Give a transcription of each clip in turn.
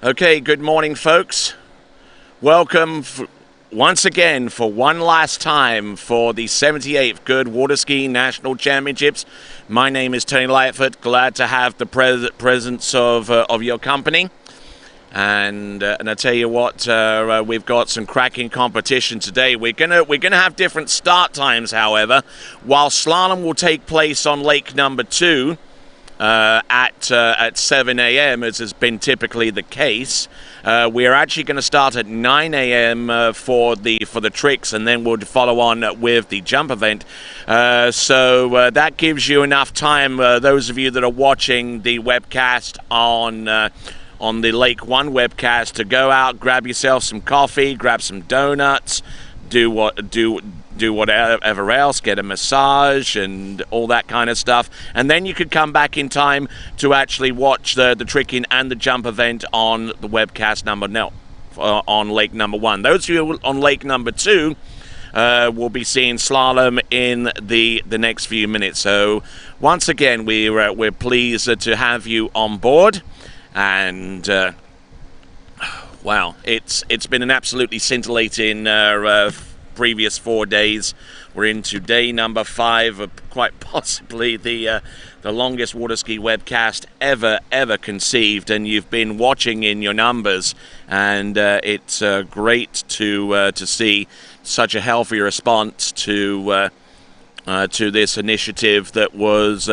Okay, good morning, folks. Welcome once again for one last time for the 78th Goode Water Ski National Championships. My name is Tony Lightfoot. Glad to have the presence of your company. And I tell you what, we've got some cracking competition today. We're gonna have different start times, however. While slalom will take place on lake number 2. At 7 a.m. as has been typically the case. We are actually going to start at 9 a.m. for the tricks, and then we'll follow on with the jump event. So that gives you enough time, those of you that are watching the webcast on the Lake 1 webcast, to go out, grab yourself some coffee, grab some donuts, do whatever else, get a massage and all that kind of stuff, and then you could come back in time to actually watch the tricking and the jump event on the webcast on lake number 1. Those of you on lake number 2 will be seeing slalom in the next few minutes. So once again, we're pleased to have you on board, and wow, it's been an absolutely scintillating previous 4 days. We're into day number 5 of quite possibly the longest water ski webcast ever conceived, and you've been watching in your numbers, and it's great to see such a healthy response to this initiative that was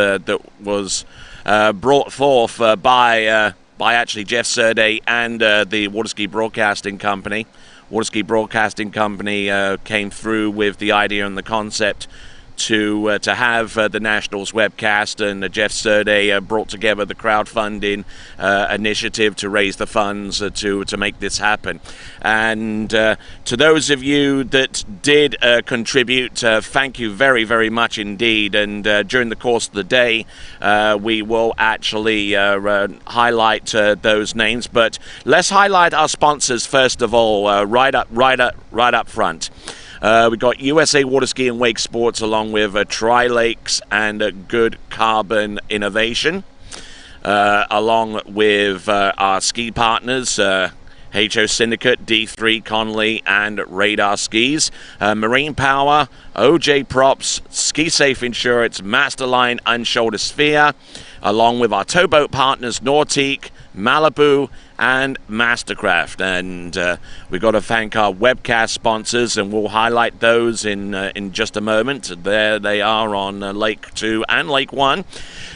brought forth by actually Jeff Surday and the Water Ski Broadcasting Company. Water Ski Broadcasting Company came through with the idea and the concept to have the Nationals webcast, and Jeff Surday brought together the crowdfunding initiative to raise the funds to make this happen. And to those of you that did contribute, thank you very, very much indeed. And during the course of the day, we will actually highlight those names. But let's highlight our sponsors first of all, right up front. We got USA Water Ski and Wake Sports, along with Tri-Lakes and Goode Carbon Innovation, along with our ski partners, HO Syndicate, D3 Conley, and Radar Skis, Marine Power, OJ Props, Ski Safe Insurance, Masterline, Unshoulder Sphere, along with our towboat partners, Nautique, Malibu, and Mastercraft. And we've got to thank our webcast sponsors, and we'll highlight those in just a moment. There they are on Lake 2 and Lake 1.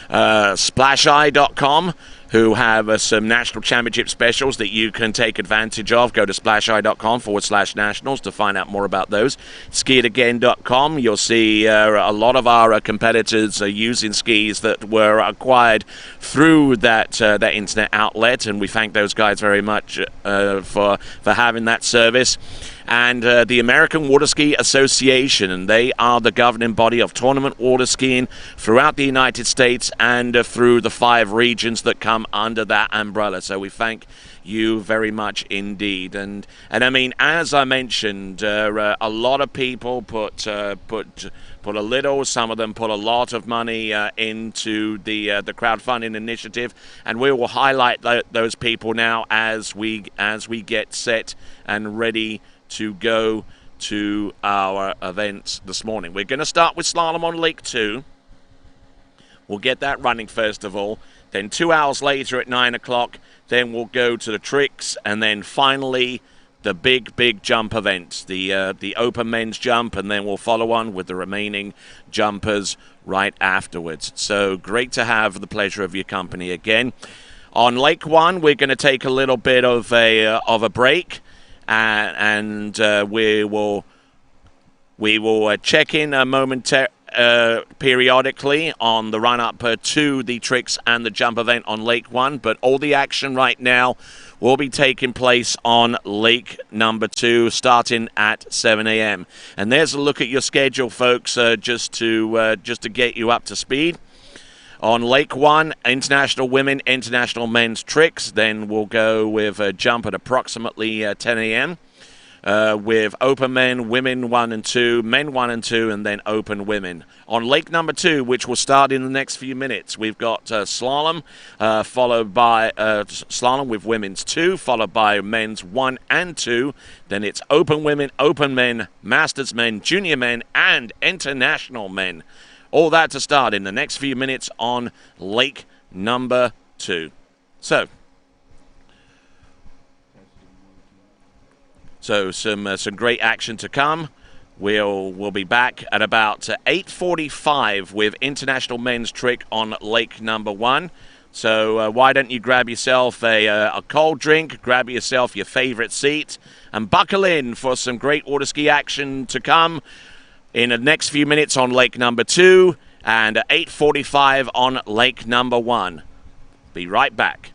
SplashEye.com, who have some national championship specials that you can take advantage of. Go to splasheye.com/nationals to find out more about those. Skiitagain.com, you'll see a lot of our competitors are using skis that were acquired through that internet outlet, and we thank those guys very much for having that service. And the American Water Ski Association, and they are the governing body of tournament water skiing throughout the United States and through the 5 regions that come under that umbrella. So we thank you very much indeed. And I mean, as I mentioned, a lot of people put a little, some of them put a lot of money into the crowdfunding initiative, and we will highlight those people now as we get set and ready to go to our events this morning. We're going to start with slalom on Lake 2. We'll get that running first of all. Then 2 hours later at 9 o'clock, then we'll go to the tricks, and then finally the big jump event, the open men's jump, and then we'll follow on with the remaining jumpers right afterwards. So great to have the pleasure of your company again. On Lake 1, we're going to take a little bit of a break. And we will check in periodically on the run-up to the tricks and the jump event on Lake 1, but all the action right now will be taking place on Lake number 2, starting at 7 a.m. And there's a look at your schedule, folks, just to get you up to speed. On Lake 1, International Women, International Men's Tricks. Then we'll go with a jump at approximately 10 a.m. with open men, women 1 and 2, men 1 and 2, and then open women. On lake number 2, which will start in the next few minutes, we've got slalom, followed by slalom with women's 2, followed by men's 1 and 2. Then it's open women, open men, masters men, junior men, and international men. All that to start in the next few minutes on lake number 2. So some great action to come. We'll be back at about 8:45 with international men's trick on lake number 1. So why don't you grab yourself a cold drink, grab yourself your favorite seat, and buckle in for some great water ski action to come in the next few minutes on lake number 2 and 8:45 on lake number 1. Be right back.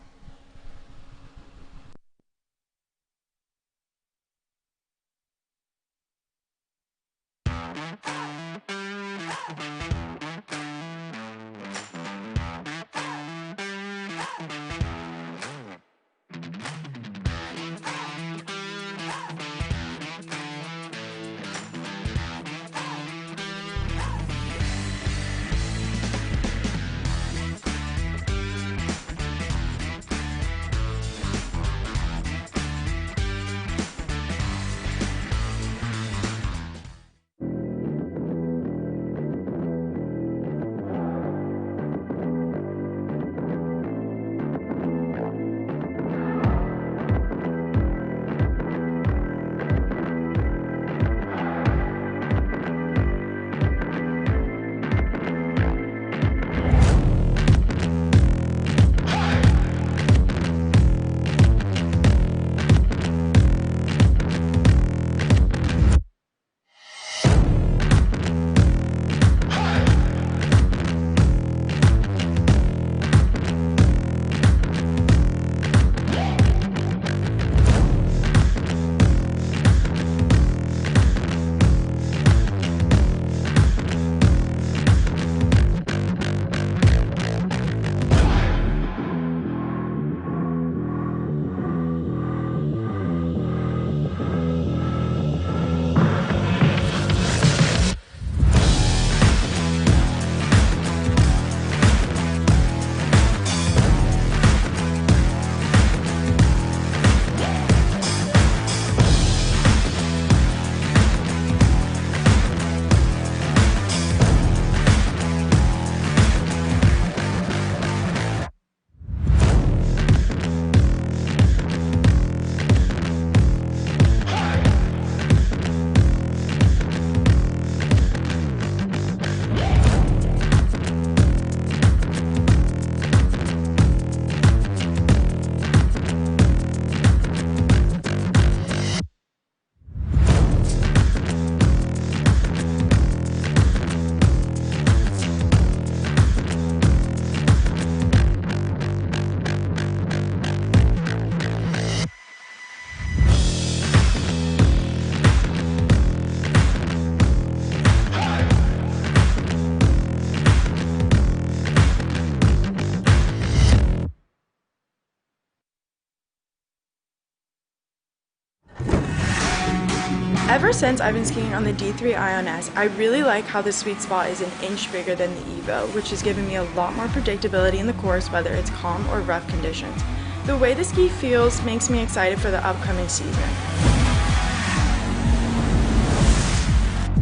Ever since I've been skiing on the D3 Ion S, I really like how the sweet spot is an inch bigger than the Evo, which has given me a lot more predictability in the course, whether it's calm or rough conditions. The way the ski feels makes me excited for the upcoming season.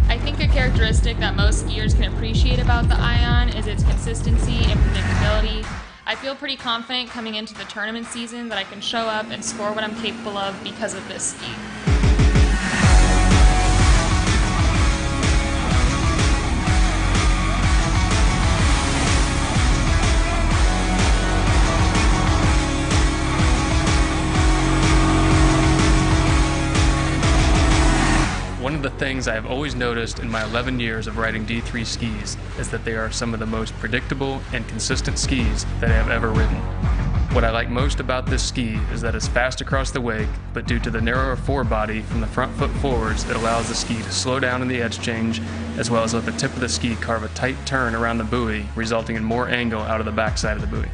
I think a characteristic that most skiers can appreciate about the Ion is its consistency and predictability. I feel pretty confident coming into the tournament season that I can show up and score what I'm capable of because of this ski. One of the things I have always noticed in my 11 years of riding D3 skis is that they are some of the most predictable and consistent skis that I have ever ridden. What I like most about this ski is that it's fast across the wake, but due to the narrower forebody from the front foot forwards, it allows the ski to slow down in the edge change, as well as let the tip of the ski carve a tight turn around the buoy, resulting in more angle out of the backside of the buoy.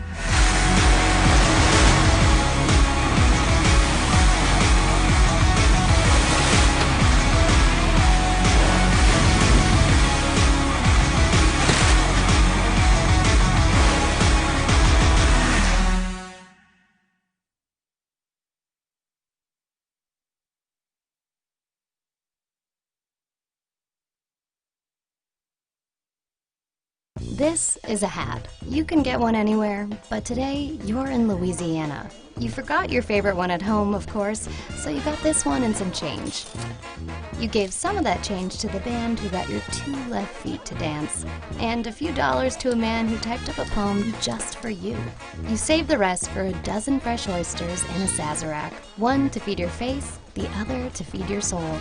This is a hat. You can get one anywhere, but today you're in Louisiana. You forgot your favorite one at home, of course, so you got this one and some change. You gave some of that change to the band who got your 2 left feet to dance, and a few dollars to a man who typed up a poem just for you. You saved the rest for a dozen fresh oysters in a Sazerac, one to feed your face, the other to feed your soul.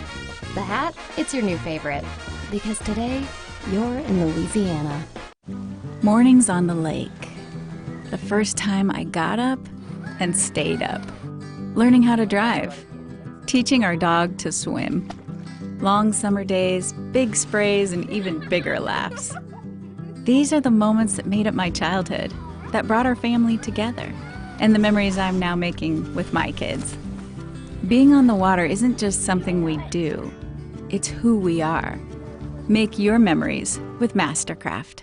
The hat, it's your new favorite, because today you're in Louisiana. Mornings on the lake. The first time I got up and stayed up. Learning how to drive. Teaching our dog to swim. Long summer days, big sprays, and even bigger laughs. These are the moments that made up my childhood, that brought our family together, and the memories I'm now making with my kids. Being on the water isn't just something we do, it's who we are. Make your memories with Mastercraft.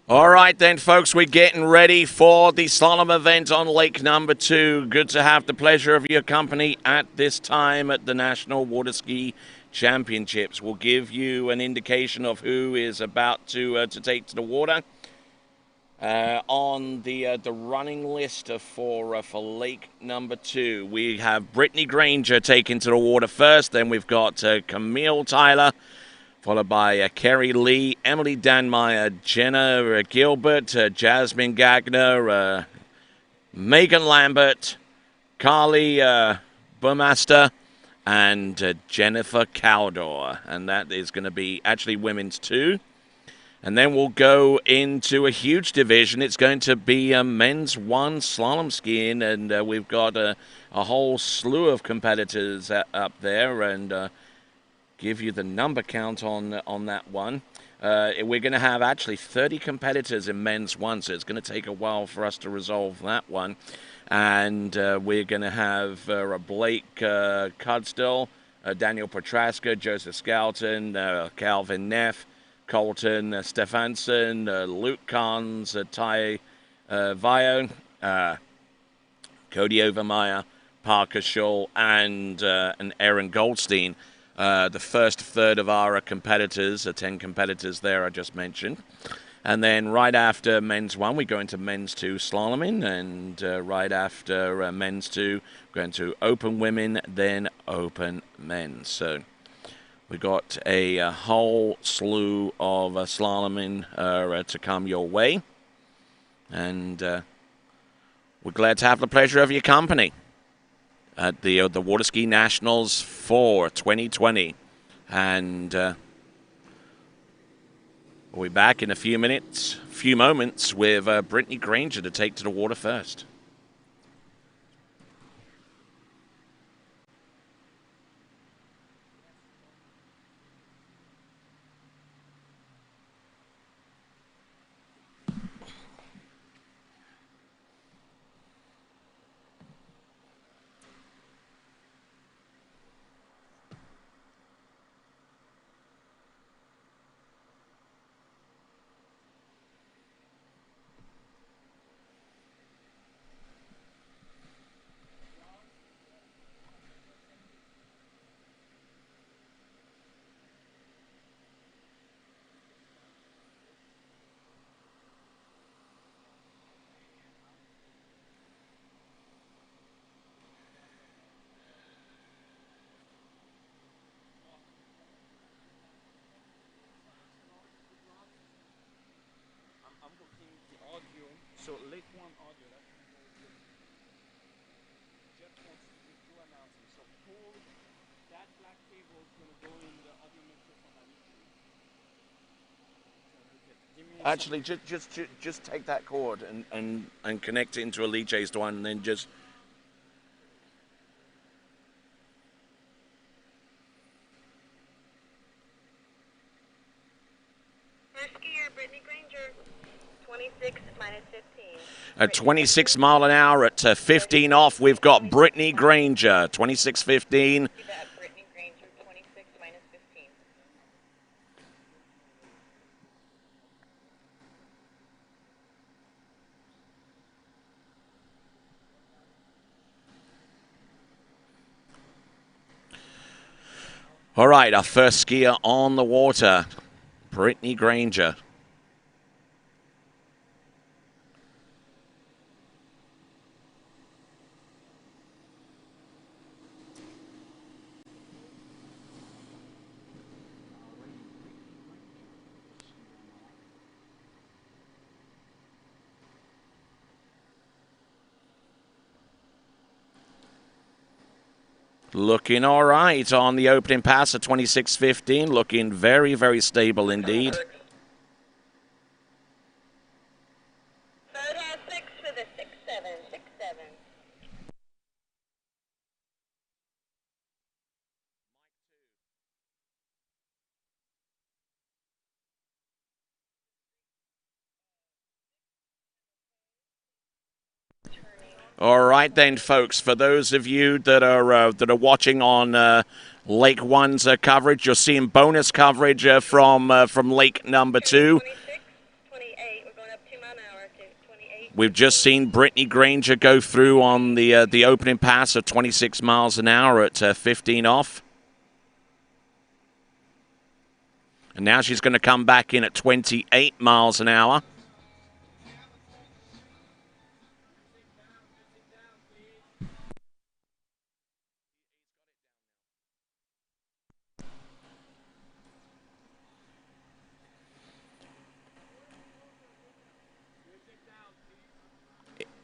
All right then, folks, we're getting ready for the slalom event on Lake Number 2. Good to have the pleasure of your company at this time at the National Water Ski Championships. We'll give you an indication of who is about to take to the water. On the running list for Lake Number 2, we have Brittany Granger taking to the water first. Then we've got Camille Tyler, followed by Carrie Lee, Emily Danmeyer, Jenna Gilbert, Jasmine Gagner, Megan Lambert, Carly Burmaster, and Jennifer Caldor. And that is going to be actually women's 2. And then we'll go into a huge division. It's going to be men's 1 slalom skiing, and we've got a whole slew of competitors up there, and give you the number count on that one. We're going to have actually 30 competitors in men's 1, so it's going to take a while for us to resolve that one. And we're going to have Blake Cudstill, Daniel Petraska, Joseph Skelton, Calvin Neff, Colton Stephenson, Luke Carnes, Ty Vio, Cody Overmeyer, Parker Schull, and Aaron Goldstein. The first third of our competitors, 10 competitors there I just mentioned. And then right after men's 1, we go into men's 2 slaloming, and right after men's 2, we're going to open women, then open men. So we got a whole slew of slaloming to come your way. And we're glad to have the pleasure of your company at the Water Ski Nationals for 2020. And we'll be back in a few moments with Brittany Granger to take to the water first. Actually, just take that cord and connect it into a lead chased one, and then just. First skier, Brittany Granger, 26 minus 15. At 26 mile an hour at 15 off, we've got Brittany Granger, 26.15. Brittany Granger, 26 minus 15. All right, our first skier on the water, Brittany Granger. Looking all right on the opening pass at 26.15. Looking very, very stable indeed. Third has 6 for the 6-7, 6-7. All right then, folks. For those of you that are watching on Lake 1's coverage, you're seeing bonus coverage from Lake number 2. 26, 28. We're going up 2 mile an hour to 28. We've just seen Brittany Granger go through on the opening pass of 26 miles an hour at 15 off. And now she's going to come back in at 28 miles an hour.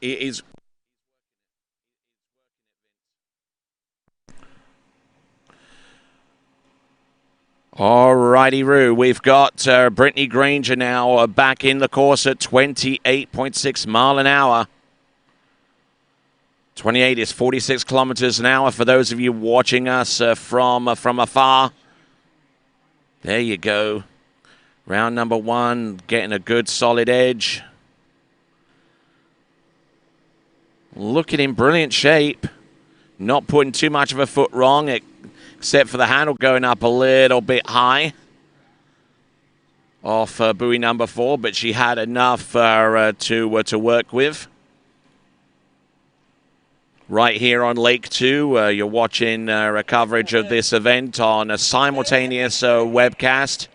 It is. All righty, Roo. We've got Brittany Granger now back in the course at 28.6 mile an hour. 28 is 46 kilometers an hour for those of you watching us from afar. There you go. Round number 1, getting a good solid edge. Looking in brilliant shape. Not putting too much of a foot wrong, except for the handle going up a little bit high off buoy number 4, but she had enough to work with. Right here on Lake 2, you're watching a coverage of this event on a simultaneous webcast.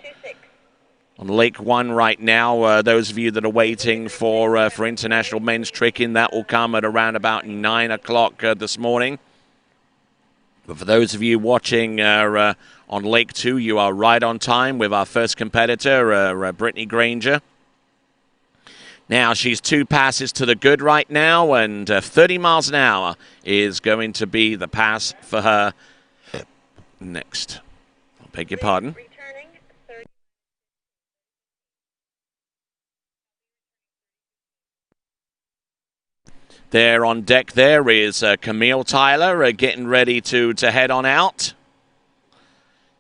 On Lake 1 right now, those of you that are waiting for international men's tricking, that will come at around about 9 o'clock this morning. But for those of you watching on Lake 2, you are right on time with our first competitor, Brittany Granger. Now, she's 2 passes to the good right now, and 30 miles an hour is going to be the pass for her next. I beg your pardon. There on deck there is Camille Tyler getting ready to head on out.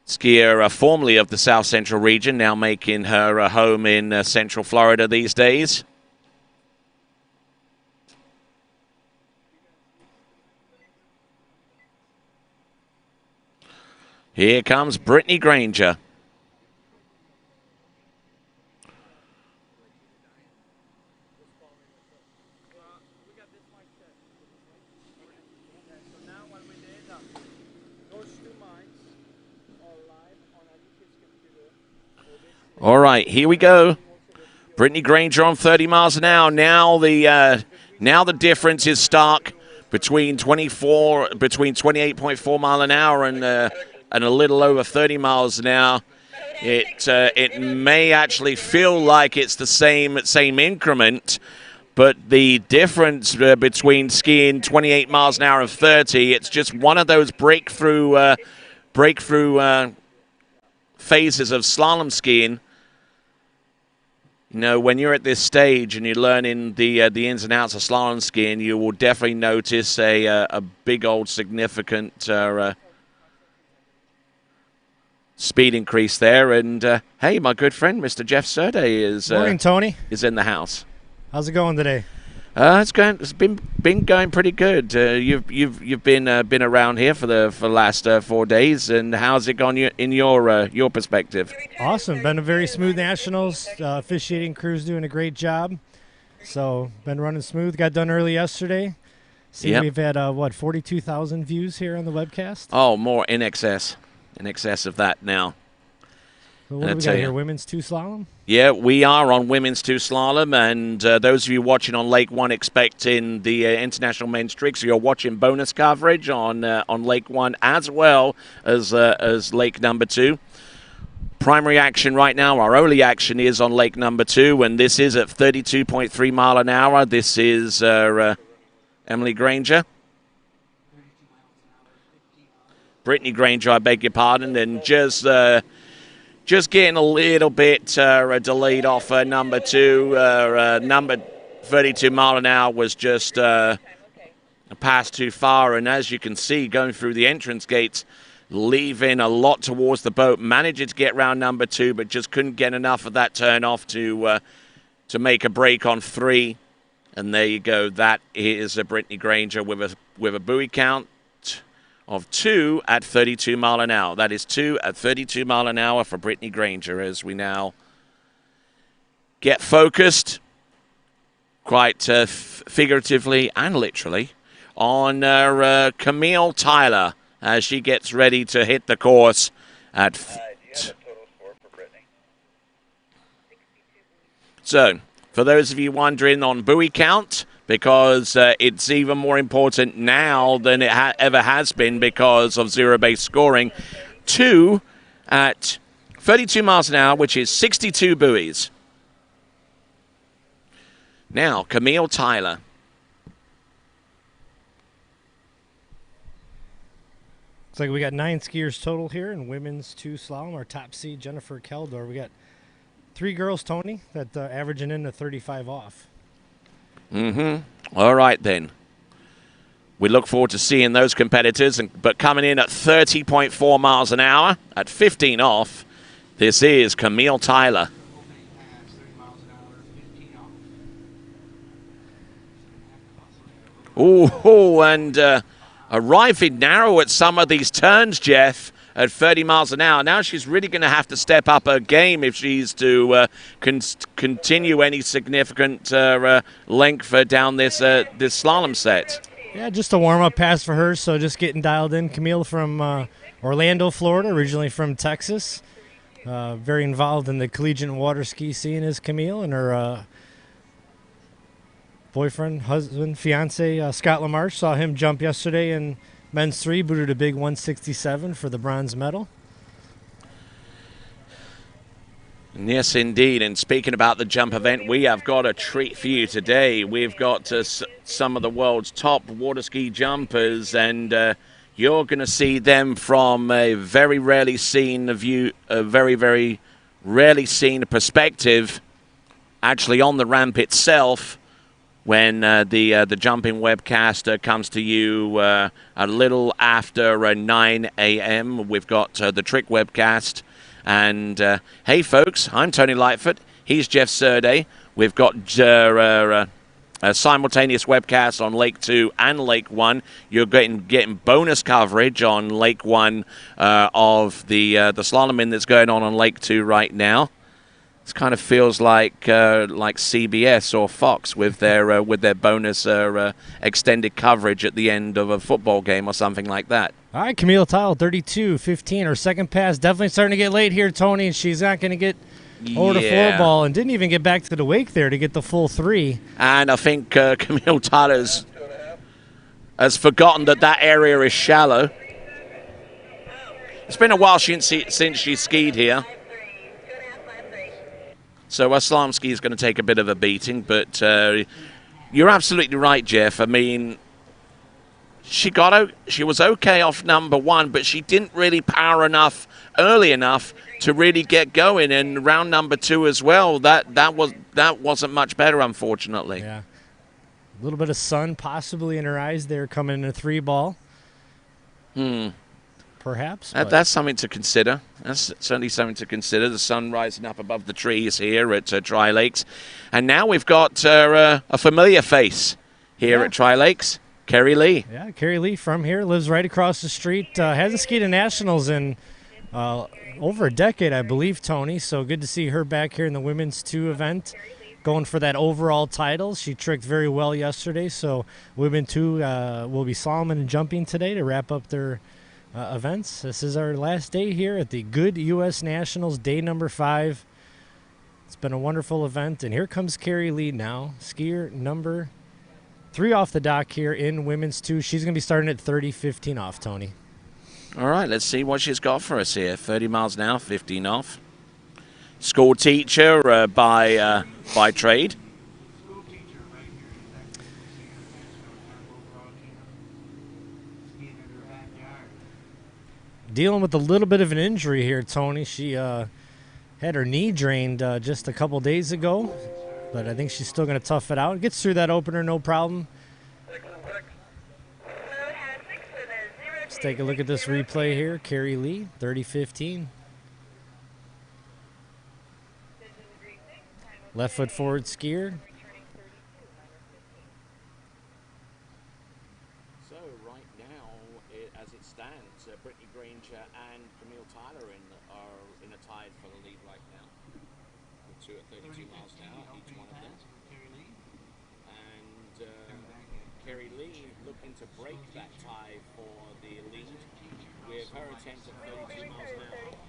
Skier formerly of the South Central region, now making her home in Central Florida these days. Here comes Brittany Granger. All right, here we go. Brittany Granger on 30 miles an hour. Now the difference is stark between 28.4 mile an hour and a little over 30 miles an hour. It may actually feel like it's the same increment, But the difference between skiing 28 miles an hour and 30, it's just one of those breakthrough phases of slalom skiing. You know, when you're at this stage and you're learning the ins and outs of slalom skiing, you will definitely notice a big old significant speed increase there. And hey, my good friend, Mr. Jeff Surday is morning, Tony. Is in the house. How's it going today? It's been going pretty good. You've been around here for the last 4 days, and how's it gone in your perspective? Awesome. Been a very smooth nationals. Officiating crew's doing a great job. So been running smooth. Got done early yesterday. See, we've had 42,000 views here on the webcast. Oh, more in excess of that now. So what do we got here? Women's 2 slalom? Yeah, we are on women's 2 slalom, and those of you watching on Lake 1 expecting the International Men's Tricks, you're watching bonus coverage on Lake 1 as well as Lake number 2. Primary action right now, our only action is on Lake number 2, and this is at 32.3 mile an hour. This is Emily Granger. Brittany Granger, I beg your pardon, and just getting a little bit delayed off number 2. Number 32 mile an hour was just a pass too far. And as you can see, going through the entrance gates, leaving a lot towards the boat. Managed to get round number 2, but just couldn't get enough of that turn off to make a break on 3. And there you go. That is a Brittany Granger with a buoy count of 2 at 32 mile an hour. That is 2 at 32 mile an hour for Brittany Granger as we now get focused, quite figuratively and literally, on Camille Tyler as she gets ready to hit the course at... So, for those of you wondering on buoy count, because it's even more important now than it ever has been because of zero-based scoring. 2 at 32 miles an hour, which is 62 buoys. Now, Camille Tyler. Looks like we got 9 skiers total here in women's 2 slalom. Our top seed, Jennifer Caldor. We got 3 girls, Tony, that averaging in the 35 off. All right, then. We look forward to seeing those competitors, but coming in at 30.4 miles an hour at 15 off, this is Camille Tyler. Ooh, and arriving narrow at some of these turns, Jeff, at 30 miles an hour. Now she's really going to have to step up her game if she's to continue any significant length down this slalom set. Yeah, just a warm-up pass for her, so just getting dialed in. Camille from Orlando, Florida, originally from Texas. Very involved in the collegiate water ski scene is Camille, and her boyfriend, husband, fiance, Scott LaMarche. Saw him jump yesterday in men's 3, booted a big 167 for the bronze medal. Yes, indeed. And speaking about the jump event, we have got a treat for you today. We've got some of the world's top water ski jumpers, and you're going to see them from a very rarely seen view, a very, very rarely seen perspective, actually on the ramp itself. When the jumping webcast comes to you a little after 9 a.m. We've got the trick webcast. And, hey, folks, I'm Tony Lightfoot. He's Jeff Surday. We've got a simultaneous webcast on Lake 2 and Lake 1. You're getting bonus coverage on Lake 1 of the slalom that's going on Lake 2 right now. This kind of feels like CBS or Fox with their bonus extended coverage at the end of a football game or something like that. All right, Camille Tyler, 32-15. Her second pass definitely starting to get late here, Tony, and she's not going to get over the floor ball and didn't even get back to the wake there to get the full 3. And I think Camille Tyler has forgotten that area is shallow. It's been a while since she skied here. So our slalom ski is going to take a bit of a beating, but You're absolutely right, Jeff. I mean, she was okay off number 1, but she didn't really power enough early enough to really get going. And round number 2 as well, that wasn't much better, unfortunately. Yeah. A little bit of sun possibly in her eyes there coming in a 3-ball. Perhaps. That's something to consider. That's certainly something to consider. The sun rising up above the trees here at Tri Lakes. And now we've got a familiar face here at Tri Lakes, Carrie Lee. Yeah, Carrie Lee from here, lives right across the street. Hasn't skied at Nationals in over a decade, I believe, Tony. So good to see her back here in the Women's 2 event, going for that overall title. She tricked very well yesterday. So Women 2 will be slaloming and jumping today to wrap up their events. This is our last day here at the Goode U.S. Nationals, day number 5. It's been a wonderful event, and here comes Carrie Lee now, skier number 3 off the dock here in Women's 2. She's going to be starting at 30-15 off, Tony. All right, let's see what she's got for us here. 30 miles an hour, 15 off. School teacher by trade. Dealing with a little bit of an injury here, Tony. She had her knee drained just a couple days ago, but I think she's still going to tough it out. Gets through that opener, no problem. Let's take a look at this replay here. Carrie Lee, 30-15. Left foot forward skier. Carrie Lee looking to break that tie for the lead with her attempt at 32 miles an hour.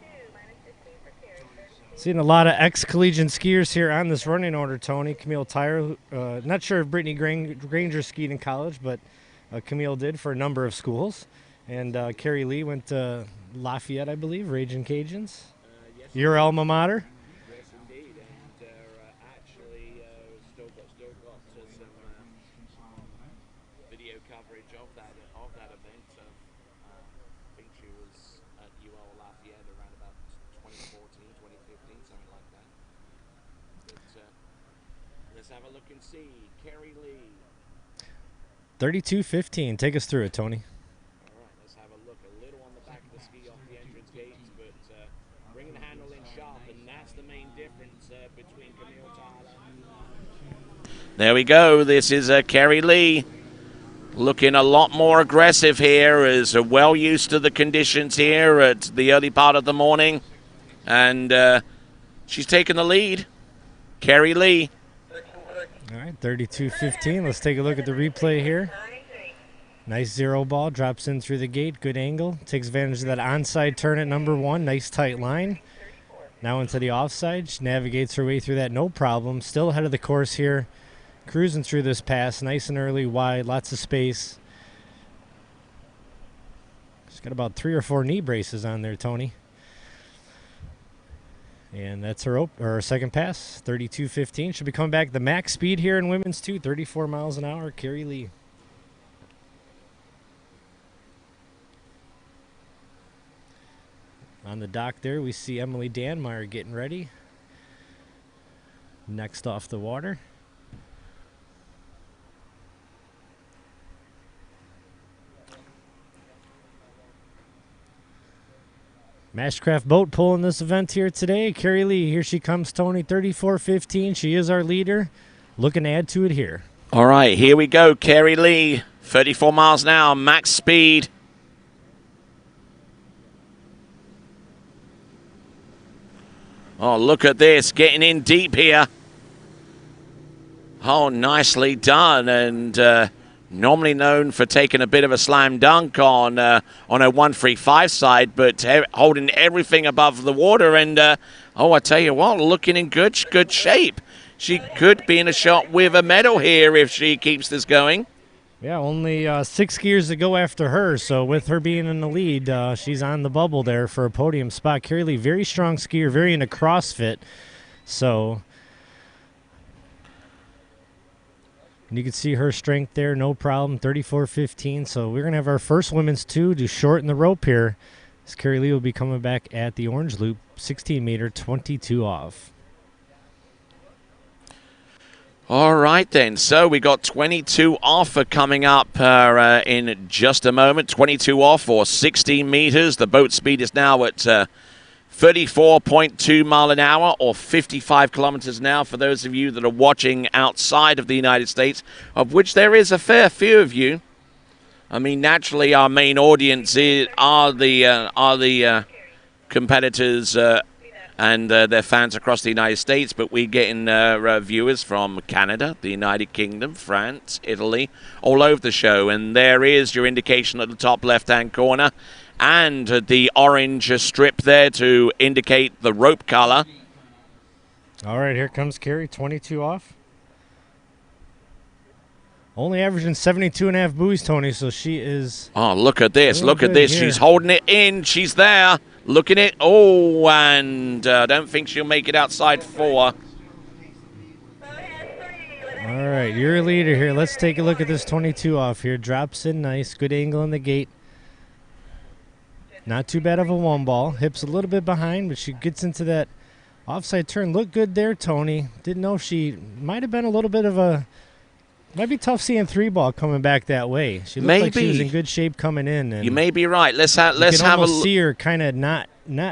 Seeing a lot of ex-collegiate skiers here on this running order, Tony. Camille Tyre, not sure if Brittany Granger skied in college, but Camille did for a number of schools. And Carrie Lee went to Lafayette, I believe, Raging Cajuns. Yes, your alma mater? Yes, indeed. And actually still got some video coverage of that event. I think she was at UL Lafayette around about 2014, 2015, something like that. But let's have a look and see. Carrie Lee. 32-15. Take us through it, Tony. All right, let's have a look. A little on the back of the ski off the entrance gates, but bringing the handle in sharp, and that's the main difference between Camille Tyler. There we go. This is Carrie Lee. Looking a lot more aggressive here, is well used to the conditions here at the early part of the morning. And she's taking the lead. Carrie Lee. All right, 32-15. Let's take a look at the replay here. Nice zero ball, drops in through the gate, good angle. Takes advantage of that onside turn at number 1, nice tight line. Now into the offside, she navigates her way through that, no problem. Still ahead of the course here. Cruising through this pass, nice and early, wide, lots of space. She's got about 3 or 4 knee braces on there, Tony. And that's her second pass, 32-15. She'll be coming back the max speed here in women's 2, 34 miles an hour, Carrie Lee. On the dock there, we see Emily Danmeyer getting ready. Next off the water. Mashcraft boat pulling this event here today. Carrie Lee, here she comes, Tony, 34-15. She is our leader. Looking to add to it here. All right, here we go. Carrie Lee, 34 miles an hour, max speed. Oh, look at this, getting in deep here. Oh, nicely done. And normally known for taking a bit of a slam dunk on a 135 side, but holding everything above the water. And, I tell you what, looking in good shape. She could be in a shot with a medal here if she keeps this going. Yeah, only 6 skiers to go after her, so with her being in the lead, she's on the bubble there for a podium spot. Carrie Lee, very strong skier, very into CrossFit, so And you can see her strength there, no problem, 34.15. So we're going to have our first women's 2 to shorten the rope here. As Carrie Lee will be coming back at the orange loop, 16-meter, 22 off. All right, then. So we got 22 off coming up in just a moment. 22 off for 16 meters. The boat speed is now at 34.2 mile an hour or 55 kilometers an hour for those of you that are watching outside of the United States, of which there is a fair few of you. I mean, naturally, our main audience are the competitors and their fans across the United States, but we get in viewers from Canada, the United Kingdom, France, Italy, all over the show. And there is your indication at the top left-hand corner and the orange strip there to indicate the rope color. All right, here comes Carrie, 22 off. Only averaging 72.5 buoys, Tony, so she is... Oh, look at this. Look at this. Here. She's holding it in. She's there. Look at it. Oh, and I don't think she'll make it outside 4. All right, you're a leader here. Let's take a look at this 22 off here. Drops in nice. Good angle in the gate. Not too bad of a 1 ball. Hips a little bit behind, but she gets into that offside turn. Looked good there, Tony. Didn't know if she might have been a little bit of a... Might be tough seeing 3 ball coming back that way. She looked like she was in good shape coming in. And you may be right. Let's have a see her kind of not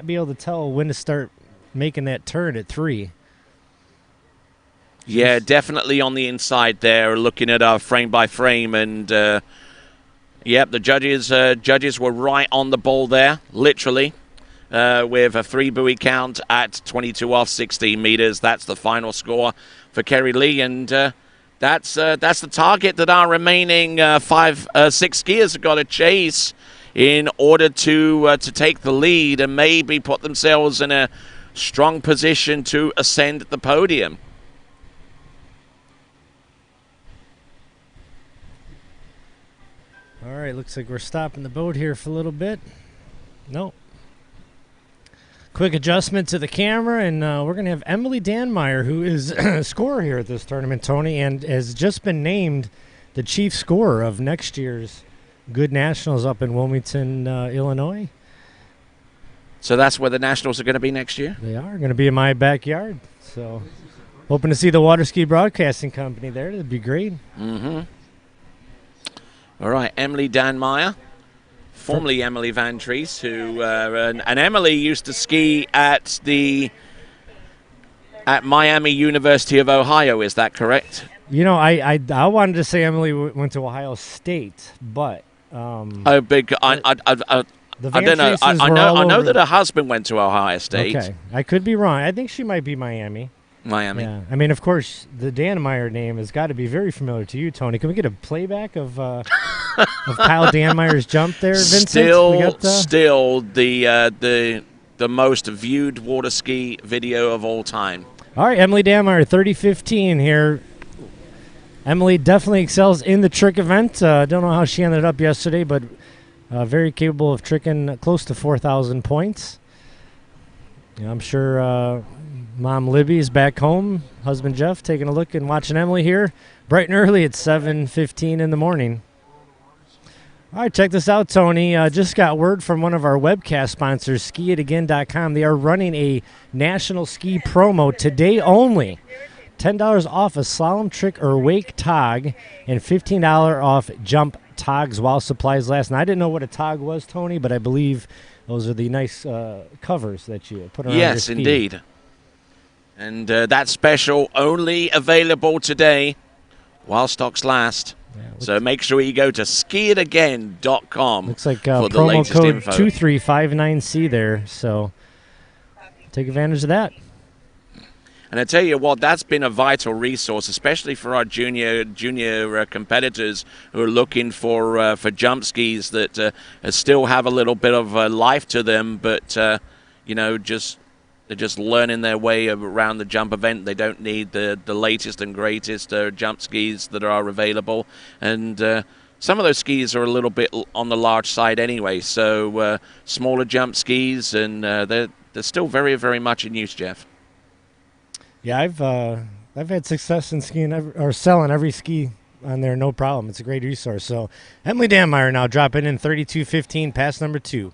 be able to tell when to start making that turn at 3. Yeah, definitely on the inside there, looking at our frame by frame, and yep, the judges were right on the ball there, literally, with a 3 buoy count at 22 off 16 meters. That's the final score for Carrie Lee, and that's the target that our remaining 6 skiers have got to chase in order to take the lead and maybe put themselves in a strong position to ascend the podium. All right, looks like we're stopping the boat here for a little bit. Nope. Quick adjustment to the camera, and we're going to have Emily Danmeyer, who is a scorer here at this tournament, Tony, and has just been named the chief scorer of next year's Goode Nationals up in Wilmington, Illinois. So that's where the Nationals are going to be next year? They are going to be in my backyard. So hoping to see the Water Ski Broadcasting Company there. That'd be great. Mm-hmm. All right, Emily Danmeyer. Formerly Emily Van Treese, who and Emily used to ski at Miami University of Ohio. Is that correct? You know, I wanted to say Emily went to Ohio State, but I don't know. I know that her husband went to Ohio State. Okay, I could be wrong. I think she might be Miami. Yeah. I mean, of course, the Danmeyer name has got to be very familiar to you, Tony. Can we get a playback of Kyle Danmeyer's jump there, Vincent? Still the most viewed water ski video of all time. All right, Emily Danmeyer, 30-15 here. Emily definitely excels in the trick event. Don't know how she ended up yesterday, but very capable of tricking close to 4,000 points. Yeah, I'm sure Mom Libby is back home. Husband Jeff taking a look and watching Emily here bright and early at 7:15 in the morning. All right, check this out, Tony. Just got word from one of our webcast sponsors, skiitagain.com. They are running a national ski promo today only. $10 off a slalom trick or wake tog and $15 off jump togs while supplies last. And I didn't know what a tog was, Tony, but I believe those are the nice covers that you put around your ski. Yes, indeed. And that special only available today while stocks last. Yeah, so make sure you go to skiitagain.com. Looks like for the promo latest code info. 2359C there. So take advantage of that. And I tell you what, that's been a vital resource, especially for our junior competitors who are looking for jump skis that still have a little bit of life to them, but they're just learning their way around the jump event. They don't need the latest and greatest jump skis that are available, and some of those skis are a little bit on the large side anyway. So smaller jump skis, and they're still very, very much in use, Jeff. Yeah, I've had success in skiing or selling every ski on there, no problem. It's a great resource. So Emily Danmeyer now dropping in 32.15, pass number 2.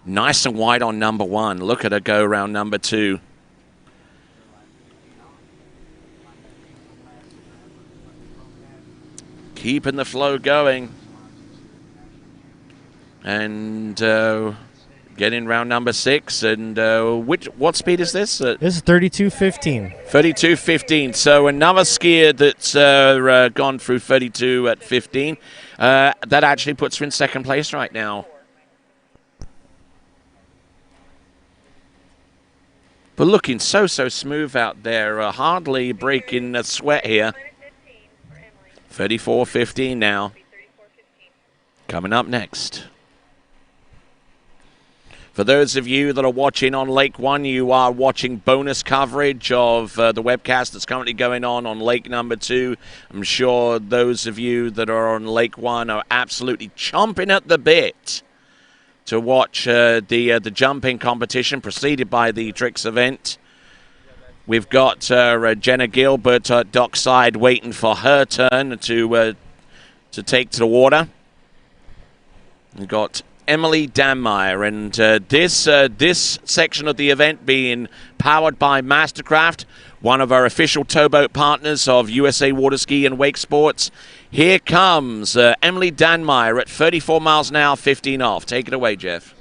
Nice and wide on number 1. Look at her go around number 2. Keeping the flow going. And getting round number 6. And what speed is this? This is 32.15. 32.15. So another skier that's gone through 32 at 15. That actually puts her in second place right now. But looking so smooth out there. Hardly breaking a sweat here. 34.15 now. Coming up next. For those of you that are watching on Lake 1, you are watching bonus coverage of the webcast that's currently going on Lake number 2. I'm sure those of you that are on Lake 1 are absolutely chomping at the bit to watch the jumping competition preceded by the tricks event. We've got Jenna Gilbert at dockside waiting for her turn to take to the water. We've got Emily Danmeyer, and this section of the event being powered by Mastercraft, one of our official towboat partners of USA Water Ski and Wake Sports. Here comes Emily Danmeyer at 34 miles an hour, 15 off. Take it away, Jeff.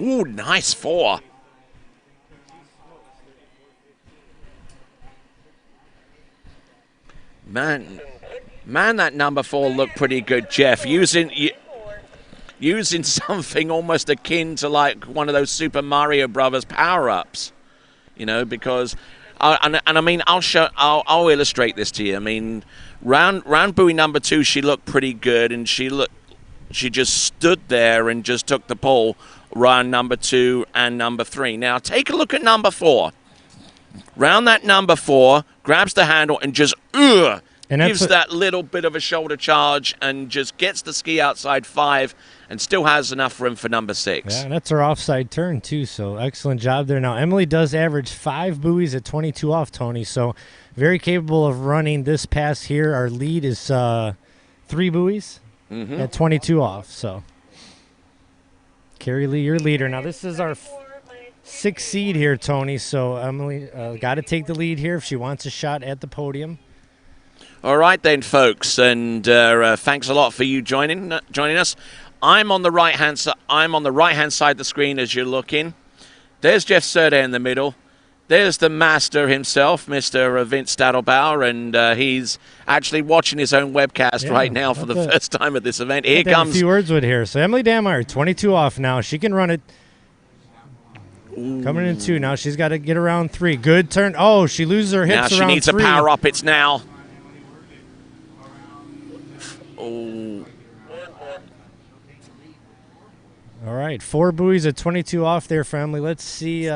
Ooh, nice 4. Man, that number 4 looked pretty good, Jeff. Using something almost akin to like one of those Super Mario Brothers power-ups, you know, because and I mean I'll illustrate this to you. I mean, round buoy number 2, she looked pretty good, and she just stood there and just took the pull. Round number 2 and number 3. Now take a look at number 4. Round that number 4, grabs the handle and just gives that little bit of a shoulder charge and just gets the ski outside 5 and still has enough room for number 6. Yeah, and that's her offside turn too, so excellent job there. Now Emily does average 5 buoys at 22 off, Tony, so very capable of running this pass here. Our lead is 3 buoys at 22 off, so Carrie Lee, your leader. Now, this is our 6th seed here, Tony, so Emily got to take the lead here if she wants a shot at the podium. All right then, folks, and thanks a lot for you joining us. I'm on the right-hand side of the screen as you're looking. There's Jeff Serda in the middle. There's the master himself, Mr. Vince Stadelbauer, and he's actually watching his own webcast right now for the first time at this event. Here comes a few words with here. So Emily Danmeyer, 22 off now. She can run it. Ooh. Coming in 2 now. She's got to get around 3. Good turn. Oh, she loses her hips around 3. Now she needs a power up. It's now. Oh. All right, 4 buoys at 22 off there for Emily. Let's see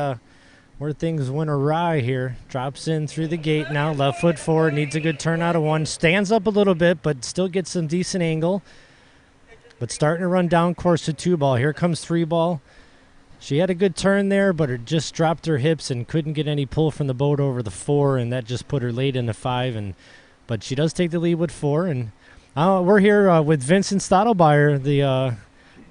where things went awry here. Drops in through the gate now. Left foot forward. Needs a good turn out of 1. Stands up a little bit, but still gets some decent angle. But starting to run down course to 2 ball. Here comes 3 ball. She had a good turn there, but it just dropped her hips and couldn't get any pull from the boat over the 4, and that just put her late into 5. But she does take the lead with 4. And we're here with Vincent Stadelbauer, the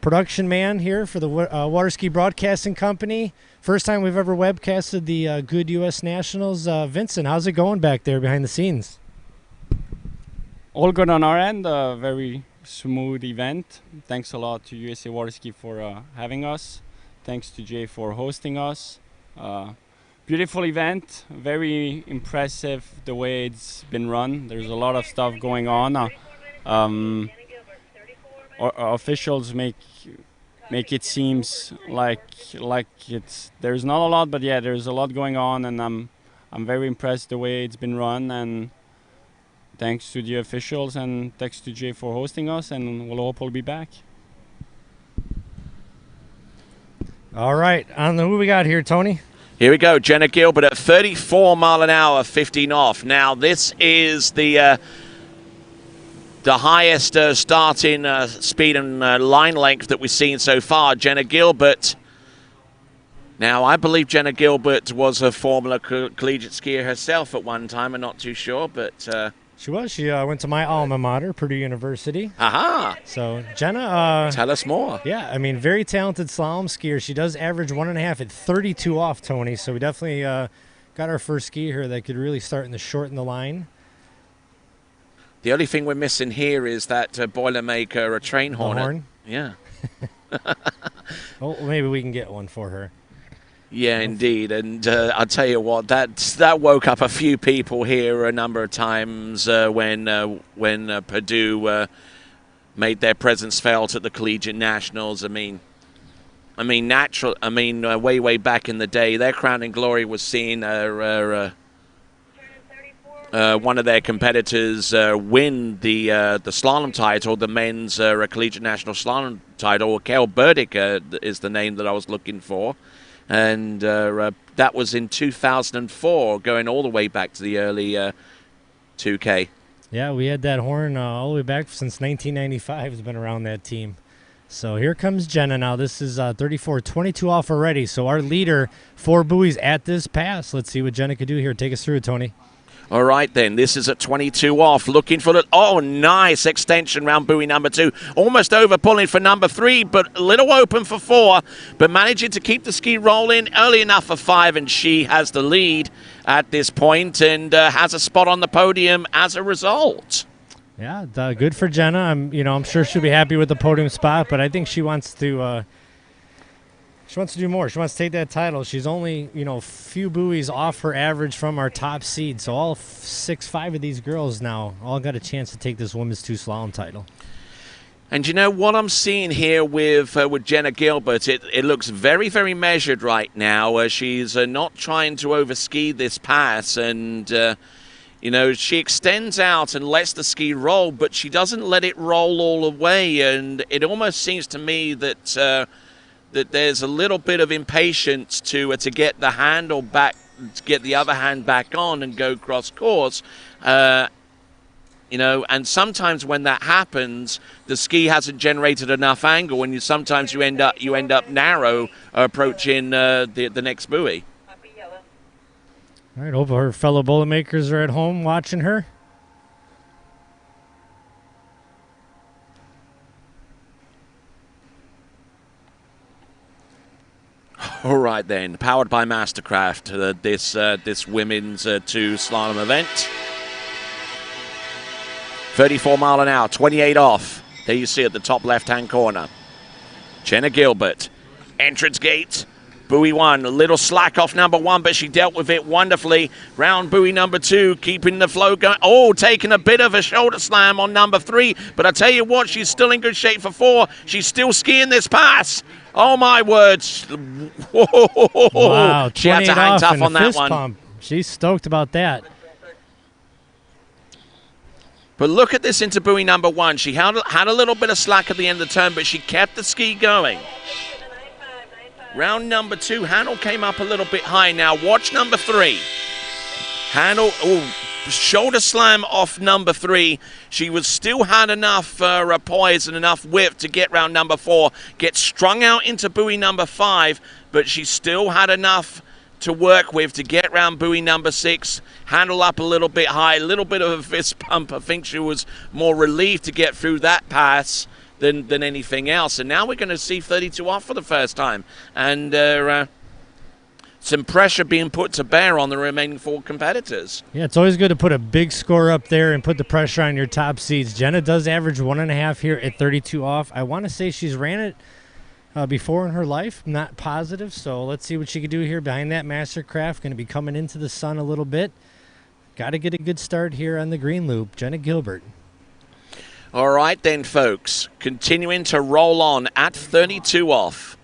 production man here for the Water Ski Broadcasting Company. First time we've ever webcasted the Goode U.S. Nationals. Vincent, how's it going back there behind the scenes? All good on our end. Very smooth event. Thanks a lot to USA Water Ski for having us. Thanks to Jay for hosting us. Beautiful event. Very impressive the way it's been run. There's a lot of stuff going on. Our officials make it seems like there's not a lot, but yeah, there's a lot going on, and I'm very impressed the way it's been run, and thanks to the officials and thanks to Jay for hosting us, and we'll hope we'll be back. All right, who we got here, Tony? Here we go, Jenna Gilbert at 34 mile an hour, 15 off. Now this is the the highest starting speed and line length that we've seen so far, Jenna Gilbert. Now, I believe Jenna Gilbert was a former collegiate skier herself at one time. I'm not too sure, but... She was. She went to my alma mater, Purdue University. Aha! So, Jenna... Tell us more. Yeah, I mean, very talented slalom skier. She does average 1.5 at 32 off, Tony. So we definitely got our first skier here that could really start in the short in the line. The only thing we're missing here is that Boilermaker, a train hornet. Horn? Yeah. Well, maybe we can get one for her. Yeah, indeed. And I'll tell you what, that woke up a few people here a number of times when Purdue made their presence felt at the Collegiate Nationals. I mean, way back in the day, their crowning glory was seeing one of their competitors win the slalom title, the men's collegiate national slalom title. Kel Burdick is the name that I was looking for, and that was in 2004, going all the way back to the early 2K. Yeah, we had that horn all the way back since 1995. Has been around that team. So here comes Jenna now. This is 34-22 off already. So our leader, 4 buoys at this pass. Let's see what Jenna could do here. Take us through, Tony. All right, then. This is at 22 off. Looking for the... Oh, nice extension round buoy number 2. Almost over pulling for number 3, but a little open for 4. But managing to keep the ski rolling early enough for 5, and she has the lead at this point and has a spot on the podium as a result. Yeah, good for Jenna. I'm sure she'll be happy with the podium spot, but I think she wants to... She wants to do more. She wants to take that title. She's only, a few buoys off her average from our top seed. So all 5 of these girls now all got a chance to take this women's 2 slalom title. And what I'm seeing here with Jenna Gilbert, it looks very, very measured right now. She's not trying to overski this pass, and she extends out and lets the ski roll, but she doesn't let it roll all the way. And it almost seems to me that there's a little bit of impatience to get the handle back, to get the other hand back on and go cross course. And sometimes when that happens, the ski hasn't generated enough angle, and sometimes you end up narrow approaching the next buoy. All right, hope her fellow Boilermakers are at home watching her. All right, then. Powered by Mastercraft, this women's 2 slalom event. 34 mile an hour, 28 off. There you see at the top left-hand corner. Jenna Gilbert. Entrance gate. Buoy 1, a little slack off number 1, but she dealt with it wonderfully. Round buoy number 2, keeping the flow going. Oh, taking a bit of a shoulder slam on number 3. But I tell you what, she's still in good shape for 4. She's still skiing this pass. Oh, my words. Whoa. Wow, she had to hang tough on that one. Pump. She's stoked about that. But look at this into buoy number 1. She had a little bit of slack at the end of the turn, but she kept the ski going. Round number 2, handle came up a little bit high. Now watch number 3. Handle, shoulder slam off number 3. She still had enough poise and enough width to get round number 4. Get strung out into buoy number 5, but she still had enough to work with to get round buoy number 6. Handle up a little bit high, a little bit of a fist pump. I think she was more relieved to get through that pass than anything else. And now we're going to see 32 off for the first time. And some pressure being put to bear on the remaining 4 competitors. Yeah, it's always good to put a big score up there and put the pressure on your top seeds. Jenna does average 1.5 here at 32 off. I want to say she's ran it before in her life. I'm not positive, so let's see what she can do here behind that Mastercraft. Going to be coming into the sun a little bit. Got to get a good start here on the green loop. Jenna Gilbert. All right then, folks. Continuing to roll on at 32 off.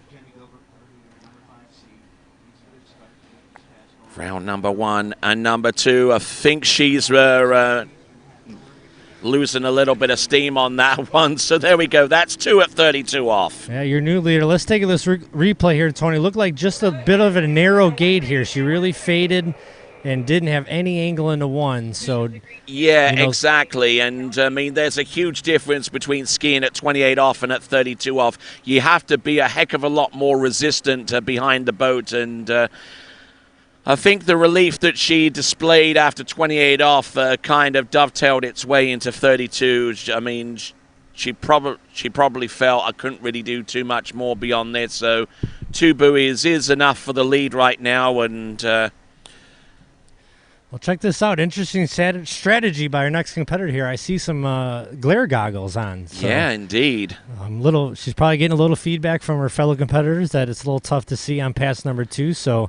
Round number 1 and number 2. I think she's losing a little bit of steam on that one. So there we go. That's 2 at 32 off. Yeah, your new leader. Let's take this replay here, Tony. Looked like just a bit of a narrow gate here. She really faded and didn't have any angle into one. So yeah, exactly. And I mean, there's a huge difference between skiing at 28 off and at 32 off. You have to be a heck of a lot more resistant behind the boat, and I think the relief that she displayed after 28 off kind of dovetailed its way into 32. I mean, she probably felt I couldn't really do too much more beyond this. So 2 buoys is enough for the lead right now. And well, check this out. Interesting strategy by our next competitor here. I see some glare goggles on. So yeah, indeed. She's probably getting a little feedback from her fellow competitors that it's a little tough to see on pass number 2. So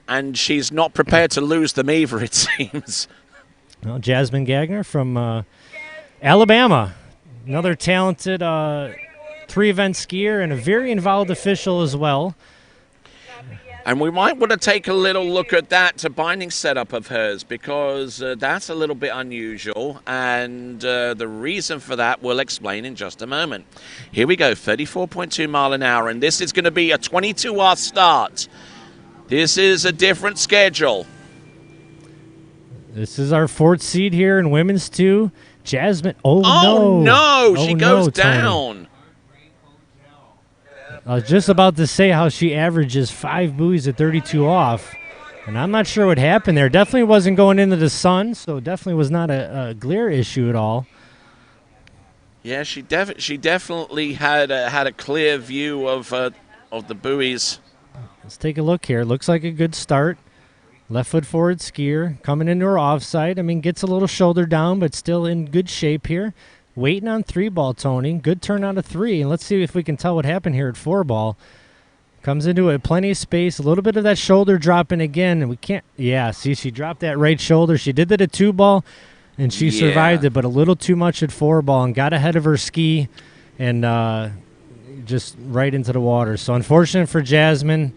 and she's not prepared to lose them either, it seems. Well, Jasmine Gagner from Alabama, another talented 3-event skier and a very involved official as well. And we might want to take a little look at that binding setup of hers, because that's a little bit unusual, and the reason for that we'll explain in just a moment. Here we go, 34.2 mile an hour, and this is going to be a 22-hour start. This is a different schedule. This is our 4th seed here in women's 2. Jasmine, no, she goes down. I was just about to say how she averages 5 buoys at 32 off, and I'm not sure what happened there. Definitely wasn't going into the sun, so definitely was not a glare issue at all. Yeah, she definitely had a clear view of the buoys. Let's take a look here. Looks like a good start. Left foot forward skier coming into her offside. I mean, gets a little shoulder down, but still in good shape here. Waiting on 3-ball, Tony. Good turn out of 3. And let's see if we can tell what happened here at 4-ball. Comes into it, plenty of space. A little bit of that shoulder dropping again. And we can't. Yeah, see, she dropped that right shoulder. She did that at 2-ball, and she survived it, but a little too much at 4-ball and got ahead of her ski and just right into the water. So unfortunate for Jasmine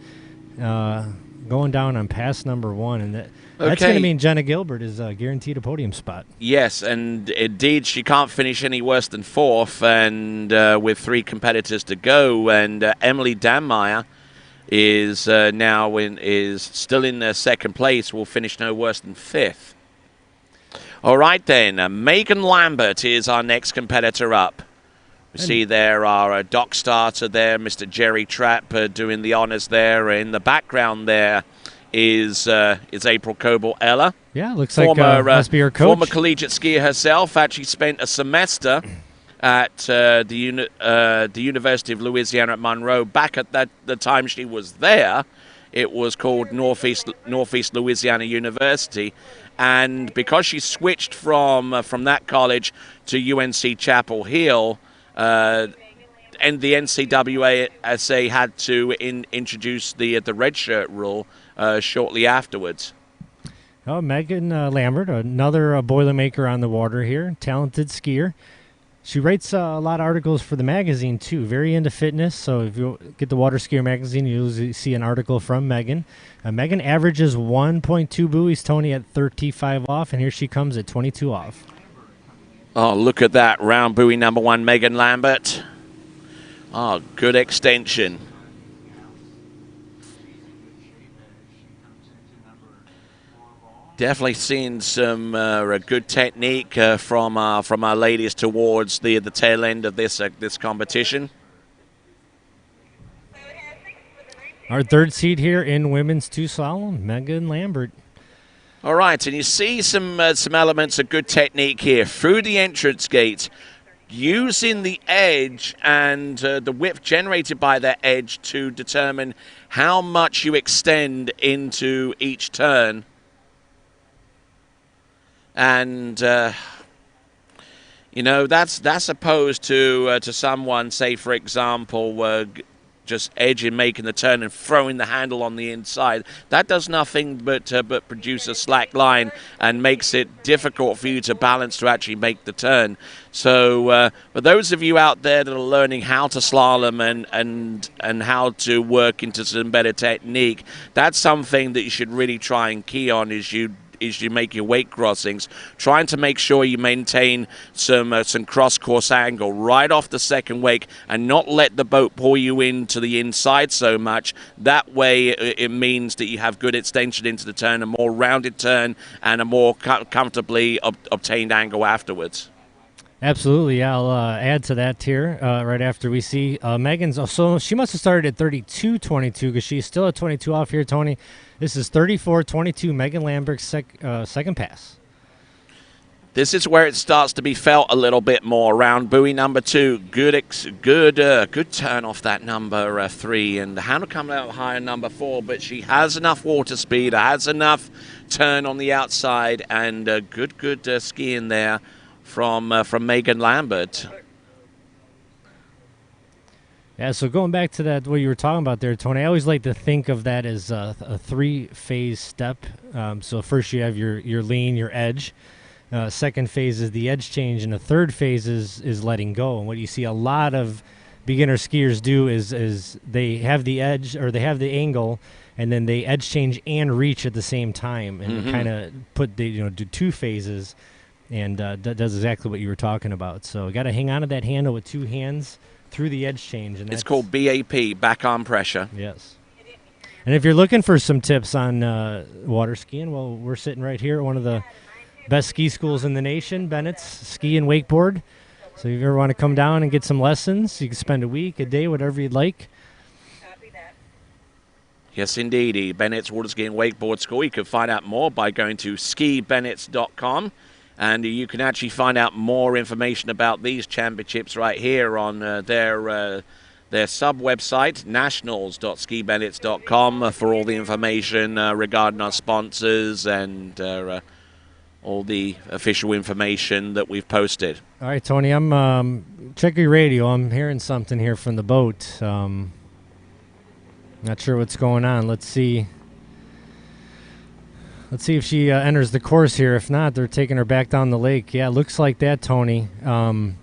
going down on pass number 1. And that's going to mean Jenna Gilbert is guaranteed a podium spot. Yes, and indeed she can't finish any worse than 4th, and with 3 competitors to go. And Emily Danmeyer is is still in 2nd place, will finish no worse than 5th. All right then, Megan Lambert is our next competitor up. We see there our dock starter there, Mr. Jerry Trapp, doing the honors there. In the background there is April Coble-Ella. Yeah, looks like must be her coach. Former collegiate skier herself. Actually spent a semester at the University of Louisiana at Monroe. Back at the time she was there, it was called Northeast Louisiana University. And because she switched from that college to UNC Chapel Hill, and the NCAA had to introduce the redshirt rule shortly afterwards. Oh, Megan Lambert, another Boilermaker on the water here, talented skier. She writes a lot of articles for the magazine, too. Very into fitness, so if you get the Water Skier magazine, you'll see an article from Megan. Megan averages 1.2 buoys, Tony, at 35 off, and here she comes at 22 off. Oh, look at that. Round buoy number 1, Megan Lambert. Oh, good extension. Definitely seeing some good technique from our ladies towards the tail end of this competition. Our 3rd seed here in women's 2 slalom, Megan Lambert. All right, and you see some elements of good technique here through the entrance gate, using the edge and the width generated by that edge to determine how much you extend into each turn. And that's opposed to someone, say for example, just edging, making the turn and throwing the handle on the inside. That does nothing but produce a slack line and makes it difficult for you to balance to actually make the turn. So for those of you out there that are learning how to slalom and how to work into some better technique, that's something that you should really try and key on, is you you make your weight crossings, trying to make sure you maintain some cross-course angle right off the second wake and not let the boat pull you into the inside so much. That way it means that you have good extension into the turn, a more rounded turn, and a more comfortably obtained angle afterwards. Absolutely. I'll add to that here right after we see Megan's. So she must have started at 32.22 because she's still at 22 off here, Tony. This is 34.22, Megan Lambert's second pass. This is where it starts to be felt a little bit more around buoy number 2. Good turn off that number 3, and Hannah coming out higher number 4, but she has enough water speed, has enough turn on the outside, and good skiing there from Megan Lambert. Yeah, so going back to that, what you were talking about there, Tony, I always like to think of that as a 3-phase step. So first you have your lean, your edge. Second phase is the edge change, and the third phase is letting go. And what you see a lot of beginner skiers do is they have the edge, or they have the angle, and then they edge change and reach at the same time, and kind of do 2 phases. And that does exactly what you were talking about. So you got to hang on to that handle with 2 hands through the edge change. And it's called BAP, back arm pressure. Yes. And if you're looking for some tips on water skiing, well, we're sitting right here at one of the best ski schools in the nation, Bennett's Ski and Wakeboard. So if you ever want to come down and get some lessons, you can spend a week, a day, whatever you'd like. Yes, indeed. Bennett's Water Ski and Wakeboard School. You can find out more by going to skibennetts.com. And you can actually find out more information about these championships right here on their sub-website, nationals.skibennetts.com, for all the information regarding our sponsors and all the official information that we've posted. All right, Tony, I'm checking your radio. I'm hearing something here from the boat. Not sure what's going on. Let's see. Let's see if she enters the course here. If not, they're taking her back down the lake. Yeah, looks like that, Tony. Well,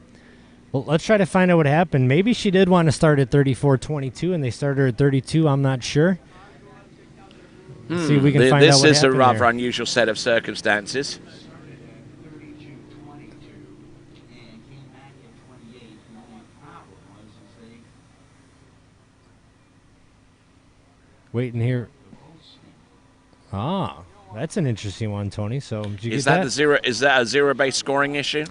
let's try to find out what happened. Maybe she did want to start at 34.22, and they started her at 32. I'm not sure. Let's see if we can find out what happened. This is a rather there. unusual set of circumstances. Waiting here. Ah. That's an interesting one, Tony. So did you Is get that a zero-based scoring issue?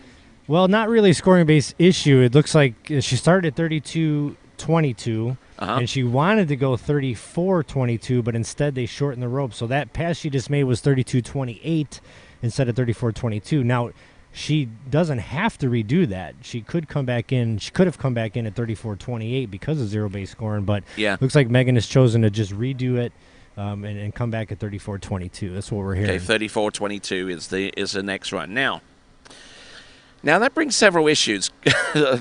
Well, not really a scoring-based issue. It looks like she started at 32.22, and she wanted to go 34.22, but instead they shortened the rope. So that pass she just made was 32.28 instead of 34.22. Now, she doesn't have to redo that. She could come back in. She could have come back in at 34.28 because of zero-based scoring, but looks like Megan has chosen to just redo it. And come back at 34.22. That's what we're hearing. Okay, 34.22 is the next run. Now that brings several issues.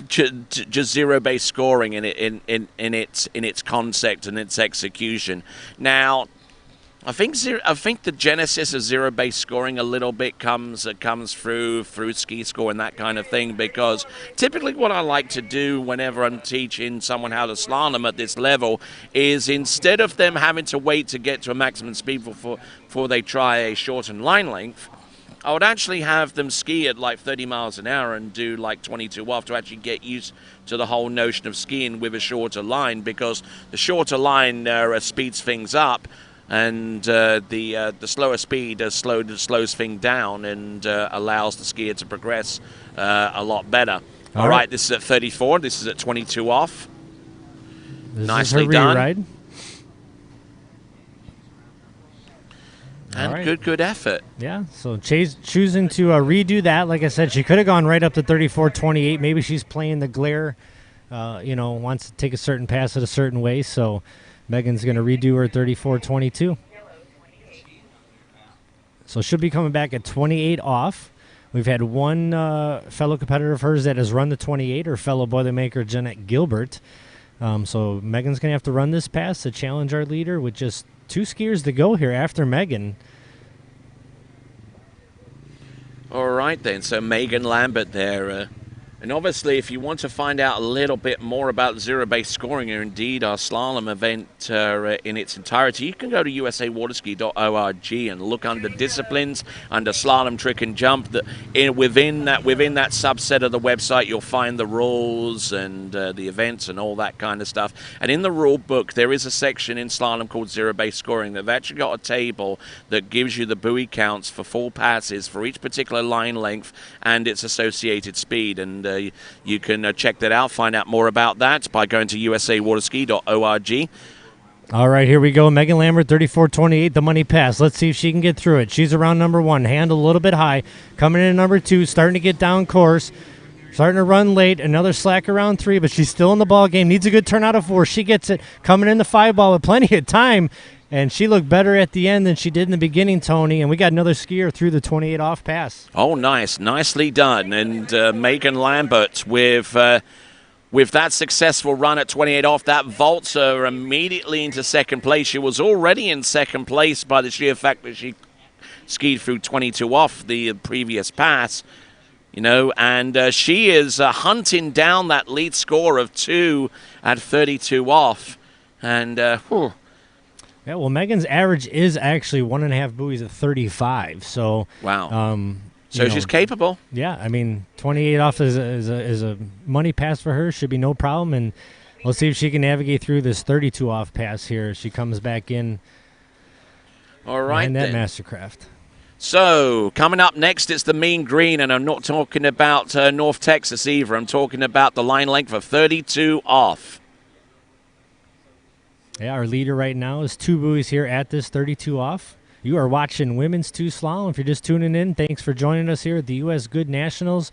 Just zero-based scoring in its concept and its execution. Now, I think the genesis of zero-based scoring a little bit comes through ski score and that kind of thing, because typically what I like to do whenever I'm teaching someone how to slalom at this level is, instead of them having to wait to get to a maximum speed before they try a shortened line length, I would actually have them ski at like 30 miles an hour and do like 22 off to actually get used to the whole notion of skiing with a shorter line, because the shorter line speeds things up, and the slower speed slows things down and allows the skier to progress a lot better. All right, this is at 34. This is at 22 off. Nicely done. Ride. And good effort. Yeah, so choosing to redo that. Like I said, she could have gone right up to 34.28. Maybe she's playing the glare, wants to take a certain pass it a certain way, so Megan's going to redo her 34.22. So she'll be coming back at 28 off. We've had one fellow competitor of hers that has run the 28, her fellow Boilermaker, Jenna Gilbert. So Megan's going to have to run this pass to challenge our leader with just 2 skiers to go here after Megan. All right, then. So Megan Lambert there And obviously, if you want to find out a little bit more about zero-base scoring, or indeed our slalom event in its entirety, you can go to usawaterski.org and look under disciplines, under slalom, trick, and jump. Within that subset of the website, you'll find the rules and the events and all that kind of stuff. And in the rule book, there is a section in slalom called zero-base scoring. They've actually got a table that gives you the buoy counts for full passes for each particular line length and its associated speed. And you can check that out, find out more about that by going to usawaterski.org. All right, here we go. Megan Lambert, 34.28, the money pass. Let's see if she can get through it. She's around number 1, handle a little bit high. Coming in at number 2, starting to get down course. Starting to run late. Another slack around 3, but she's still in the ball game. Needs a good turn out of 4. She gets it. Coming in the 5 ball with plenty of time. And she looked better at the end than she did in the beginning, Tony. And we got another skier through the 28 off pass. Oh, nice. Nicely done. And Megan Lambert with that successful run at 28 off, that vaults her immediately into second place. She was already in second place by the sheer fact that she skied through 22 off the previous pass. And she is hunting down that lead score of 2 at 32 off. And, Yeah, well, Megan's average is actually 1.5 buoys at 35. So wow. So she's capable. Yeah, I mean, 28 off is a money pass for her. Should be no problem. And we'll see if she can navigate through this 32 off pass here as she comes back in. All right, that Mastercraft. So coming up next, it's the mean green, and I'm not talking about North Texas either. I'm talking about the line length of 32 off. Yeah, our leader right now is 2 buoys here at this 32 off. You are watching Women's 2 Slalom. If you're just tuning in, thanks for joining us here at the U.S. Goode Nationals.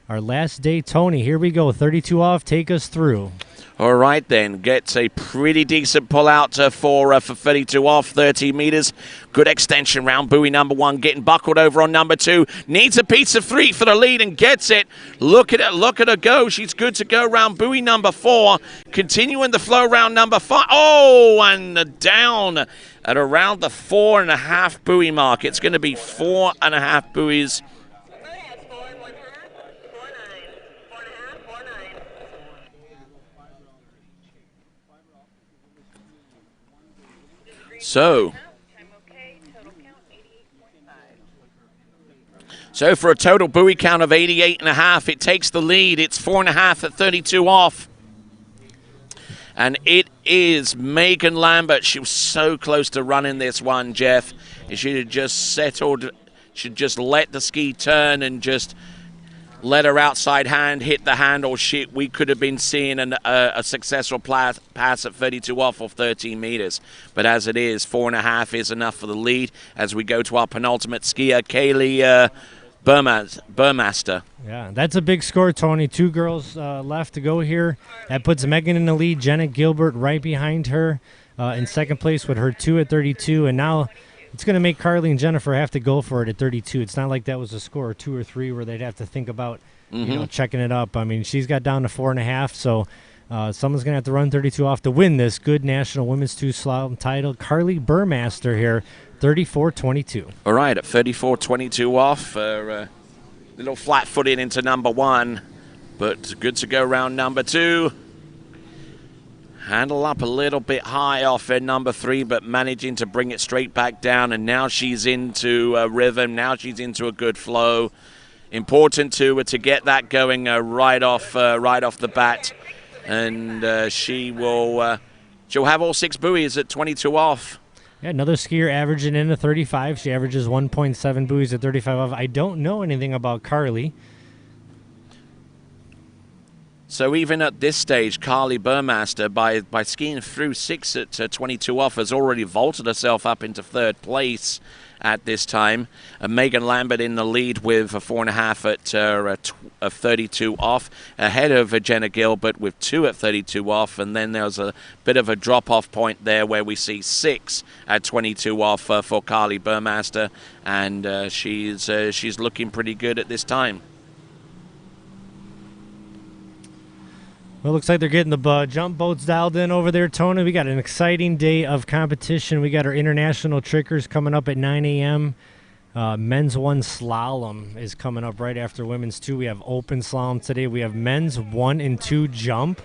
Our last day, Tony. Here we go. 32 off. Take us through. All right, then. Gets a pretty decent pull out for 32 off, 30 meters. Good extension round. Buoy number 1 getting buckled over on number 2. Needs a piece of 3 for the lead and gets it. Look at it. Look at her go. She's good to go round buoy number 4. Continuing the flow round number 5. Oh, and down at around the 4.5 buoy mark. It's going to be 4.5 buoys. So for a total buoy count of 88.5, it takes the lead. It's 4.5 at 32 off. And it is Megan Lambert. She was so close to running this one, Jeff. If she had just settled, she'd just let the ski turn and just let her outside hand hit the handle. We could have been seeing a successful pass at 32 off 13 meters. But as it is, 4.5 is enough for the lead as we go to our penultimate skier, Kaylee Burmaster. Yeah, that's a big score, Tony. 2 girls left to go here. That puts Megan in the lead. Jenna Gilbert right behind her in second place with her 2 at 32. And now it's going to make Carly and Jennifer have to go for it at 32. It's not like that was a score of 2 or 3 where they'd have to think about checking it up. I mean, she's got down to 4.5, so someone's going to have to run 32 off to win this Goode National Women's 2 Slalom title. Carly Burmaster here, 34.22. All right, at 34.22 off, little flat-footed into number 1, but good to go round number 2. Handle up a little bit high off in number 3, but managing to bring it straight back down. And now she's into a rhythm. Now she's into a good flow. Important to get that going right off the bat. And she'll have all 6 buoys at 22 off. Yeah, another skier averaging in a 35. She averages 1.7 buoys at 35 off. I don't know anything about Carly. So even at this stage, Carly Burmaster, by skiing through 6 at 22 off, has already vaulted herself up into 3rd place at this time. Megan Lambert in the lead with a 4.5 at 32 off, ahead of Jenna Gilbert with 2 at 32 off, and then there's a bit of a drop-off point there where we see 6 at 22 off for Carly Burmaster, and she's looking pretty good at this time. Well, it looks like they're getting the jump boats dialed in over there, Tony. We got an exciting day of competition. We got our international trickers coming up at 9 a.m. Men's 1 slalom is coming up right after women's 2. We have open slalom today. We have men's 1 and 2 jump.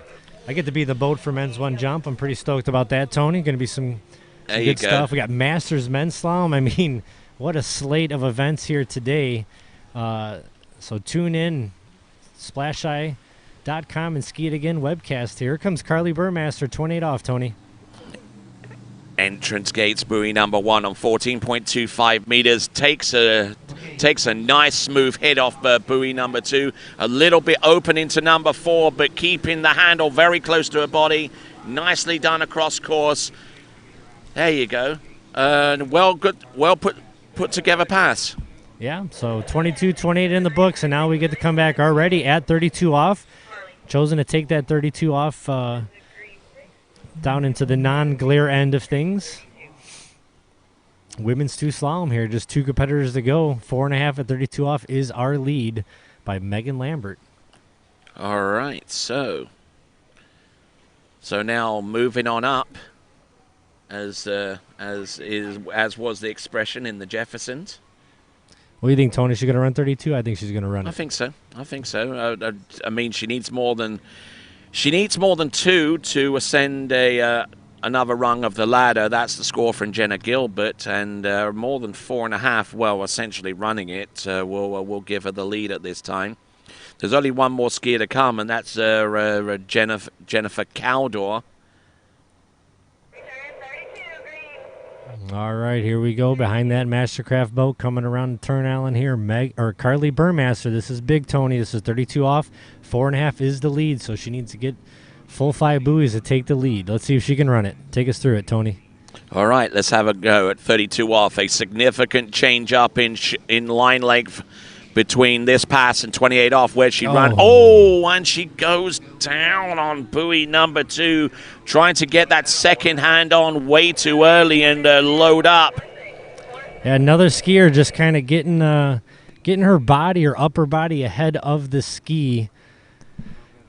I get to be the boat for men's 1 jump. I'm pretty stoked about that, Tony. Going to be some good stuff. We got Masters men's slalom. I mean, what a slate of events here today. So tune in, SplashEye.com and Ski It Again webcast. Here comes Carly Burmaster, 28 off, Tony. Entrance gates, buoy number 1 on 14.25 meters. Takes a nice smooth hit off buoy number 2. A little bit open into number 4, but keeping the handle very close to her body. Nicely done across course. There you go. Well put together pass. Yeah, so 22-28 in the books, and now we get to come back already at 32 off. Chosen to take that 32 off down into the non-glare end of things. Women's 2 slalom here, just 2 competitors to go. 4.5 at 32 off is our lead by Megan Lambert. All right, so now moving on up, as was the expression in the Jeffersons. What do you think, Tony? Is she going to run 32? I think she's going to run it. I think so. I mean, she needs more than 2 to ascend another rung of the ladder. That's the score from Jenna Gilbert, and more than 4.5. Well, essentially running it will give her the lead at this time. There's only one more skier to come, and that's Jennifer Caldor. All right, here we go. Behind that Mastercraft boat coming around the turn island here. Carly Burmaster. This is big, Tony. This is 32 off. 4.5 is the lead, so she needs to get full 5 buoys to take the lead. Let's see if she can run it. Take us through it, Tony. All right, let's have a go at 32 off. A significant change up in line length between this pass and 28 off, where she ran. Oh, and she goes down on buoy number 2, trying to get that second hand on way too early and load up. Yeah, another skier just kind of getting her body or upper body ahead of the ski.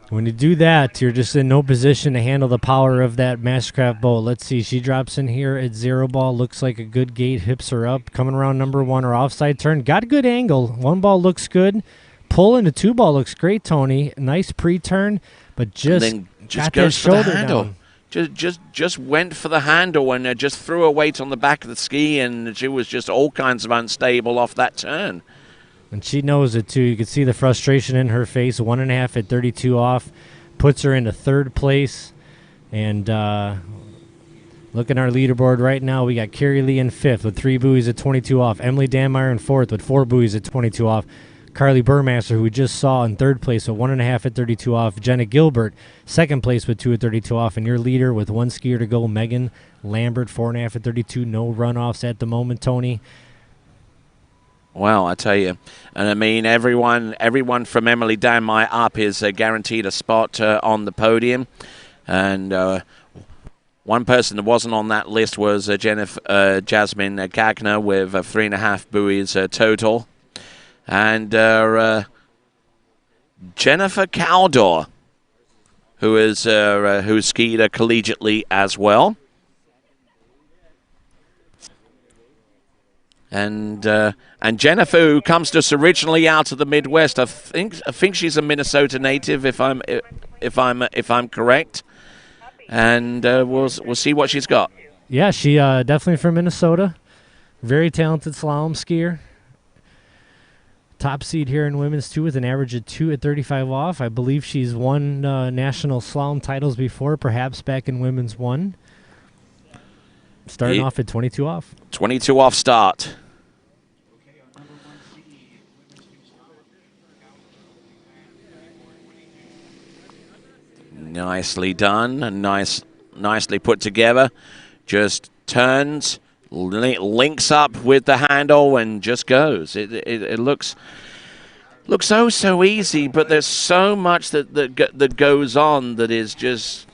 When you do that, you're just in no position to handle the power of that Mastercraft boat. Let's see. She drops in here at 0 ball. Looks like a good gate. Hips her up. Coming around number 1, her offside turn. Got a good angle. 1 ball looks good. Pull into 2 ball looks great, Tony. Nice pre-turn, but just got that shoulder down. Just went for the handle and just threw her weight on the back of the ski, and she was just all kinds of unstable off that turn. And she knows it, too. You can see the frustration in her face. 1.5 at 32 off. Puts her into 3rd place. And looking at our leaderboard right now, we got Carrie Lee in 5th with 3 buoys at 22 off. Emily Danmeyer in 4th with 4 buoys at 22 off. Carly Burmaster, who we just saw, in 3rd place with 1.5 at 32 off. Jenna Gilbert, 2nd place with 2 at 32 off. And your leader with 1 skier to go, Megan Lambert, 4.5 at 32. No runoffs at the moment, Tony. Well, I tell you, and I mean, everyone from Emily Danmeyer up is guaranteed a spot on the podium. And one person that wasn't on that list was Jasmine Gagner with 3.5 buoys total. And Jennifer Caldor, who skied collegiately as well. And Jennifer, who comes to us originally out of the Midwest, I think she's a Minnesota native, if I'm correct. And we'll see what she's got. Yeah, she definitely from Minnesota. Very talented slalom skier. Top seed here in women's 2 with an average of 2 at 35 off. I believe she's won national slalom titles before, perhaps back in women's 1. Starting off at 22 off. 22 off start. Nicely done and nicely put together. Just turns, links up with the handle and just goes. It looks so easy, but there's so much that goes on that is just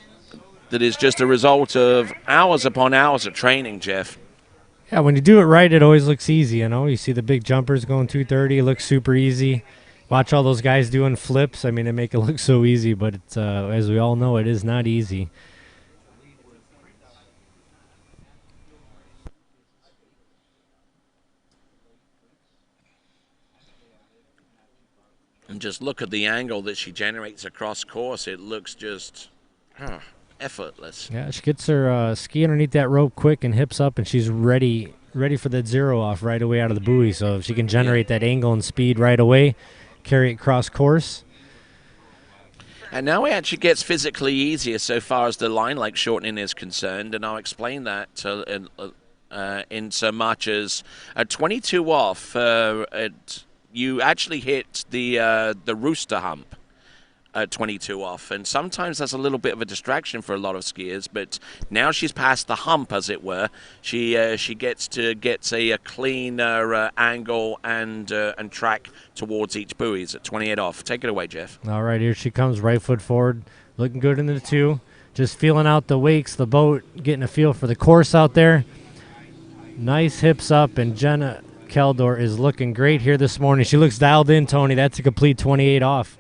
a result of hours upon hours of training, Jeff. Yeah, when you do it right, it always looks easy, you know. You see the big jumpers going 230, it looks super easy. Watch all those guys doing flips. I mean, they make it look so easy, but it's, as we all know, it is not easy. And just look at the angle that she generates across course. It looks just effortless. Yeah, she gets her ski underneath that rope quick and hips up, and she's ready for that zero off right away out of the buoy. So if she can generate that angle and speed right away, carry it cross course. And now it actually gets physically easier so far as the line length shortening is concerned, and I'll explain that in so much as at 22 off, you actually hit the rooster hump at 22 off, and sometimes that's a little bit of a distraction for a lot of skiers, but now she's past the hump, as it were. She gets a cleaner angle and track towards each buoys at 28 off. Take it away, Jeff. All right, here she comes, right foot forward, looking good in the 2. Just feeling out the wakes, the boat, getting a feel for the course out there. Nice hips up, and Jenna Caldor is looking great here this morning. She looks dialed in, Tony. That's a complete 28 off.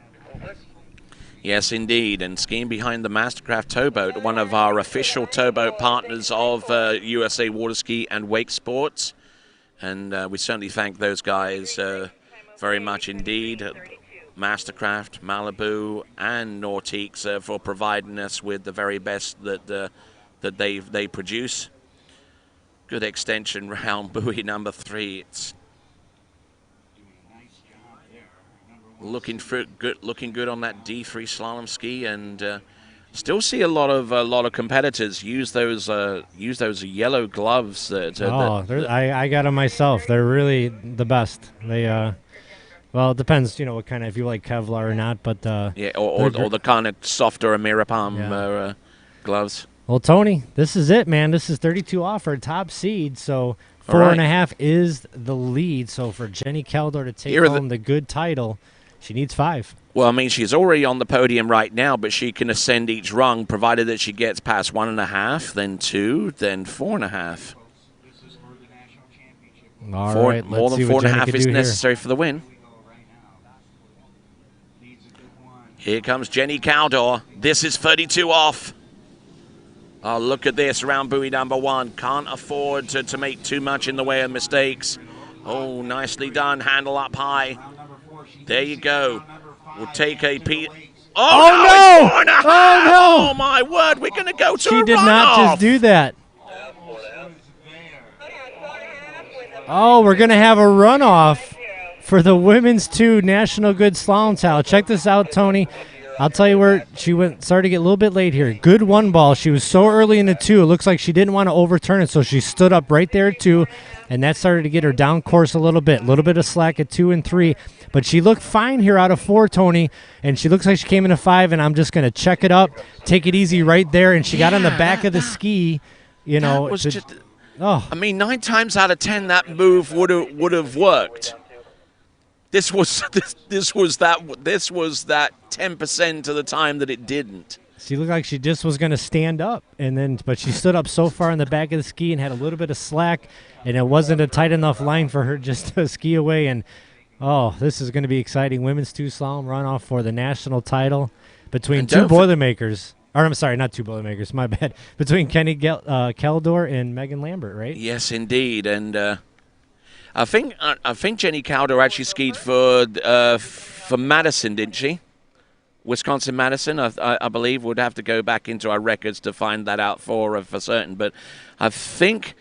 Yes, indeed. And skiing behind the Mastercraft towboat, one of our official towboat partners of USA Water Ski and Wake Sports. And we certainly thank those guys very much indeed. Mastercraft, Malibu, and Nautiques for providing us with the very best that they produce. Good extension round buoy number 3. It's looking good on that D3 slalom ski, and still see a lot of competitors use those yellow gloves. I got them myself. They're really the best. They well, it depends, what kind of, if you like Kevlar or not, but or the kind of softer Amira Palm gloves. Well, Tony, this is it, man. This is 32 off our top seed, so 4.5 is the lead. So for Jenny Caldor to take home the good title, she needs 5. Well, I mean, she's already on the podium right now, but she can ascend each rung, provided that she gets past 1.5, then 2, then 4.5. All right, more than 4.5 is necessary for the win. Here comes Jenny Caldor. This is 32 off. Oh, look at this, round buoy number 1. Can't afford to make too much in the way of mistakes. Oh, nicely done. Handle up high. There you go. We'll take a peek. Oh, no! It's 4.5. Oh, no! Oh, my word. We're going to go to She did not just do that. Oh, we're going to have a runoff for the women's 2 National Good Slalom Title. Check this out, Tony. I'll tell you where she started to get a little bit late here. Good 1 ball. She was so early in the 2. It looks like she didn't want to overturn it, so she stood up right there at 2, and that started to get her down course a little bit. A little bit of slack at 2 and 3. But she looked fine here out of 4, Tony, and she looks like she came into 5, and I'm just going to check it up, take it easy right there, and she got on the back of the ski. I mean, 9 times out of 10, that move would have worked. This was that 10% of the time that it didn't. She looked like she just was going to stand up, but she stood up so far in the back of the ski and had a little bit of slack, and it wasn't a tight enough line for her just to ski away. And this is going to be exciting. Women's 2 slalom runoff for the national title between 2 Boilermakers. Or I'm sorry, not 2 Boilermakers. My bad. Between Kenny Caldor and Megan Lambert, right? Yes, indeed, and. I think Jenny Caldor actually skied for Madison, didn't she? Wisconsin Madison, I believe. Would have to go back into our records to find that out for certain. But I think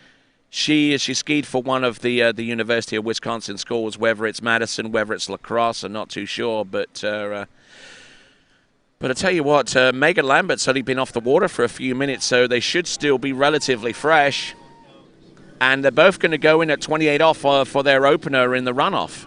she skied for one of the University of Wisconsin schools. Whether it's Madison, whether it's La Crosse, I'm not too sure. But I tell you what, Megan Lambert's only been off the water for a few minutes, so they should still be relatively fresh. And they're both going to go in at 28 off for their opener in the runoff.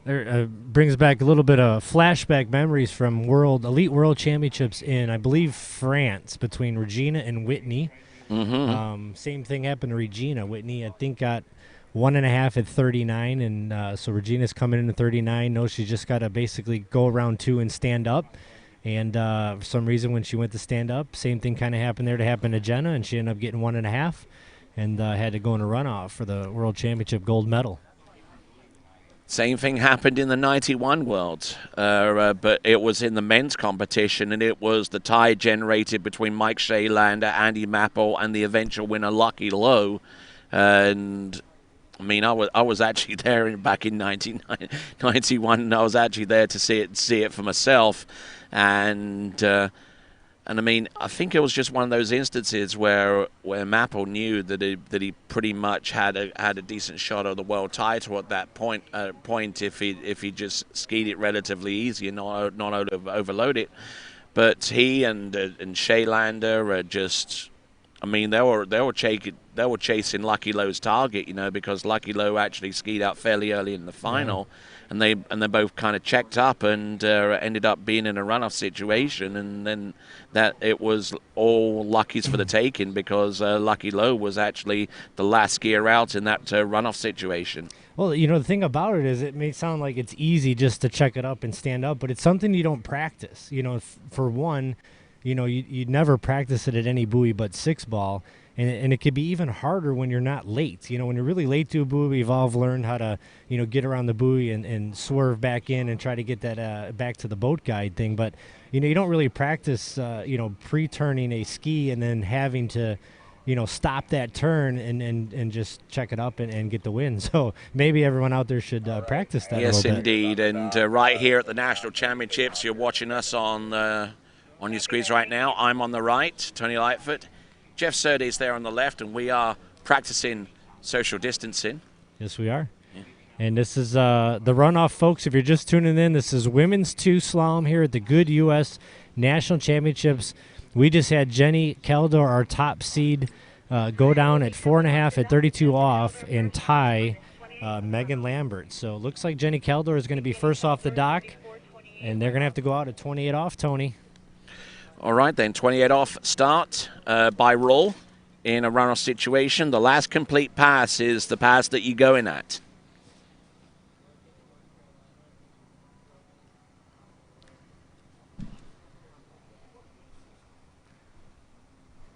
Brings back a little bit of flashback memories from Elite World Championships in, I believe, France between Regina and Whitney. Mm-hmm. Same thing happened to Regina. Whitney, I think, got 1.5 at 39, and so Regina's coming in at 39. No, she's just got to basically go around 2 and stand up. And for some reason, when she went to stand up, same thing kind of happened there to happen to Jenna, and she ended up getting 1.5 and had to go in a runoff for the World Championship gold medal. Same thing happened in the 91 World, but it was in the men's competition, and it was the tie generated between Mike Shaylander, Andy Mapple, and the eventual winner, Lucky Lowe. And I mean, I was actually there back in 1991, and I was actually there to see it for myself. And I mean, I think it was just one of those instances where Mapple knew that he pretty much had a decent shot of the world title at that point if he just skied it relatively easy and not overload it. But he and Shaylander are just, I mean, they were chasing Lucky Lowe's target, you know, because Lucky Lowe actually skied out fairly early in the final. Yeah. And they both kind of checked up and ended up being in a runoff situation, and then that it was all Lucky's for the taking, because Lucky Lowe was actually the last skier out in that runoff situation. Well, you know, the thing about it is it may sound like it's easy just to check it up and stand up, but it's something you don't practice. You know, for one, you know, you never practice it at any buoy but 6-ball. And it could be even harder when you're not late. You know, when you're really late to a buoy, we've all learned how to, you know, get around the buoy and swerve back in and try to get that back to the boat guide thing. But, you know, you don't really practice, you know, pre-turning a ski and then having to, you know, stop that turn and just check it up and get the win. So maybe everyone out there should practice that a little bit. Yes, indeed. And right here at the National Championships, you're watching us on your screens right now. I'm on the right, Tony Lightfoot. Jeff Surtees there on the left, and we are practicing social distancing. Yes, we are. Yeah. And this is the runoff, folks. If you're just tuning in, this is women's 2 slalom here at the Goode U.S. National Championships. We just had Jenny Caldor, our top seed, go down at 4.5 at 32 off and tie Megan Lambert. So it looks like Jenny Caldor is going to be first off the dock, and they're going to have to go out at 28 off, Tony. All right, then, 28 off start by rule in a runoff situation. The last complete pass is the pass that you go in at.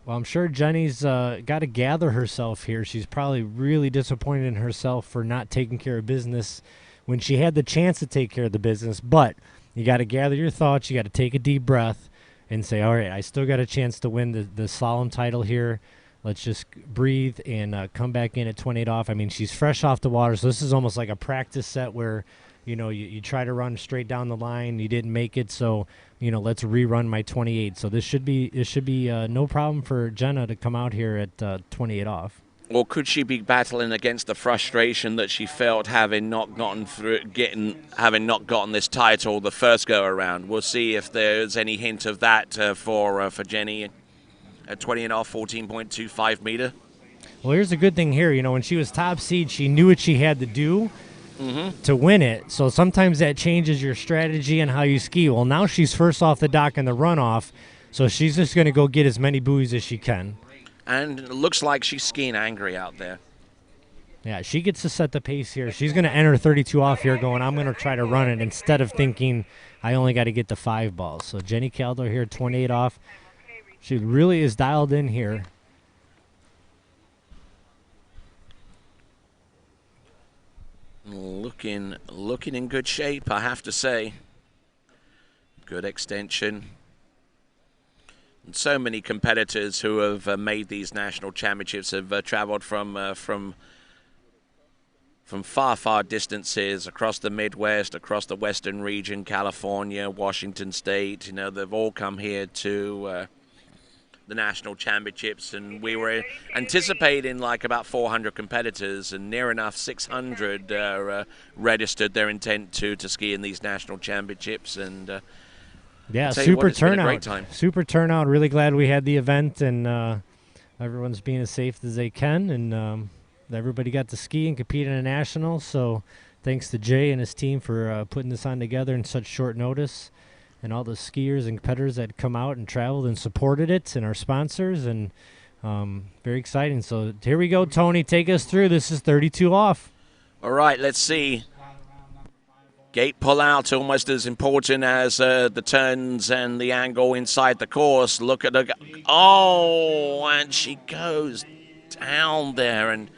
Well, I'm sure Jenny's got to gather herself here. She's probably really disappointed in herself for not taking care of business when she had the chance to take care of the business. But you got to gather your thoughts. You got to take a deep breath and say, all right, I still got a chance to win the slalom title here. Let's just breathe and come back in at 28 off. I mean, she's fresh off the water, so this is almost like a practice set where, you know, you try to run straight down the line. You didn't make it, so, you know, let's rerun my 28. So this should be no problem for Jenna to come out here at 28 off. Or could she be battling against the frustration that she felt having not gotten this title the first go around? We'll see if there's any hint of that for Jenny at 20 and off, 14.25 meter. Well, here's the good thing here. You know, when she was top seed, she knew what she had to do to win it. So sometimes that changes your strategy and how you ski. Well, now she's first off the dock in the runoff, so she's just going to go get as many buoys as she can. And it looks like she's skiing angry out there. Yeah, she gets to set the pace here. She's going to enter 32 off here going, I'm going to try to run it instead of thinking I only got to get the 5 balls. So Jenny Caldor here, 28 off. She really is dialed in here. Looking in good shape, I have to say. Good extension. And so many competitors who have made these national championships have traveled from far distances across the Midwest, across the Western region, California, Washington State. You know, they've all come here to the national championships, and we were anticipating like about 400 competitors, and near enough 600 registered their intent to ski in these national championships. And yeah, super turnout. Super turnout. Really glad we had the event, and everyone's being as safe as they can, and everybody got to ski and compete in a national. So thanks to Jay and his team for putting this on together in such short notice, and all the skiers and competitors that come out and traveled and supported it, and our sponsors, and very exciting. So here we go, Tony. Take us through. This is 32 off. All right, let's see. Gate pull out, almost as important as the turns and the angle inside the course. Look at the... Oh, and she goes down there. And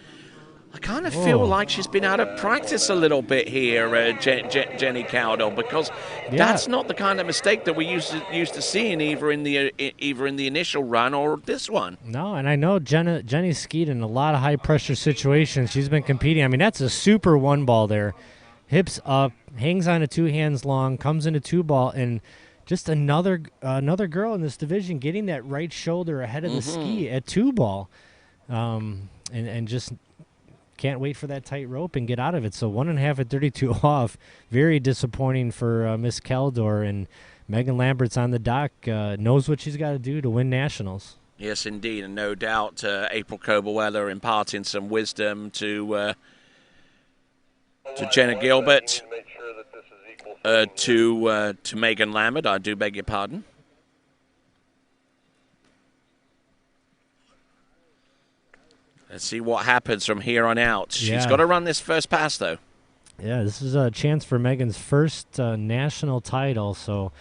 I kind of feel like she's been out of practice a little bit here, Jenny Caldor, because that's not the kind of mistake that we used to seeing either in the initial run or this one. No, and I know Jenny's skied in a lot of high pressure situations. She's been competing. I mean, that's a super one ball there, hips up, hangs on a 2 hands long, comes into 2 ball, and just another girl in this division getting that right shoulder ahead of the ski at 2 ball, and just can't wait for that tight rope and get out of it. So 1.5 at 32 off. Very disappointing for Miss Caldor. And Megan Lambert's on the dock, knows what she's got to do to win nationals. Yes, indeed. And no doubt April Coberweller imparting some wisdom to Jenna Gilbert, to Megan Lambert. I do beg your pardon. Let's see what happens from here on out. She's got to run this first pass, though. Yeah, this is a chance for Megan's first national title. So,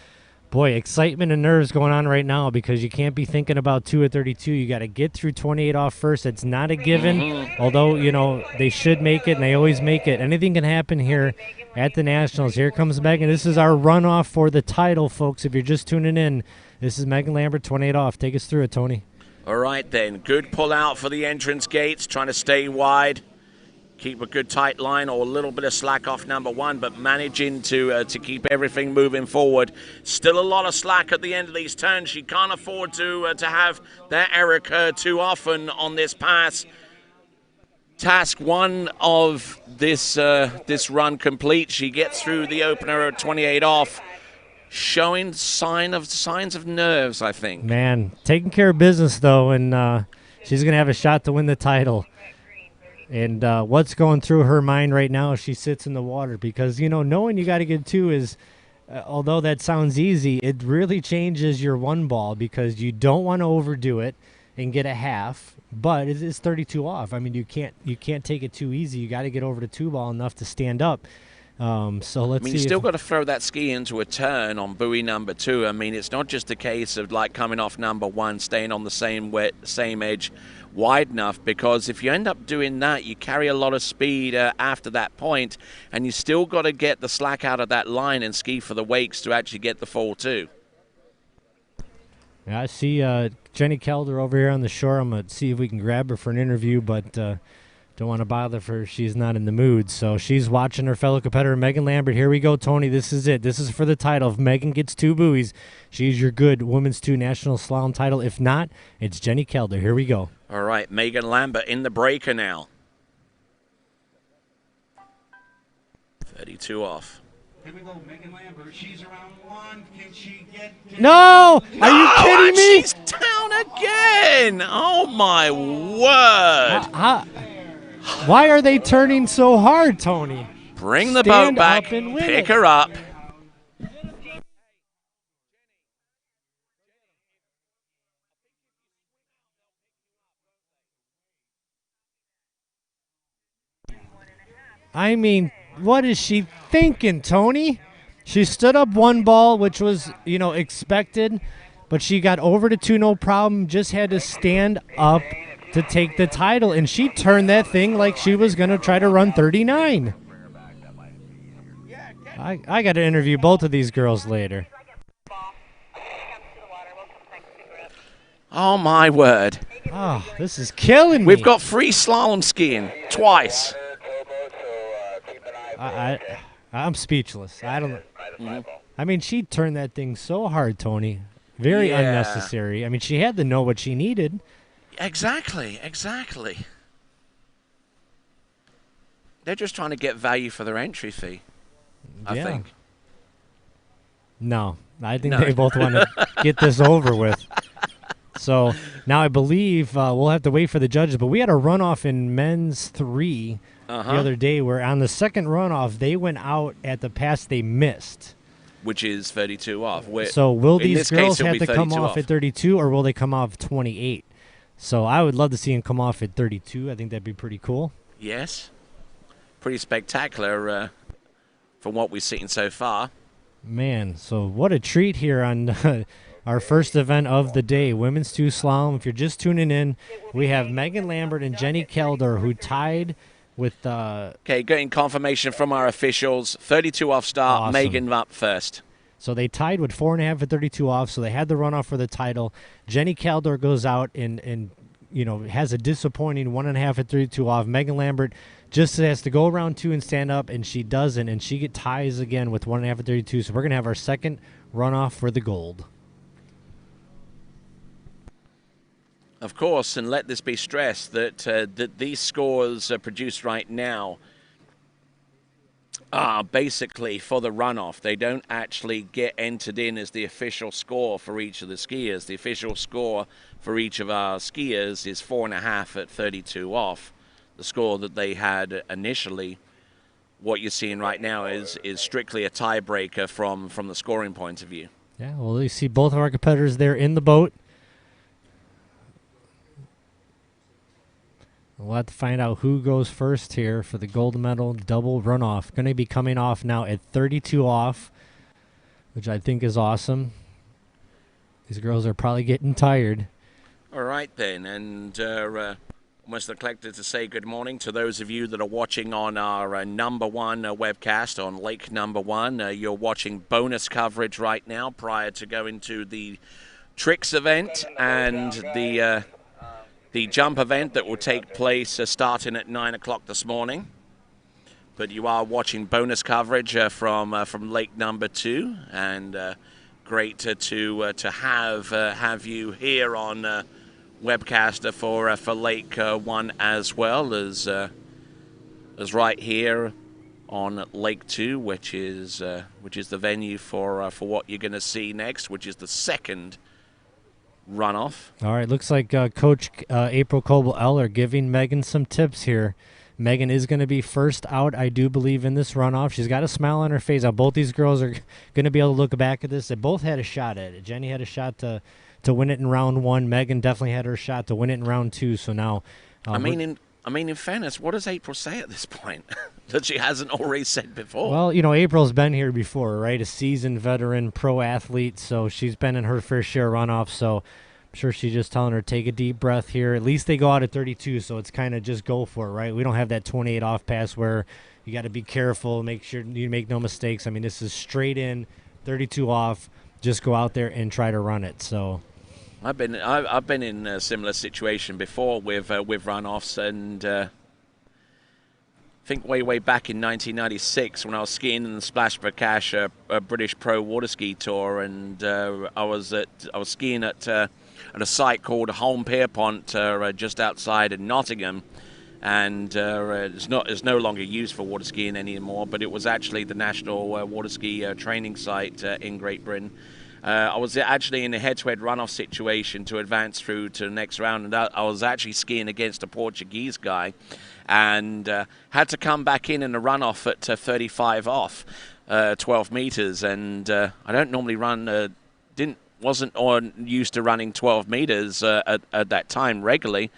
boy, excitement and nerves going on right now because you can't be thinking about 2 at 32. You got to get through 28 off first. It's not a given, although, you know, they should make it, and they always make it. Anything can happen here at the Nationals. Here comes Megan. This is our runoff for the title, folks. If you're just tuning in, this is Megan Lambert, 28 off. Take us through it, Tony. All right, then. Good pull out for the entrance gates, trying to stay wide. Keep a good tight line or a little bit of slack off number 1, but managing to keep everything moving forward. Still a lot of slack at the end of these turns. She can't afford to have that error occur too often on this pass. Task 1 of this run complete. She gets through the opener at 28 off. Showing signs of nerves, I think. Man, taking care of business, though, and she's going to have a shot to win the title. And what's going through her mind right now as she sits in the water? Because, you know, knowing you got to get 2 is, although that sounds easy, it really changes your 1 ball because you don't want to overdo it and get a half. But it's 32 off. I mean, you can't take it too easy. You got to get over to 2 ball enough to stand up. So let's see. You still got to throw that ski into a turn on buoy number 2. I mean, it's not just a case of like coming off number 1, staying on the same edge wide enough, because if you end up doing that, you carry a lot of speed after that point, and you still got to get the slack out of that line and ski for the wakes to actually get the fall too. Yeah, I see Jenny Caldor over here on the shore. I'm going to see if we can grab her for an interview, but don't want to bother her. She's not in the mood. So she's watching her fellow competitor, Megan Lambert. Here we go, Tony. This is it. This is for the title. If Megan gets 2 buoys, she's your good Women's 2 National Slalom title. If not, it's Jenny Caldor. Here we go. All right, Megan Lambert in the breaker now. 32 off. Here we go, Megan Lambert. She's around 1. Can she get... No! Are you kidding me? She's down again! Oh, my word! Why are they turning so hard, Tony? Bring the boat back, pick her up. I mean, what is she thinking, Tony? She stood up 1 ball, which was, you know, expected, but she got over to 2, no problem, just had to stand up to take the title, and she turned that thing like she was going to try to run 39. I got to interview both of these girls later. Oh, my word. Oh, this is killing me. We've got free slalom skiing twice. I'm speechless. I don't know. I mean, she turned that thing so hard, Tony. Very unnecessary. I mean, she had to know what she needed. Exactly. They're just trying to get value for their entry fee, I think. No, I think they both want to get this over with. So now I believe we'll have to wait for the judges, but we had a runoff in men's 3 the other day where on the second runoff, they went out at the pass they missed. Which is 32 off. So will these girls have to come off at 32, or will they come off 28? So I would love to see them come off at 32. I think that'd be pretty cool. Yes. Pretty spectacular from what we've seen so far. Man, so what a treat here on our first event of the day, Women's 2 Slalom. If you're just tuning in, we have Megan Lambert and Jenny Caldor, who tied with Okay, getting confirmation from our officials. 32 off start. Awesome. Megan up first. So they tied with 4.5 at 32 off, so they had the runoff for the title. Jenny Caldor goes out and has a disappointing 1.5 at 32 off. Megan Lambert just has to go around 2 and stand up, and she doesn't, and she ties again with 1.5 at 32. So we're going to have our second runoff for the gold. Of course, and let this be stressed that that these scores produced right now are basically for the runoff. They don't actually get entered in as the official score for each of the skiers. The official score for each of our skiers is 4.5 at 32 off. The score that they had initially, what you're seeing right now is strictly a tiebreaker from the scoring point of view. Yeah, well, you see both of our competitors there in the boat. We'll have to find out who goes first here for the gold medal double runoff. Going to be coming off now at 32 off, which I think is awesome. These girls are probably getting tired. All right, then, and almost neglected to say good morning to those of you that are watching on our number one webcast on Lake Number One. You're watching bonus coverage right now prior to going to the tricks event and the jump event that will take place starting at 9 o'clock this morning. But you are watching bonus coverage from Lake Number Two, and great to have you here on webcaster for Lake One as well as right here on Lake Two, which is the venue for what you're going to see next, which is the second runoff. All right, looks like Coach April Coble-Eller giving Megan some tips here. Megan is going to be first out, I do believe, in this runoff. She's got a smile on her face. Now, both these girls are going to be able to look back at this. They both had a shot at it. Jenny had a shot to win it in round 1. Megan definitely had her shot to win it in round 2. So now, in fairness, what does April say at this point that she hasn't already said before? Well, April's been here before, right? A seasoned veteran pro athlete, so she's been in her fair share of runoffs. So I'm sure she's just telling her, take a deep breath here. At least they go out at 32, so it's kind of just go for it, right? We don't have that 28 off pass where you got to be careful, make sure you make no mistakes. I mean, this is straight in, 32 off. Just go out there and try to run it. So I've been in a similar situation before with runoffs, and I think way back in 1996 when I was skiing in the Splash for Cash, a British Pro Water Ski Tour, and I was skiing at a site called Holme Pierpont just outside of Nottingham, and it's no longer used for water skiing anymore, but it was actually the national water ski training site in Great Britain. I was actually in a head-to-head runoff situation to advance through to the next round, and I was actually skiing against a Portuguese guy, and had to come back in a runoff at 35 off, 12 meters, and I don't normally run, wasn't used to running 12 meters at that time regularly,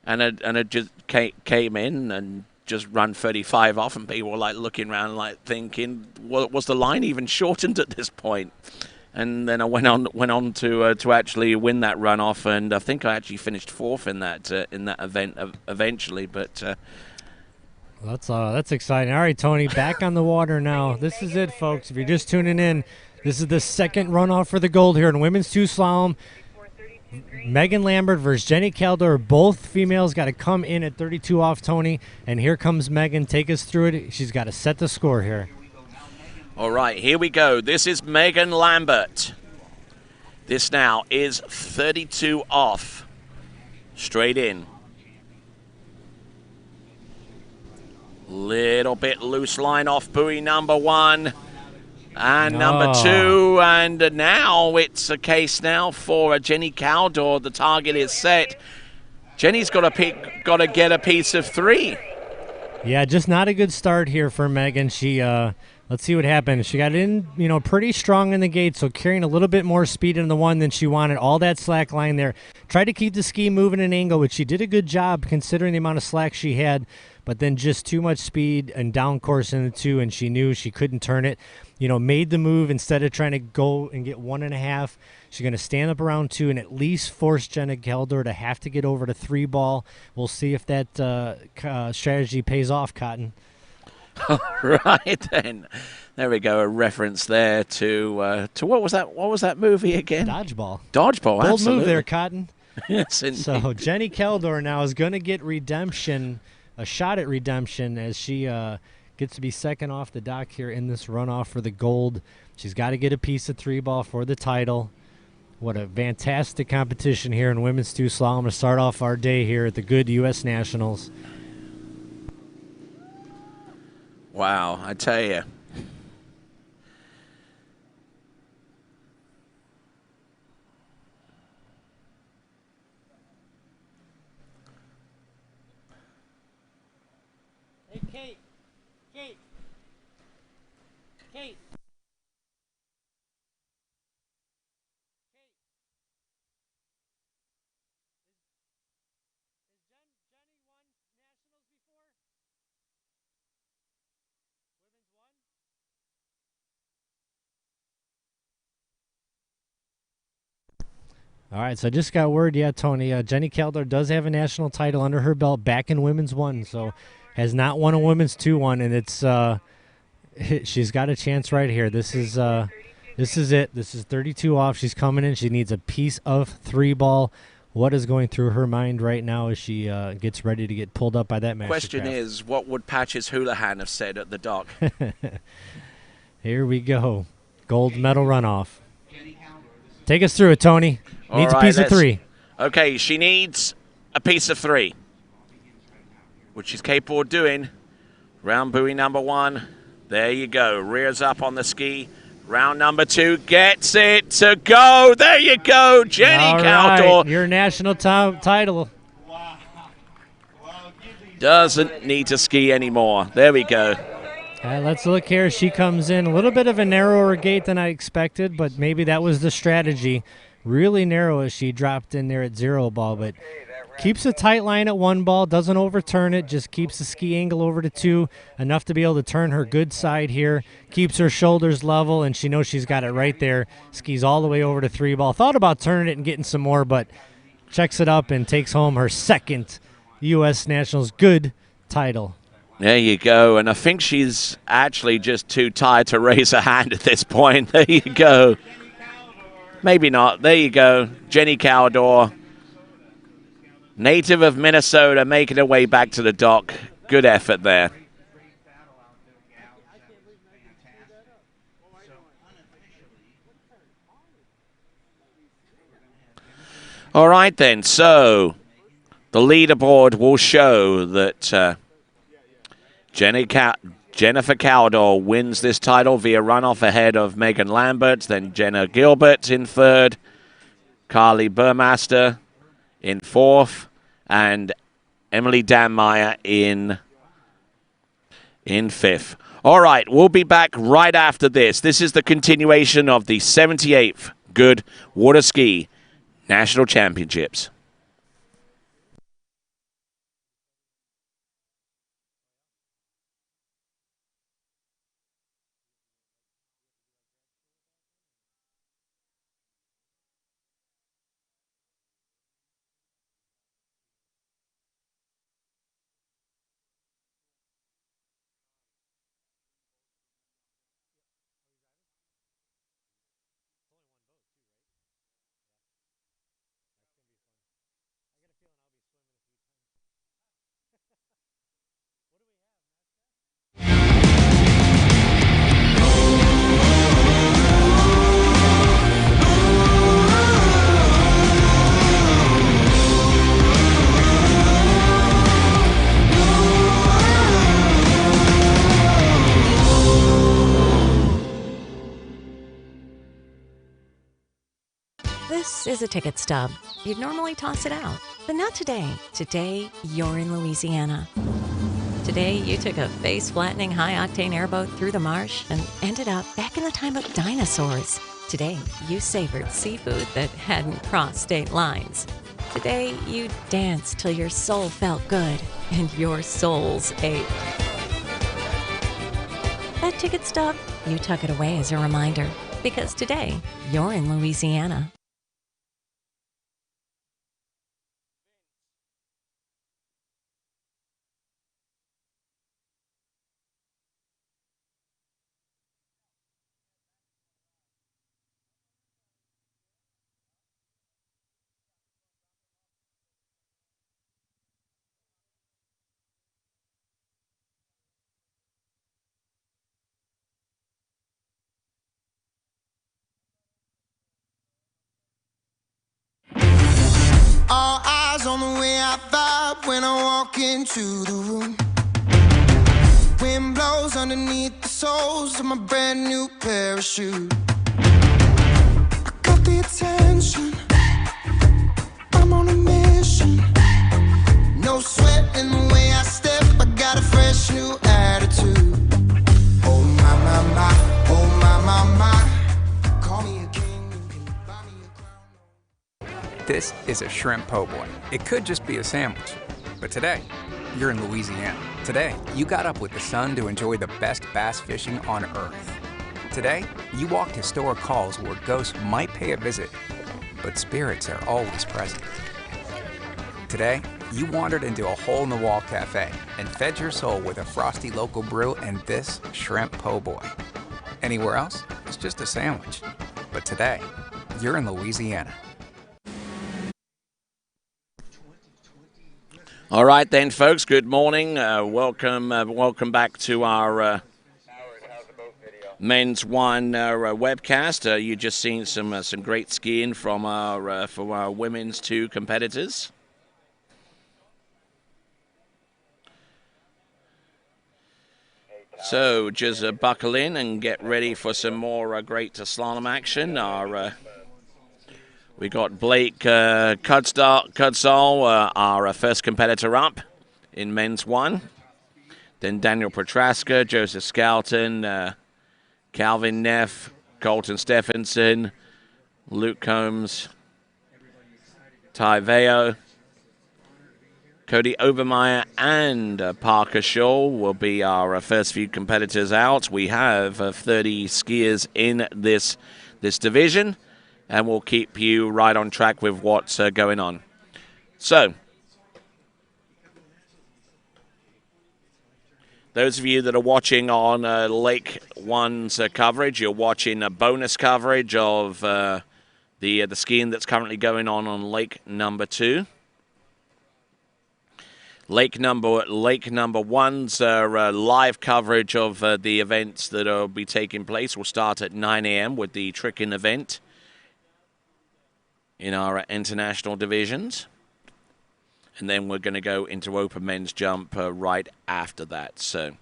and I just came in and just run 35 off, and people were like looking around like thinking, was the line even shortened at this point? And then I went on to actually win that runoff, and I think I actually finished 4th in that event eventually. But that's exciting. All right, Tony, back on the water now. This is it, folks. If you're just tuning in, this is the second runoff for the gold here in women's 2 slalom. Megan Lambert versus Jenny Caldor. Both females got to come in at 32 off, Tony. And here comes Megan. Take us through it. She's got to set the score here. All right, here we go. This is Megan Lambert. This now is 32 off. Straight in. Little bit loose line off buoy number 1. And number 2. And now it's a case now for Jenny Caldor. The target is set. Jenny's got to get a piece of 3. Yeah, just not a good start here for Megan. She let's see what happens. She got in, pretty strong in the gate, so carrying a little bit more speed in the 1 than she wanted. All that slack line there. Tried to keep the ski moving an angle, which she did a good job considering the amount of slack she had. but then just too much speed and down course in the 2, and she knew she couldn't turn it. Made the move. Instead of trying to go and get 1.5, she's going to stand up around 2 and at least force Jenna Caldor to have to get over to 3 ball. We'll see if that strategy pays off, Cotton. All right, then. There we go. A reference there to what was that? What was that movie again? Dodgeball. Dodgeball, Bold absolutely. move there, Cotton. Yes, indeed. So Jenny Caldor now is going to get redemption, a shot at redemption, as she gets to be second off the dock here in this runoff for the gold. She's got to get a piece of 3 ball for the title. What a fantastic competition here in women's 2 slalom to start off our day here at the Goode U.S. Nationals. Wow, I tell you. Hey, Kate. Kate. Kate. All right, so I just got word, Tony. Jenny Caldor does have a national title under her belt back in women's 1, so has not won a women's 2-1, and it's she's got a chance right here. This is it. This is 32 off. She's coming in. She needs a piece of 3 ball. What is going through her mind right now as she gets ready to get pulled up by that mastercraft? Question is, what would Patches Houlihan have said at the dock? Here we go. Gold medal runoff. Take us through it, Tony. Needs a piece of 3. Okay, she needs a piece of 3, which she's capable of doing. Round buoy number 1. There you go. Rears up on the ski. Round number 2 gets it to go. There you go, Jenny Caldor. Right. Your national title. Doesn't need to ski anymore. There we go. Let's look here. She comes in a little bit of a narrower gate than I expected, but maybe that was the strategy. Really narrow as she dropped in there at 0 ball, but keeps a tight line at 1 ball, doesn't overturn it, just keeps the ski angle over to 2, enough to be able to turn her good side here, keeps her shoulders level, and she knows she's got it right there. Skis all the way over to 3 ball. Thought about turning it and getting some more, but checks it up and takes home her second U.S. Nationals Goode title. There you go, and I think she's actually just too tired to raise her hand at this point. There you go. Maybe not. There you go. Jenny Caldor, native of Minnesota, making her way back to the dock. Good effort there. All right, then. So the leaderboard will show that Jennifer Caldor wins this title via runoff ahead of Megan Lambert, then Jenna Gilbert in 3rd, Carly Burmaster in 4th, and Emily Danmeyer in 5th. All right, we'll be back right after this. This is the continuation of the 78th Goode Water Ski National Championships. This is a ticket stub. You'd normally toss it out, but not today. Today, you're in Louisiana. Today, you took a face-flattening high-octane airboat through the marsh and ended up back in the time of dinosaurs. Today, you savored seafood that hadn't crossed state lines. Today, you danced till your soul felt good and your souls ached. That ticket stub, you tuck it away as a reminder, because today, you're in Louisiana. All eyes on the way I vibe when I walk into the room. Wind blows underneath the soles of my brand new pair of shoes. I got the attention, I'm on a mission. No sweat in the way I step, I got a fresh new attitude. Oh my, my, my, oh my, my, my. Call me a king, you can buy me a crown. This is a shrimp po' boy. It could just be a sandwich, but today, you're in Louisiana. Today, you got up with the sun to enjoy the best bass fishing on earth. Today, you walked historic halls where ghosts might pay a visit, but spirits are always present. Today, you wandered into a hole-in-the-wall cafe and fed your soul with a frosty local brew and this shrimp po' boy. Anywhere else, it's just a sandwich. But today, you're in Louisiana. All right then, folks. Good morning. Welcome back to our Men's One webcast. You just seen some great skiing from our women's 2 competitors. So just buckle in and get ready for some more great slalom action. We got Blake Cudsall, our first competitor up in Men's 1. Then Daniel Petraska, Joseph Skelton, Calvin Neff, Colton Stephenson, Luke Combs, Ty Vio, Cody Overmeyer, and Parker Shaw will be our first few competitors out. We have 30 skiers in this division, and we'll keep you right on track with what's going on. So, those of you that are watching on Lake 1's coverage, you're watching a bonus coverage of the skiing that's currently going on Lake number 2. Lake number 1's live coverage of the events that will be taking place will start at 9 a.m. with the tricking event in our international divisions. And then we're going to go into open men's jump right after that. So,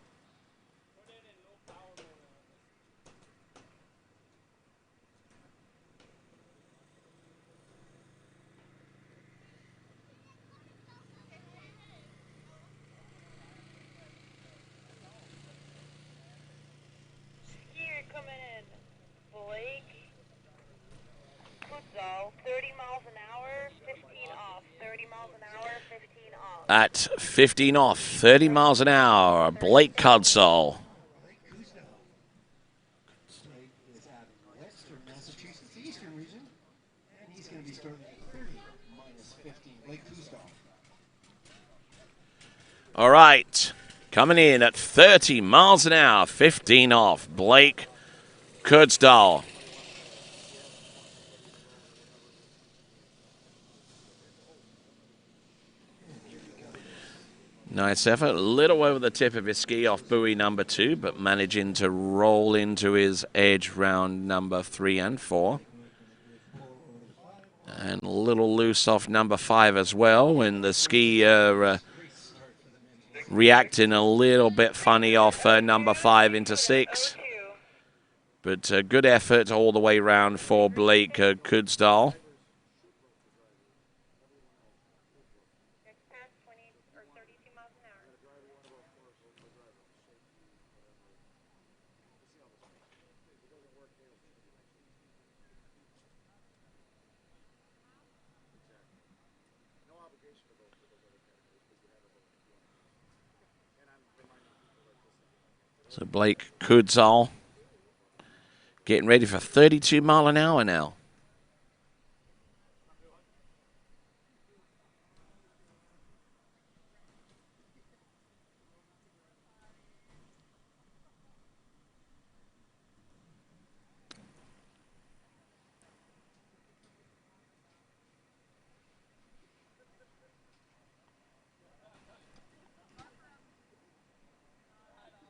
Skier coming in, Blake Cudzall, 30 miles an hour, 15 off. 30 miles an hour, 15 off. at 15 off, 30 miles an hour, Blake Cudsall. Is out of Western Massachusetts, Eastern region, and he's going to be starting at 30 minus 15. Blake Cudzall. All right, coming in at 30 miles an hour, 15 off, Blake Cudsall. Nice effort. A little over the tip of his ski off buoy number 2, but managing to roll into his edge round number 3 and 4. And a little loose off number 5 as well, when the ski reacting a little bit funny off number 5 into 6. But good effort all the way round for Blake Cudsall. So Blake Kudzall getting ready for 32 mile an hour now.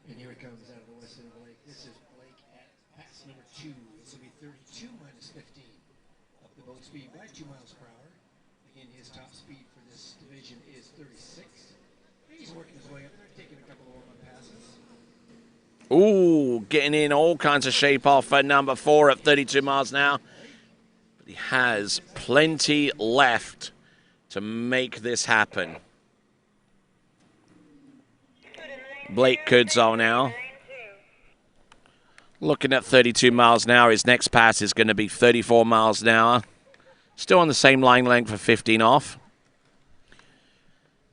And here it comes out of the west end of the lake. This is Blake at pass number 2. This will be 32 minus 15. Up the boat speed by 2 miles per hour. Again, his top speed for this division is 36. He's working his way up there, taking a couple of warm-up passes. Ooh, getting in all kinds of shape off at number 4 at 32 miles an hour. But he has plenty left to make this happen. Blake Kudzall now. Looking at 32 miles an hour. His next pass is going to be 34 miles an hour. Still on the same line length for 15 off.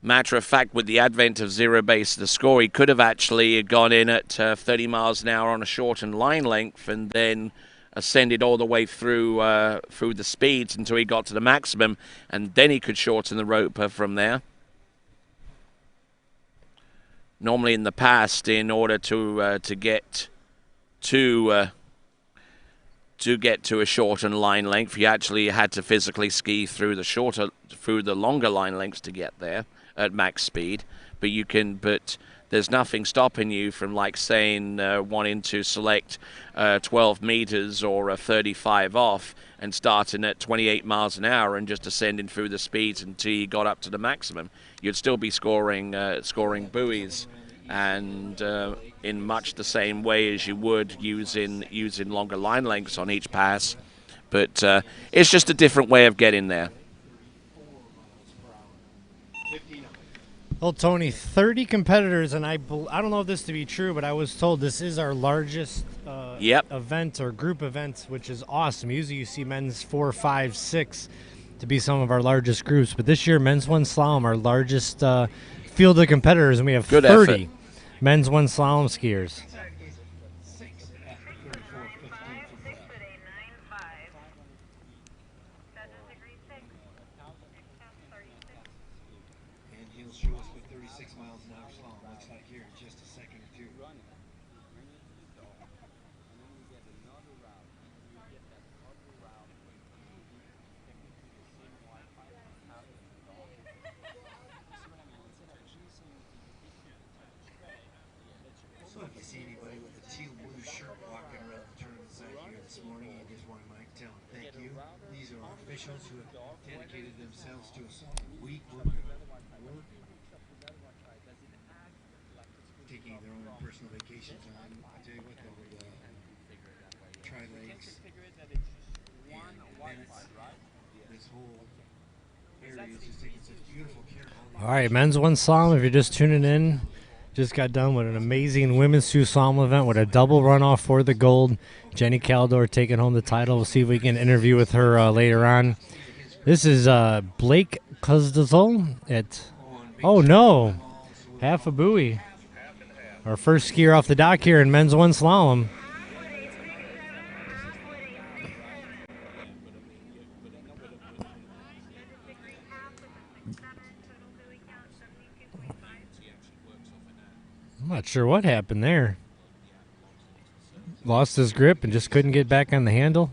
Matter of fact, with the advent of zero base, the score, he could have actually gone in at 30 miles an hour on a shortened line length and then ascended all the way through the speeds until he got to the maximum, and then he could shorten the rope from there. Normally in the past, in order to get to a shortened line length, you actually had to physically ski through the longer line lengths to get there at max speed. But there's nothing stopping you from, like, saying wanting to select 12 meters or a 35 off and starting at 28 miles an hour and just ascending through the speeds until you got up to the maximum. You'd still be scoring buoys, and in much the same way as you would using longer line lengths on each pass. But it's just a different way of getting there. Well, Tony, 30 competitors, and I don't know if this to be true, but I was told this is our largest event or group event, which is awesome. Usually you see men's 4, 5, 6 to be some of our largest groups, but this year men's one slalom, our largest field of competitors, and we have 30 men's one slalom skiers. And he'll show us what 36 miles an hour slalom looks like here in just a second or two. So if you see anybody with a teal blue shirt walking around the tournament site here this morning, you just want to tell them thank you. These are our officials who have dedicated themselves to a week worth of work, taking their own personal vacations on. I tell you what, though, with Tri-Lakes and this whole area is just taking such beautiful care of all All right, men's one slalom, if you're just tuning in, just got done with an amazing women's two slalom event with a double runoff for the gold. Jenny Caldor taking home the title. We'll see if we can interview with her later on. This is Blake Kudzall at, oh no, half a buoy. Our first skier off the dock here in men's one slalom. I'm not sure what happened there. Lost his grip and just couldn't get back on the handle.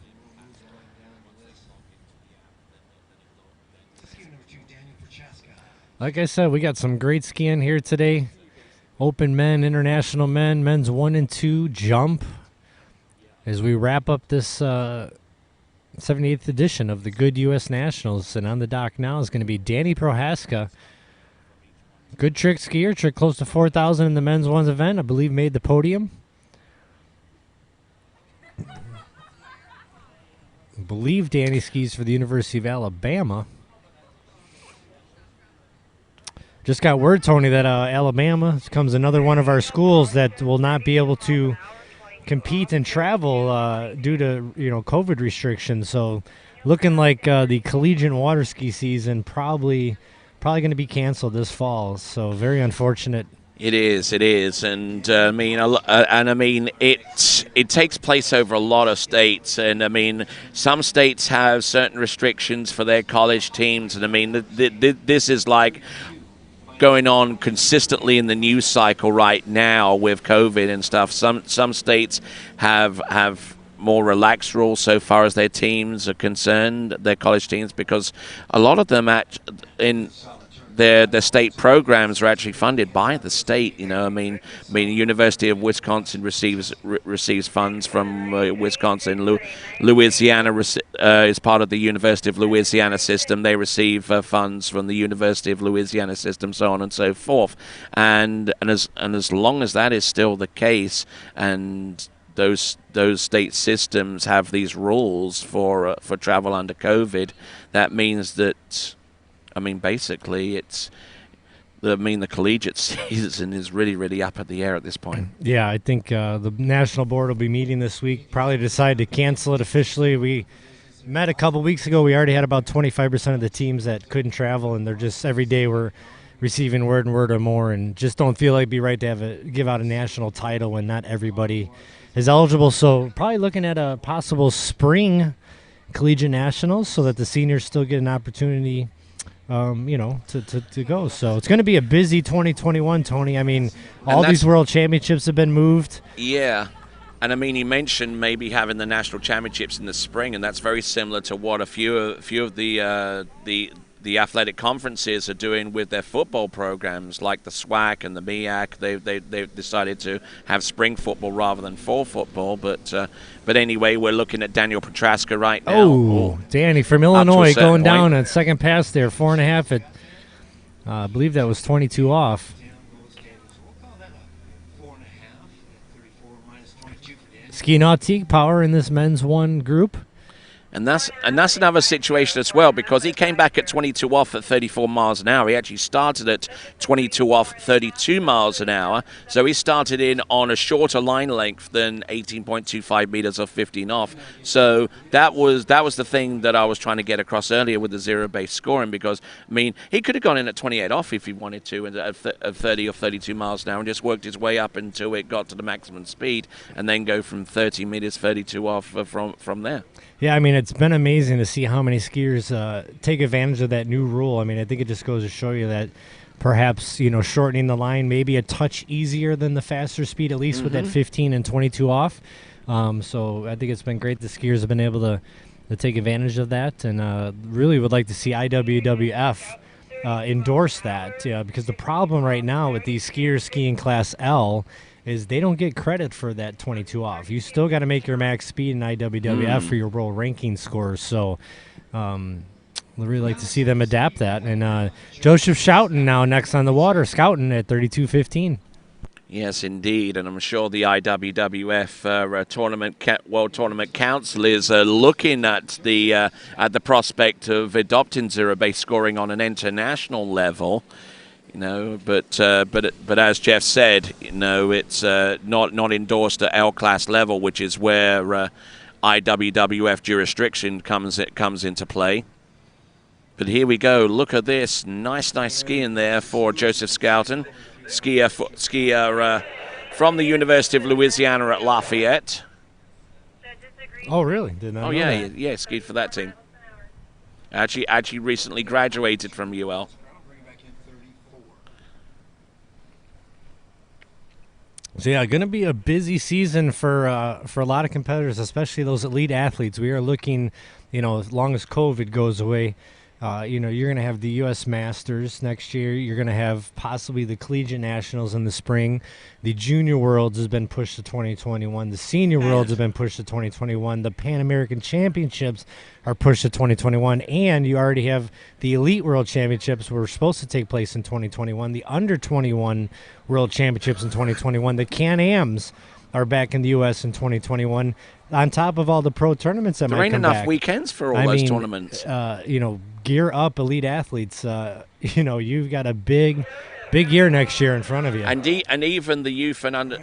Like I said, we got some great skiing here today. Open men, international men, men's 1 and 2 jump. As we wrap up this 78th edition of the Goode U.S. Nationals. And on the dock now is going to be Danny Prohaska. Good trick skier, trick close to 4,000 in the men's ones event. I believe made the podium. I believe Danny skis for the University of Alabama. Just got word, Tony, that Alabama comes another one of our schools that will not be able to compete and travel due to COVID restrictions. So looking like the collegiate water ski season probably going to be canceled this fall. So very unfortunate It is, and I mean, it takes place over a lot of states, and I mean, some states have certain restrictions for their college teams, and I mean, this is like going on consistently in the news cycle right now with COVID and stuff. Some states have more relaxed rules so far as their teams are concerned, their college teams, because a lot of them their state programs are actually funded by the state. You know, I mean, University of Wisconsin receives funds from Wisconsin. Louisiana is part of the University of Louisiana system. They receive funds from the University of Louisiana system, so on and so forth. And as long as that is still the case, and those state systems have these rules for travel under COVID, that means that, I mean, basically, the collegiate season is really, really up at the air at this point. Yeah, I think the national board will be meeting this week, probably decide to cancel it officially. We met a couple weeks ago. We already had about 25% of the teams that couldn't travel, and they're just every day we're receiving word or more, and just don't feel like it'd be right to give out a national title when not everybody is eligible. So probably looking at a possible spring collegiate nationals so that the seniors still get an opportunity to go. So it's going to be a busy 2021, Tony. I mean, all these world championships have been moved. Yeah. And I mean, you mentioned maybe having the national championships in the spring, and that's very similar to what a few of the athletic conferences are doing with their football programs, like the SWAC and the MEAC. They've decided to have spring football rather than fall football. But anyway, we're looking at Daniel Petraska right now. Oh, Danny from Illinois going down at second pass there, 4.5 at, I believe that was 22 off. Ski nautique power in this men's one group. And that's another situation as well, because he came back at 22 off at 34 miles an hour. He actually started at 22 off, 32 miles an hour. So he started in on a shorter line length than 18.25 meters or 15 off. So that was the thing that I was trying to get across earlier with the zero-based scoring, because, I mean, he could have gone in at 28 off if he wanted to at 30 or 32 miles an hour and just worked his way up until it got to the maximum speed and then go from 30 meters, 32 off from there. Yeah, I mean, it's been amazing to see how many skiers take advantage of that new rule. I mean, I think it just goes to show you that perhaps, shortening the line maybe a touch easier than the faster speed, at least with that 15 and 22 off. So I think it's been great the skiers have been able to take advantage of that, and really would like to see IWWF endorse that, because the problem right now with these skiers skiing Class L is they don't get credit for that 22 off. You still got to make your max speed in IWWF for your world ranking scores. So we'd really like to see them adapt that. And Joseph Schouten now next on the water, scouting at 32.15. Yes, indeed, and I'm sure the IWWF World Tournament Council is looking at the prospect of adopting zero-based scoring on an international level. But as Jeff said, it's not endorsed at L class level, which is where IWWF jurisdiction comes into play. But here we go. Look at this nice skiing there for Joseph Skelton, skier from the University of Louisiana at Lafayette. Oh, really? Did not know that. Yeah, skied for that team. Actually recently graduated from UL. So yeah, going to be a busy season for a lot of competitors, especially those elite athletes. We are looking, as long as COVID goes away, you're going to have the U.S. Masters next year. You're going to have possibly the Collegiate Nationals in the spring. The Junior Worlds has been pushed to 2021. The Senior Worlds have been pushed to 2021. The Pan American Championships are pushed to 2021. And you already have the Elite World Championships were supposed to take place in 2021. The Under 21 World Championships in 2021. The Can-Ams are back in the U.S. in 2021. On top of all the pro tournaments that there might come ain't enough back. weekends for all those tournaments. Gear up, elite athletes. You've got a big year next year in front of you. And even the youth and under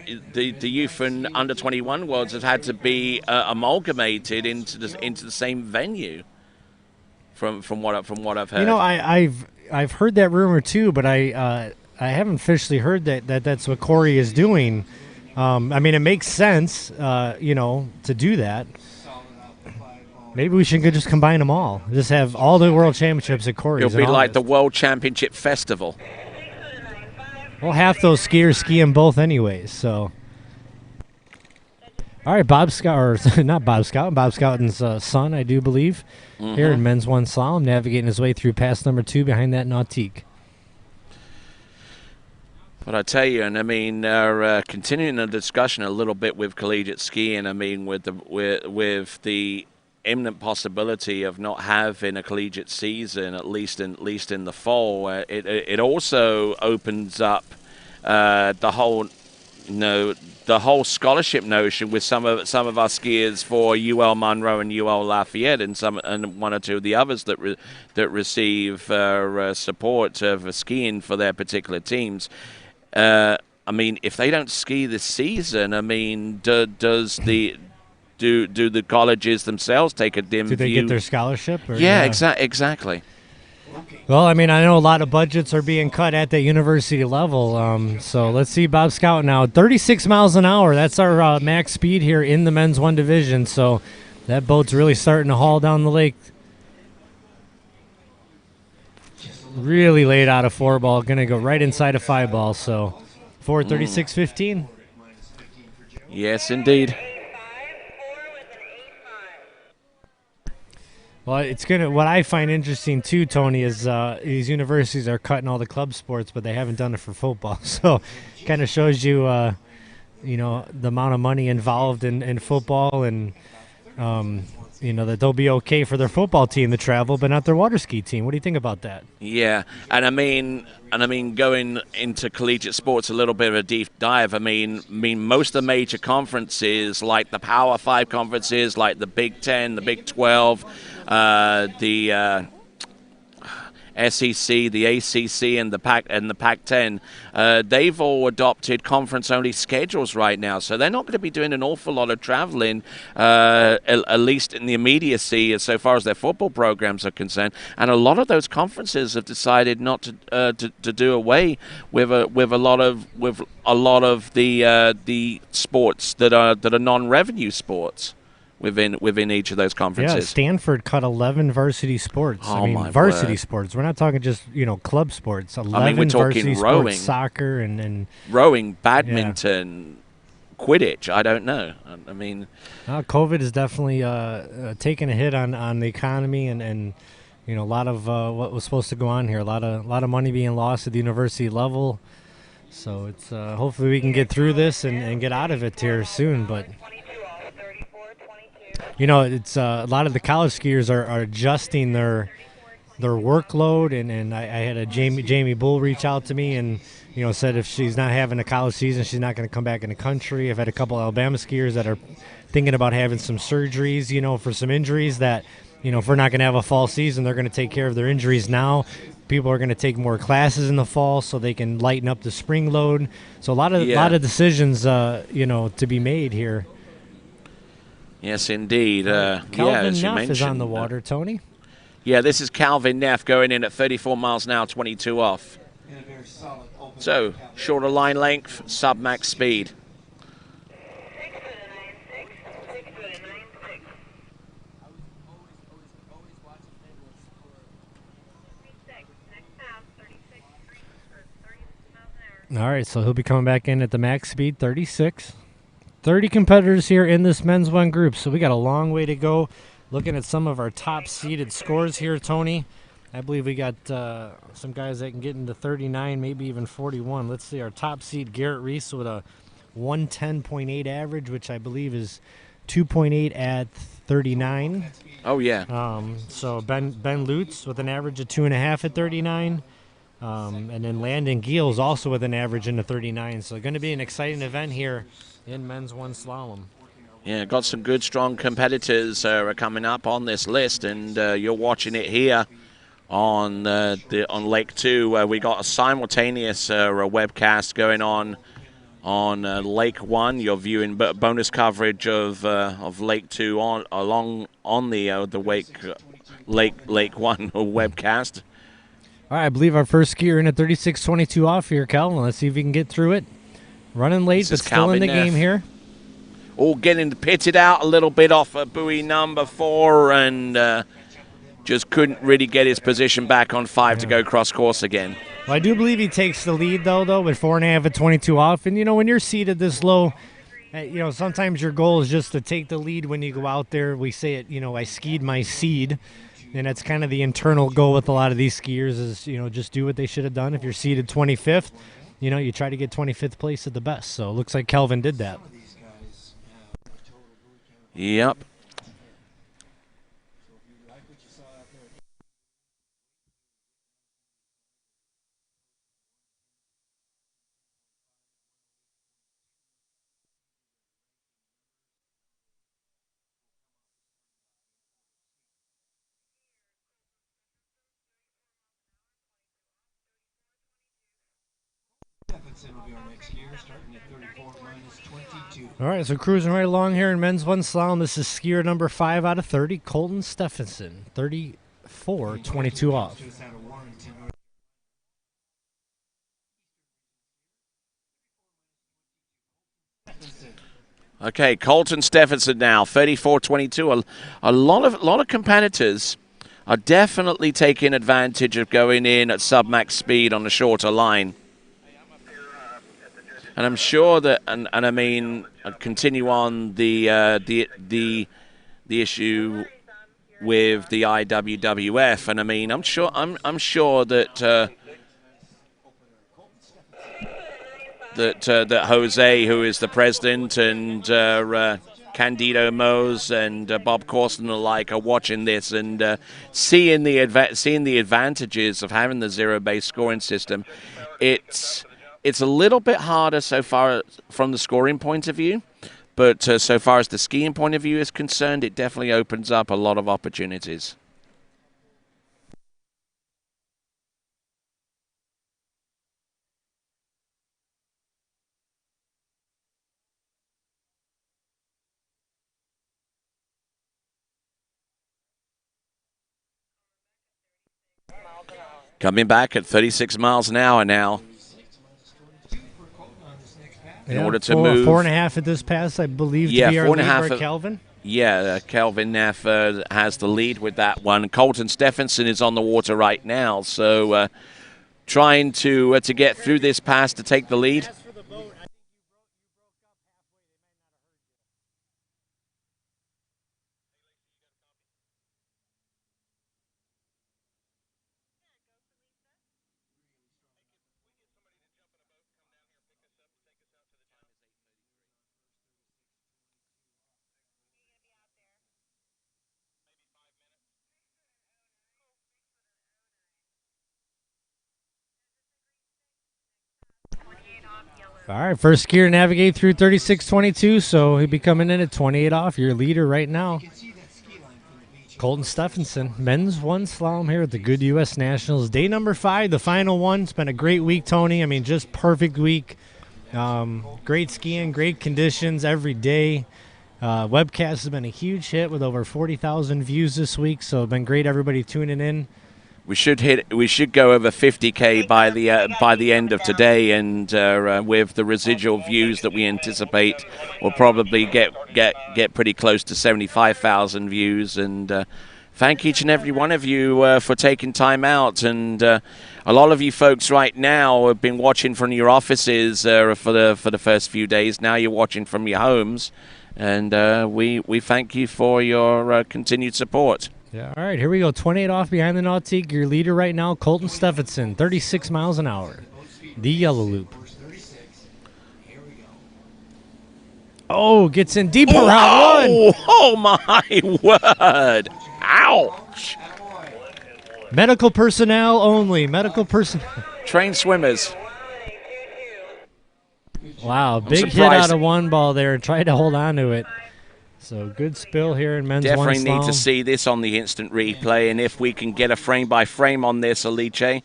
under 21 worlds have had to be amalgamated into the same venue. From what I've heard. I've heard that rumor too, but I I haven't officially heard that's what Corey is doing. I mean, it makes sense, to do that. Maybe we should just combine them all. Just have all the World Championships at Corey's. It'll be like the World Championship Festival. Well, half those skiers ski them both anyways, so. All right, Bob Scoutton's son, I do believe, here in men's one slalom, navigating his way through pass number 2 behind that Nautique. But I tell you, and I mean, continuing the discussion a little bit with collegiate skiing, I mean, with the imminent possibility of not having a collegiate season, at least in the fall, it also opens up the whole scholarship notion with some of our skiers for UL Monroe and UL Lafayette, and one or two of the others that receive support for skiing for their particular teams. I mean, if they don't ski this season, I mean, do the colleges themselves take a dim view? Do they get their scholarship? Yeah, exactly. Well, I mean, I know a lot of budgets are being cut at the university level. So let's see Bob Scout now. 36 miles an hour. That's our max speed here in the men's 1 division. So that boat's really starting to haul down the lake. Really laid out of 4-ball. Going to go right inside a 5-ball. So 4:36.15. Yes, indeed. Well, what I find interesting too, Tony, is these universities are cutting all the club sports, but they haven't done it for football. So, kind of shows you, the amount of money involved in football, and that they'll be okay for their football team to travel, but not their water ski team. What do you think about that? Yeah, and I mean, going into collegiate sports, a little bit of a deep dive. I mean, most of the major conferences, like the Power 5 conferences, like the Big 10, the Big 12, the SEC, the ACC, and the Pac-10, they've all adopted conference-only schedules right now, so they're not going to be doing an awful lot of traveling, at least in the immediacy, so far as their football programs are concerned. And a lot of those conferences have decided not to do away with a lot of the sports that are non-revenue sports within each of those conferences. Yeah, Stanford cut 11 varsity sports. Oh, I mean, my varsity word. sports. We're not talking just, club sports. 11 I mean, we're talking varsity rowing, sports, soccer, and rowing, badminton, Quidditch. I don't know. I mean, COVID is definitely taking a hit on the economy, and a lot of what was supposed to go on here. A lot of money being lost at the university level. So it's hopefully we can get through this and get out of it here soon. But it's a lot of the college skiers are adjusting their workload, and I had a Jamie Bull reach out to me and said if she's not having a college season, she's not going to come back in the country. I've had a couple Alabama skiers that are thinking about having some surgeries, for some injuries that, if we're not going to have a fall season, they're going to take care of their injuries now. People are going to take more classes in the fall so they can lighten up the spring load. So a lot of decisions, to be made here. Yes, indeed. Calvin Neff is on the water, Tony. Yeah, this is Calvin Neff going in at 34 miles an hour, 22 off. So, shorter line length, sub-max speed. All right, so he'll be coming back in at the max speed, 36. 30 competitors here in this men's 1 group, so we got a long way to go. Looking at some of our top-seeded scores here, Tony, I believe we got some guys that can get into 39, maybe even 41. Let's see, our top seed, Garrett Reese, with a 110.8 average, which I believe is 2.8 at 39. Oh, yeah. So Ben Lutz with an average of 2.5 at 39. And then Landon Giels also with an average into 39. So going to be an exciting event here in men's 1 slalom. Yeah, got some good, strong competitors coming up on this list, and you're watching it here on Lake 2. We got a simultaneous webcast going on Lake 1. You're viewing bonus coverage of Lake 2 on the Lake 1 webcast. All right, I believe our first skier in at 36.22 off here, Calvin. Let's see if we can get through it. Running late, but still in the game here. All getting pitted out a little bit off of buoy number 4 and just couldn't really get his position back on 5 to go cross course again. Well, I do believe he takes the lead, though, with 4.5 at 22 off. And, when you're seated this low, sometimes your goal is just to take the lead when you go out there. We say it, I skied my seed. And that's kind of the internal goal with a lot of these skiers is, just do what they should have done. If you're seated 25th, you try to get 25th place at the best. So it looks like Kelvin did that. Yep. All right, so cruising right along here in men's one slalom. This is skier number 5 out of 30, Colton Stephenson, 34.22 off. Okay, Colton Stephenson now, 34.22. A lot of competitors are definitely taking advantage of going in at sub-max speed on the shorter line. And I'm sure that, and I mean, I'll continue on the issue with the IWWF, and I mean, I'm sure that that Jose, who is the president, and Candido Mose and Bob Corson and the like are watching this and seeing the advantages of having the zero-based scoring system. It's a little bit harder so far from the scoring point of view, but so far as the skiing point of view is concerned, it definitely opens up a lot of opportunities. Coming back at 36 miles an hour now. In order to move 4.5 at this pass, I believe, to be our lead for Kelvin. Yeah, Kelvin Neff has the lead with that one. Colton Stephenson is on the water right now, so trying to get through this pass to take the lead. All right, first skier to navigate through 36.22, so he'll be coming in at 28 off. Your leader right now, Colton Stephenson. Men's one slalom here at the Goode U.S. Nationals. Day number 5, the final one. It's been a great week, Tony. I mean, just perfect week. Great skiing, great conditions every day. Webcast has been a huge hit with over 40,000 views this week, so it's been great, everybody tuning in. We should go over 50K by the end of today, and with the residual views that we anticipate, we'll probably get pretty close to 75,000 views. And thank each and every one of you for taking time out. And a lot of you folks right now have been watching from your offices for the first few days. Now you're watching from your homes, and we thank you for your continued support. Yeah, all right, here we go. 28 off behind the Nautique. Your leader right now, Colton Stephenson, 36 miles an hour. The yellow loop. Oh, gets in deeper round one. Oh, my word. Ouch. Medical personnel only. Medical personnel. Trained swimmers. Wow, big hit out of one ball there and tried to hold on to it. So good spill here in men's one slalom. Definitely need to see this on the instant replay, and if we can get a frame-by-frame on this, Alice.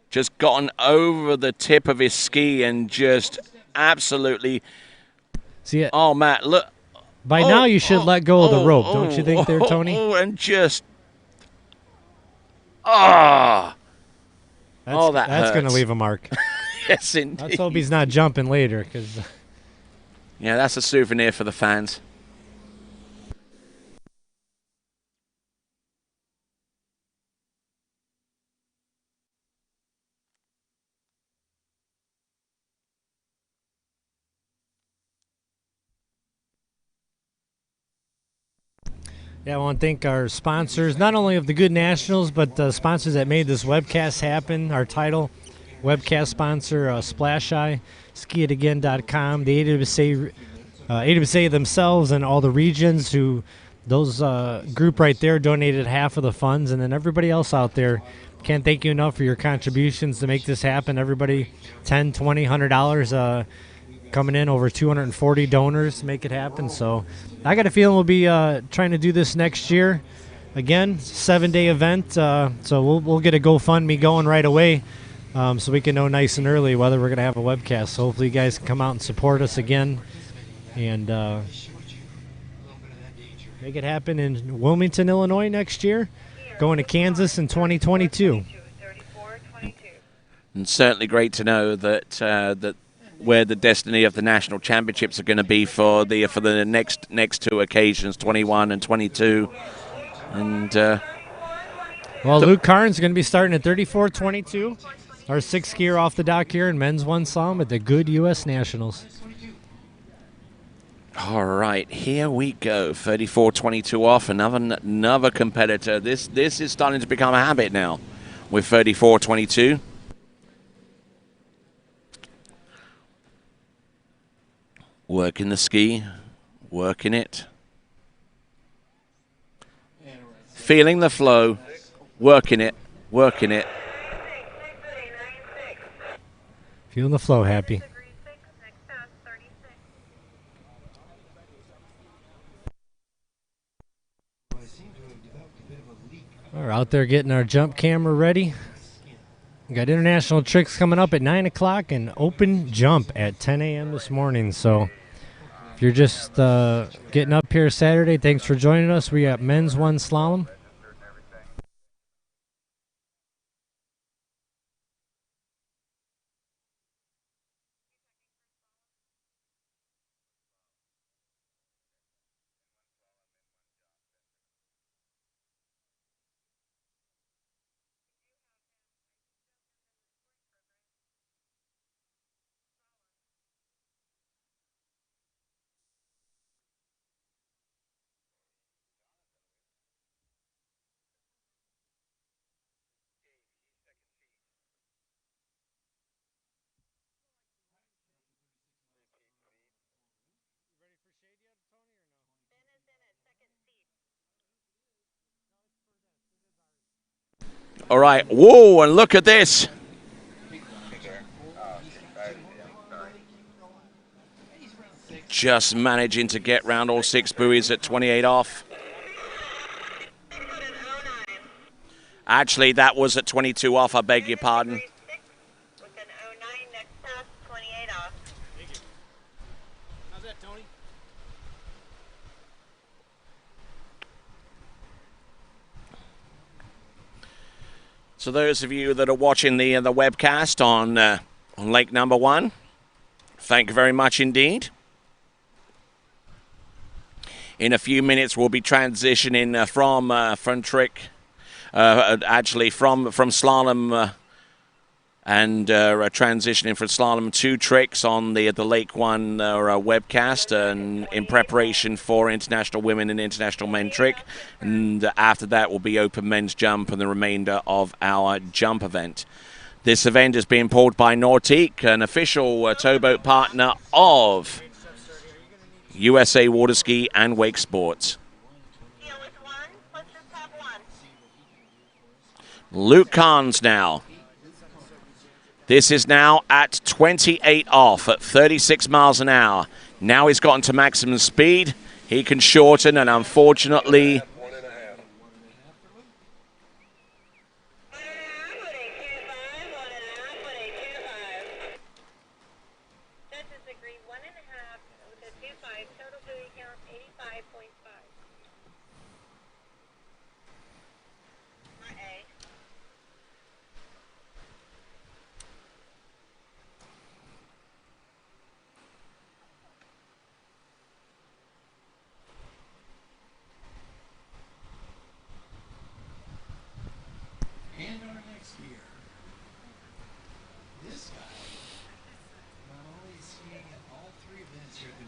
Just gotten over the tip of his ski and just absolutely... See it? Oh, Matt, look. By now you should let go of the rope, don't you think there, Tony? And just... Oh! That's That going to hurts. leave a mark. Yes, indeed. Let's hope he's not jumping later, because... Yeah, that's a souvenir for the fans. Yeah, I want to thank our sponsors, not only of the Good Nationals, but the sponsors that made this webcast happen. Our title webcast sponsor, Splash Eye, skiitagain.com, the AWSA themselves, and all the regions who, those group right there donated half of the funds, and then everybody else out there. Can't thank you enough for your contributions to make this happen. Everybody, $10, $20, $100 coming in, over 240 donors to make it happen. So I got a feeling we'll be trying to do this next year. Again, 7-day event, so we'll get a GoFundMe going right away, so we can know nice and early whether we're going to have a webcast. So hopefully you guys can come out and support us again and make it happen in Wilmington, Illinois next year, going to Kansas in 2022. And certainly great to know that where the destiny of the national championships are going to be for the next two occasions, 21 and 22. And Luke Karn's going to be starting at 34.22, our 6th skier off the dock here in men's one slalom at the Goode U.S. Nationals. All right, here we go. 34.22 off, another competitor. This is starting to become a habit now with 34.22. Working the ski, working it. Feeling the flow, working it, working it. Feeling the flow, Happy. We're out there getting our jump camera ready. We got international tricks coming up at 9 o'clock and open jump at 10 a.m. this morning. So if you're just getting up here Saturday, thanks for joining us. We got men's one slalom. All right, whoa, and look at this. Just managing to get round all 6 buoys at 28 off. Actually, that was at 22 off, I beg your pardon. So those of you that are watching the webcast on lake number 1, thank you very much indeed. In a few minutes, we'll be transitioning from trick, actually from slalom, and transitioning from slalom to tricks on the Lake 1 webcast, and in preparation for International Women and International Men trick. And after that will be open men's jump and the remainder of our jump event. This event is being pulled by Nautique, an official towboat partner of USA Water Ski and Wake Sports. Luke Carnes now. This is now at 28 off at 36 miles an hour. Now he's gotten to maximum speed. He can shorten, and unfortunately,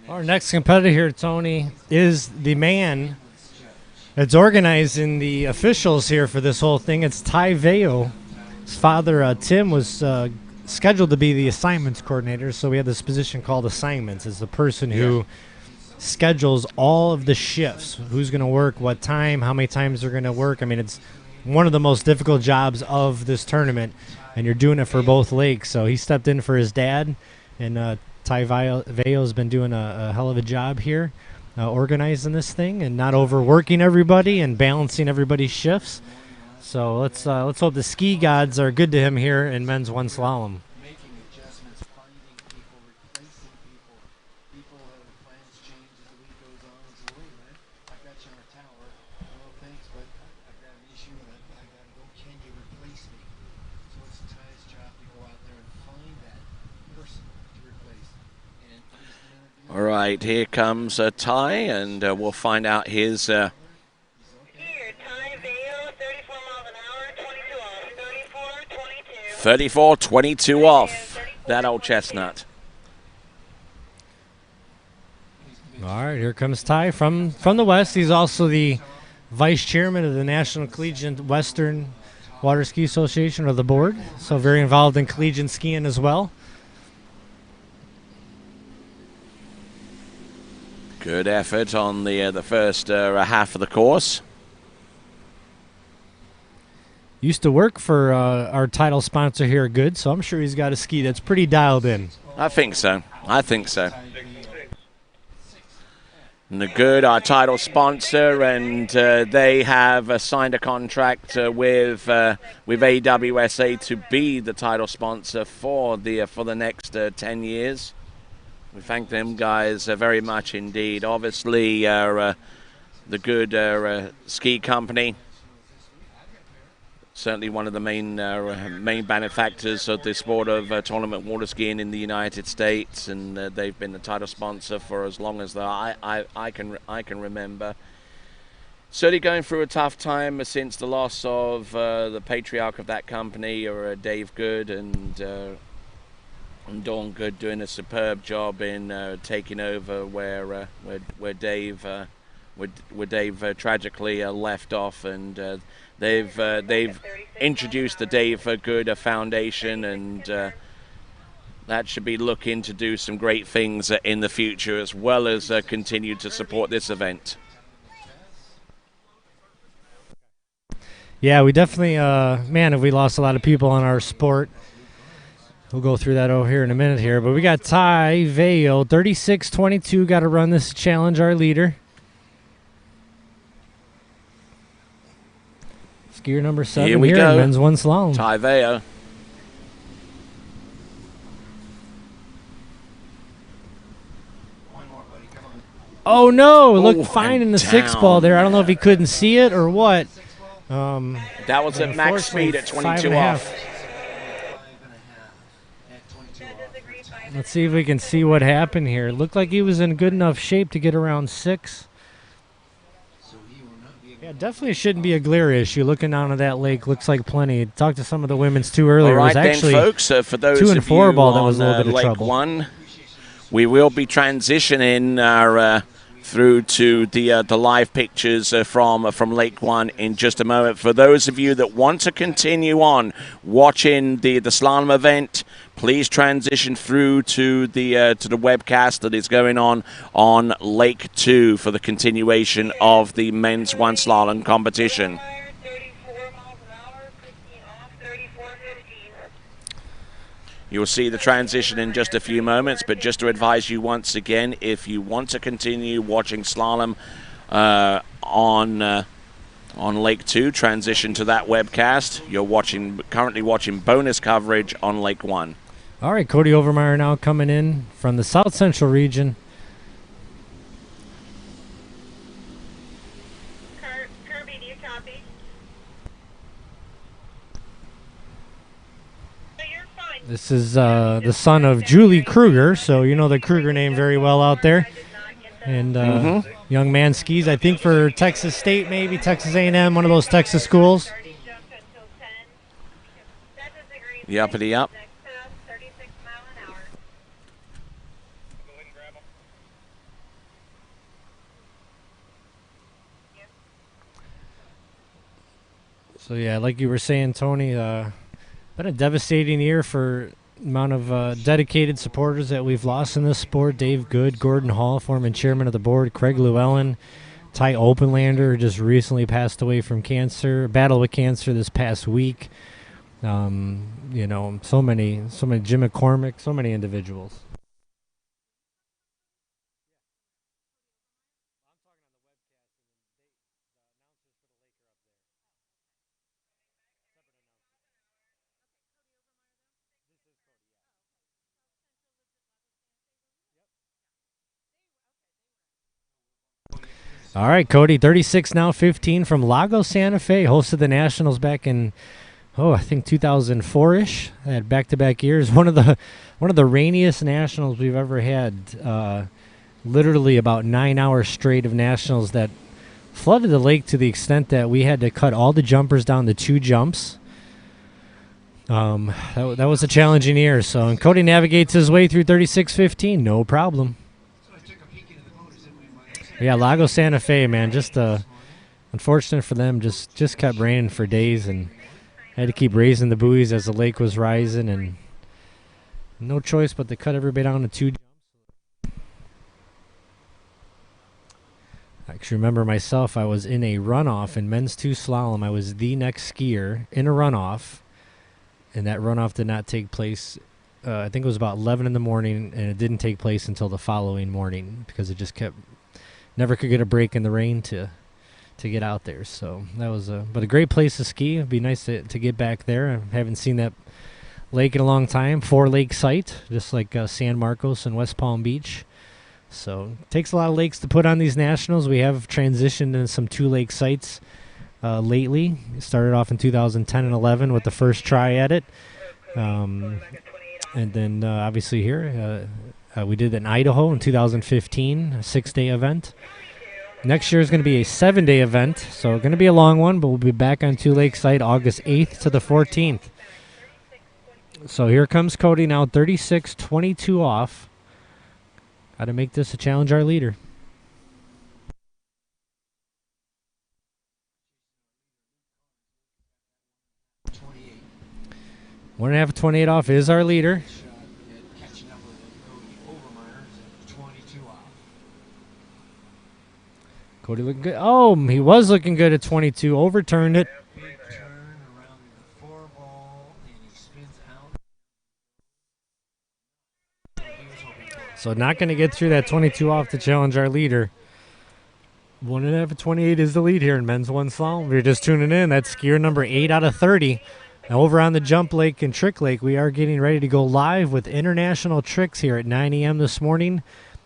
Our next competitor here, Tony, is the man that's organizing the officials here for this whole thing. It's Ty Vio. His father, Tim, was scheduled to be the assignments coordinator, so we have this position called assignments. It's the person who schedules all of the shifts, who's going to work, what time, how many times they're going to work. I mean, it's one of the most difficult jobs of this tournament, and you're doing it for both lakes. So he stepped in for his dad, and Ty Vio's been doing a hell of a job here. Organizing this thing and not overworking everybody and balancing everybody's shifts. So let's hope the ski gods are good to him here in men's one slalom. Making adjustments, finding people, replacing people. People have plans change as the week goes on. So wait a minute, I've got you on a tower. Oh, thanks, but I've got an issue and I got to go. Can you replace me? So it's Ty's job to go out there and find that person to replace. And All right, here comes Ty, and we'll find out his. Here, Ty Vio, 34 miles an hour, 22 off. 34, 22 off. That old chestnut. All right, here comes Ty from the West. He's also the vice chairman of the National Collegiate Western Water Ski Association, or the board. So very involved in collegiate skiing as well. Good effort on the first half of the course. Used to work for our title sponsor here at Goode, so I'm sure he's got a ski that's pretty dialed in. I think so. And the Goode, our title sponsor, and they have signed a contract with AWSA to be the title sponsor for the next 10 years. We thank them guys very much indeed. Obviously, the Goode ski company, certainly one of the main benefactors of the sport of tournament water skiing in the United States, and they've been the title sponsor for as long as I can remember. Certainly going through a tough time since the loss of the patriarch of that company, or Dave Goode, and Dawn Goode doing a superb job in taking over where Dave tragically left off, and they've introduced the Dave Goode Foundation, and that should be looking to do some great things in the future, as well as continue to support this event. Yeah, we definitely, man, have we lost a lot of people in our sport. We'll go through that over here in a minute here. But we got Ty Vio, 36-22, got to run this challenge, our leader. Skier number 7 here we here go. In men's one slalom. Ty Vio. Oh, no, looked fine in the six ball there. I don't know if he couldn't see it or what. That was at max speed at 22 off. Let's see if we can see what happened here. Looked like he was in good enough shape to get around 6. Yeah, definitely shouldn't be a glare issue. Looking down at that lake, looks like plenty. Talked to some of the women's too earlier. All right, it was actually then, folks, for those 2 and of 4 you ball that on was a little bit of Lake trouble. 1, we will be transitioning through to the live pictures from Lake 1 in just a moment. For those of you that want to continue on watching the slalom event, please transition through to the webcast that is going on Lake 2 for the continuation of the men's one slalom competition. You'll see the transition in just a few moments, but just to advise you once again, if you want to continue watching slalom on Lake 2, transition to that webcast. You're currently watching bonus coverage on Lake 1. All right, Cody Overmeyer now coming in from the South Central region. Kirby, do you copy? This is the son of Julie Kruger, so you know the Kruger name very well out there. And young man skis, I think, for Texas State, maybe Texas A&M, one of those Texas schools. The uppity up. So, yeah, like you were saying, Tony, been a devastating year for the amount of dedicated supporters that we've lost in this sport. Dave Goode, Gordon Hall, former chairman of the board, Craig Llewellyn, Ty Openlander, who just recently passed away from cancer, battled with cancer this past week. So many, Jim McCormick, so many individuals. All right, Cody, 36 now, 15 from Lago Santa Fe, hosted the Nationals back in, I think 2004-ish. They had back-to-back years. One of the rainiest Nationals we've ever had. Literally about 9 hours straight of Nationals that flooded the lake to the extent that we had to cut all the jumpers down to 2 jumps. That was a challenging year. So, and Cody navigates his way through 36-15, no problem. Yeah, Lago Santa Fe, man, just unfortunate for them. Just kept raining for days and had to keep raising the buoys as the lake was rising, and no choice but to cut everybody down to 2 jumps. I actually remember myself, I was in a runoff in men's 2 slalom. I was the next skier in a runoff, and that runoff did not take place. I think it was about 11 in the morning, and it didn't take place until the following morning because it just never could get a break in the rain to get out there. So that was but a great place to ski. It'd be nice to get back there. I haven't seen that lake in a long time. 4-lake site, just like San Marcos and West Palm Beach. So it takes a lot of lakes to put on these Nationals. We have transitioned into some 2-lake sites lately. It started off in 2010 and 11 with the first try at it. And then obviously here, we did it in Idaho in 2015, a 6-day event. Next year is going to be a 7-day event, so going to be a long one, but we'll be back on 2-lake site August 8th to the 14th. So here comes Cody now, 36-22 off. Got to make this a challenge our leader. 1.5 28 off is our leader. Catching up with Cody Overmeyer at 22 off. Cody looking good. Oh, he was looking good at 22. Overturned it. Big turn around the 4 ball, and he spins out. So not going to get through that 22 off to challenge our leader. 1.5 28 is the lead here in men's 1 slalom. If you're just tuning in, that's skier number 8 out of 30. Now over on the Jump Lake and Trick Lake, we are getting ready to go live with international tricks here at 9 a.m. this morning.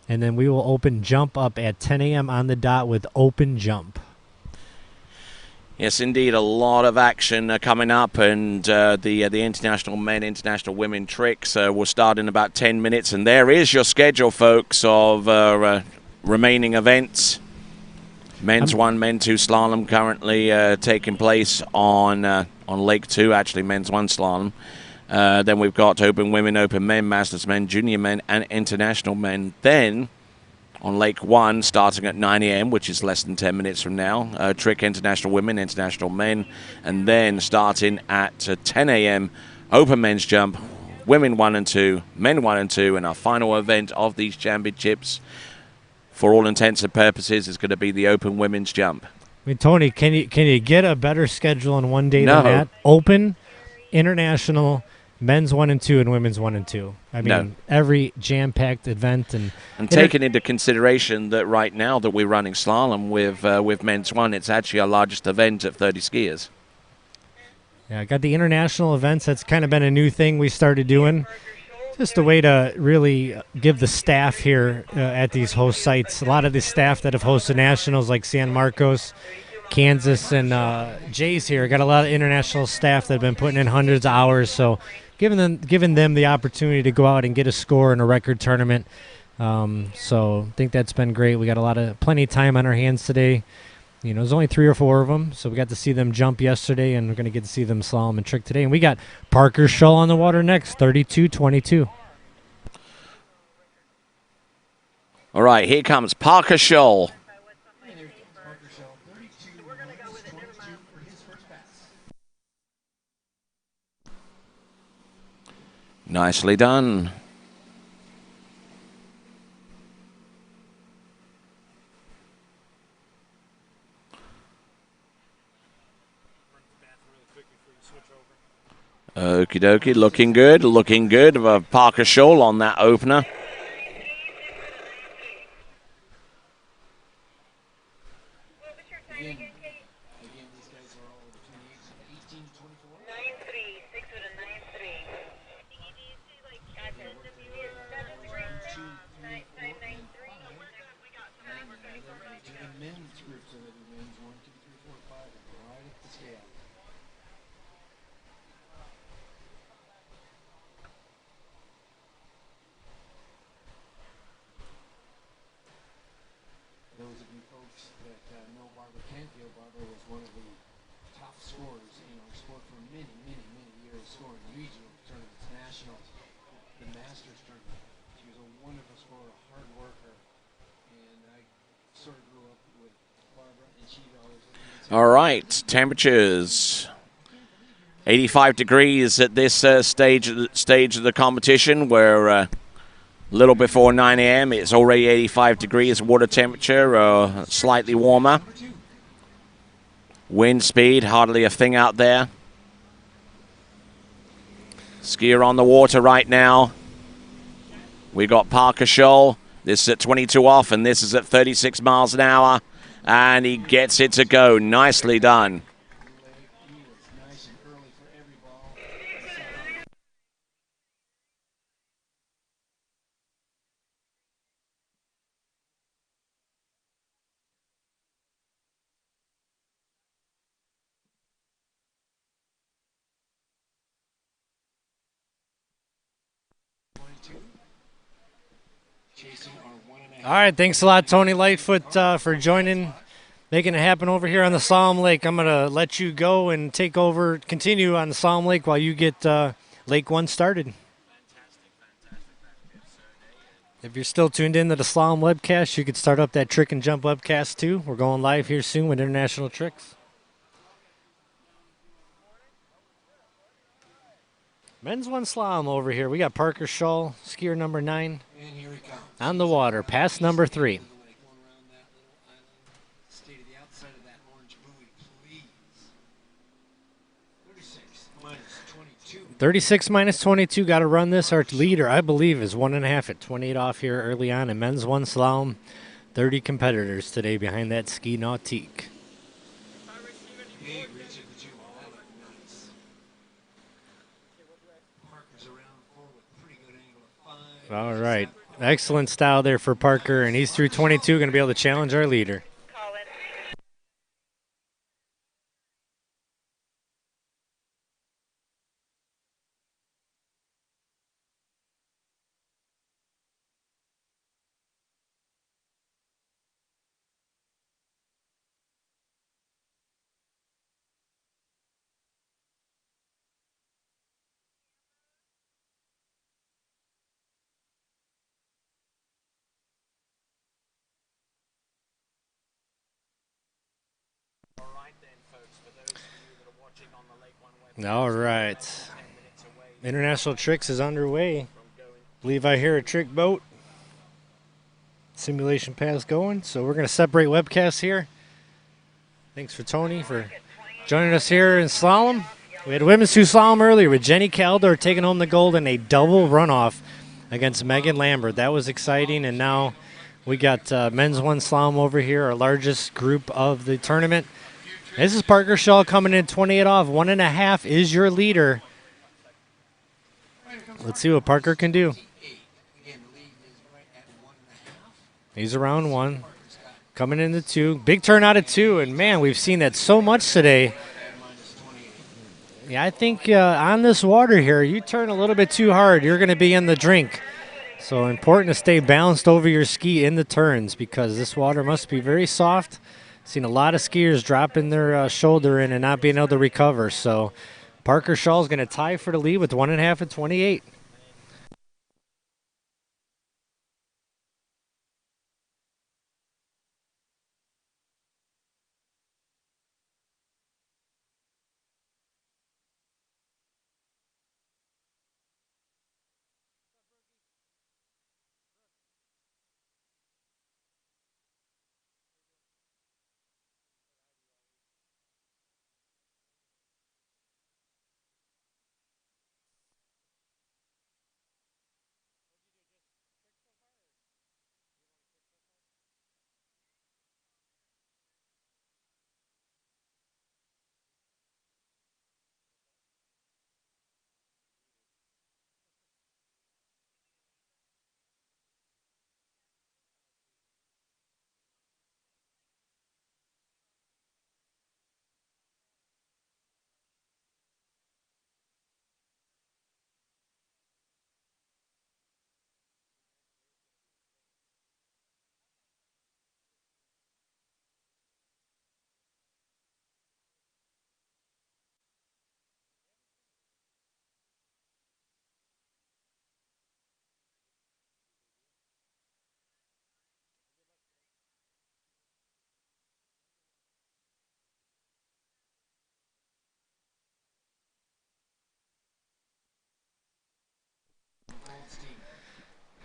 And then we will open Jump up at 10 a.m. on the dot with Open Jump. Yes, indeed, a lot of action coming up, and the international men, international women tricks will start in about 10 minutes. And there is your schedule, folks, of remaining events. Men's 1, men's 2 slalom currently taking place on Lake 2, actually men's 1 slalom. Then we've got Open Women, Open Men, Masters Men, Junior Men, and International Men. Then on Lake 1, starting at 9 a.m., which is less than 10 minutes from now, Trick International Women, International Men. And then starting at 10 a.m., Open Men's Jump, Women 1 and 2, Men 1 and 2, and our final event of these championships, for all intents and purposes, is going to be the Open Women's Jump. I mean, Tony, can you get a better schedule in one day No. than that? Open, international, men's 1 and 2, and women's 1 and 2. I mean, No. every jam-packed event. And taking into consideration that right now that we're running slalom with men's 1, it's actually our largest event at 30 skiers. Yeah, I got the international events. That's kind of been a new thing we started doing. Just a way to really give the staff here at these host sites. A lot of the staff that have hosted nationals like San Marcos, Kansas, and Jay's here. Got a lot of international staff that have been putting in hundreds of hours. So giving them the opportunity to go out and get a score in a record tournament. So I think that's been great. We got plenty of time on our hands today. You know, there's only 3 or 4 of them, so we got to see them jump yesterday, and we're going to get to see them slalom and trick today. And we got Parker Shull on the water next, 32-22. All right, here comes Parker Shull. Nicely done. Okie dokie, looking good, looking good. Parker Scholl on that opener. All right, temperatures 85 degrees at this stage of the competition. We're a little before 9 a.m. It's already 85 degrees water temperature, slightly warmer. Wind speed, hardly a thing out there. Skier on the water right now. We got Parker Scholl. This is at 22 off, and this is at 36 miles an hour. And he gets it to go. Nicely done. All right, thanks a lot, Tony Lightfoot, for joining, making it happen over here on the Slalom Lake. I'm going to let you go and take over, continue on the Slalom Lake while you get Lake 1 started. If you're still tuned in to the Slalom webcast, you could start up that trick and jump webcast too. We're going live here soon with International Tricks. Men's 1 slalom over here. We got Parker Scholl, skier number 9, on the water, pass number 3. 36 minus 22, got to run this. Our leader, I believe, is 1.5 at 28 off here early on in men's 1 slalom. 30 competitors today behind that ski nautique. All right. Excellent style there for Parker, and he's through 22, going to be able to challenge our leader. All right. International Tricks is underway. Believe I hear a trick boat. Simulation pass going. So we're going to separate webcasts here. Thanks for Tony for joining us here in slalom. We had women's 2 slalom earlier with Jenny Caldor taking home the gold in a double runoff against Megan Lambert. That was exciting. And now we got men's 1 slalom over here, our largest group of the tournament. This is Parker Scholl coming in 28 off. 1.5 is your leader. Let's see what Parker can do. He's around 1. Coming into 2. Big turn out of 2. And, man, we've seen that so much today. Yeah, I think on this water here, you turn a little bit too hard, you're going to be in the drink. So important to stay balanced over your ski in the turns because this water must be very soft. Seen a lot of skiers dropping their shoulder in and not being able to recover. So Parker Scholl is going to tie for the lead with 1.5 at 28.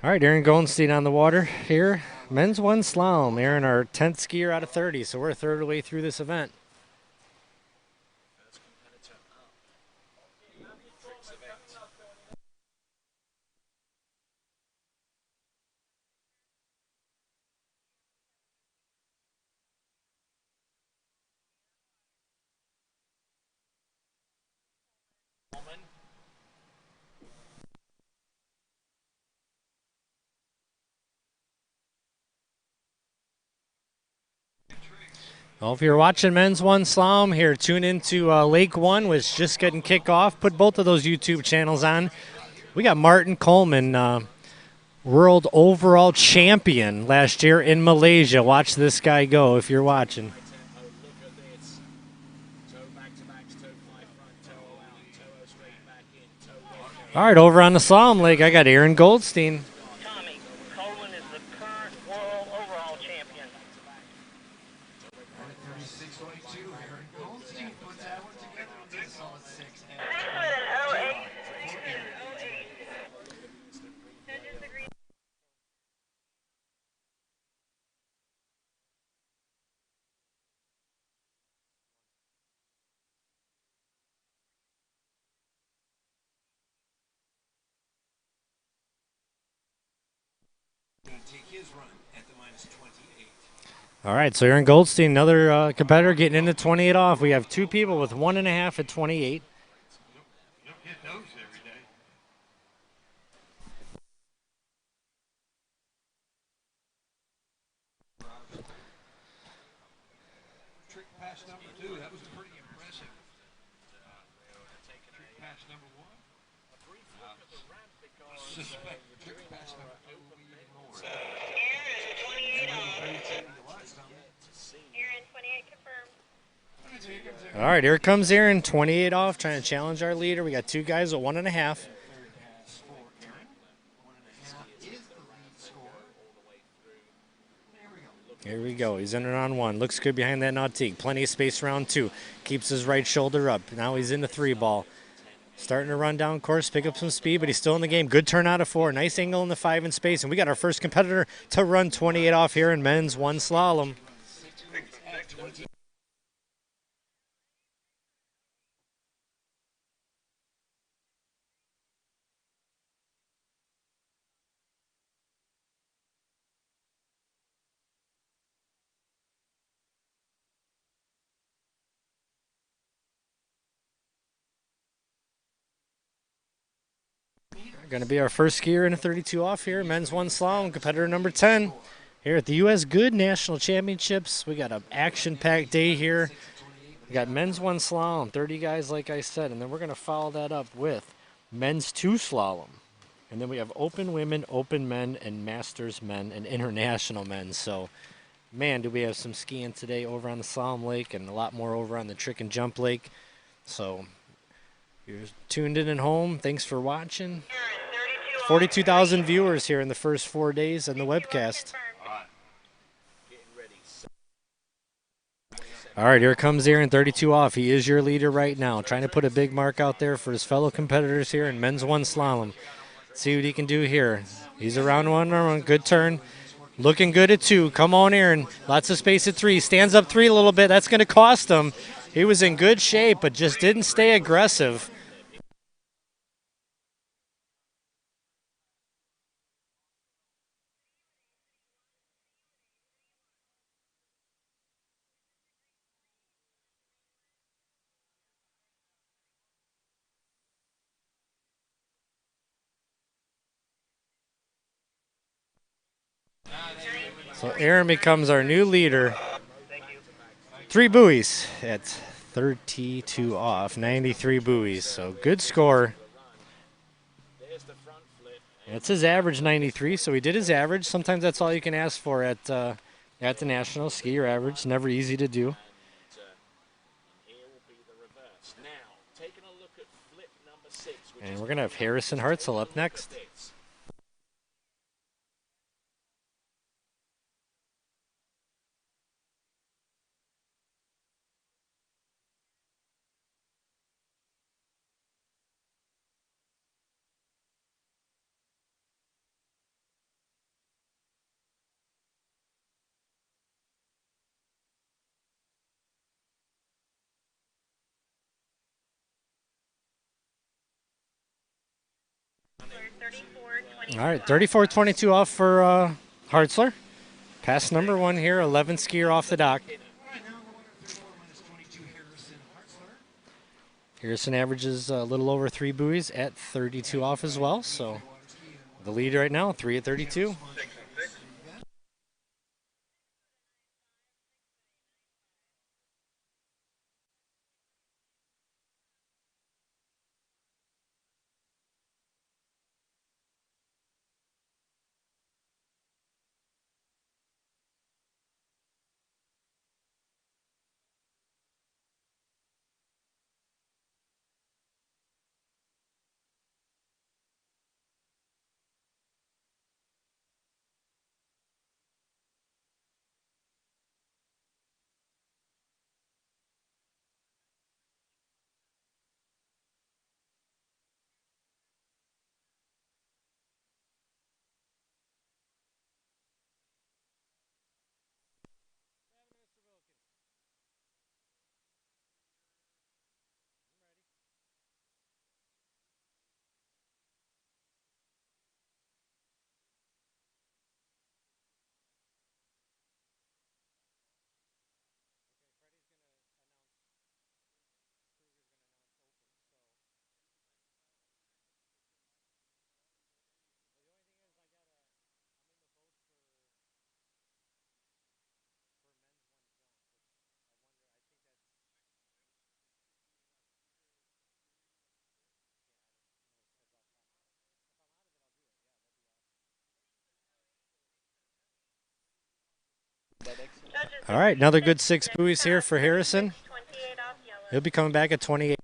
All right, Aaron Goldstein on the water here. Men's one slalom. Aaron, our 10th skier out of 30, so we're a third of the way through this event. Well, if you're watching men's one slalom here, tune into Lake One, which is just getting kicked off. Put both of those YouTube channels on. We got Martin Coleman, world overall champion last year in Malaysia. Watch this guy go if you're watching. All right, over on the slalom lake, I got Aaron Goldstein. Tommy, Colton is the current world overall champion. 36.2, Aaron Goldstein puts that one together and gets a solid 6. 6.08. Take his run at the -28. All right, so Aaron Goldstein, another competitor getting into 28 off. We have two people with 1.5 at 28. You don't get those every day. Trick pass number 2, that was pretty impressive. Trick pass number 1. Suspect trick pass number 2 will be even more. Aaron, 28 confirmed. All right, here comes Aaron, 28 off, trying to challenge our leader. We got two guys at 1.5. Here we go. He's in it on 1. Looks good behind that nautique. Plenty of space around 2. Keeps his right shoulder up. Now he's in the 3 ball. Starting to run down course, pick up some speed, but he's still in the game. Good turn out of 4. Nice angle in the 5 in space. And we got our first competitor to run 28 off here in men's one slalom. Going to be our first skier in a 32 off here. Men's one slalom, competitor number 10. Here at the U.S. Goode National Championships. We got an action-packed day here. We got men's one slalom, 30 guys like I said, and then we're going to follow that up with men's 2 slalom. And then we have open women, open men, and masters men, and international men. So, man, do we have some skiing today over on the slalom lake and a lot more over on the trick and jump lake. So, you're tuned in at home. Thanks for watching. 42,000 viewers here in the first 4 days on the webcast. All right, here comes Aaron, 32 off. He is your leader right now, trying to put a big mark out there for his fellow competitors here in men's one slalom. See what he can do here. He's around 1, good turn. Looking good at 2. Come on, Aaron. Lots of space at 3. Stands up 3 a little bit. That's going to cost him. He was in good shape, but just didn't stay aggressive. So Aaron becomes our new leader. 3 buoys at 32 off, 93 buoys. So good score. It's his average 93, so he did his average. Sometimes that's all you can ask for at the National. Ski your average. Never easy to do. And we're going to have Harrison Hartzler up next. 34-22. All right, 34-22 off for Hartzler. Pass number 1 here, 11 skier off the dock. Harrison averages a little over 3 buoys at 32 off as well. So the lead right now, 3 at 32. All right, another good 6 buoys here for Harrison. He'll be coming back at 28.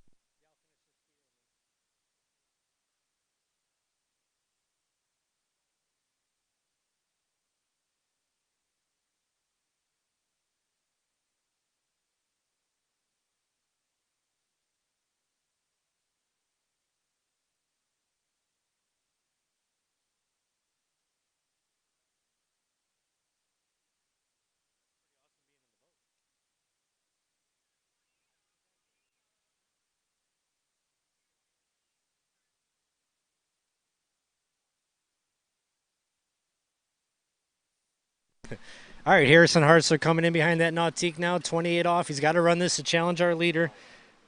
All right, Harrison Hartzler coming in behind that Nautique now, 28 off. He's got to run this to challenge our leader,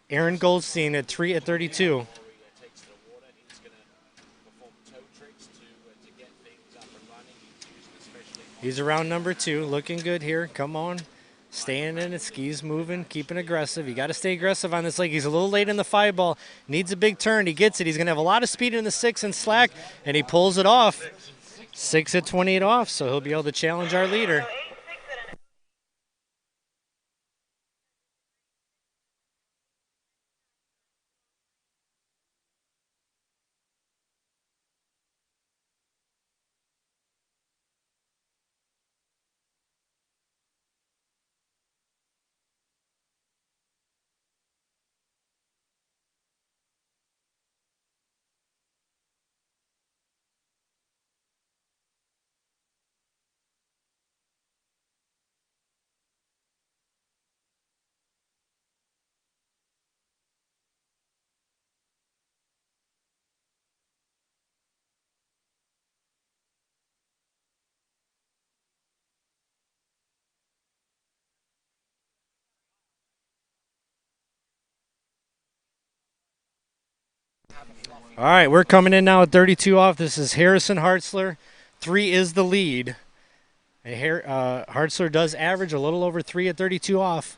Aaron Goldstein, at 3 at 32. He's around number 2, looking good here. Come on, staying in it, skis moving, keeping aggressive. You got to stay aggressive on this lake. He's a little late in the 5-ball, needs a big turn. He gets it. He's going to have a lot of speed in the 6 and slack, and he pulls it off. 6 at 28 off, so he'll be able to challenge our leader. All right, we're coming in now at 32 off. This is Harrison Hartzler. 3 is the lead. And Hartzler does average a little over 3 at 32 off,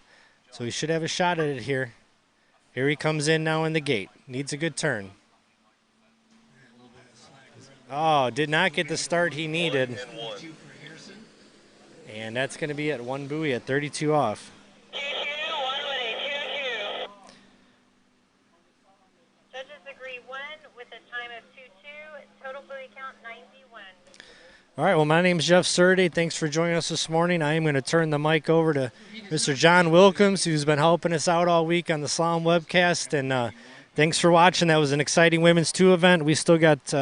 so he should have a shot at it here. Here he comes in now in the gate. Needs a good turn. Oh, did not get the start he needed. And that's going to be at 1 buoy at 32 off. All right, well, my name's Jeff Surday. Thanks for joining us this morning. I am going to turn the mic over to Mr. John Wilkins, who's been helping us out all week on the Slalom webcast. And thanks for watching. That was an exciting Women's 2 event. We still got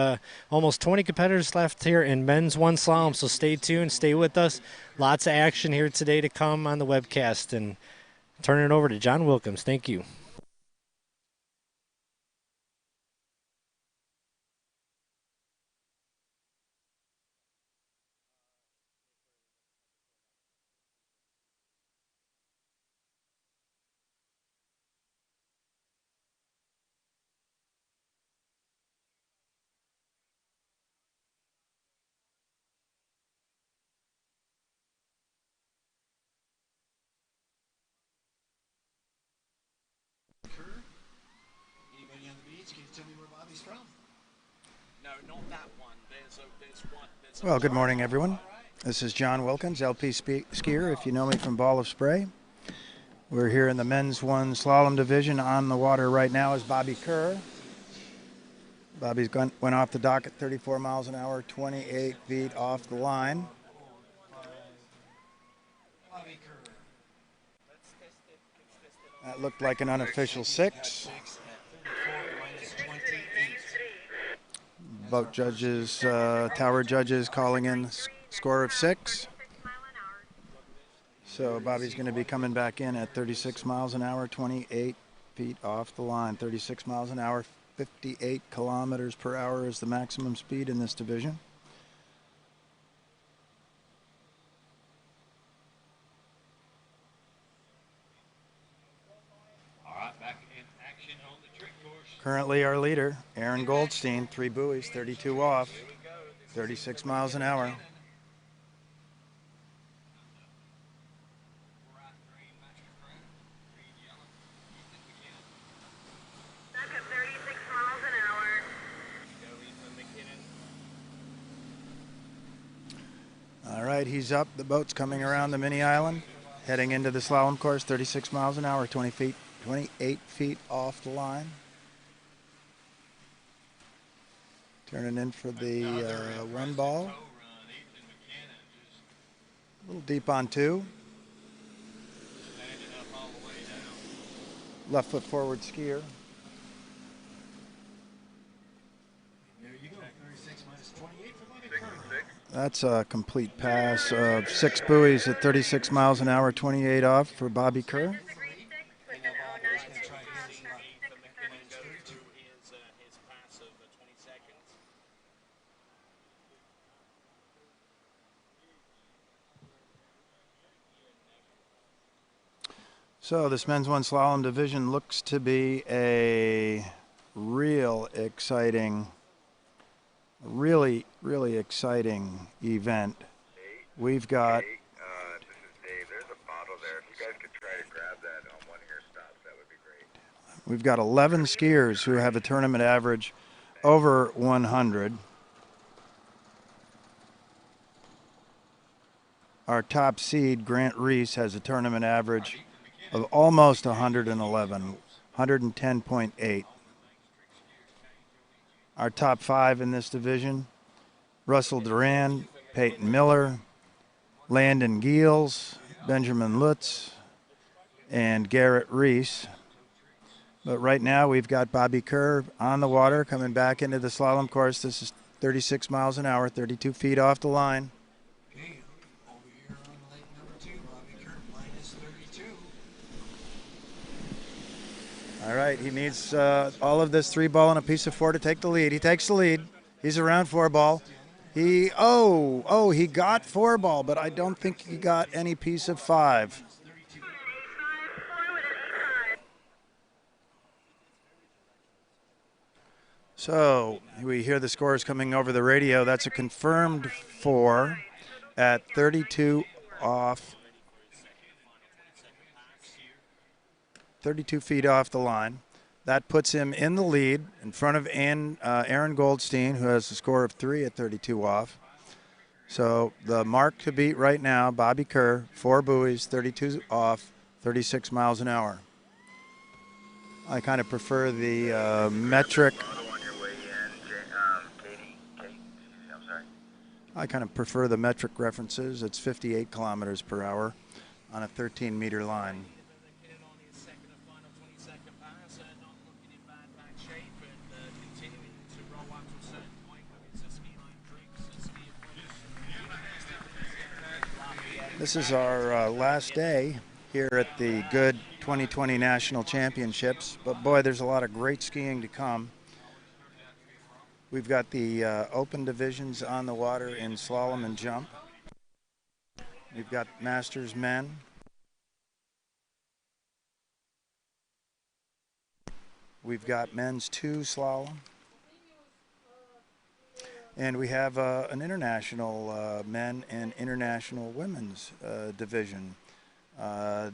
almost 20 competitors left here in Men's 1 Slalom, so stay tuned, stay with us. Lots of action here today to come on the webcast. And turn it over to John Wilkins. Thank you. Well, good morning, everyone. This is John Wilkins, LP skier, if you know me from Ball of Spray. We're here in the men's one slalom division. On the water right now is Bobby Kerr. Bobby's went off the dock at 34 miles an hour, 28 feet off the line. That looked like an unofficial 6. Boat judges, tower judges calling in score of 6. So Bobby's going to be coming back in at 36 miles an hour, 28 feet off the line. 36 miles an hour, 58 kilometers per hour is the maximum speed in this division. Currently our leader, Aaron Goldstein, 3 buoys, 32 off, 36 miles an hour. All right, he's up. The boat's coming around the mini island, heading into the slalom course, 36 miles an hour, 28 feet off the line. Turning in for the one ball. A little deep on 2. Left foot forward skier. There you go, 36 minus 28 for Bobby Kerr. That's a complete pass of 6 buoys at 36 miles an hour, 28 off for Bobby Kerr. So this men's one slalom division looks to be a real exciting, really exciting event. We've got this is Dave. There's a bottle there. If you guys could try to grab that on one of your stops, that would be great. We've got 11 skiers who have a tournament average over 100. Our top seed, Garrett Reese, has a tournament average of almost 111, 110.8. Our top 5 in this division, Russell Duran, Peyton Miller, Landon Giels, Benjamin Lutz, and Garrett Reese. But right now we've got Bobby Kerr on the water coming back into the slalom course. This is 36 miles an hour, 32 feet off the line. Okay, over here on lake number 2, Bobby Kerr minus 32. All right, he needs all of this 3 ball and a piece of 4 to take the lead. He takes the lead. He's around 4 ball. He got 4 ball, but I don't think he got any piece of 5. So we hear the scores coming over the radio. That's a confirmed 4 at 32 off, 32 feet off the line. That puts him in the lead in front of Aaron Goldstein, who has a score of 3 at 32 off. So the mark to beat right now, Bobby Kerr, 4 buoys, 32 off, 36 miles an hour. I kind of prefer the metric. I kind of prefer the metric references. It's 58 kilometers per hour on a 13-meter line. This is our last day here at the Goode 2020 National Championships, but boy, there's a lot of great skiing to come. We've got the open divisions on the water in slalom and jump. We've got Masters men. We've got men's 2 slalom. And we have an international men and international women's division.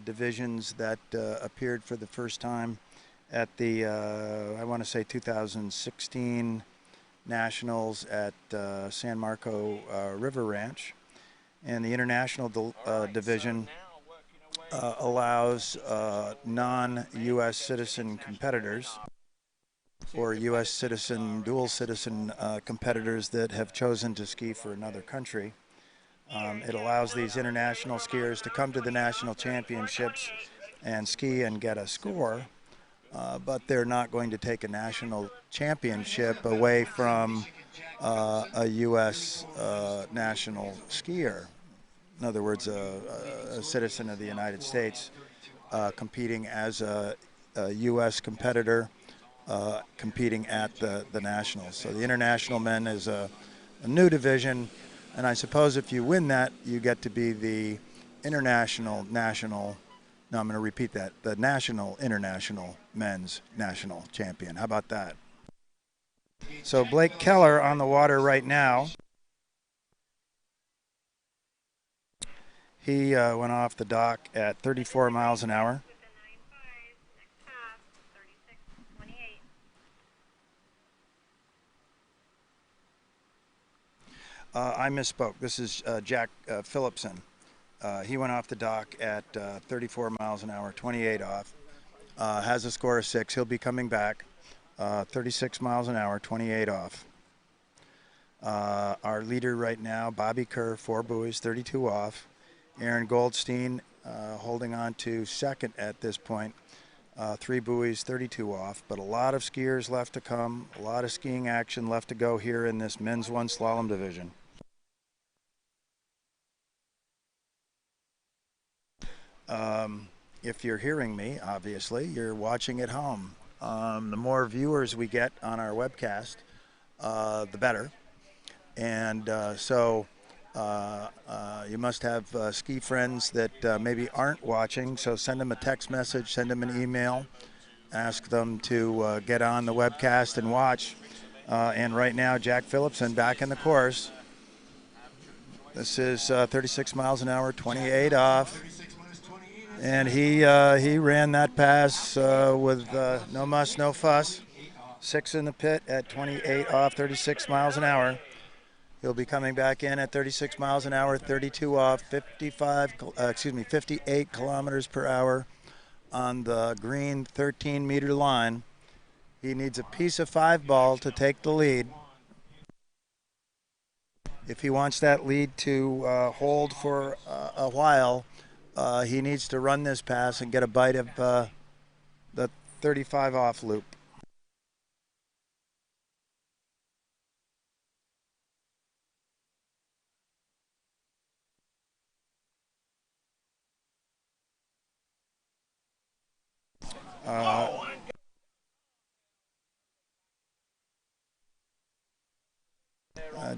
Divisions that appeared for the first time at the, I want to say 2016 nationals at San Marco River Ranch. And the international division allows non-U.S. citizen competitors or U.S. citizen, dual citizen competitors that have chosen to ski for another country. It allows these international skiers to come to the national championships and ski and get a score, but they're not going to take a national championship away from a U.S. National skier. In other words, a citizen of the United States competing as a U.S. competitor, competing at the nationals. So the international men is a new division, and I suppose if you win that, you get to be the international national. No, I'm going to repeat that: the national international men's national champion. How about that? So Blake Keller on the water right now. He went off the dock at 34 miles an hour. I misspoke. This is Jack Phillipson. He went off the dock at 34 miles an hour, 28 off. Has a score of 6. He'll be coming back. 36 miles an hour, 28 off. Our leader right now, Bobby Kerr, 4 buoys, 32 off. Aaron Goldstein holding on to second at this point. 3 buoys, 32 off, but a lot of skiers left to come, a lot of skiing action left to go here in this men's 1 slalom division. If you're hearing me, obviously, you're watching at home. The more viewers we get on our webcast, the better. And so you must have ski friends that maybe aren't watching, so send them a text message, send them an email, ask them to get on the webcast and watch. And right now, Jack Phillipson back in the course. This is 36 miles an hour, 28 off. And he ran that pass with no muss, no fuss. 6 in the pit at 28 off, 36 miles an hour. He'll be coming back in at 36 miles an hour, 32 off, 58 kilometers per hour on the green 13-meter line. He needs a piece of 5 ball to take the lead. If he wants that lead to hold for a while, he needs to run this pass and get a bite of the 35 off loop.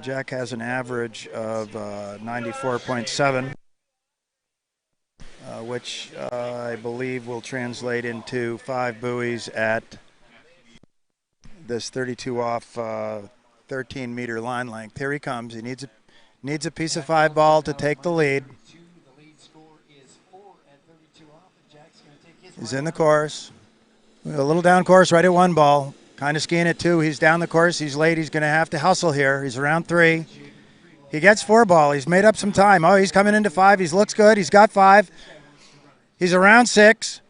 Jack has an average of 94.7, which I believe will translate into 5 buoys at this 32 off 13-meter line length. Here he comes. He needs a piece of 5 ball to take the lead. He's in the course. A little down course right at 1 ball. Kind of skiing at 2. He's down the course. He's late. He's going to have to hustle here. He's around 3. He gets 4 ball. He's made up some time. Oh, he's coming into 5. He looks good. He's got 5. He's around 6.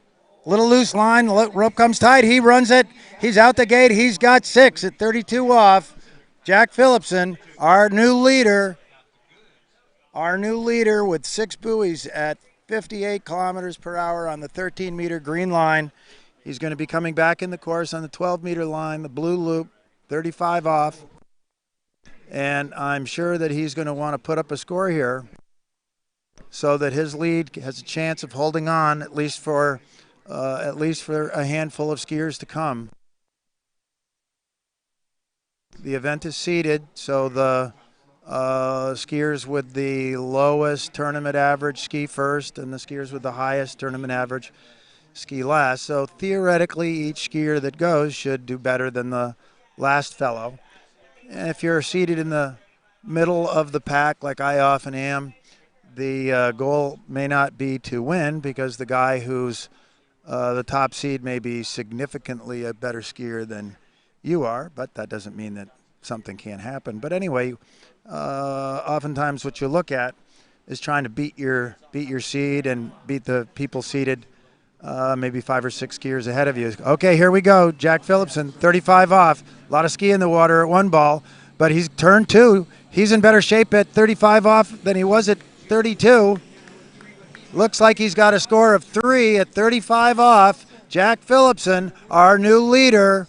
Little loose line. Rope comes tight. He runs it. He's out the gate. He's got 6 at 32 off. Jack Phillipson, our new leader with 6 buoys at 58 kilometers per hour on the 13-meter green line. He's going to be coming back in the course on the 12-meter line, the blue loop, 35 off. And I'm sure that he's going to want to put up a score here so that his lead has a chance of holding on at least for a handful of skiers to come. The event is seeded, so the skiers with the lowest tournament average ski first, and the skiers with the highest tournament average ski last. So theoretically, each skier that goes should do better than the last fellow. And if you're seated in the middle of the pack, like I often am, the goal may not be to win, because the guy who's the top seed may be significantly a better skier than you are, but that doesn't mean that something can't happen. But anyway, oftentimes what you look at is trying to beat your seed and beat the people seated maybe 5 or 6 skiers ahead of you. Okay, here we go. Jack Phillipson, 35 off. A lot of ski in the water at 1 ball, but he's turned 2. He's in better shape at 35 off than he was at 32. Looks like he's got a score of 3 at 35 off. Jack Phillipson, our new leader,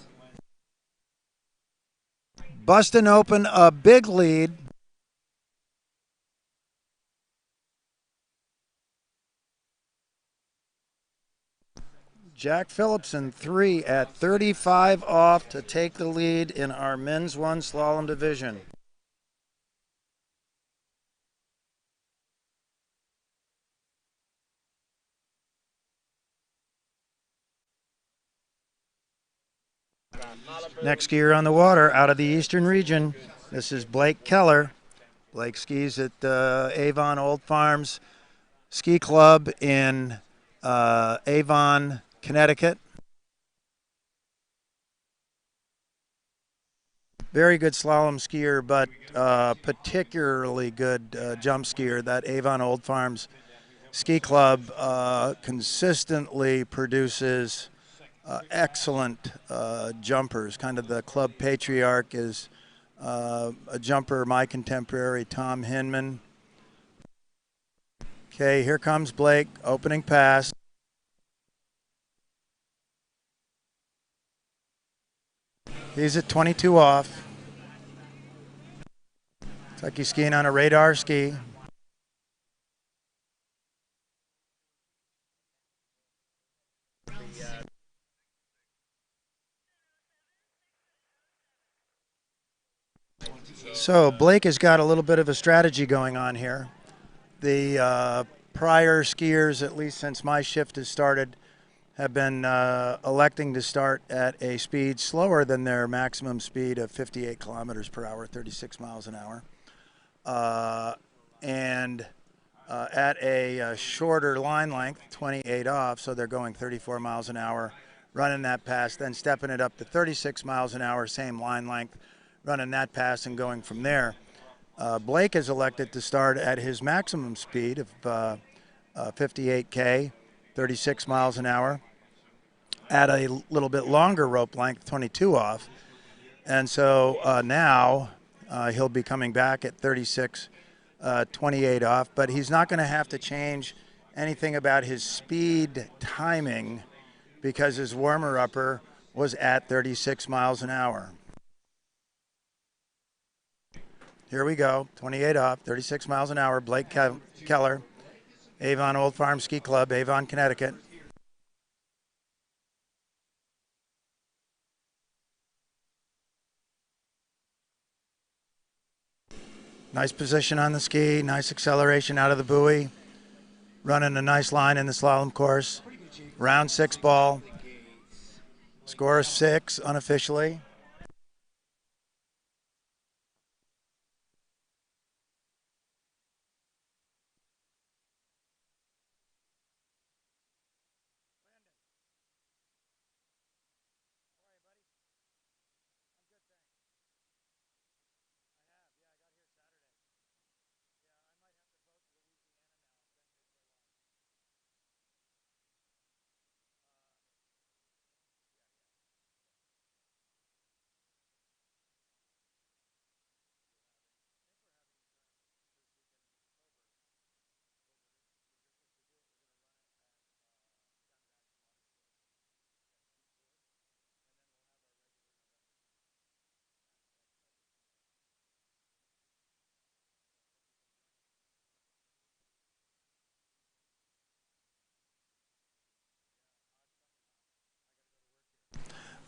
busting open a big lead. Jack Phillipson, 3 at 35 off to take the lead in our men's 1 slalom division. Next skier on the water out of the eastern region, this is Blake Keller. Blake skis at Avon Old Farms Ski Club in Avon, Connecticut. Very good slalom skier, but particularly good jump skier. That Avon Old Farms Ski Club consistently produces excellent jumpers. Kind of the club patriarch is a jumper, my contemporary, Tom Hinman. Okay, here comes Blake, opening pass. He's at 22 off. It's like he's skiing on a radar ski. So Blake has got a little bit of a strategy going on here. The prior skiers, at least since my shift has started, have been electing to start at a speed slower than their maximum speed of 58 kilometers per hour, 36 miles an hour, and at a shorter line length, 28 off, so they're going 34 miles an hour, running that pass, then stepping it up to 36 miles an hour, same line length, running that pass and going from there. Blake has elected to start at his maximum speed of 58K, 36 miles an hour, at a little bit longer rope length, 22 off. And so now he'll be coming back at 36, 28 off, but he's not going to have to change anything about his speed timing because his warmer-upper was at 36 miles an hour. Here we go, 28 off, 36 miles an hour, Blake Keller, Avon Old Farm Ski Club, Avon, Connecticut. Nice position on the ski, nice acceleration out of the buoy, running a nice line in the slalom course. Round 6 ball, score of 6 unofficially.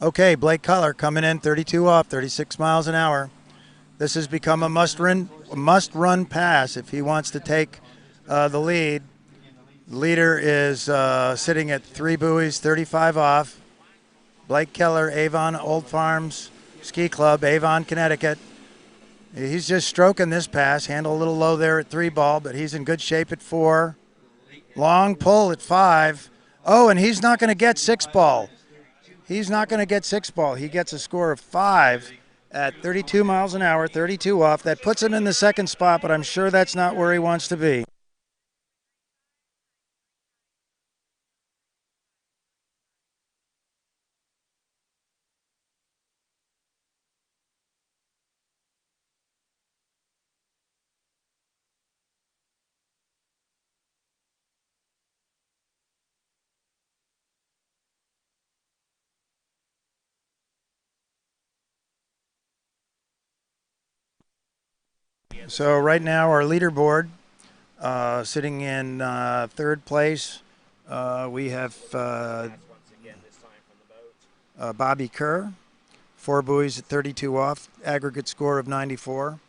Okay, Blake Keller coming in 32 off, 36 miles an hour. This has become a must-run pass if he wants to take the lead. The leader is sitting at 3 buoys, 35 off. Blake Keller, Avon Old Farms Ski Club, Avon, Connecticut. He's just stroking this pass. Handle a little low there at 3 ball, but he's in good shape at 4. Long pull at 5. Oh, and he's not going to get 6 ball. He's not going to get 6 ball. He gets a score of 5 at 32 miles an hour, 32 off. That puts him in the second spot, but I'm sure that's not where he wants to be. So right now our leaderboard, sitting in third place, we have Bobby Kerr, 4 buoys at 32 off, aggregate score of 94.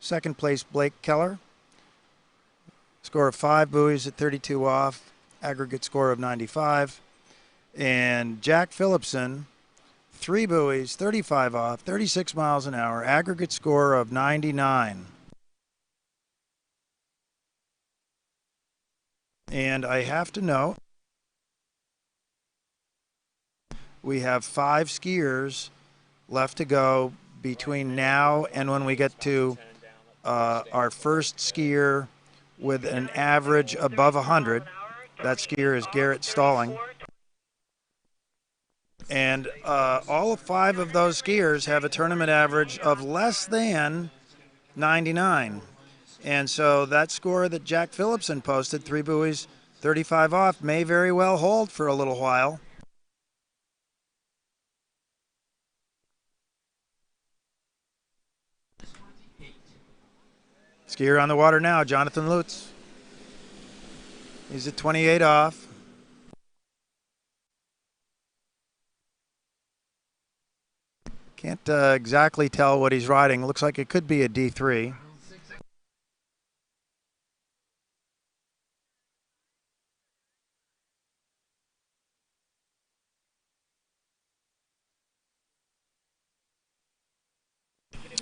Second place, Blake Keller, score of 5 buoys at 32 off, aggregate score of 95. And Jack Phillipson, 3 buoys, 35 off, 36 miles an hour, aggregate score of 99. And I have to note, we have 5 skiers left to go between now and when we get to our first skier with an average above 100. That skier is Garrett Stalling. And all 5 of those skiers have a tournament average of less than 99. And so that score that Jack Phillipson posted, 3 buoys, 35 off, may very well hold for a little while. Skier on the water now, Jonathan Lutz. He's at 28 off. Can't exactly tell what he's riding. Looks like it could be a D3.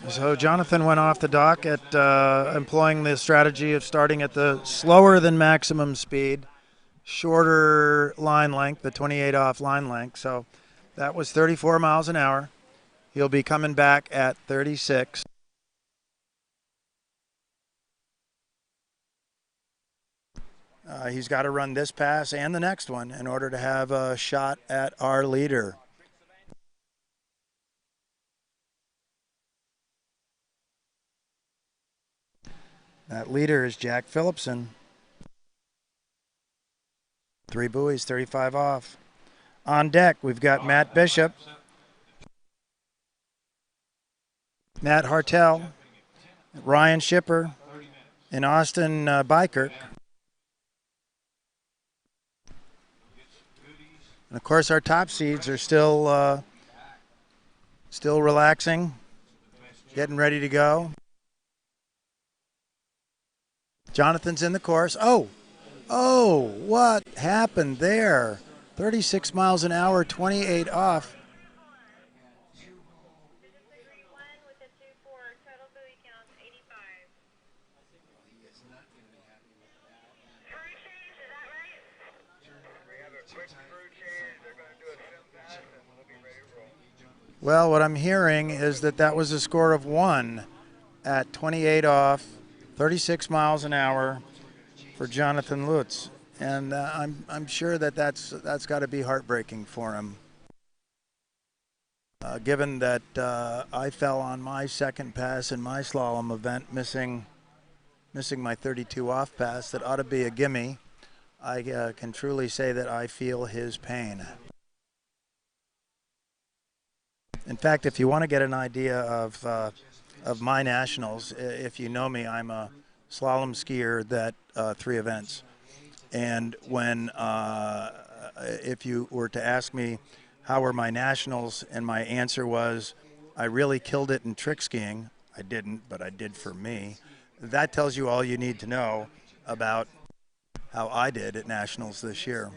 So Jonathan went off the dock at employing the strategy of starting at the slower than maximum speed, shorter line length, the 28 off line length. So that was 34 miles an hour. He'll be coming back at 36. He's got to run this pass and the next one in order to have a shot at our leader. That leader is Jack Phillipson. 3 buoys, 35 off. On deck, we've got Matt Bishop, Matt Hartell, Ryan Shipper, and Austin Bykirk. And of course, our top seeds are still relaxing, getting ready to go. Jonathan's in the course. Oh, what happened there? 36 miles an hour, 28 off. Well, what I'm hearing is that was a score of 1 at 28 off, 36 miles an hour for Jonathan Lutz. And I'm sure that's got to be heartbreaking for him. Given that I fell on my second pass in my slalom event, missing my 32 off pass, that ought to be a gimme. I can truly say that I feel his pain. In fact, if you want to get an idea of my nationals, if you know me, I'm a slalom skier that 3 events. And when if you were to ask me how were my nationals, and my answer was I really killed it in trick skiing. I didn't, but I did for me. That tells you all you need to know about how I did at nationals this year.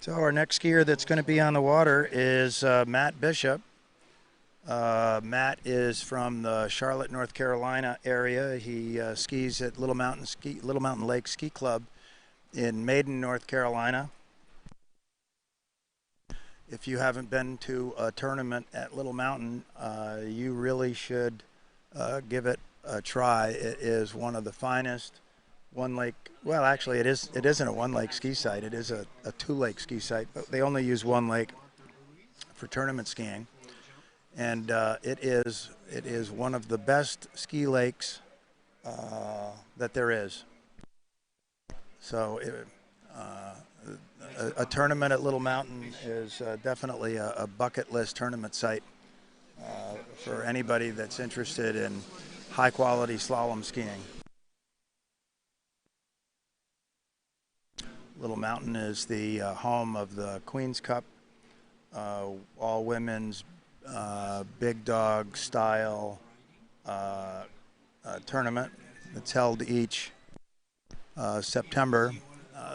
So our next skier that's going to be on the water is Matt Bishop. Matt is from the Charlotte, North Carolina area. He skis at Little Mountain Lake Ski Club in Maiden, North Carolina. If you haven't been to a tournament at Little Mountain, you really should give it a try. It is one of the finest one-lake, well, actually it isn't a one-lake ski site. It is a two-lake ski site, but they only use one lake for tournament skiing. And it is one of the best ski lakes that there is. So a tournament at Little Mountain is definitely a bucket list tournament site for anybody that's interested in high quality slalom skiing. Little Mountain is the home of the Queen's Cup, all women's big dog style tournament. It's held each September.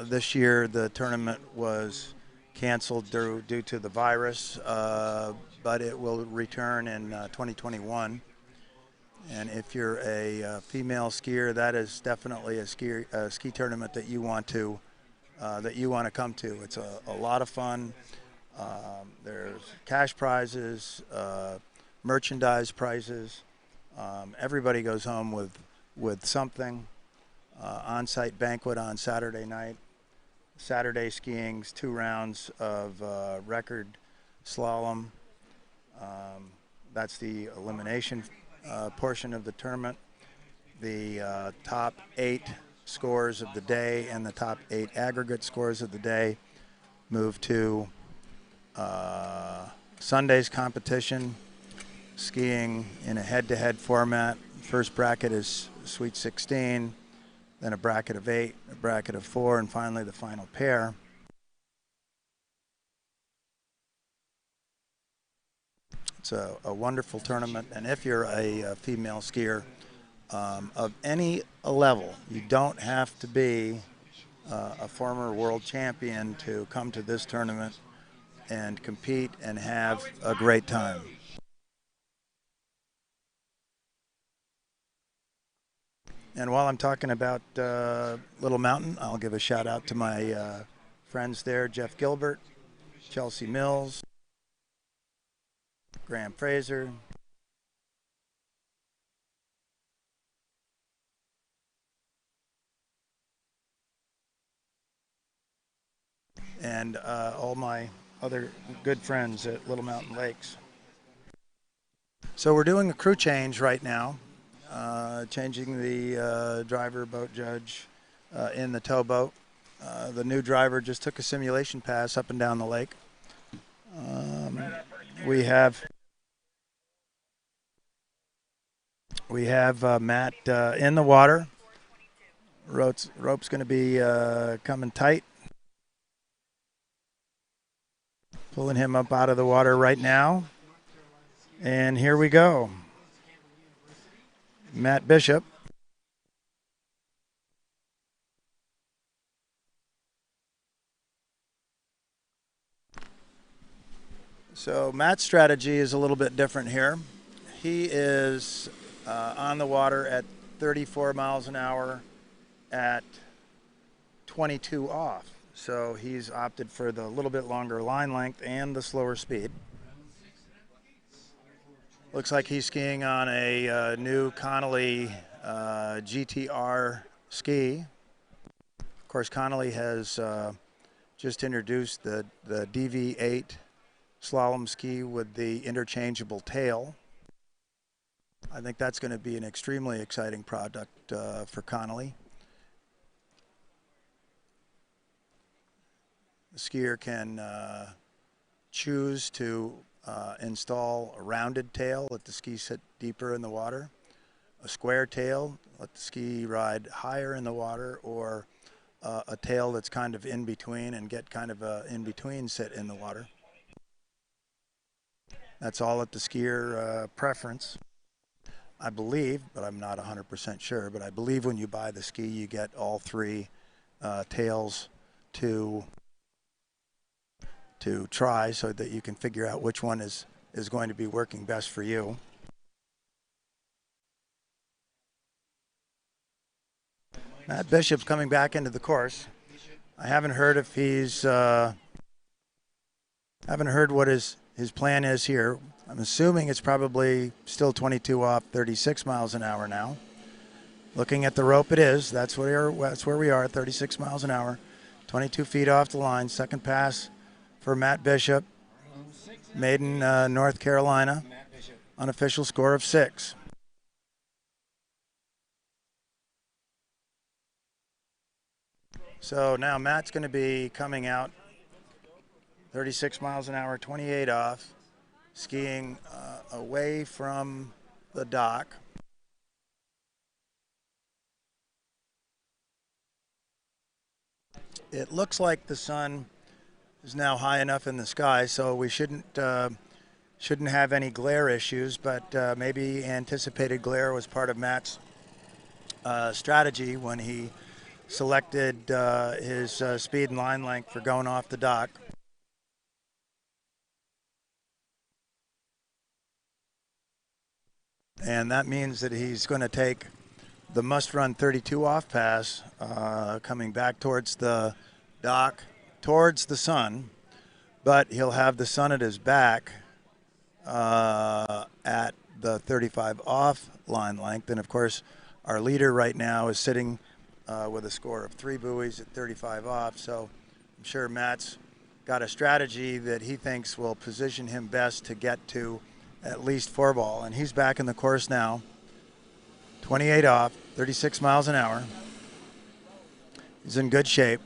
This year the tournament was canceled due to the virus, but it will return in 2021. And if you're a female skier, that is definitely a ski tournament that you want to come to. It's a lot of fun. There's cash prizes, merchandise prizes. Everybody goes home with something. On-site banquet on Saturday night. Saturday skiing's 2 rounds of record slalom. That's the elimination portion of the tournament. The top 8 scores of the day and the top 8 aggregate scores of the day move to Sunday's competition, skiing in a head-to-head format. First bracket is Sweet 16, then a bracket of 8, a bracket of 4, and finally the final pair. It's a wonderful tournament, and if you're a female skier of any level, you don't have to be a former world champion to come to this tournament and compete and have a great time. And while I'm talking about Little Mountain, I'll give a shout out to my friends there, Jeff Gilbert, Chelsea Mills, Graham Fraser, and all my other good friends at Little Mountain Lakes. So we're doing a crew change right now, changing the driver boat judge in the towboat. The new driver just took a simulation pass up and down the lake. We have Matt in the water. Rope's going to be coming tight. Pulling him up out of the water right now. And here we go. Matt Bishop. So Matt's strategy is a little bit different here. He is on the water at 34 miles an hour at 22 off. So he's opted for the little bit longer line length and the slower speed. Looks like he's skiing on a new Connolly GTR ski. Of course, Connolly has just introduced the DV8 slalom ski with the interchangeable tail. I think that's going to be an extremely exciting product for Connolly. The skier can choose to install a rounded tail, let the ski sit deeper in the water, a square tail, let the ski ride higher in the water, or a tail that's kind of in between and get kind of a in between sit in the water. That's all at the skier preference. I believe, but I'm not 100% sure, but I believe when you buy the ski you get all 3 tails to try so that you can figure out which one is going to be working best for you. Matt Bishop's coming back into the course. I haven't heard if he's haven't heard what his plan is here. I'm assuming it's probably still 22 off, 36 miles an hour now. Looking at the rope, it is. That's where we are, 36 miles an hour. 22 feet off the line. Second pass for Matt Bishop. Made in North Carolina. Unofficial score of 6. So now Matt's going to be coming out 36 miles an hour, 28 off, skiing away from the dock. It looks like the sun is now high enough in the sky, so we shouldn't have any glare issues, but maybe anticipated glare was part of Matt's strategy when he selected his speed and line length for going off the dock. And that means that he's going to take the must-run 32 off pass, coming back towards the dock, towards the sun, but he'll have the sun at his back at the 35 off line length. And of course, our leader right now is sitting with a score of 3 buoys at 35 off. So I'm sure Matt's got a strategy that he thinks will position him best to get to at least 4 ball. And he's back in the course now, 28 off, 36 miles an hour. He's in good shape.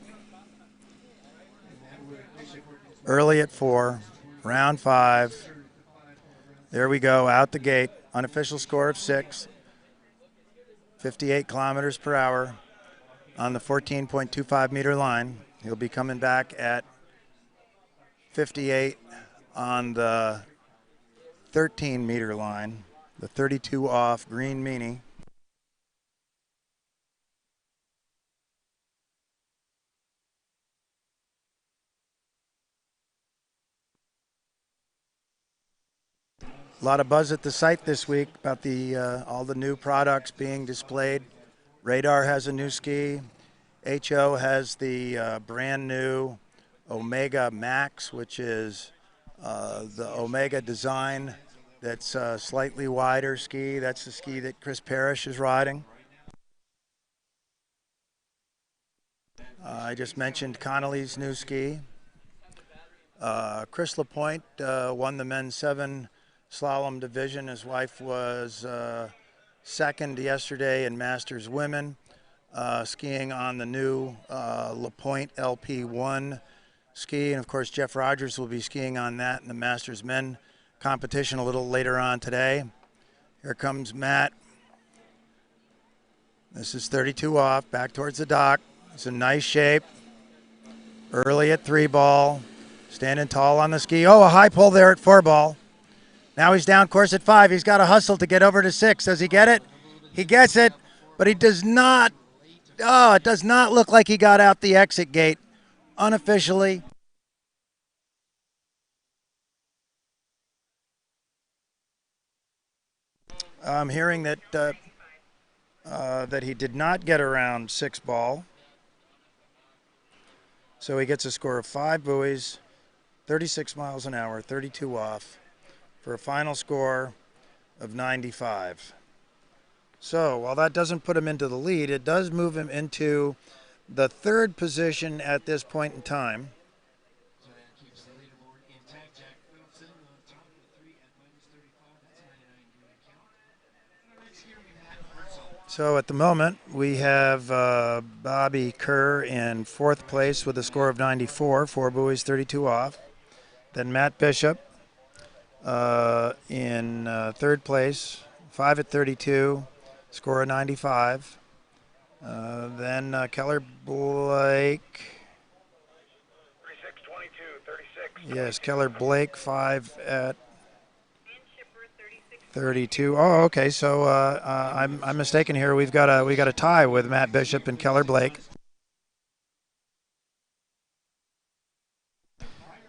Early at 4, round 5. There we go, out the gate. Unofficial score of 6, 58 kilometers per hour on the 14.25 meter line. He'll be coming back at 58 on the 13 meter line, the 32 off green meanie. A lot of buzz at the site this week about all the new products being displayed. Radar has a new ski. HO has the brand new Omega Max, which is the Omega design that's a slightly wider ski. That's the ski that Chris Parrish is riding. I just mentioned Connolly's new ski. Chris Lapointe won the men's 7 slalom division. His wife was second yesterday in Masters Women, skiing on the new Lapointe LP1 ski. And of course, Jeff Rogers will be skiing on that in the Masters Men competition a little later on today. Here comes Matt. This is 32 off, back towards the dock. It's in nice shape. Early at 3 ball, standing tall on the ski. Oh, a high pull there at 4 ball. Now he's down course at 5. He's got to hustle to get over to 6. Does he get it? He gets it, but he does not. Oh, it does not look like he got out the exit gate unofficially. I'm hearing that that he did not get around 6 ball. So he gets a score of 5 buoys, 36 miles an hour, 32 off, for a final score of 95. So while that doesn't put him into the lead, it does move him into the 3rd position at this point in time. So that keeps the leaderboard intact. Jack Phillipson on top of the 3 at -35. That's a 99 degree count. Next here we have Hartzler. So at the moment, we have Bobby Kerr in 4th place with a score of 94, 4 buoys, 32 off. Then Matt Bishop in 3rd place, 5 at 32, score of 95. Then Keller Blake. 36, 22, 36. Yes, Keller Blake, 5 at 32. Oh, okay. So I'm mistaken here. We've got a tie with Matt Bishop and Keller Blake.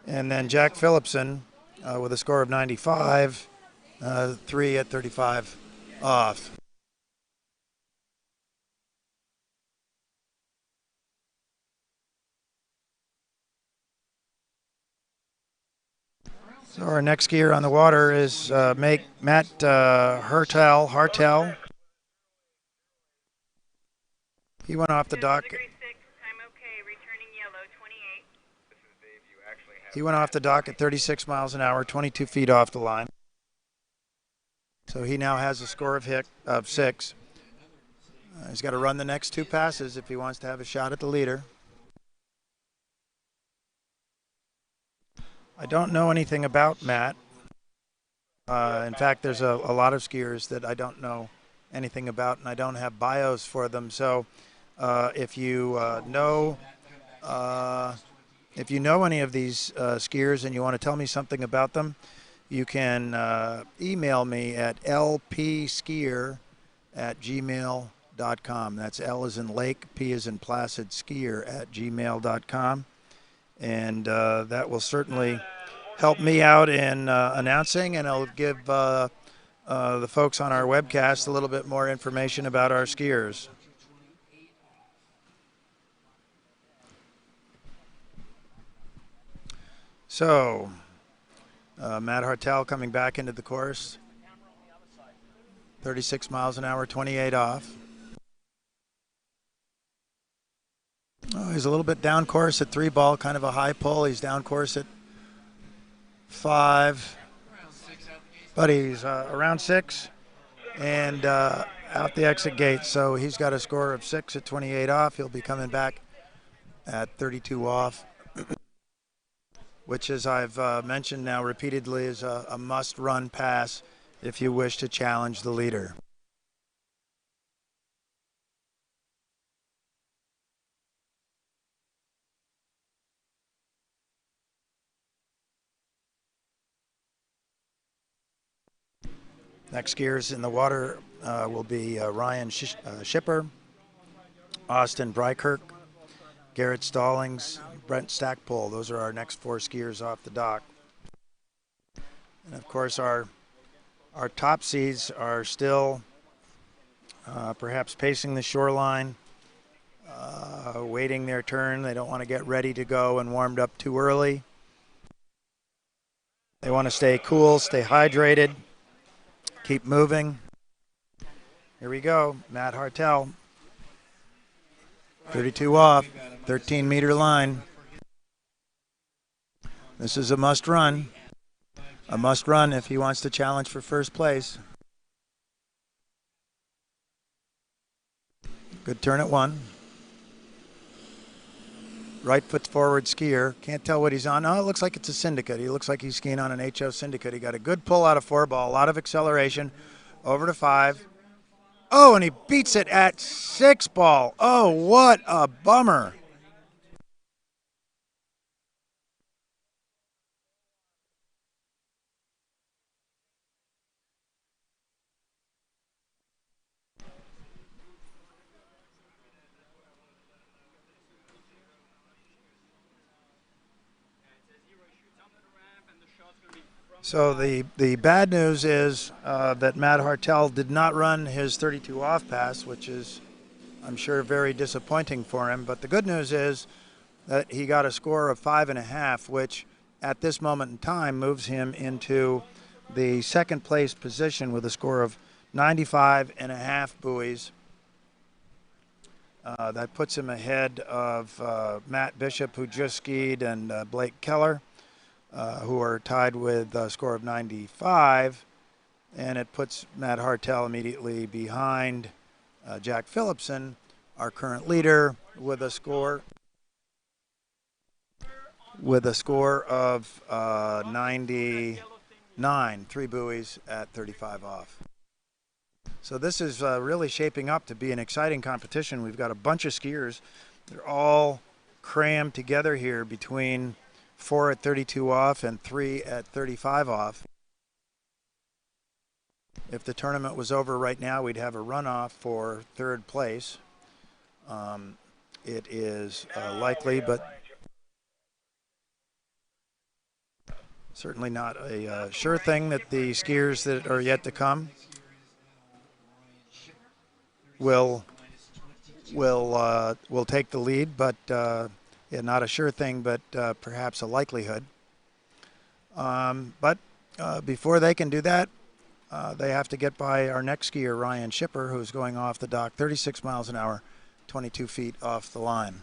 And then Jack Phillipson with a score of 95, 3 at 35 off. So our next skier on the water is Matt Hartel. He went off the dock. He went off the dock at 36 miles an hour, 22 feet off the line. So he now has a score of 6. He's got to run the next 2 passes if he wants to have a shot at the leader. I don't know anything about Matt. In fact, there's a lot of skiers that I don't know anything about, and I don't have bios for them. So if you know any of these skiers and you want to tell me something about them, you can email me at lpskier@gmail.com. That's L as in Lake, P as in Placid, skier@gmail.com. And that will certainly help me out in announcing, and I'll give the folks on our webcast a little bit more information about our skiers. So, Matt Hartel coming back into the course. 36 miles an hour, 28 off. Oh, he's a little bit down course at 3 ball, kind of a high pull. He's down course at 5, but he's around 6 and out the exit gate. So he's got a score of 6 at 28 off. He'll be coming back at 32 off, which, as I've mentioned now repeatedly, is a must-run pass if you wish to challenge the leader. Next skiers in the water will be Ryan Schipper, Austin Brykirk, Garrett Stallings, Brent Stackpole. Those are our next 4 skiers off the dock. And of course our top seeds are still perhaps pacing the shoreline, waiting their turn. They don't want to get ready to go and warmed up too early. They want to stay cool, stay hydrated, keep moving. Here we go, Matt Hartel. 32 off, 13-meter line. This is a must run. A must run if he wants to challenge for first place. Good turn at 1. Right foot forward skier. Can't tell what he's on. Oh, it looks like it's a syndicate. He looks like he's skiing on an HO syndicate. He got a good pull out of 4 ball, a lot of acceleration. Over to 5. Oh, and he beats it at 6 ball. Oh, what a bummer. So the bad news is that Matt Hartel did not run his 32 off pass, which is, I'm sure, very disappointing for him. But the good news is that he got a score of 5.5, which at this moment in time moves him into the second place position with a score of 95.5 buoys. That puts him ahead of Matt Bishop, who just skied, and Blake Keller, who are tied with a score of 95, and it puts Matt Hartel immediately behind Jack Phillipson, our current leader, with a score of 99, 3 buoys at 35 off. So this is really shaping up to be an exciting competition. We've got a bunch of skiers. They're all crammed together here between 4 at 32 off and 3 at 35 off. If the tournament was over right now, we'd have a runoff for 3rd place. It is likely, but certainly not a sure thing, that the skiers that are yet to come will take the lead, but yeah, not a sure thing, but perhaps a likelihood. But before they can do that, they have to get by our next skier, Ryan Shipper, who's going off the dock 36 miles an hour, 22 feet off the line.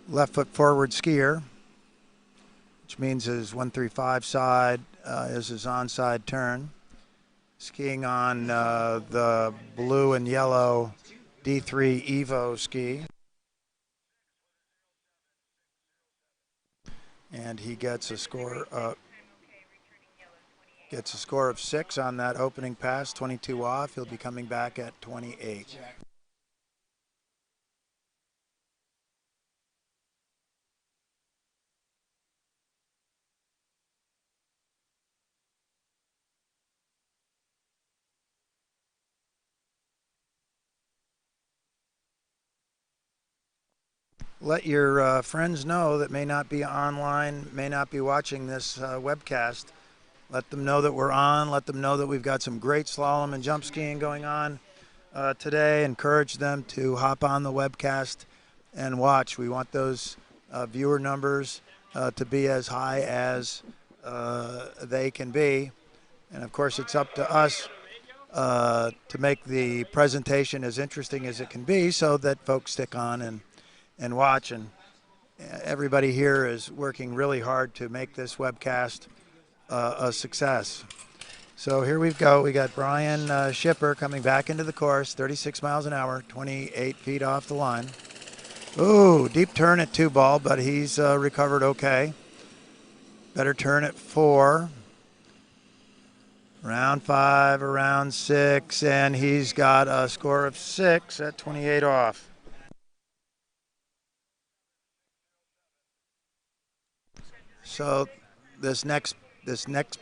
Left foot forward skier, which means his 135 side is his onside turn. Skiing on the blue and yellow D3 Evo ski. And he gets a score of 6 on that opening pass, 22 off. He'll be coming back at 28. Let your friends know that may not be online, may not be watching this webcast. Let them know that we're on. Let them know that we've got some great slalom and jump skiing going on today. Encourage them to hop on the webcast and watch. We want those viewer numbers to be as high as they can be. And of course, it's up to us to make the presentation as interesting as it can be so that folks stick on and watch. And everybody here is working really hard to make this webcast a success. So here we go. We got Brian Shipper coming back into the course, 36 miles an hour, 28 feet off the line. Ooh, deep turn at 2 ball, but he's recovered okay. Better turn at 4. Round 5, around 6, and he's got a score of 6 at 28 off. So this next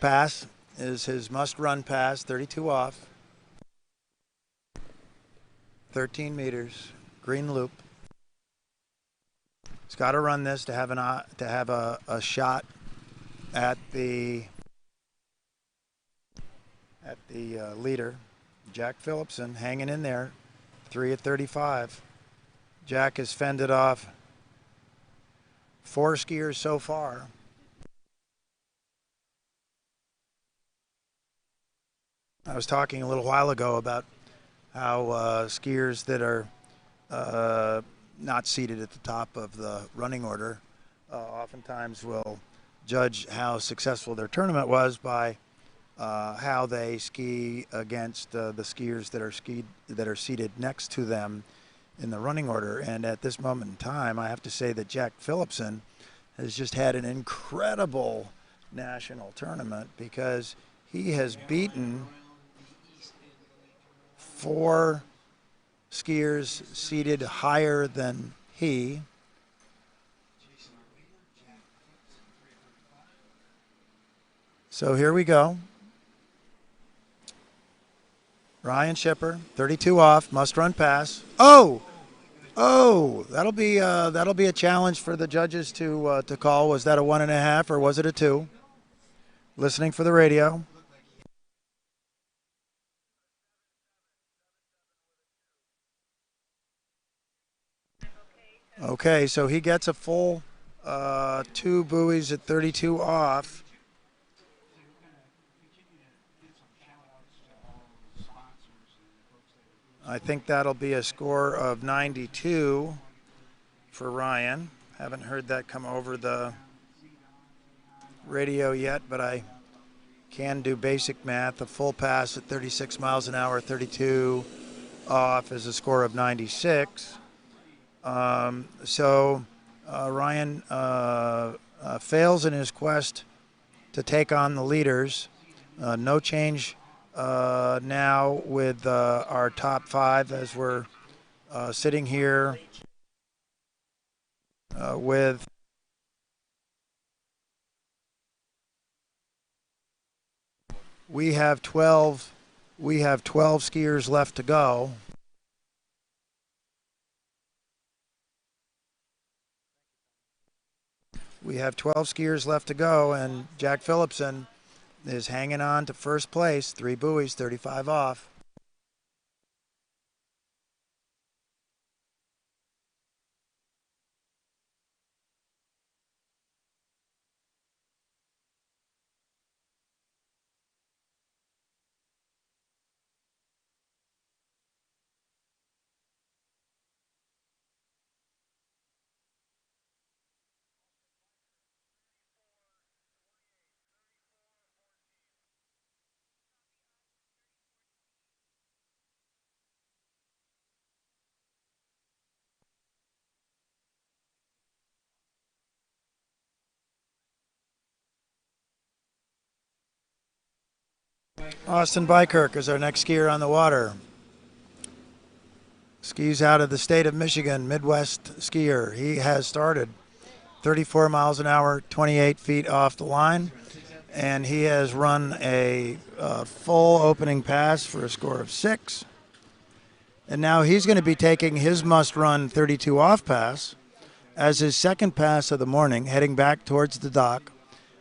pass is his must-run pass, 32 off, 13 meters, green loop. He's got to run this to have a shot at the leader. Jack Phillipson hanging in there, 3 at 35. Jack has fended off 4 skiers so far. I was talking a little while ago about how skiers that are not seated at the top of the running order oftentimes will judge how successful their tournament was by how they ski against the skiers that are seated next to them in the running order. And at this moment in time, I have to say that Jack Phillipson has just had an incredible national tournament because he has beaten 4 skiers seated higher than he. So here we go. Ryan Shipper, 32 off, must run pass. Oh, that'll be a challenge for the judges to call. Was that a 1.5 or was it a 2? Listening for the radio. Okay, so he gets a full 2 buoys at 32 off. I think that'll be a score of 92 for Ryan. Haven't heard that come over the radio yet, but I can do basic math. A full pass at 36 miles an hour, 32 off is a score of 96. So Ryan fails in his quest to take on the leaders. No change now with our top 5 as we're sitting here with we have 12 skiers left to go. We have 12 skiers left to go, and Jack Phillipson is hanging on to first place, 3 buoys, 35 off. Austin Bykirk is our next skier on the water. Skis out of the state of Michigan, Midwest skier. He has started 34 miles an hour, 28 feet off the line, and he has run a full opening pass for a score of 6. And now he's going to be taking his must-run 32 off pass as his second pass of the morning, heading back towards the dock,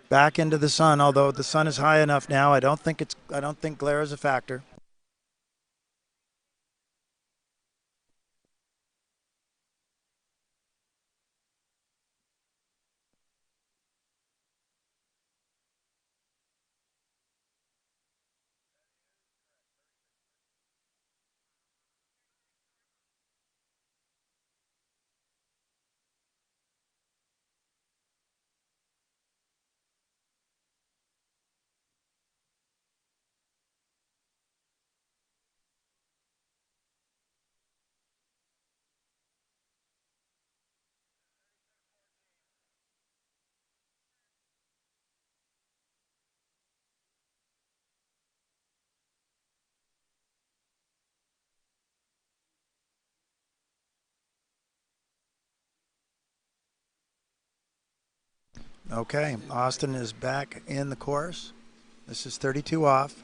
back into the sun. Although the sun is high enough now, I don't think glare is a factor. Okay, Austin is back in the course. This is 32 off.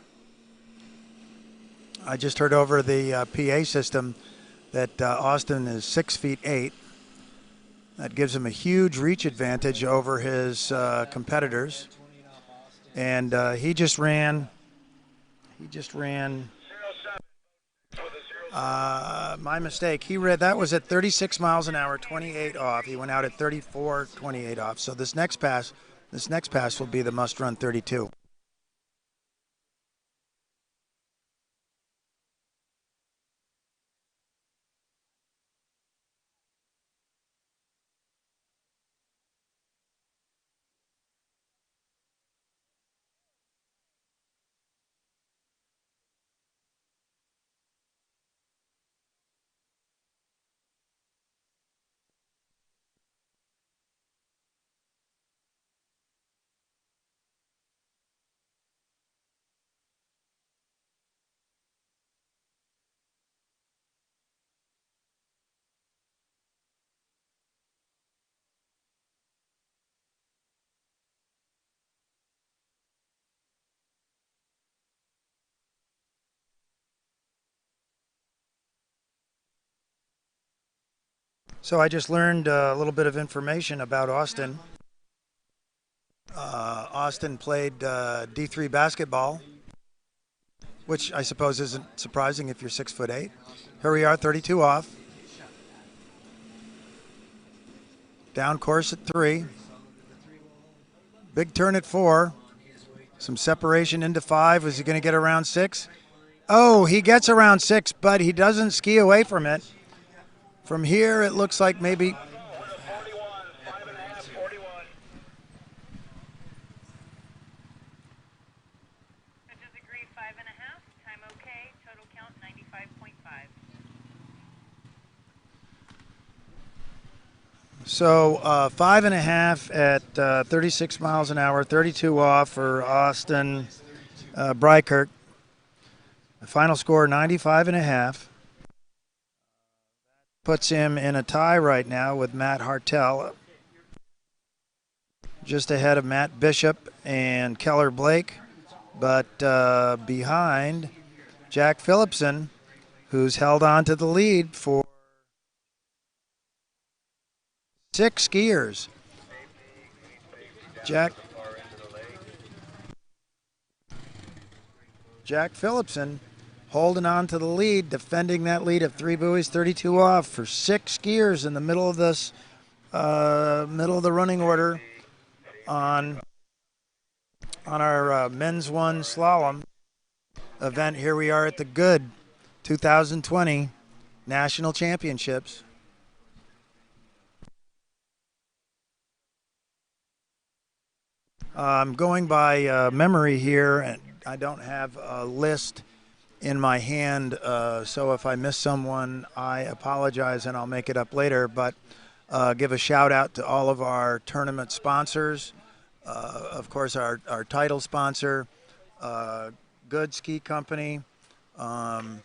I just heard over the PA system that Austin is 6'8". That gives him a huge reach advantage over his competitors. And he just ran my mistake. That was at 36 miles an hour, 28 off. He went out at 34, 28 off. So this next pass will be the must-run 32. So I just learned a little bit of information about Austin. Austin played D3 basketball, which I suppose isn't surprising if you're 6'8". Here we are, 32 off. Down course at 3. Big turn at 4. Some separation into 5. Was he going to get around 6? Oh, he gets around 6, but he doesn't ski away from it. From here, it looks like maybe... So 5.5 at 36 miles an hour, 32 off for Austin Bykirk. The final score, 95.5. Puts him in a tie right now with Matt Hartel, just ahead of Matt Bishop and Keller Blake, but behind Jack Phillipson, who's held on to the lead for 6 skiers. Jack Phillipson holding on to the lead, defending that lead of 3 buoys, 32 off for 6 skiers in the middle of this, middle of the running order on our men's 1 slalom event. Here we are at the Goode 2020 National Championships. I'm going by memory here, and I don't have a list in my hand, so if I miss someone, I apologize and I'll make it up later, but give a shout out to all of our tournament sponsors. Of course, our title sponsor, Goode Ski Company out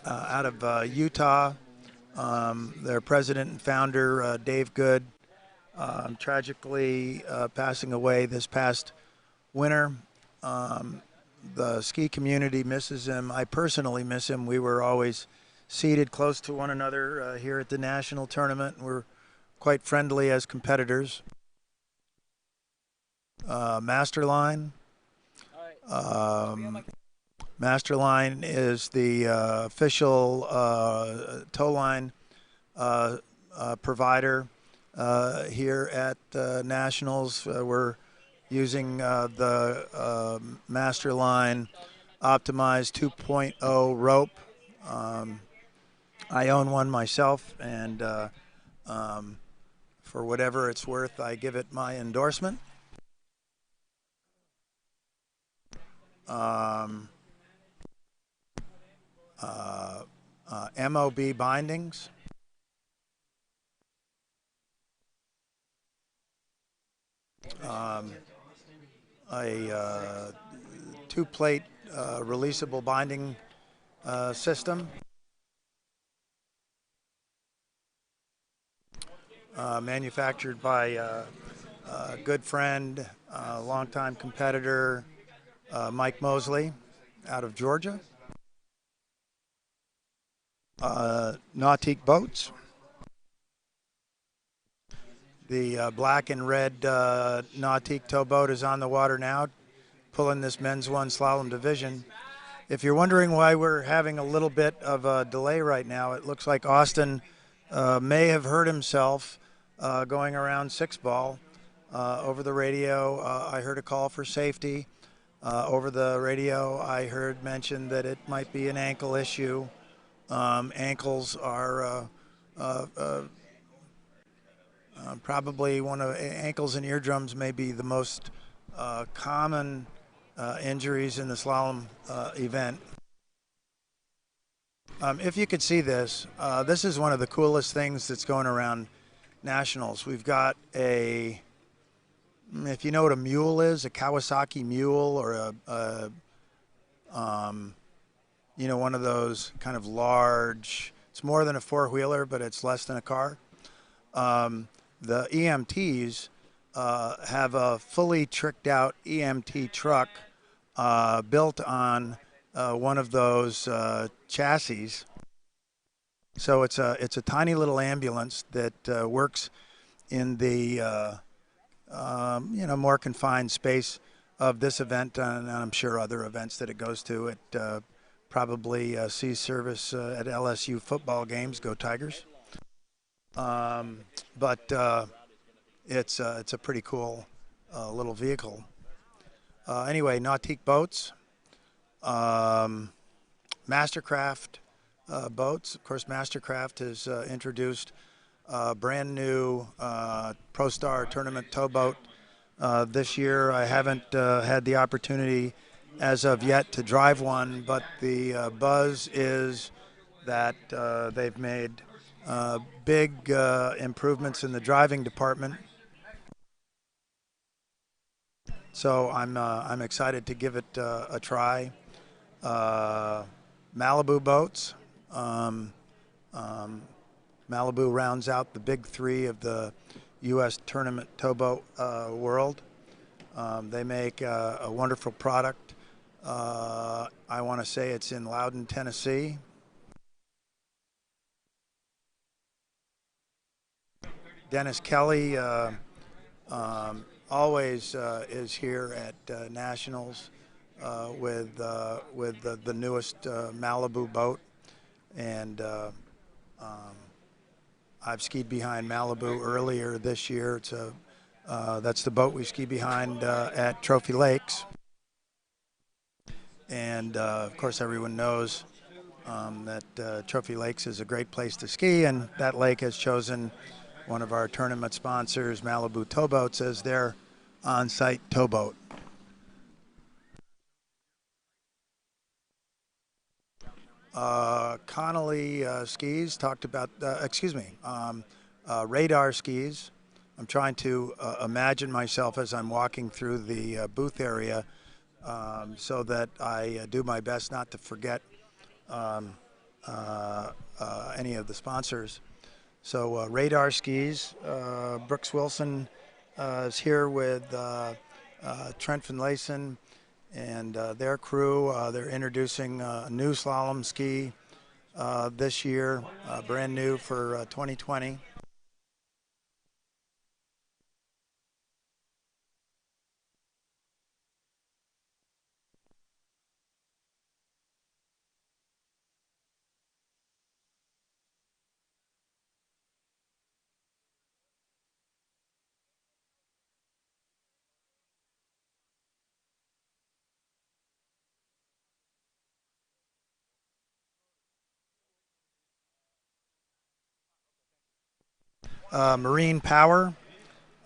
of Utah. Their president and founder, Dave Goode, tragically passing away this past winter. The ski community misses him. I personally miss him. We were always seated close to one another here at the national tournament. We're quite friendly as competitors. Masterline. Masterline is the official tow line provider here at Nationals. We're using the Masterline optimized 2.0 rope. I own one myself, and for whatever it's worth, I give it my endorsement. MOB bindings. A two-plate releasable binding system. Manufactured by a good friend, longtime competitor, Mike Mosley out of Georgia. Nautique boats. The black and red Nautique towboat is on the water now, pulling this men's one slalom division. If you're wondering why we're having a little bit of a delay right now, it looks like Austin may have hurt himself going around 6-ball. Over the radio, I heard a call for safety. Over the radio, I heard mention that it might be an ankle issue. Ankles are probably ankles and eardrums may be the most common injuries in the slalom event. If you could see this, this is one of the coolest things that's going around Nationals. We've got if you know what a mule is, a Kawasaki mule, or one of those kind of large, it's more than a four-wheeler, but it's less than a car. The EMTs have a fully tricked out EMT truck built on one of those chassis. So it's a tiny little ambulance that works in the more confined space of this event, and I'm sure other events that it goes to. It probably sees service at LSU football games. Go Tigers! But it's a pretty cool little vehicle. Anyway, Nautique boats, Mastercraft boats. Of course, Mastercraft has introduced a brand new Pro Star Tournament towboat this year. I haven't had the opportunity as of yet to drive one, but the buzz is that they've made big improvements in the driving department. So I'm excited to give it a try. Malibu boats. Malibu rounds out the big three of the U.S. tournament towboat world. They make a wonderful product. I want to say it's in Loudon, Tennessee. Dennis Kelly always is here at Nationals with the newest Malibu boat, and I've skied behind Malibu earlier this year. That's the boat we ski behind at Trophy Lakes, and of course everyone knows that Trophy Lakes is a great place to ski, and that lake has chosen one of our tournament sponsors, Malibu Towboats, as their on-site towboat. Connolly skis talked about, radar skis. I'm trying to imagine myself as I'm walking through the booth area so that I do my best not to forget any of the sponsors. So Radar Skis, Brooks Wilson is here with Trent Finlayson and their crew. They're introducing a new slalom ski this year, brand new for 2020. Marine Power,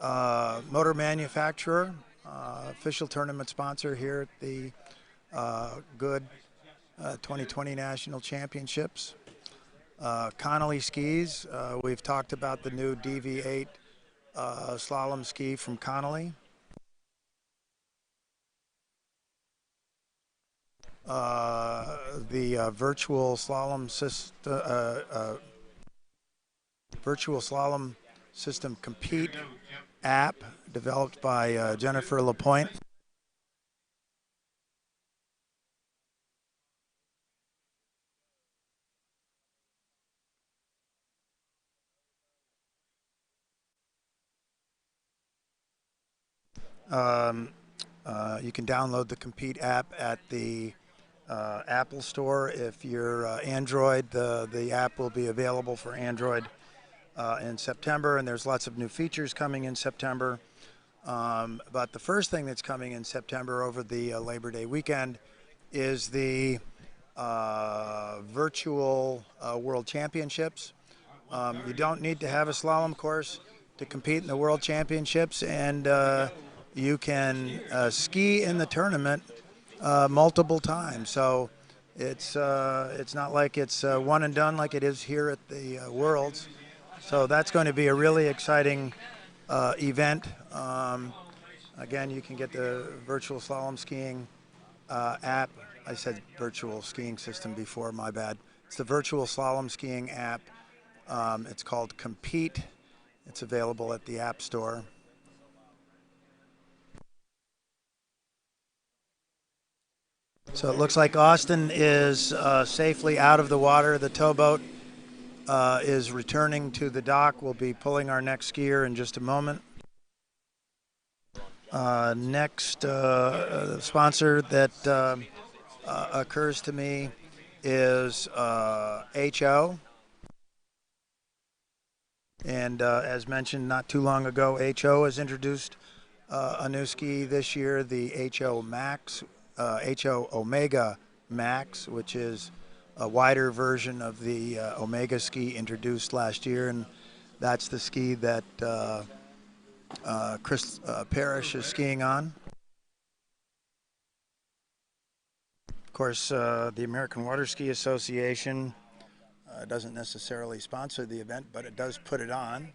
motor manufacturer, official tournament sponsor here at the Goode 2020 National Championships. Connolly Skis, we've talked about the new DV8 slalom ski from Connolly. The virtual slalom system Compete app developed by Jennifer Lapointe. You can download the Compete app at the Apple Store. If you're Android, the app will be available for Android in September, and there's lots of new features coming in September. But the first thing that's coming in September over the Labor Day weekend is the virtual World Championships. You don't need to have a slalom course to compete in the World Championships, and you can ski in the tournament multiple times. So it's not like it's one and done like it is here at the Worlds. So that's going to be a really exciting event. Again, you can get the virtual slalom skiing app. I said virtual skiing system before, my bad. It's the virtual slalom skiing app. It's called Compete. It's available at the App Store. So it looks like Austin is safely out of the water. The towboat is returning to the dock. We'll be pulling our next skier in just a moment. Next sponsor that occurs to me is HO. And as mentioned not too long ago, HO has introduced a new ski this year, the HO Max, HO Omega Max, which is a wider version of the Omega ski introduced last year, and that's the ski that Chris Parrish is skiing on. Of course, the American Water Ski Association doesn't necessarily sponsor the event, but it does put it on.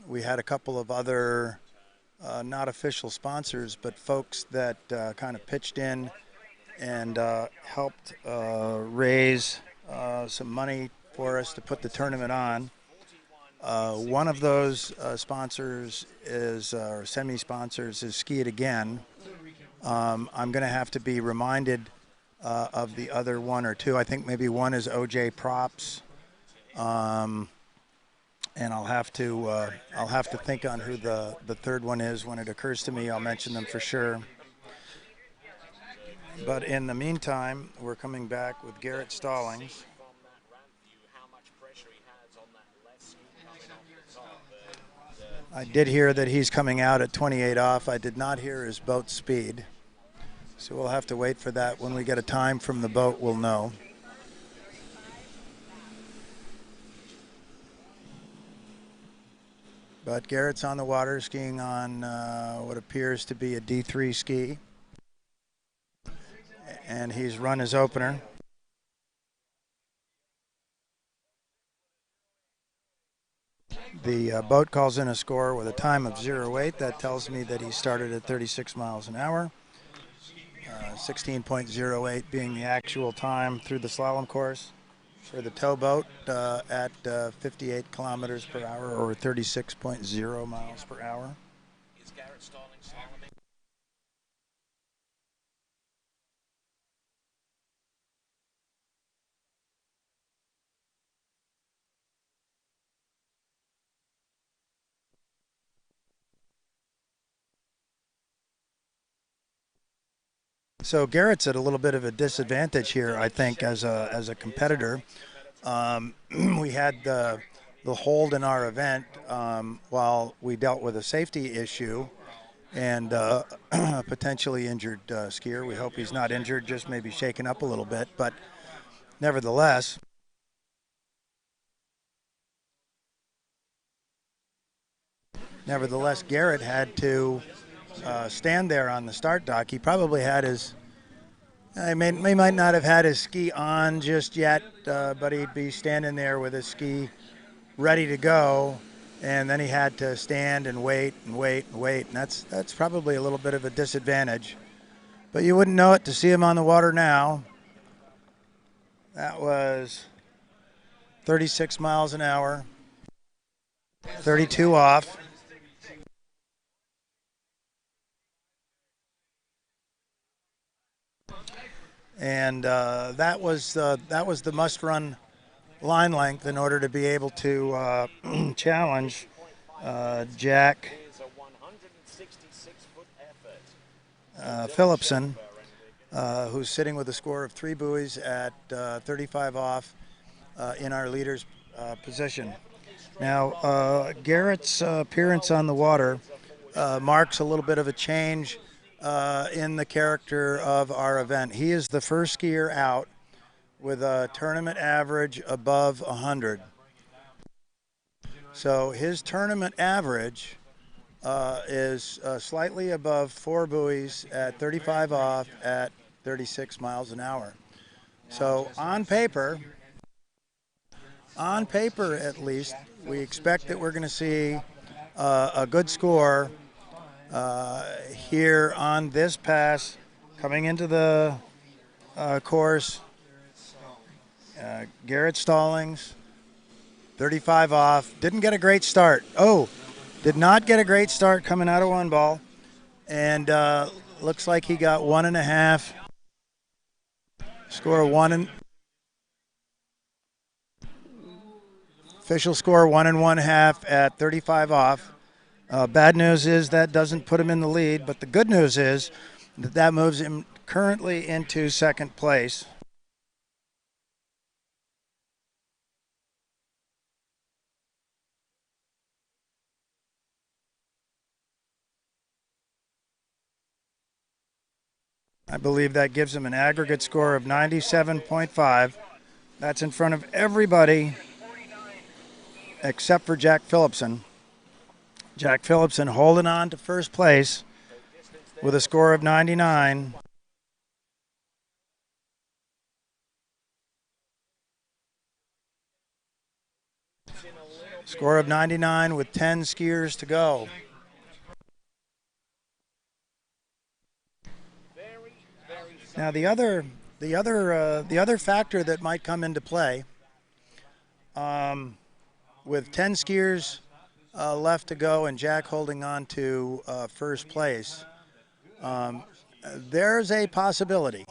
We had a couple of other not official sponsors, but folks that kind of pitched in and helped raise some money for us to put the tournament on. One of those sponsors is, or semi-sponsors, is Ski It Again. I'm going to have to be reminded of the other one or two. I think maybe one is OJ Props, and I'll have to think on who the third one is. When it occurs to me, I'll mention them for sure. But in the meantime, we're coming back with Garrett Stallings. I did hear that he's coming out at 28 off. I did not hear his boat speed. So we'll have to wait for that. When we get a time from the boat, we'll know. But Garrett's on the water skiing on what appears to be a D3 ski. And he's run his opener. The boat calls in a score with a time of 0.8. That tells me that he started at 36 miles an hour. 16.08 being the actual time through the slalom course for the towboat at 58 kilometers per hour or 36.0 miles per hour. Is Garrett stalling slaloming? So Garrett's at a little bit of a disadvantage here, I think, as a competitor. We had the hold in our event while we dealt with a safety issue and a potentially injured skier. We hope he's not injured, just maybe shaken up a little bit, but nevertheless. Nevertheless, Garrett had to stand there on the start dock. He probably had his, he might not have had his ski on just yet, but he'd be standing there with his ski ready to go, and then he had to stand and wait and wait and wait, and that's probably a little bit of a disadvantage. But you wouldn't know it to see him on the water now. That was 36 miles an hour, 32 off. And that was the must-run line length in order to be able to challenge Jack Phillipson, who's sitting with a score of 3 buoys at 35 off in our leader's position. Now, Garrett's appearance on the water marks a little bit of a change in the character of our event. He is the first skier out with a tournament average above 100. So his tournament average is slightly above 4 buoys at 35 off at 36 miles an hour. So on paper at least, we expect that we're going to see a good score here on this pass coming into the course. Garrett Stallings, 35 off. Didn't get a great start. Did not get a great start coming out of one ball. And looks like he got 1.5. Score of 1. Official score 1 1/2 at 35 off. Bad news is that doesn't put him in the lead, but the good news is that moves him currently into second place. I believe that gives him an aggregate score of 97.5. That's in front of everybody except for Jack Phillipson. Jack Phillipson holding on to first place with a score of 99. Score of 99 with 10 skiers to go. Now the other factor that might come into play, with 10 skiers left to go and Jack holding on to first place, there's a possibility.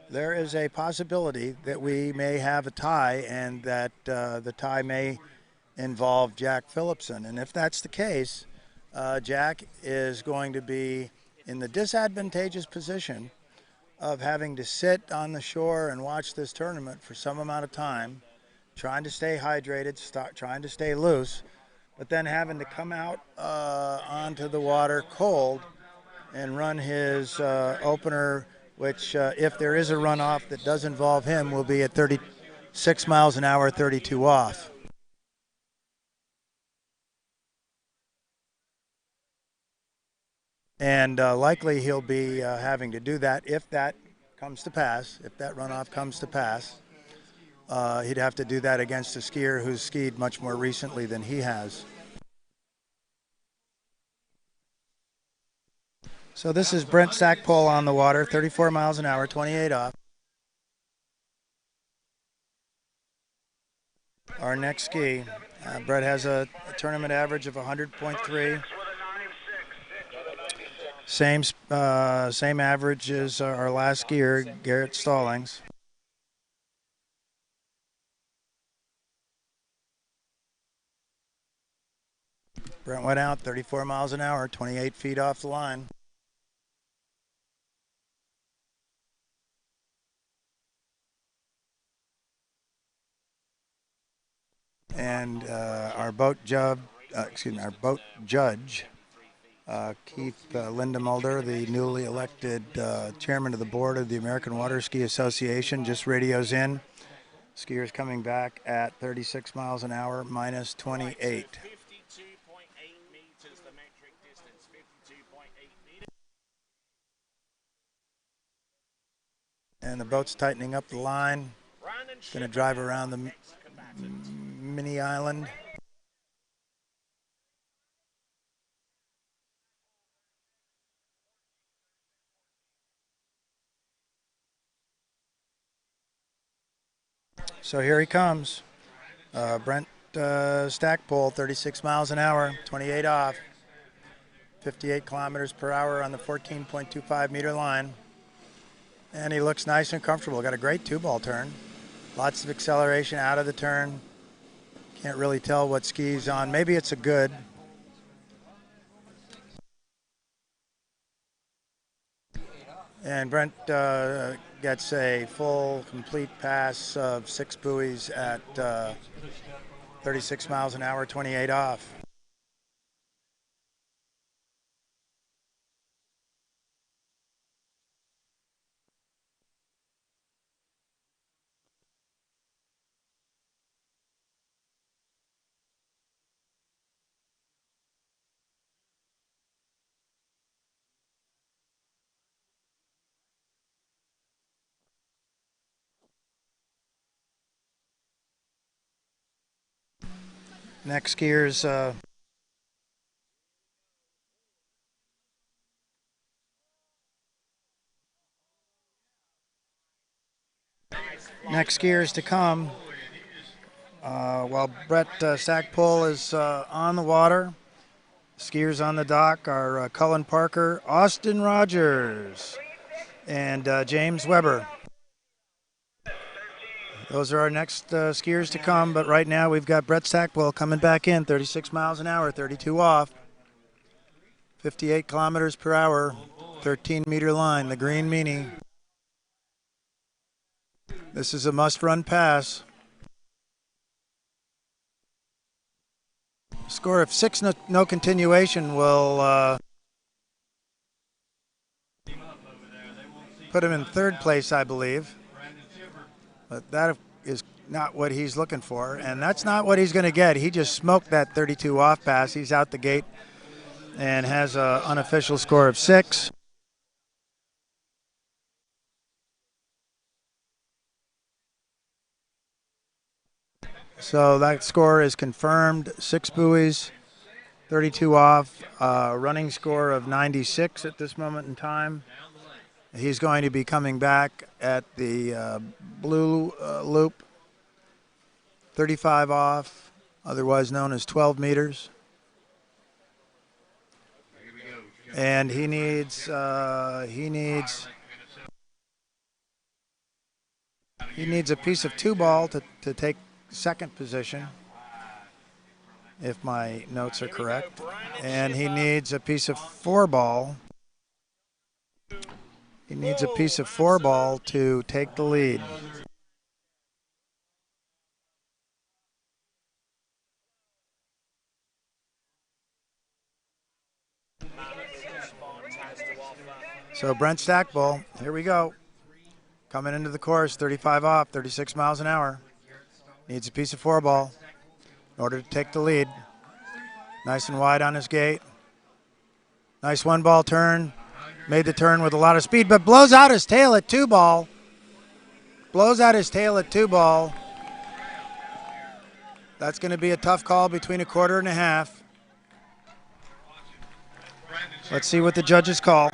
There is a possibility that we may have a tie, and that the tie may involve Jack Phillipson. And if that's the case, Jack is going to be in the disadvantageous position of having to sit on the shore and watch this tournament for some amount of time, trying to stay hydrated, trying to stay loose, but then having to come out onto the water cold and run his opener, which if there is a runoff that does involve him, will be at 36 miles an hour, 32 off. And likely he'll be having to do that if that comes to pass, if that runoff comes to pass. He'd have to do that against a skier who's skied much more recently than he has. So this is Brent Stackpole on the water, 34 miles an hour, 28 off. Our next ski, Brett has a tournament average of 100.3. Same average as our last skier, Garrett Stallings. Brent went out 34 miles an hour, 28 feet off the line. And our boat judge, Keith Lindemulder, the newly elected chairman of the board of the American Water Ski Association, just radios in. Skiers coming back at 36 miles an hour, minus 28. And the boat's tightening up the line. Going to drive around the mini island. So here he comes. Brent Stackpole, 36 miles an hour, 28 off, 58 kilometers per hour on the 14.25 meter line. And he looks nice and comfortable. Got a great two-ball turn. Lots of acceleration out of the turn. Can't really tell what ski's on. Maybe it's a Goode. And Brent gets a full, complete pass of 6 buoys at 36 miles an hour, 28 off. Next skier's to come. While Brett Stackpole is on the water, skiers on the dock are Cullen Parker, Austin Rogers, and James Weber. Those are our next skiers to come, but right now we've got Brett Stackpole coming back in, 36 miles an hour, 32 off, 58 kilometers per hour, 13-meter line, the green meanie. This is a must-run pass. Score of 6, no continuation will put him in third place, I believe. But that is not what he's looking for, and that's not what he's going to get. He just smoked that 32 off pass. He's out the gate and has an unofficial score of 6. So that score is confirmed, 6 buoys, 32 off, running score of 96 at this moment in time. He's going to be coming back at the blue loop, 35 off, otherwise known as 12 meters. And he needs a piece of 2-ball to take second position, if my notes are correct. And he needs a piece of 4-ball. He needs a piece of 4-ball to take the lead. So Brent Stackpole, here we go. Coming into the course, 35 off, 36 miles an hour. Needs a piece of 4-ball in order to take the lead. Nice and wide on his gate. Nice 1-ball turn. Made the turn with a lot of speed, but blows out his tail at 2-ball. Blows out his tail at 2-ball. That's going to be a tough call between a quarter and a half. Let's see what the judges call.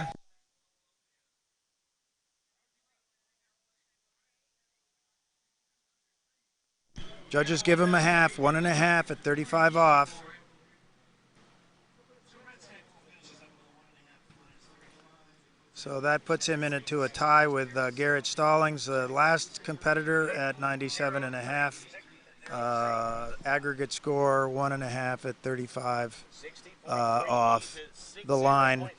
Judges give him a half, 1.5 at 35 off. So that puts him into a tie with Garrett Stallings, the last competitor at 97.5. Aggregate score 1.5 at 35 off the line.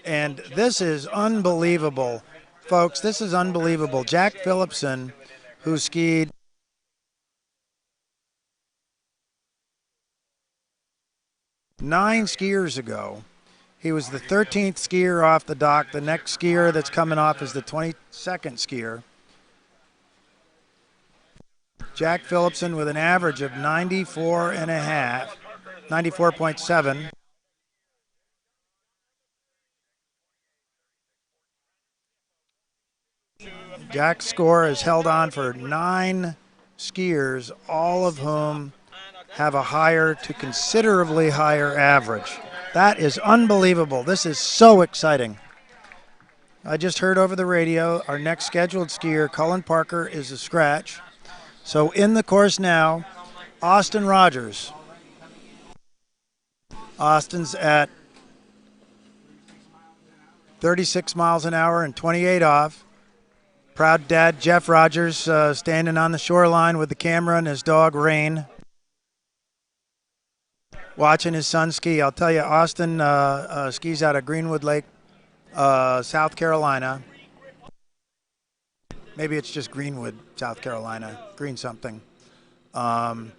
And this is unbelievable, folks. This is unbelievable. Jack Phillipson, who skied nine skiers ago. He was the 13th skier off the dock. The next skier that's coming off is the 22nd skier. Jack Phillipson with an average of 94.7. Jack's score is held on for 9 skiers, all of whom have a higher to considerably higher average. That is unbelievable. This is so exciting. I just heard over the radio our next scheduled skier, Cullen Parker, is a scratch. So in the course now, Austin Rogers. Austin's at 36 miles an hour and 28 off. Proud dad Jeff Rogers standing on the shoreline with the camera and his dog Rain, watching his son ski. I'll tell you, Austin skis out of Greenwood Lake, South Carolina. Maybe it's just Greenwood, South Carolina, green something. You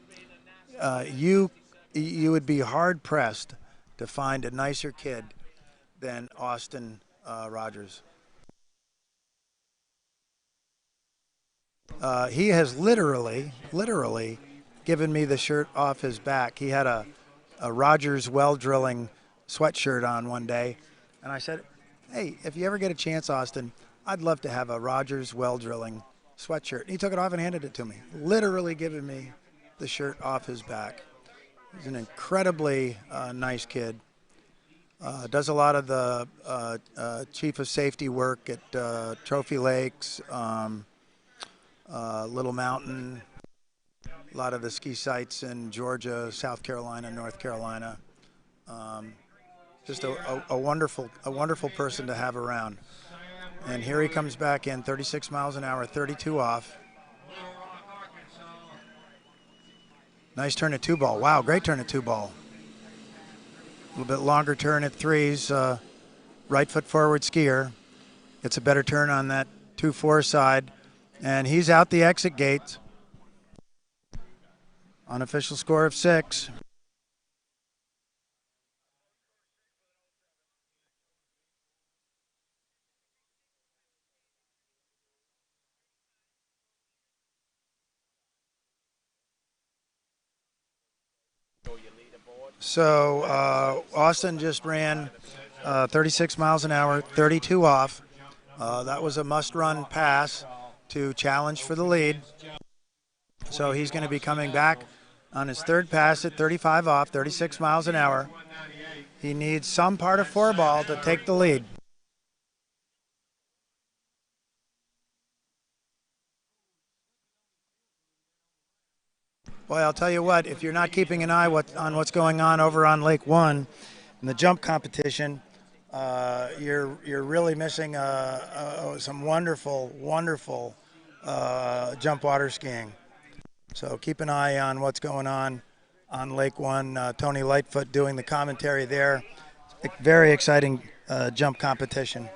would be hard-pressed to find a nicer kid than Austin Rogers. He has literally given me the shirt off his back. He had a Rogers well drilling sweatshirt on one day, and I said, hey, if you ever get a chance, Austin, I'd love to have a Rogers well drilling sweatshirt. And he took it off and handed it to me, literally giving me the shirt off his back. He's an incredibly nice kid. Does a lot of the chief of safety work at Trophy Lakes, Little Mountain, a lot of the ski sites in Georgia, South Carolina, North Carolina. Just a wonderful person to have around. And here he comes back in, 36 miles an hour, 32 off. Nice turn at 2-ball. Wow, great turn at 2-ball. A little bit longer turn at 3s. Right foot forward skier. Gets a better turn on that 2-4 side. And he's out the exit gate. Unofficial score of 6. So Austin just ran 36 miles an hour, 32 off. That was a must-run pass to challenge for the lead. So he's going to be coming back on his third pass at 35 off, 36 miles an hour. He needs some part of 4-ball to take the lead. Boy, I'll tell you what, if you're not keeping an eye on what's going on over on Lake One in the jump competition, you're really missing some wonderful jump water skiing. So keep an eye on what's going on Lake One. Tony Lightfoot doing the commentary there. Very exciting jump competition.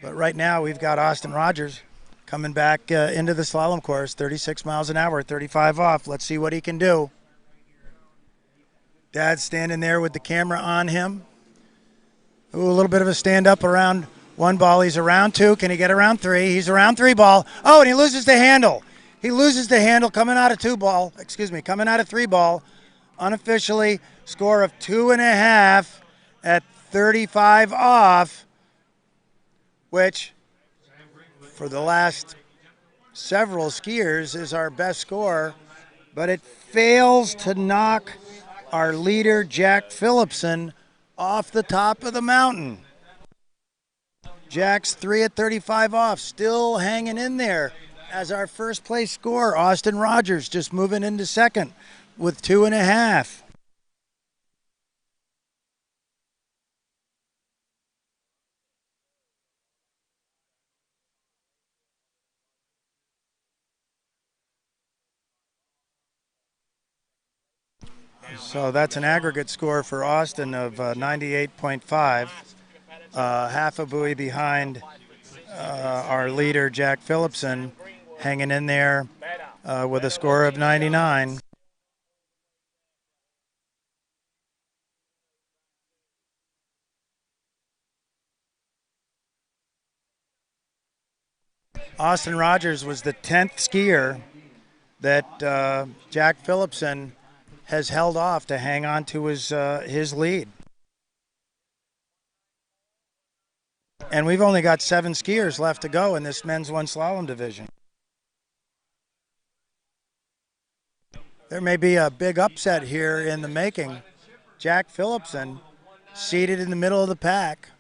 But right now we've got Austin Rogers coming back into the slalom course, 36 miles an hour, 35 off. Let's see what he can do. Dad's standing there with the camera on him. Ooh, a little bit of a stand-up around 1-ball. He's around 2. Can he get around 3? He's around 3-ball. Oh, and he loses the handle. He loses the handle coming out of 2-ball. Coming out of 3-ball. Unofficially, score of 2.5 at 35 off, which for the last several skiers is our best score but it fails to knock our leader, Jack Phillipson, off the top of the mountain. Jack's 3 at 35 off, still hanging in there as our first place scorer. Austin Rogers just moving into second with 2.5. So that's an aggregate score for Austin of 98.5, half a buoy behind our leader, Jack Phillipson, hanging in there with a score of 99. Austin Rogers was the 10th skier that Jack Phillipson has held off to hang on to his lead. And we've only got 7 skiers left to go in this men's one slalom division. There may be a big upset here in the making. Jack Phillipson seated in the middle of the pack,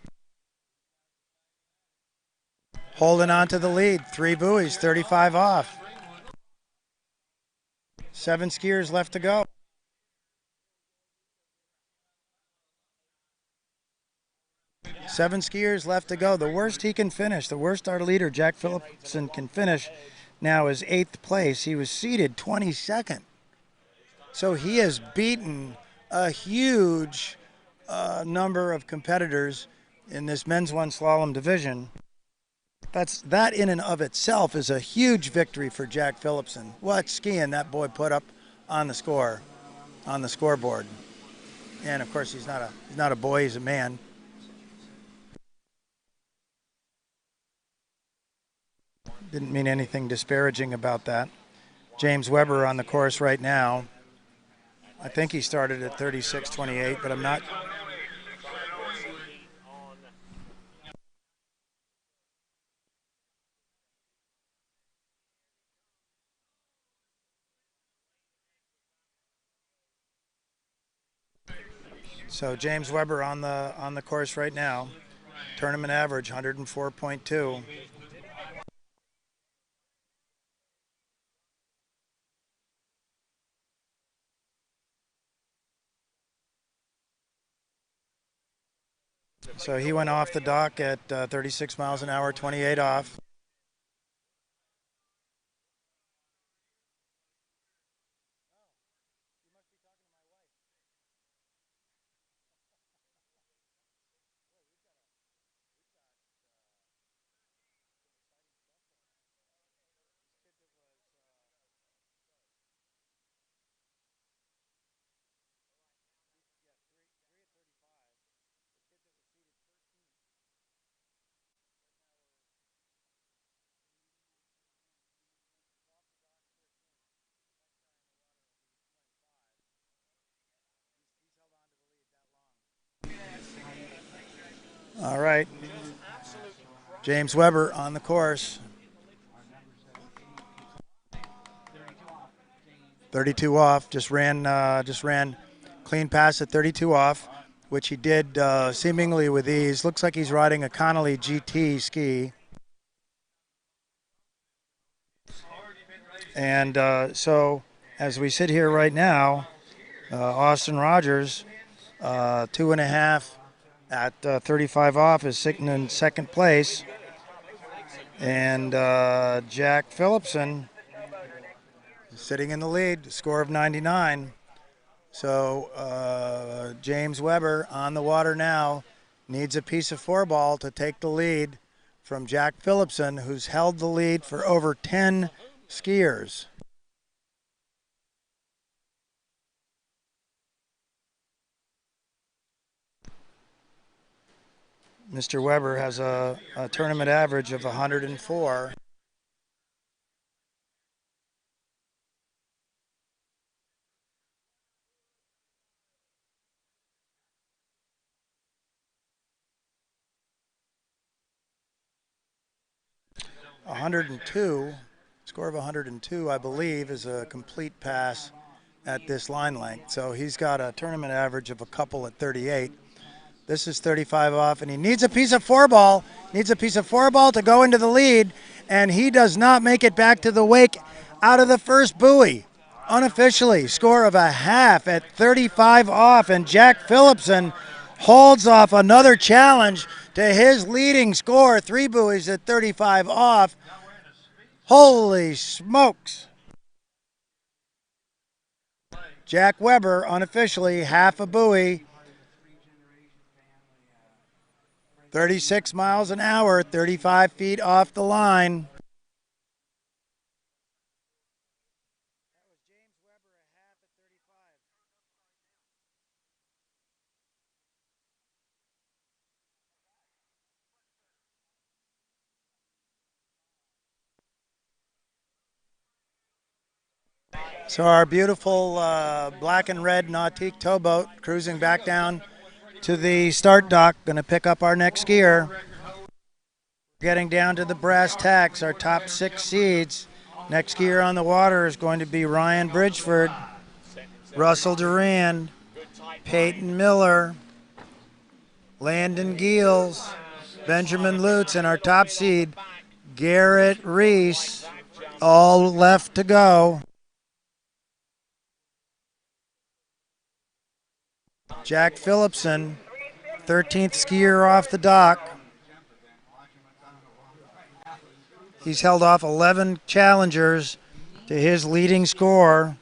holding on to the lead. 3 buoys, 35 off. 7 skiers left to go. Seven skiers left to go. The worst he can finish, the worst our leader, Jack Phillipson, can finish now is 8th place. He was seated 22nd. So he has beaten a huge number of competitors in this men's one slalom division. That in and of itself is a huge victory for Jack Phillipson. What skiing that boy put up on the scoreboard. And of course he's not a boy, he's a man. Didn't mean anything disparaging about that. James Weber on the course right now. I think he started at 36.28, but I'm not. So James Weber on the course right now. Tournament average 104.2. So he went off the dock at 36 miles an hour, 28 off. All right. James Weber on the course. 32 off, just ran clean pass at 32 off, which he did seemingly with ease. Looks like he's riding a Connolly GT ski. And so as we sit here right now, Austin Rogers, 2.5 at 35 off, is sitting in second place. And Jack Phillipson sitting in the lead, score of 99. So James Weber on the water now, needs a piece of 4-ball to take the lead from Jack Phillipson, who's held the lead for over 10 skiers. Mr. Weber has a tournament average of 104. $102 Score of 102, I believe, is a complete pass at this line length. So he's got a tournament average of a couple at 38. This is 35 off, and he needs a piece of 4-ball. Needs a piece of 4-ball to go into the lead, and he does not make it back to the wake out of the first buoy. Unofficially, score of a half at 35 off, and Jack Phillipson holds off another challenge to his leading score, 3 buoys at 35 off. Holy smokes. Jack Weber, unofficially, half a buoy. 36 miles an hour, 35 feet off the line. So our beautiful black and red Nautique towboat cruising back down to the start dock, going to pick up our next skier. Getting down to the brass tacks, our top 6 seeds. Next skier on the water is going to be Ryan Bridgeford, Russell Durand, Peyton Miller, Landon Giels, Benjamin Lutz, and our top seed, Garrett Reese, all left to go. Jack Phillipson, 13th skier off the dock. He's held off 11 challengers to his leading score.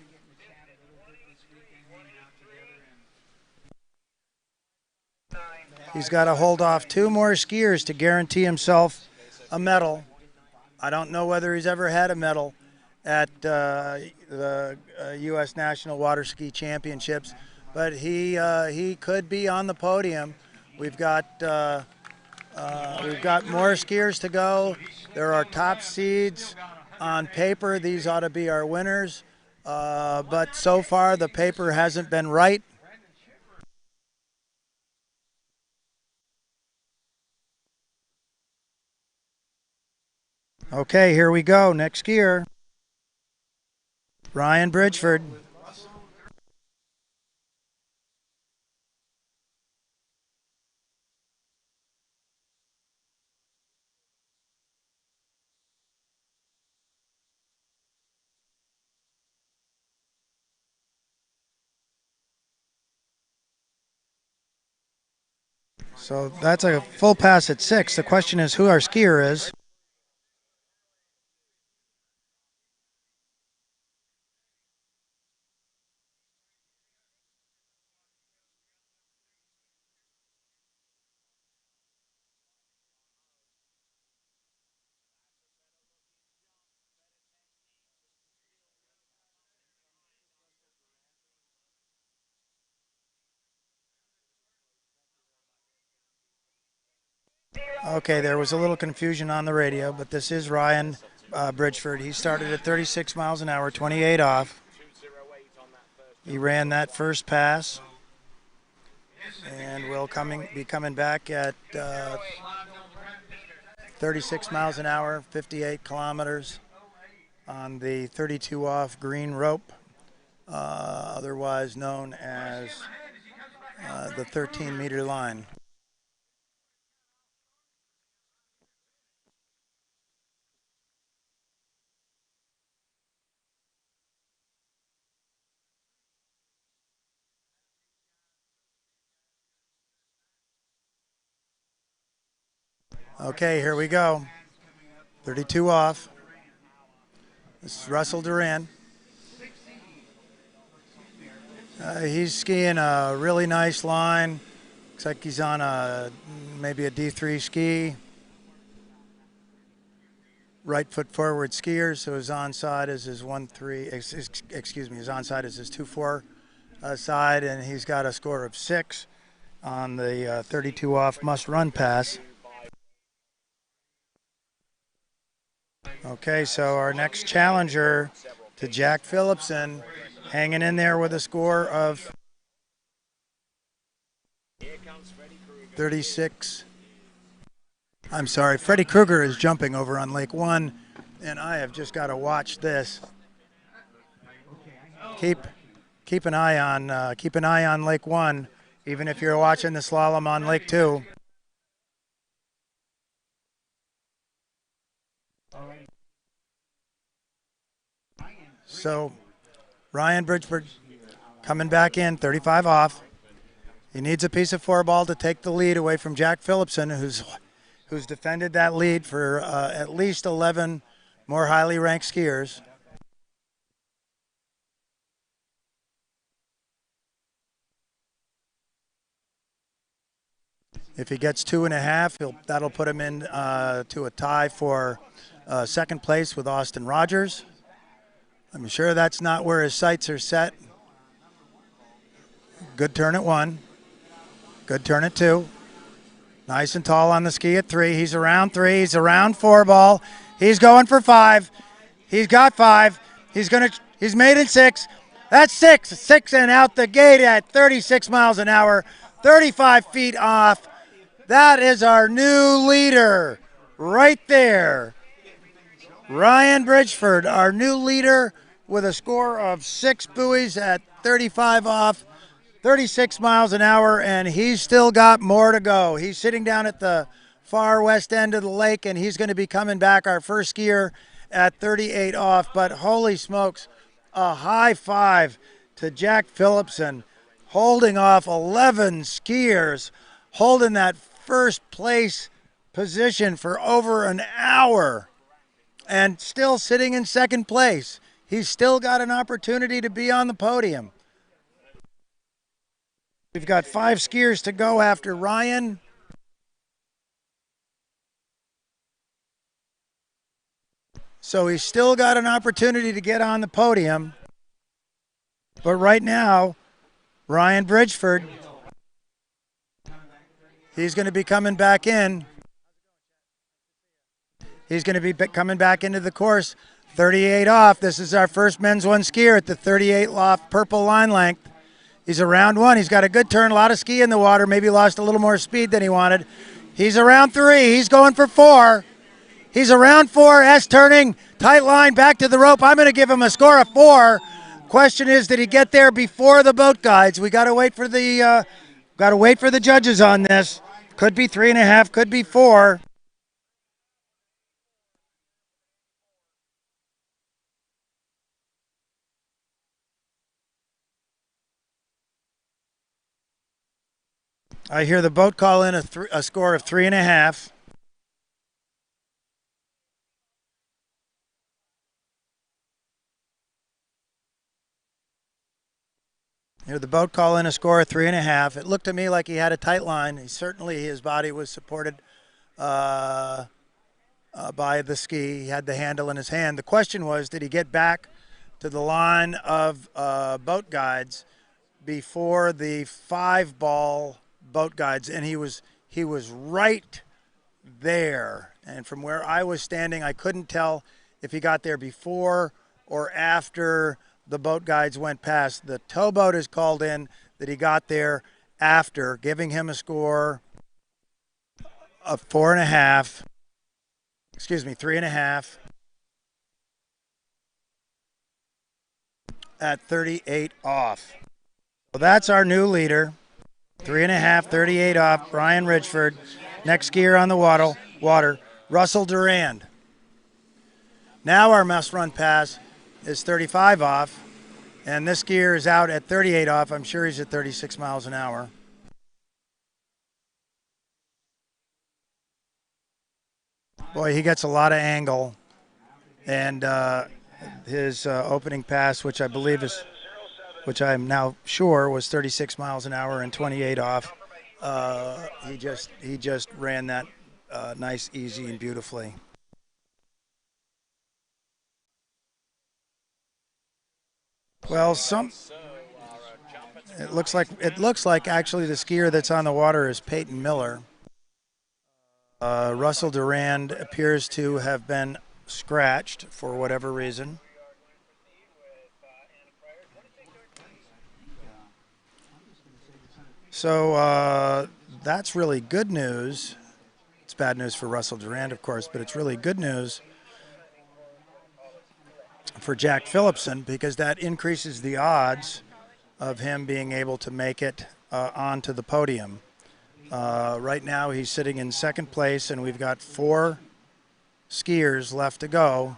He's got to hold off 2 more skiers to guarantee himself a medal. I don't know whether he's ever had a medal at the U.S. National Water Ski Championships, but he could be on the podium. We've got more skiers to go. There are top seeds on paper. These ought to be our winners, but so far the paper hasn't been right. Okay, here we go. Next skier, Ryan Bridgeford. So that's a full pass at 6. The question is who our skier is. Okay, there was a little confusion on the radio, but this is Ryan Bridgeford. He started at 36 miles an hour, 28 off. He ran that first pass, and will be coming back at 36 miles an hour, 58 kilometers on the 32 off green rope, otherwise known as the 13-meter line. Okay, here we go. 32 off. This is Russell Durand. He's skiing a really nice line. Looks like he's on maybe a D3 ski. Right foot forward skier, so his onside is his 1-3. His onside is his 2-4 side, and he's got a score of 6 on the 32 off must run pass. Okay, so our next challenger to Jack Phillipson, hanging in there with a score of 36. I'm sorry, Freddie Krueger is jumping over on Lake 1. And I have just got to watch this. Keep an eye on Lake 1, even if you're watching the slalom on Lake 2. So Ryan Bridgeford coming back in, 35 off. He needs a piece of four ball to take the lead away from Jack Phillipson, who's defended that lead for at least 11 more highly ranked skiers. If he gets 2.5, that'll put him in to a tie for second place with Austin Rogers. I'm sure that's not where his sights are set. Good turn at 1. Good turn at 2. Nice and tall on the ski at 3. He's around 3. He's around 4 ball. He's going for 5. He's got 5. He's made it 6. That's 6. 6 and out the gate at 36 miles an hour. 35 feet off. That is our new leader right there. Ryan Bridgeford, our new leader, with a score of 6 buoys at 35 off, 36 miles an hour, and he's still got more to go. He's sitting down at the far west end of the lake, and he's going to be coming back, our first skier, at 38 off. But holy smokes, a high five to Jack Phillipson, holding off 11 skiers, holding that first place position for over an hour, and still sitting in second place. He's still got an opportunity to be on the podium. We've got 5 skiers to go after Ryan. So he's still got an opportunity to get on the podium. But right now, Ryan Bridgeford, he's going to be coming back in. He's going to be coming back into the course. 38 off. This is our first men's one skier at the 38 off purple line length. He's around 1. He's got a good turn, a lot of ski in the water. Maybe lost a little more speed than he wanted. He's around 3. He's going for 4. He's around 4. S turning, tight line, back to the rope. I'm going to give him a score of 4. Question is, did he get there before the boat guides? We got to wait for the judges on this. Could be 3.5, could be 4. I hear the boat call in a score of 3.5. Hear the boat call in a score of 3.5. It looked to me like he had a tight line. His body was supported by the ski. He had the handle in his hand. The question was, did he get back to the line of boat guides before the 5-ball boat guides? And he was right there. And from where I was standing, I couldn't tell if he got there before or after the boat guides went past. The towboat is called in that he got there after, giving him a score of 3.5. At 38 off. So that's our new leader. 3.5, 38 off, Ryan Bridgeford. Next skier on the water, Russell Durand. Now our must-run pass is 35 off, and this skier is out at 38 off. I'm sure he's at 36 miles an hour. Boy, he gets a lot of angle, and his opening pass, which I'm now sure was 36 miles an hour and 28 off. He just ran that nice, easy, and beautifully. Well, it looks like actually the skier that's on the water is Peyton Miller. Russell Durand appears to have been scratched for whatever reason. So that's really good news. It's bad news for Russell Durand, of course, but it's really good news for Jack Phillipson, because that increases the odds of him being able to make it onto the podium. Right now he's sitting in second place, and we've got 4 skiers left to go.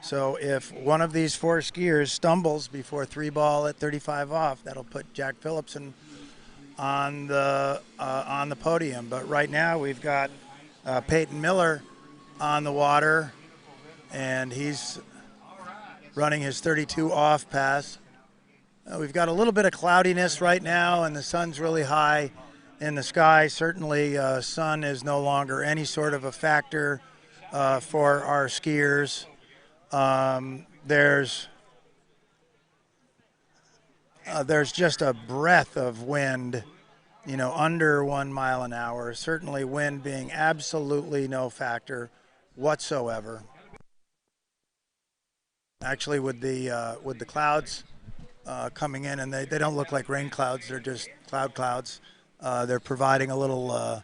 So if one of these 4 skiers stumbles before 3 ball at 35 off, that'll put Jack Phillipson on the podium. But right now we've got Peyton Miller on the water, and he's running his 32 off pass. We've got a little bit of cloudiness right now, and the sun's really high in the sky. Certainly sun is no longer any sort of a factor for our skiers. There's just a breath of wind, under 1 mile an hour. Certainly wind being absolutely no factor whatsoever. Actually, with the clouds coming in, and they don't look like rain clouds; they're just clouds. They're providing a little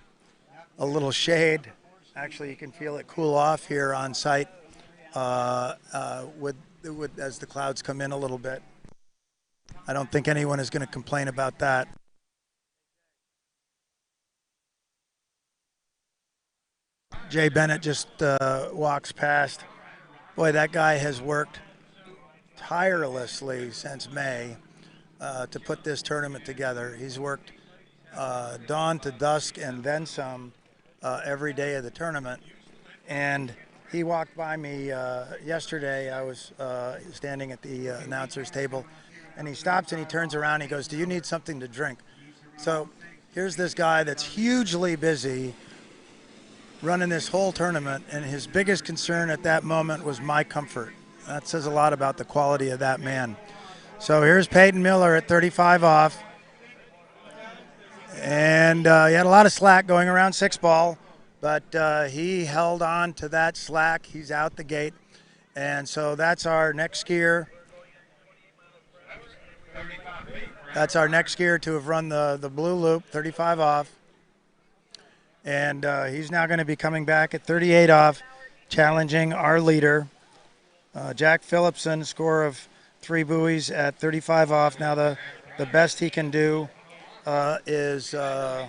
shade. Actually, you can feel it cool off here on site with as the clouds come in a little bit. I don't think anyone is going to complain about that. Jay Bennett just walks past. Boy, that guy has worked tirelessly since May to put this tournament together. He's worked dawn to dusk and then some every day of the tournament. And he walked by me yesterday. I was standing at the announcer's table, and he stops and he turns around. He goes, "Do you need something to drink?" So here's this guy that's hugely busy running this whole tournament, and his biggest concern at that moment was my comfort. That says a lot about the quality of that man. So here's Peyton Miller at 35 off. And he had a lot of slack going around 6 ball, but he held on to that slack. He's out the gate. And so that's our next skier. That's our next skier to have run the blue loop, 35 off. And he's now going to be coming back at 38 off, challenging our leader, Jack Phillipson, score of 3 buoys at 35 off. Now the best he can do is now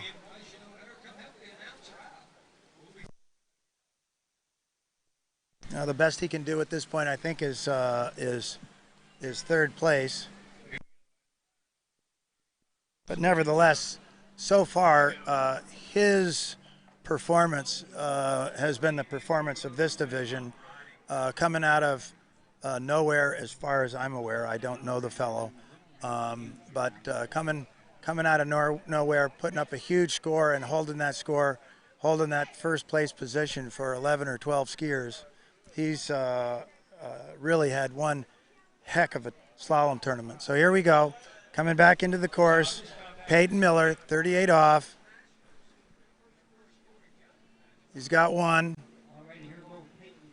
the best he can do at this point, I think, is 3rd place. But nevertheless, so far, his performance has been the performance of this division, coming out of nowhere as far as I'm aware. I don't know the fellow, but coming out of nowhere, putting up a huge score and holding that score, holding that first place position for 11 or 12 skiers. He's really had one heck of a slalom tournament. So here we go, coming back into the course, Peyton Miller, 38 off. He's got 1.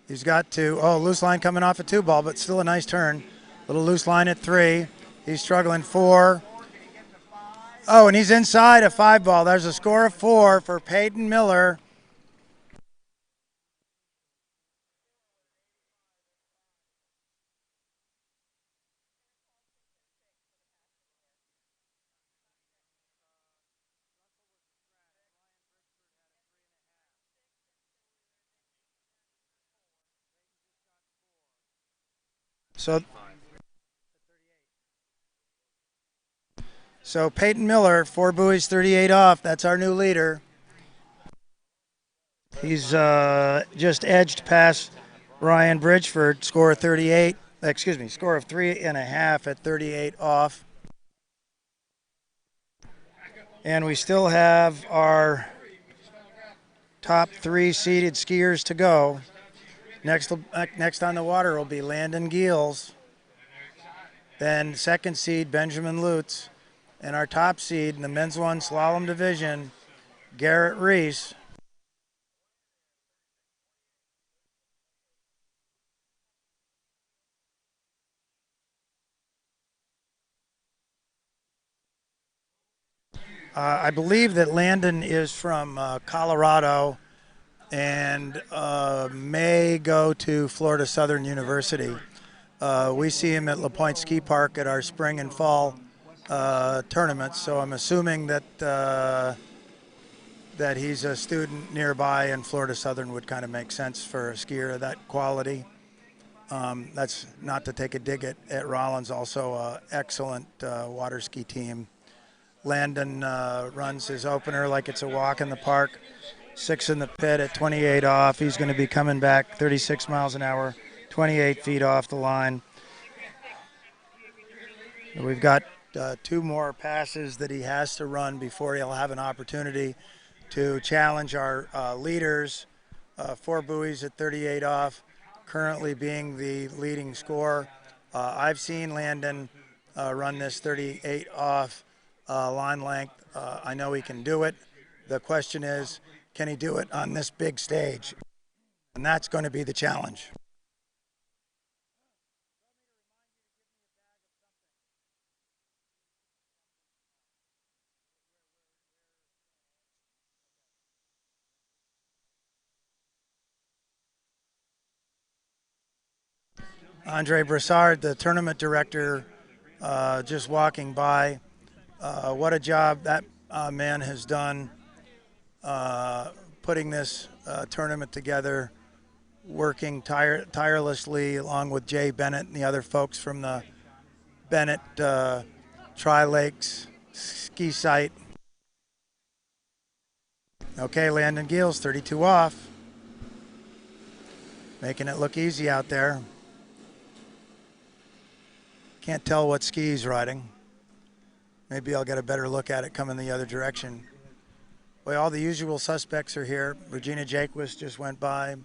He's got 2. Oh, loose line coming off a 2 ball, but still a nice turn. Little loose line at 3. He's struggling 4. Oh, and he's inside a 5 ball. There's a score of 4 for Peyton Miller. So Peyton Miller, 4 buoys, 38 off. That's our new leader. He's just edged past Ryan Bridgeford, score of 38. Score of 3.5 at 38 off. And we still have our top 3 seeded skiers to go. Next on the water will be Landon Giels. Then 2nd seed, Benjamin Lutz. And our top seed in the men's 1 slalom division, Garrett Reese. I believe that Landon is from Colorado and may go to Florida Southern University. We see him at La Pointe Ski Park at our spring and fall tournaments, so I'm assuming that that he's a student nearby, and Florida Southern would kind of make sense for a skier of that quality. That's not to take a dig at Rollins, also an excellent water ski team. Landon runs his opener like it's a walk in the park. 6 in the pit at 28 off. He's going to be coming back 36 miles an hour, 28 feet off the line. We've got 2 more passes that he has to run before he'll have an opportunity to challenge our leaders. 4 buoys at 38 off, currently being the leading score. I've seen Landon run this 38 off line length. I know he can do it. The question is, can he do it on this big stage? And that's going to be the challenge. Andre Brassard, the tournament director, just walking by. What a job that man has done putting this tournament together, working tirelessly along with Jay Bennett and the other folks from the Bennett Tri-Lakes ski site. Okay, Landon Gills, 32 off. Making it look easy out there. Can't tell what ski he's riding. Maybe I'll get a better look at it coming the other direction. Well, all the usual suspects are here. Regina Jaquis just went by.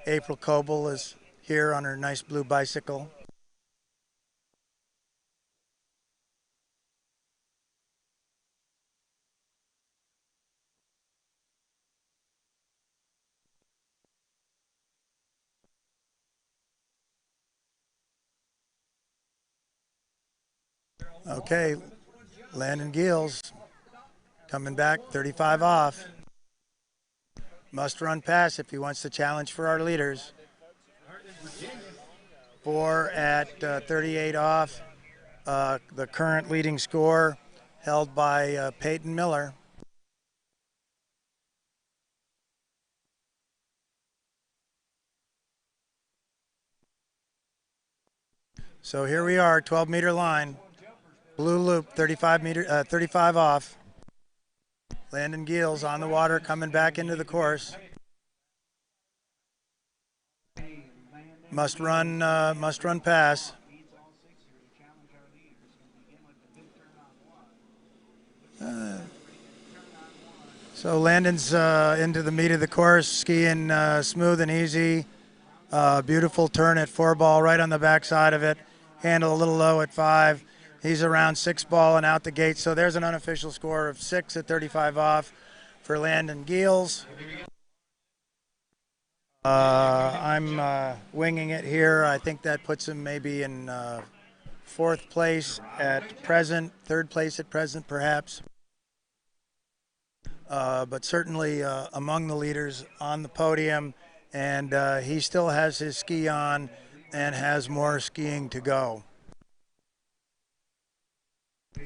April Coble is here on her nice blue bicycle. Okay, Landon Gills coming back, 35 off. Must run pass if he wants to challenge for our leaders. 4 at 38 off. The current leading score held by Peyton Miller. So here we are, 12-meter line. Blue loop, 35 off. Landon Gills on the water, coming back into the course. Must run pass. So Landon's into the meat of the course, skiing smooth and easy. Beautiful turn at 4-ball, right on the backside of it. Handle a little low at 5. He's around 6-ball and out the gate. So there's an unofficial score of 6 at 35 off for Landon Gills. I'm winging it here. I think that puts him maybe in 4th place at present, 3rd place at present perhaps. But certainly among the leaders on the podium. And he still has his ski on and has more skiing to go.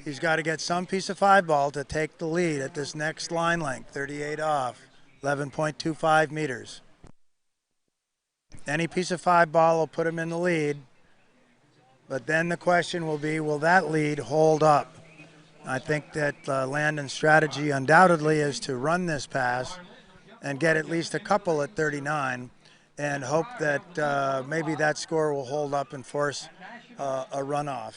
He's got to get some piece of 5-ball to take the lead at this next line length, 38 off, 11.25 meters. Any piece of 5-ball will put him in the lead, but then the question will be, will that lead hold up? I think that Landon's strategy undoubtedly is to run this pass and get at least a couple at 39 and hope that maybe that score will hold up and force a runoff,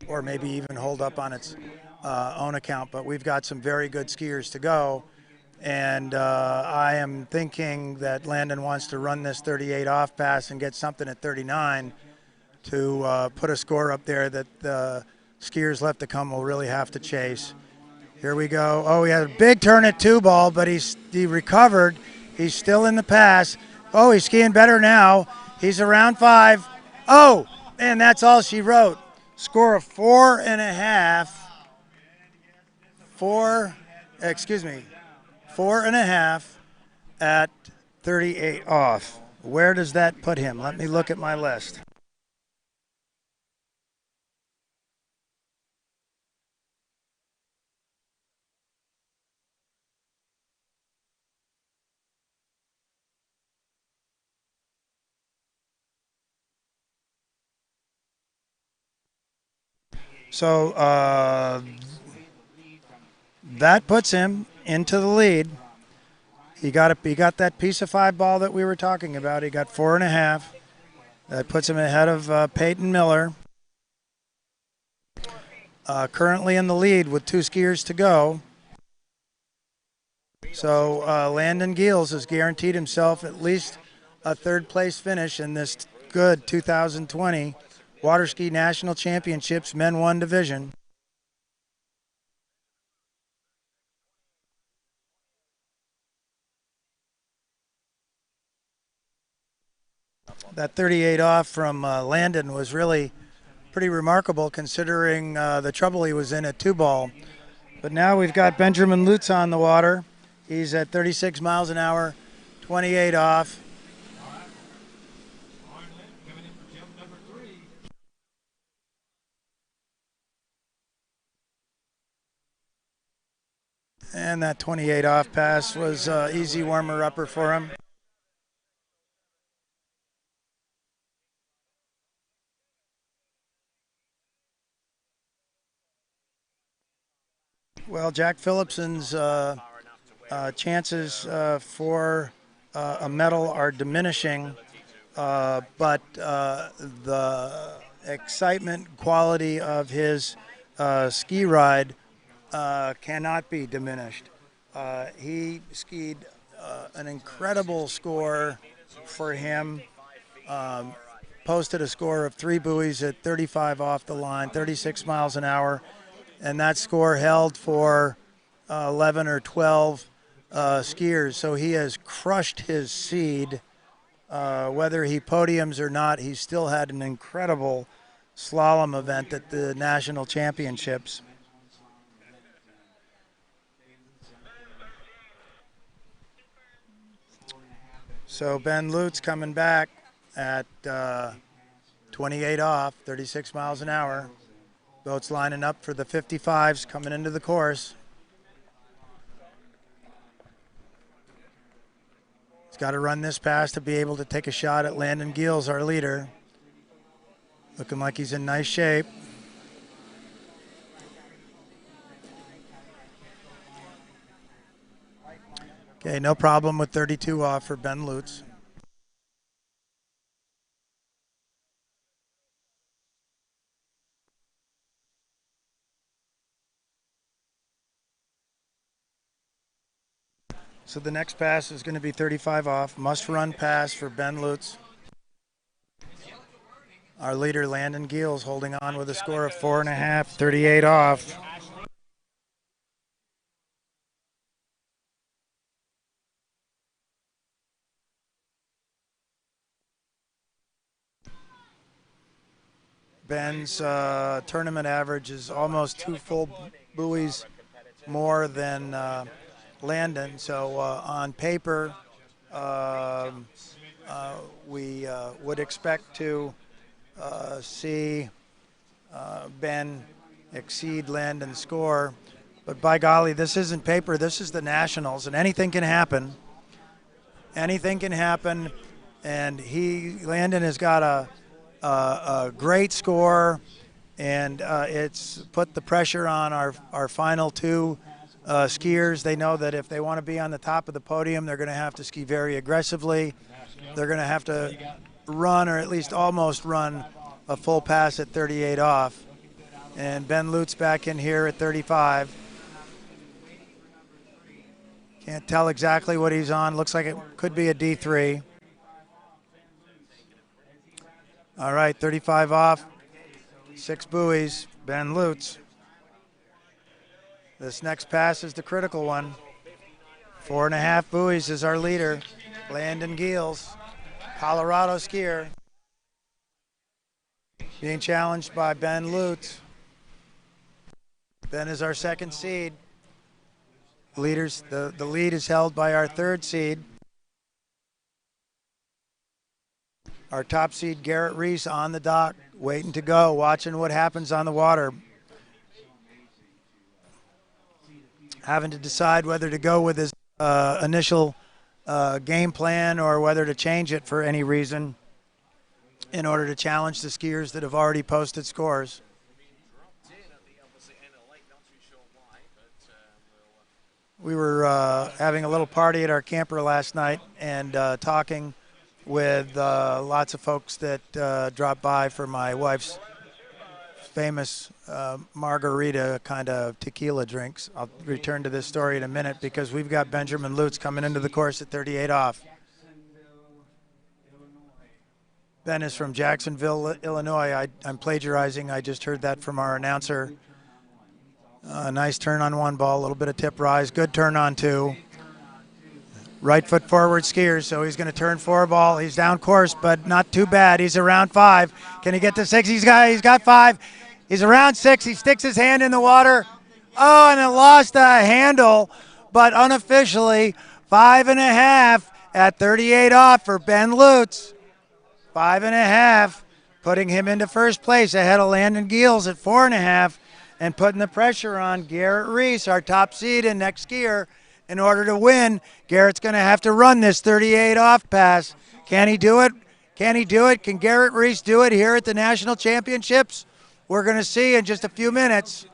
or maybe even hold up on its own account. But we've got some very good skiers to go, and I am thinking that Landon wants to run this 38 off pass and get something at 39 to put a score up there that the skiers left to come will really have to chase. Here we go. Oh, he had a big turn at 2-ball, but he recovered. He's still in the pass. Oh, he's skiing better now. He's around 5. Oh, and that's all she wrote. Score of 4.5. 4.5 at 38 off. Where does that put him? Let me look at my list. So that puts him into the lead. He got that piece of 5 ball that we were talking about. He got 4.5. That puts him ahead of Peyton Miller. Currently in the lead with 2 skiers to go. So Landon Giles has guaranteed himself at least a 3rd place finish in this good 2020 Water Ski National Championships Men 1 division. That 38 off from Landon was really pretty remarkable considering the trouble he was in at 2-ball. But now we've got Benjamin Lutz on the water. He's at 36 miles an hour, 28 off. And that 28 off pass was easy warmer-upper for him. Well, Jack Phillipson's chances for a medal are diminishing, but the excitement quality of his ski ride cannot be diminished. He skied an incredible score for him, posted a score of 3 buoys at 35 off the line, 36 miles an hour, and that score held for 11 or 12 skiers. So he has crushed his seed. Whether he podiums or not, he still had an incredible slalom event at the national championships. So Ben Lutz coming back at 28 off, 36 miles an hour. Boats lining up for the 55s coming into the course. He's got to run this pass to be able to take a shot at Landon Giles, our leader. Looking like he's in nice shape. Okay, no problem with 32 off for Ben Lutz. So the next pass is going to be 35 off. Must-run pass for Ben Lutz. Our leader, Landon Giles, holding on with a score of 4.5, 38 off. Ben's tournament average is almost 2 full buoys more than Landon. So on paper, we would expect to see Ben exceed Landon's score. But by golly, this isn't paper. This is the Nationals, and anything can happen. Anything can happen, and Landon has got a great score, and it's put the pressure on our final 2 skiers. They know that if they want to be on the top of the podium, they're going to have to ski very aggressively. They're going to have to run, or at least almost run, a full pass at 38 off. And Ben Lutz back in here at 35. Can't tell exactly what he's on. Looks like it could be a D3. All right, 35 off, 6 buoys, Ben Lutz. This next pass is the critical one. 4.5 buoys is our leader, Landon Giles, Colorado skier. Being challenged by Ben Lutz. Ben is our 2nd seed. The lead is held by our 3rd seed. Our top seed, Garrett Reese, on the dock, waiting to go, watching what happens on the water. Having to decide whether to go with his initial game plan or whether to change it for any reason in order to challenge the skiers that have already posted scores. We were having a little party at our camper last night and talking with lots of folks that dropped by for my wife's famous margarita kind of tequila drinks. I'll return to this story in a minute because we've got Benjamin Lutz coming into the course at 38 off. Ben is from Jacksonville, Illinois. I'm plagiarizing. I just heard that from our announcer. Nice turn on one ball, a little bit of tip rise, good turn on two. Right foot forward skier, so he's going to turn four ball. He's down course, but not too bad. He's around five. Can he get to six? He's got five. He's around six. He sticks his hand in the water. Oh, and it lost a handle, but unofficially 5.5 at 38 off for Ben Lutz. 5.5, putting him into first place ahead of Landon Giels at 4.5. And putting the pressure on Garrett Reese, our top seed and next skier. In order to win, Garrett's going to have to run this 38 off pass. Can he do it? Can he do it? Can Garrett Reese do it here at the National Championships? We're going to see in just a few minutes.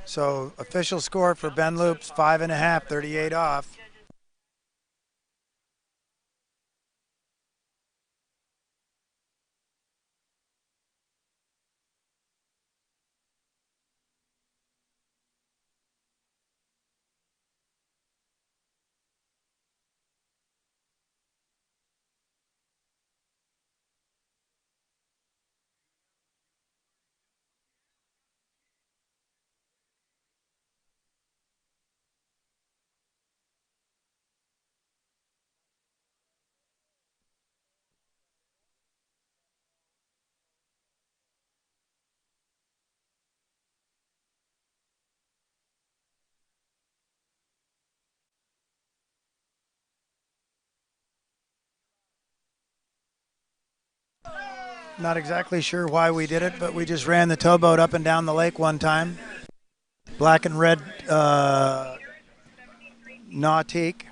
So official score for Ben Lutz, 5.5, 38 off. Not exactly sure why we did it, but we just ran the towboat up and down the lake one time. Black and red Nautique.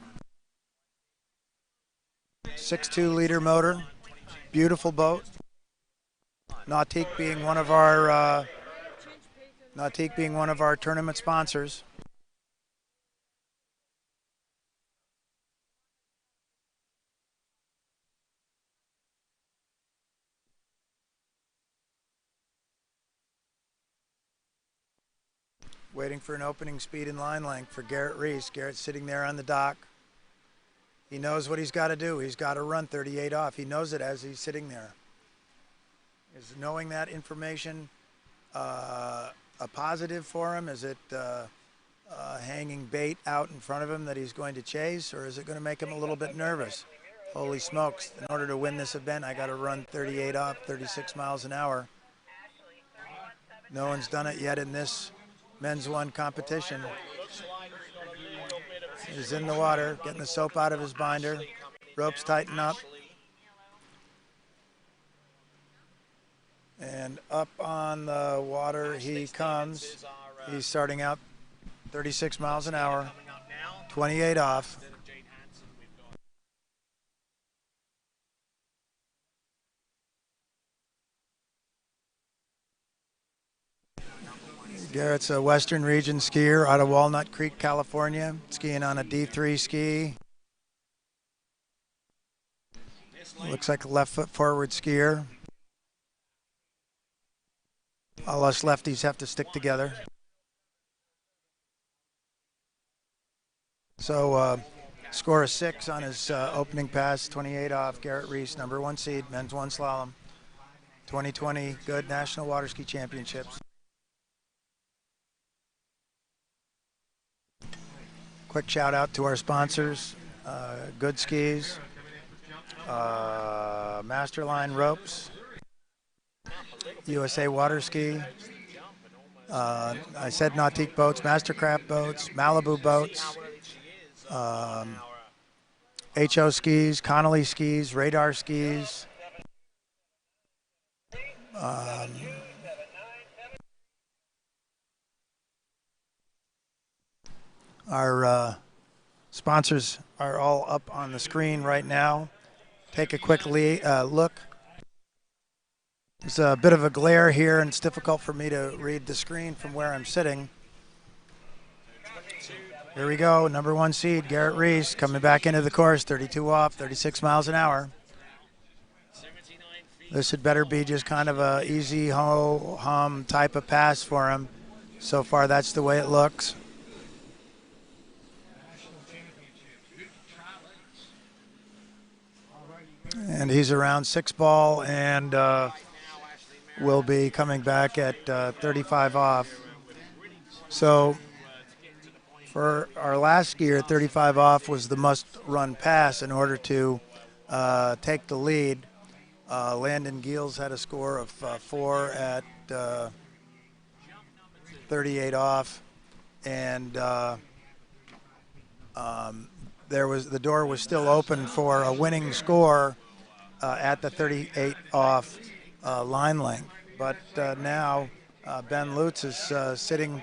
6.2 liter motor. Beautiful boat. Nautique being one of our tournament sponsors. Waiting for an opening speed and line length for Garrett Reese. Garrett's sitting there on the dock. He knows what he's got to do. He's got to run 38 off. He knows it as he's sitting there. Is knowing that information a positive for him? Is it hanging bait out in front of him that he's going to chase, or is it going to make him a little bit nervous? Holy smokes, in order to win this event, I got to run 38 off, 36 miles an hour. No one's done it yet in this men's one competition. He's in the water, getting the soap out of his binder. Ropes tighten up. And up on the water he comes. He's starting out 36 miles an hour, 28 off. Garrett's a Western Region skier out of Walnut Creek, California, skiing on a D3 ski. Looks like a left foot forward skier. All us lefties have to stick together. So score a 6 on his opening pass, 28 off. Garrett Reese, number 1 seed, men's 1 slalom, 2020 Goode National Water Ski Championships. Quick shout out to our sponsors, Goode Skis, Masterline Ropes, USA Water Ski. I said Nautique Boats, Mastercraft Boats, Malibu Boats, HO Skis, Connolly Skis, Radar Skis. Our sponsors are all up on the screen right now. Take a quick look. There's a bit of a glare here, and it's difficult for me to read the screen from where I'm sitting. Here we go, number 1 seed, Garrett Reese, coming back into the course, 32 off, 36 miles an hour. This had better be just kind of a easy ho-hum type of pass for him. So far, that's the way it looks. And he's around 6 ball and will be coming back at 35 off. So for our last skier, 35 off was the must-run pass in order to take the lead. Landon Giels had a score of 4 at 38 off, and the door was still open for a winning score at the 38 off line length. But now Ben Lutz is sitting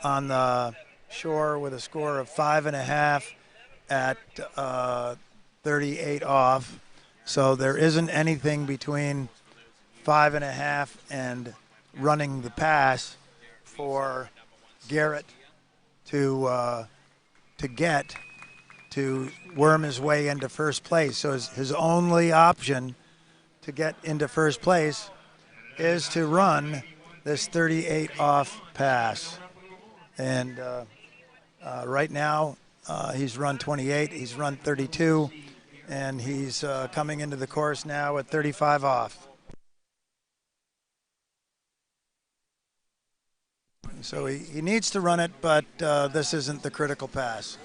on the shore with a score of 5.5 at 38 off. So there isn't anything between 5.5 and running the pass for Garrett to get to worm his way into first place. So his only option to get into first place is to run this 38 off pass. And right now he's run 28, he's run 32, and he's coming into the course now at 35 off. So he needs to run it, but this isn't the critical pass.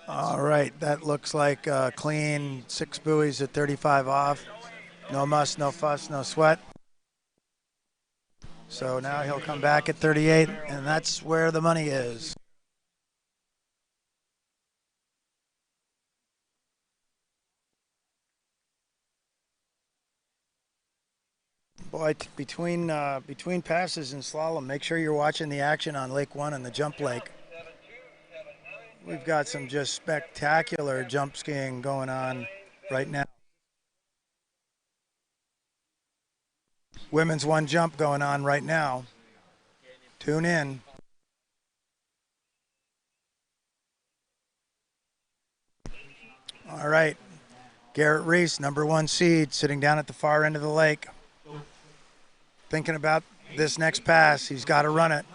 All right, that looks like clean 6 buoys at 35 off. No muss, no fuss, no sweat. So now he'll come back at 38, and that's where the money is. Boy, between passes in slalom, make sure you're watching the action on Lake 1 and the jump lake. We've got some just spectacular jump skiing going on right now. Women's 1 jump going on right now. Tune in. All right, Garrett Reese, number 1 seed, sitting down at the far end of the lake. Thinking about this next pass, he's got to run it.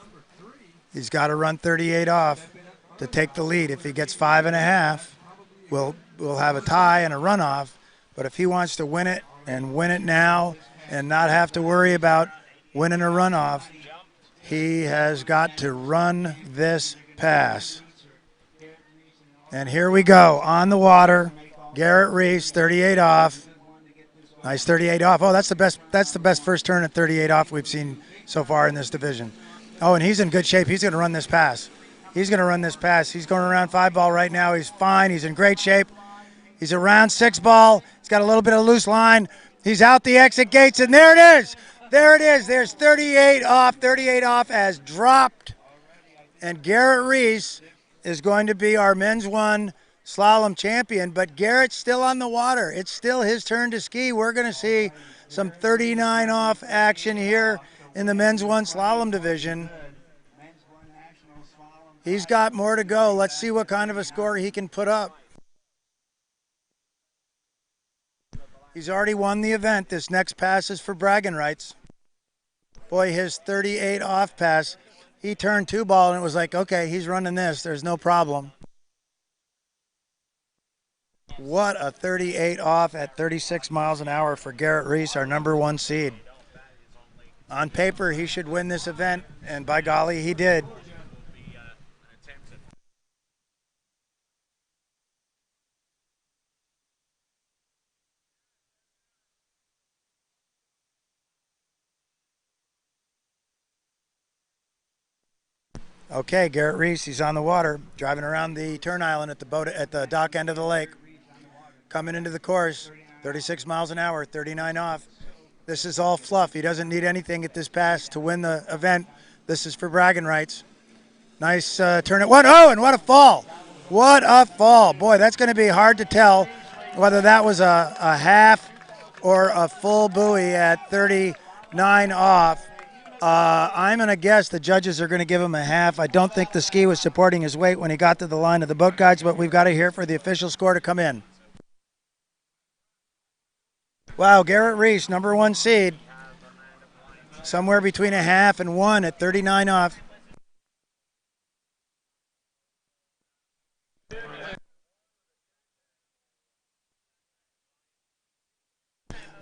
He's got to run 38 off to take the lead. If he gets 5.5, we'll have a tie and a runoff. But if he wants to win it and win it now and not have to worry about winning a runoff, he has got to run this pass. And here we go, on the water, Garrett Reese, 38 off. Nice 38 off. Oh, that's the best first turn at 38 off we've seen so far in this division. Oh, and he's in good shape. He's going to run this pass. He's going to run this pass. He's going around 5 ball right now. He's fine. He's in great shape. He's around 6 ball. He's got a little bit of loose line. He's out the exit gates, and there it is. There it is. There's 38 off. 38 off has dropped. And Garrett Reese is going to be our men's 1 slalom champion, but Garrett's still on the water. It's still his turn to ski. We're going to see some 39 off action here in the men's 1 slalom division. He's got more to go. Let's see what kind of a score he can put up. He's already won the event. This next pass is for bragging rights. Boy, his 38 off pass, he turned 2 ball and it was like, okay, he's running this. There's no problem. What a 38 off at 36 miles an hour for Garrett Reese, our #1 seed. On paper, he should win this event, and by golly, he did. Okay, Garrett Reese, he's on the water, driving around the turn island at the dock end of the lake. Coming into the course, 36 miles an hour, 39 off. This is all fluff. He doesn't need anything at this pass to win the event. This is for bragging rights. Nice turn at one. Oh, and what a fall. What a fall. Boy, that's going to be hard to tell whether that was a half or a full buoy at 39 off. I'm going to guess the judges are going to give him a half. I don't think the ski was supporting his weight when he got to the line of the boat guides, but we've got to hear for the official score to come in. Wow, Garrett Reese, #1 seed. Somewhere between a half and one at 39 off.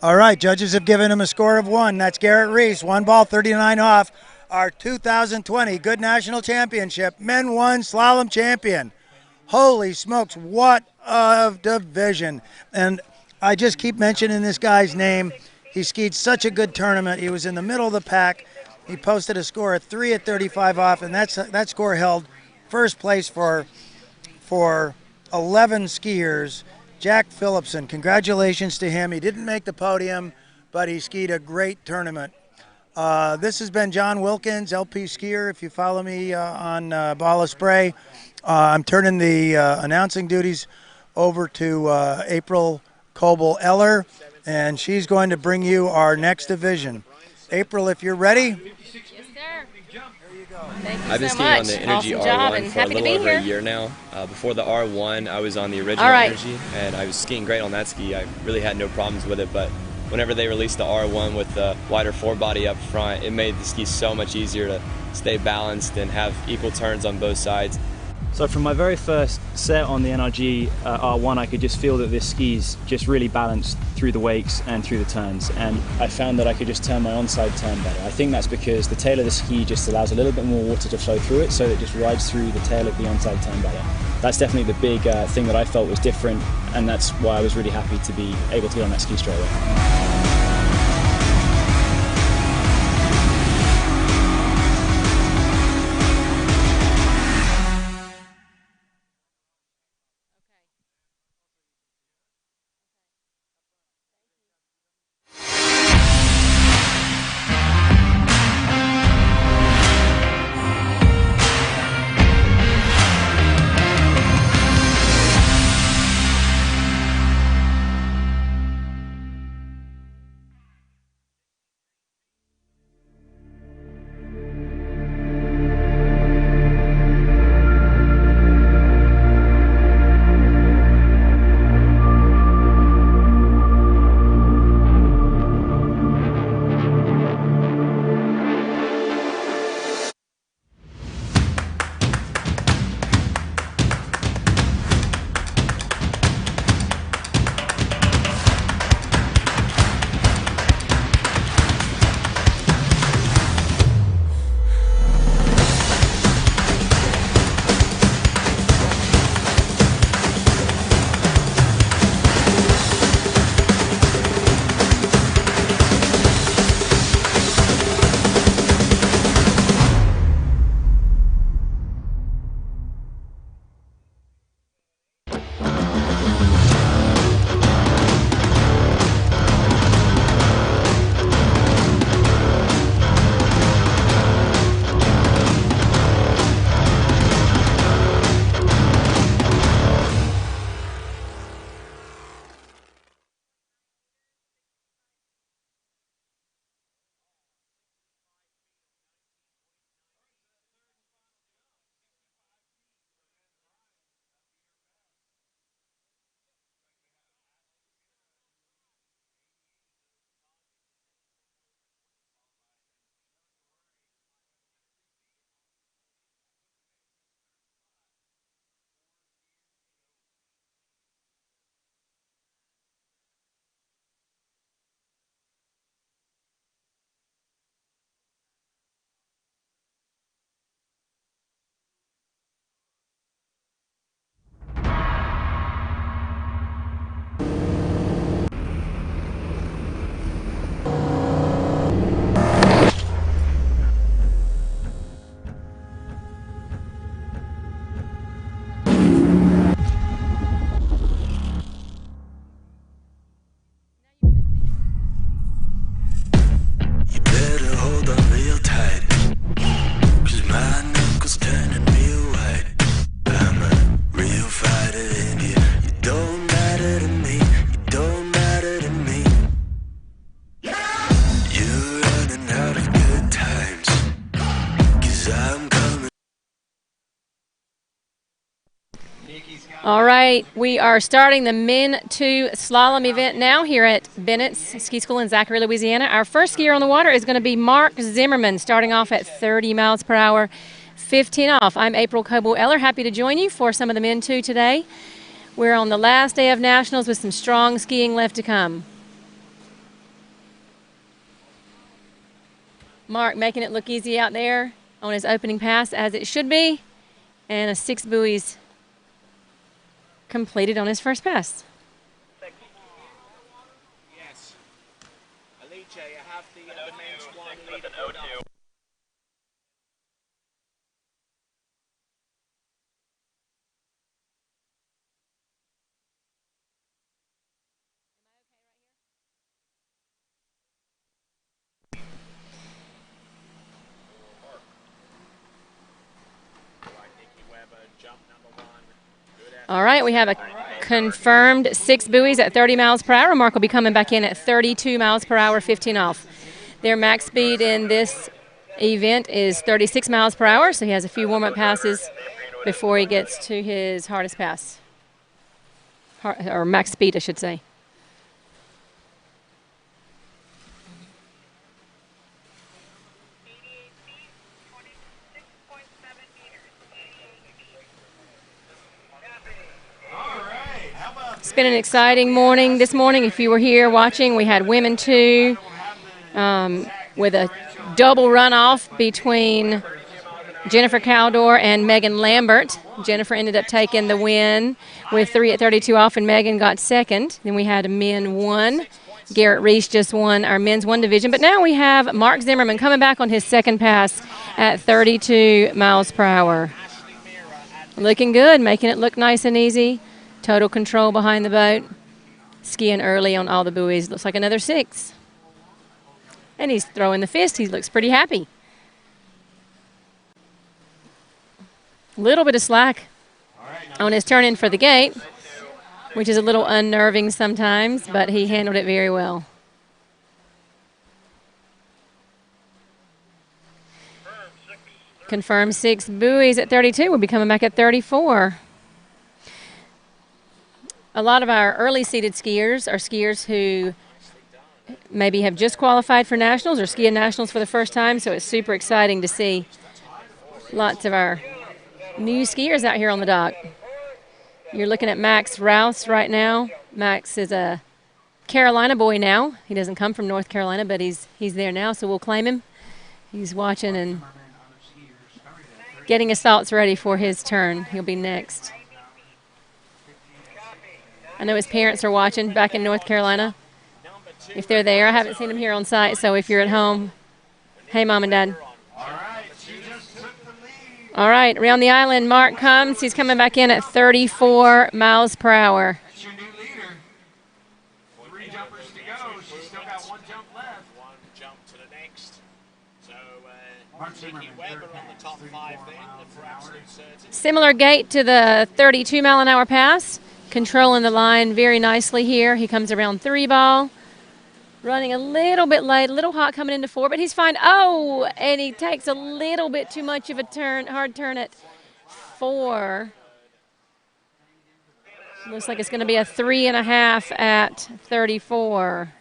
All right, judges have given him a score of 1. That's Garrett Reese, 1 ball, 39 off. Our 2020 Goode National Championship, Men 1 Slalom Champion. Holy smokes, what a division. And I just keep mentioning this guy's name. He skied such a good tournament. He was in the middle of the pack. He posted a score of 3 at 35 off, and that score held first place for 11 skiers. Jack Phillipson, congratulations to him. He didn't make the podium, but he skied a great tournament. This has been John Wilkins, LP Skier. If you follow me on Ball of Spray, I'm turning the announcing duties over to April Coble-Eller, and she's going to bring you our next division. April, if you're ready. I've been skiing on the Energy R1 for a little over a year now. Before the R1, I was on the original Energy, and I was skiing great on that ski. I really had no problems with it, but whenever they released the R1 with the wider forebody up front, it made the ski so much easier to stay balanced and have equal turns on both sides. So from my very first set on the NRG R1, I could just feel that this ski's just really balanced through the wakes and through the turns, and I found that I could just turn my onside turn better. I think that's because the tail of the ski just allows a little bit more water to flow through it, so it just rides through the tail of the onside turn better. That's definitely the big thing that I felt was different, and that's why I was really happy to be able to get on that ski straight away. All right, we are starting the Men 2 Slalom event now here at Bennett's Ski School in Zachary, Louisiana. Our first skier on the water is going to be Mark Zimmerman, starting off at 30 miles per hour, 15 off. I'm April Coble-Eller, happy to join you for some of the Men 2 today. We're on the last day of Nationals with some strong skiing left to come. Mark making it look easy out there on his opening pass, as it should be, and a 6 buoys completed on his first pass. Yes. Alicia, you have the men's one leader. All right, we have a confirmed 6 buoys at 30 miles per hour. Mark will be coming back in at 32 miles per hour, 15 off. Their max speed in this event is 36 miles per hour, so he has a few warm-up passes before he gets to his hardest pass, or max speed, I should say. It's been an exciting morning this morning. If you were here watching, we had women 2 with a double runoff between Jennifer Caldor and Megan Lambert. Jennifer ended up taking the win with 3 at 32 off, and Megan got second. Then we had a men 1. Garrett Reese just won our men's 1 division. But now we have Mark Zimmerman coming back on his second pass at 32 miles per hour. Looking good, making it look nice and easy. Total control behind the boat. Skiing early on all the buoys. Looks like another 6. And he's throwing the fist. He looks pretty happy. A little bit of slack on his turn in for the gate, which is a little unnerving sometimes, but he handled it very well. Confirmed 6 buoys at 32. We'll be coming back at 34. A lot of our early seeded skiers are skiers who maybe have just qualified for nationals or skiing nationals for the first time, so it's super exciting to see lots of our new skiers out here on the dock. You're looking at Max Rouse right now. Max is a Carolina boy now. He doesn't come from North Carolina, but he's there now, so we'll claim him. He's watching and getting his thoughts ready for his turn. He'll be next. I know his parents are watching back in North Carolina. If they're there, I haven't seen them here on site, so if you're at home, hey, Mom and Dad. All right, around the island, Mark comes. He's coming back in at 34 miles per hour. That's your new leader. 3 jumpers to go. She's still got 1 jump left. 1 jump to the next. So, Nikki Weber on the top 5 then, for absolute certainty. Similar gait to the 32-mile-an-hour pass. Controlling the line very nicely here. He comes around 3 ball. Running a little bit late, a little hot coming into 4, but he's fine. Oh, and he takes a little bit too much of a turn, hard turn at 4. Looks like it's going to be a 3.5 at 34.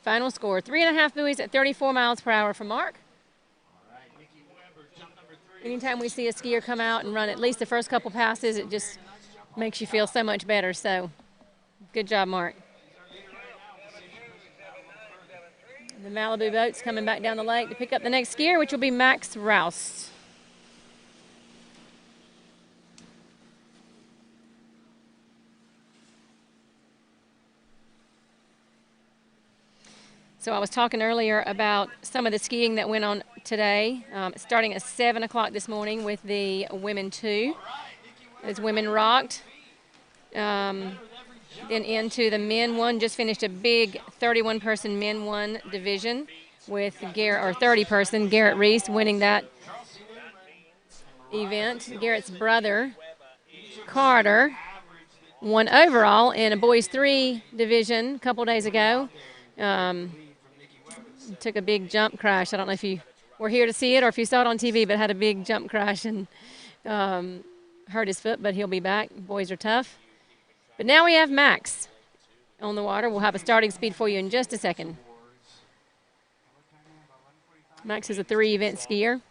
Final score, 3.5 buoys at 34 miles per hour for Mark. Anytime we see a skier come out and run at least the first couple passes, it just makes you feel so much better. So, good job, Mark. The Malibu boat's coming back down the lake to pick up the next skier, which will be Max Rouse. So I was talking earlier about some of the skiing that went on today, starting at 7 o'clock this morning with the women 2. As women rocked. Then into the men 1, just finished a big 31-person men 1 division with Garrett, or 30-person, Garrett Reese winning that event. Garrett's brother, Carter, won overall in a boys 3 division a couple days ago. Took a big jump crash. I don't know if you were here to see it or if you saw it on TV, but had a big jump crash and hurt his foot, but he'll be back. Boys are tough. But now we have Max on the water. We'll have a starting speed for you in just a second. Max is a 3-event skier.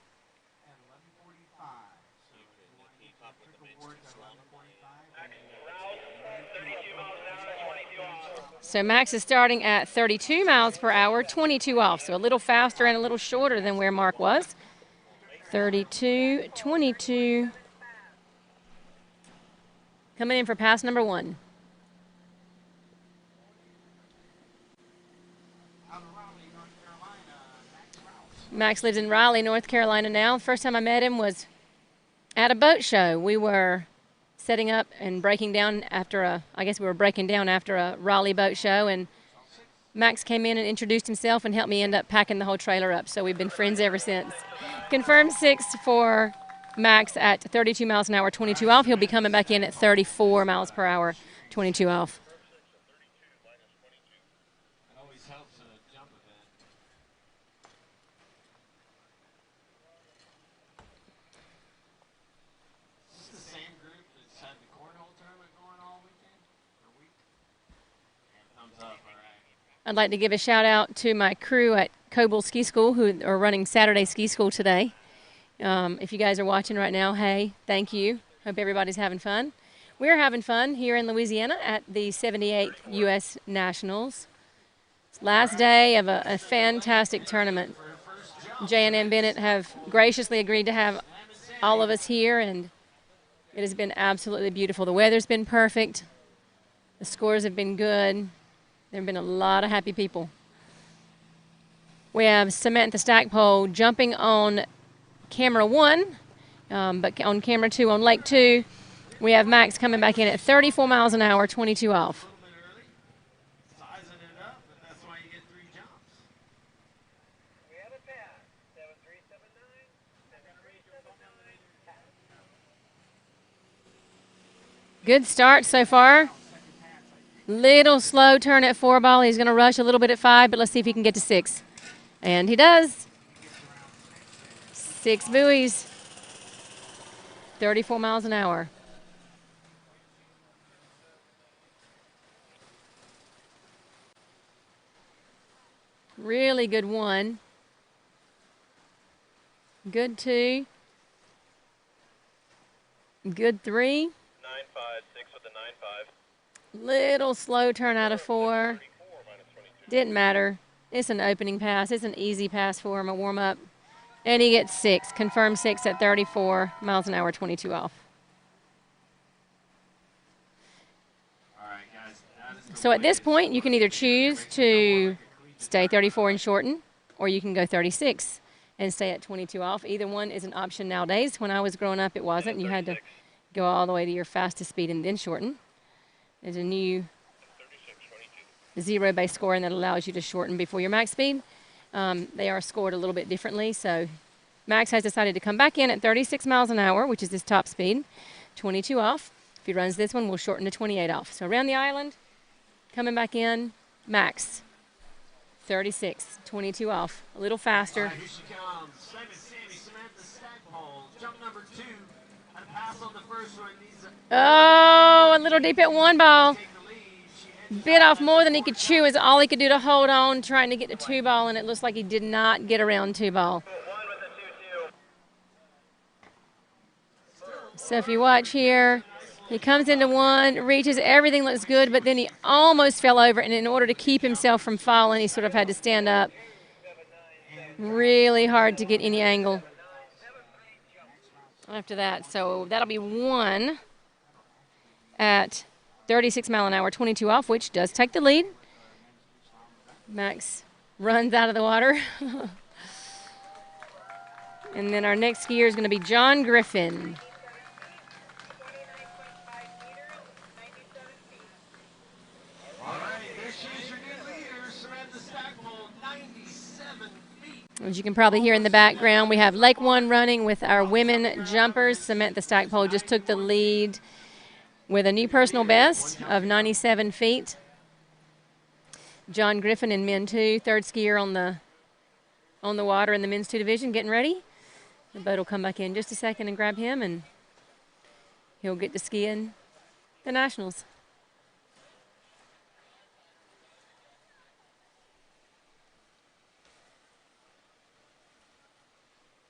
So Max is starting at 32 miles per hour, 22 off. So a little faster and a little shorter than where Mark was. 32, 22. Coming in for pass number 1. Max lives in Raleigh, North Carolina now. First time I met him was at a boat show. We were setting up and breaking down after a Raleigh boat show, and Max came in and introduced himself and helped me end up packing the whole trailer up. So we've been friends ever since. Confirmed 6 for Max at 32 miles an hour, 22 off. He'll be coming back in at 34 miles per hour, 22 off. I'd like to give a shout out to my crew at Coble Ski School who are running Saturday Ski School today. If you guys are watching right now, hey, thank you. Hope everybody's having fun. We're having fun here in Louisiana at the 78th U.S. Nationals. It's last day of a fantastic tournament. J&M Bennett have graciously agreed to have all of us here, and it has been absolutely beautiful. The weather's been perfect. The scores have been good. There have been a lot of happy people. We have Samantha Stackpole jumping on camera 1, but on camera 2 on Lake 2, we have Max coming back in at 34 miles an hour, 22 off. Good start so far. Little slow turn at 4 ball. He's going to rush a little bit at 5, but let's see if he can get to 6. And he does. 6 buoys. 34 miles an hour. Really good 1. Good 2. Good 3. 9.5, 6 with the 9.5. Little slow turn out of 4. Didn't matter. It's an opening pass. It's an easy pass for him, a warm-up. And he gets 6. Confirmed 6 at 34 miles an hour, 22 off. So at this point, you can either choose to stay 34 and shorten, or you can go 36 and stay at 22 off. Either one is an option nowadays. When I was growing up, it wasn't. You had to go all the way to your fastest speed and then shorten. There's a new 0 base scoring that allows you to shorten before your max speed. They are scored a little bit differently. So Max has decided to come back in at 36 miles an hour, which is his top speed, 22 off. If he runs this one, we'll shorten to 28 off. So around the island, coming back in, Max, 36, 22 off, a little faster. Here she comes. Samantha Stackpole, jump number 2. And pass on the first one. Oh, a little deep at 1 ball. Bit off more than he could chew is all he could do to hold on, trying to get to 2 ball, and it looks like he did not get around 2 ball. So if you watch here, he comes into 1, reaches, everything looks good, but then he almost fell over, and in order to keep himself from falling, he sort of had to stand up. Really hard to get any angle after that. So that'll be 1 at 36 mile an hour, 22 off, which does take the lead. Max runs out of the water. And then our next skier is going to be John Griffin. As you can probably hear in the background, we have Lake 1 running with our women jumpers. Samantha Stackpole just took the lead with a new personal best of 97 feet. John Griffin in men 2, third skier on the water in the men's 2 division, getting ready. The boat will come back in just a second and grab him, and he'll get to ski in the Nationals.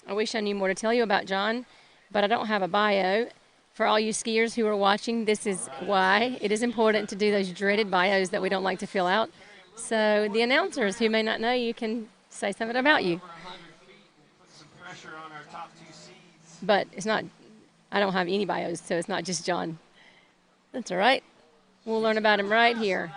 I wish I knew more to tell you about John, but I don't have a bio. For all you skiers who are watching, this is why it is important to do those dreaded bios that we don't like to fill out. So the announcers who may not know you can say something about you. But it's not, I don't have any bios, so it's not just John. That's all right. We'll learn about him right here.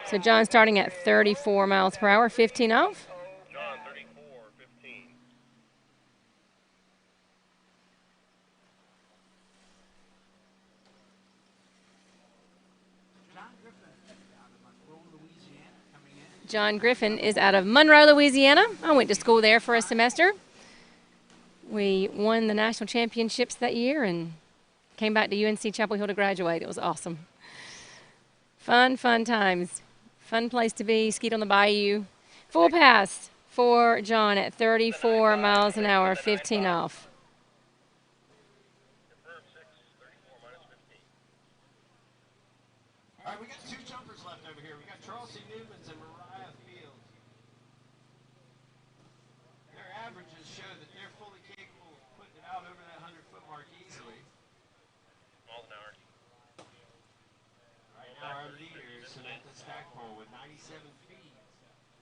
So John starting at 34 miles per hour, 15 off. John, 34, 15. John Griffin is out of Monroe, Louisiana. I went to school there for a semester. We won the national championships that year and came back to UNC Chapel Hill to graduate. It was awesome. Fun times. Fun place to be, skied on the bayou. Full pass for John at 34 miles an hour, 15 off. All right, we got 2 jumpers left over here. We got Charles C. Newmans and Mariah Fields. Their averages show that they're fully capable of putting it out over that 100-foot mark easily. Miles an hour. Right now, our leader is Samantha Stackpole with 97 feet.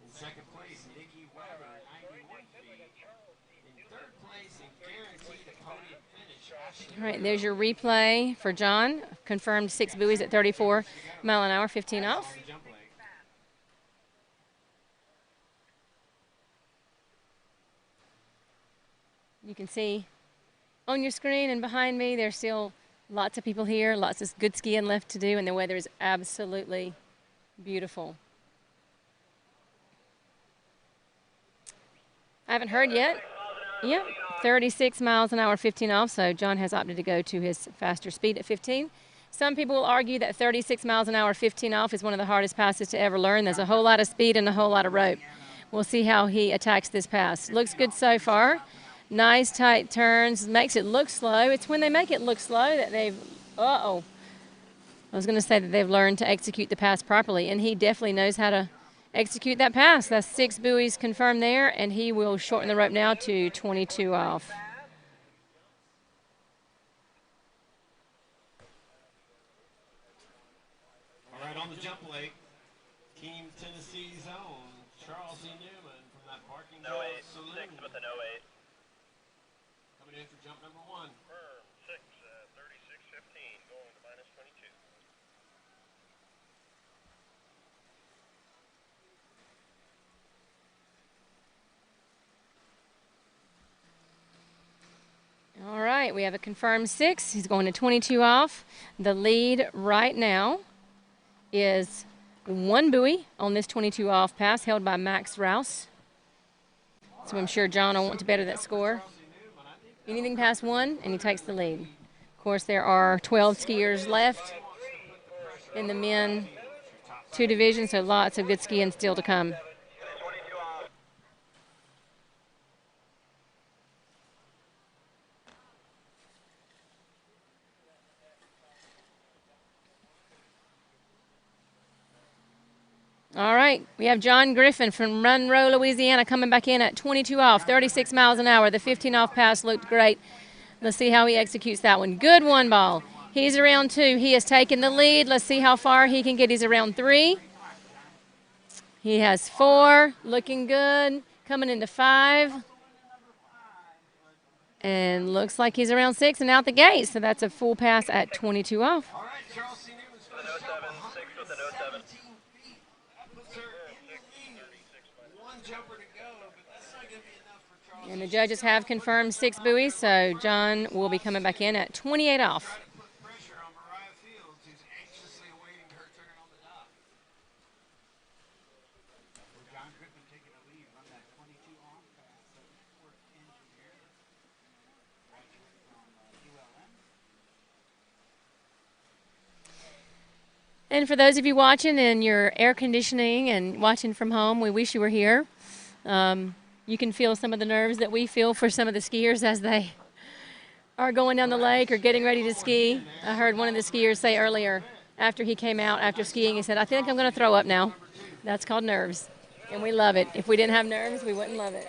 In second place, Nikki Weber, 91 feet. In third place, and guaranteed a podium finish, Ashley. All right, there's your replay for John. Confirmed 6 buoys at 34 mile an hour, 15 off. You can see on your screen and behind me, there's still lots of people here, lots of good skiing left to do, and the weather is absolutely beautiful. I haven't heard yet. Yep, 36 miles an hour, 15 off, so John has opted to go to his faster speed at 15. Some people will argue that 36 miles an hour, 15 off is one of the hardest passes to ever learn. There's a whole lot of speed and a whole lot of rope. We'll see how he attacks this pass. Looks good so far. Nice tight turns, makes it look slow. It's when they make it look slow that they've, I was going to say that they've learned to execute the pass properly, and he definitely knows how to execute that pass. That's 6 buoys confirmed there, and he will shorten the rope now to 22 off. All right, on the jump lake, Team Tennessee's own Charles C. Newman from that parking lot saloon. 6 with an 08. Coming in for jump number 1. 6, 36, 15, going to minus 22. All right, we have a confirmed 6. He's going to 22 off. The lead right now is 1 buoy on this 22 off pass, held by Max Rouse. So I'm sure John will want to better that score. Anything past 1, and he takes the lead. Of course, there are 12 skiers left in the men 2 division, so lots of good skiing still to come. All right, we have John Griffin from Monroe, Louisiana, coming back in at 22 off, 36 miles an hour. The 15 off pass looked great. Let's see how he executes that one. Good 1 ball. He's around 2. He has taken the lead. Let's see how far he can get. He's around 3. He has 4, looking good. Coming into 5. And looks like he's around 6 and out the gate. So that's a full pass at 22 off. All right, Charles C. Newman's going to jump 117 feet. That puts her in the lead. 1 jumper to go, but that's not going to be enough for Charles. And the judges have confirmed 6 buoys, so John will be coming back in at 28 off. Put pressure on Mariah Fields, who's anxiously awaiting her turn on the dock. John Griffin taking a lead on that 22 off pass. And for those of you watching in your air conditioning and watching from home, we wish you were here. You can feel some of the nerves that we feel for some of the skiers as they are going down the lake or getting ready to ski. I heard one of the skiers say earlier, after he came out after skiing, he said, I think I'm going to throw up now. That's called nerves, and we love it. If we didn't have nerves, we wouldn't love it.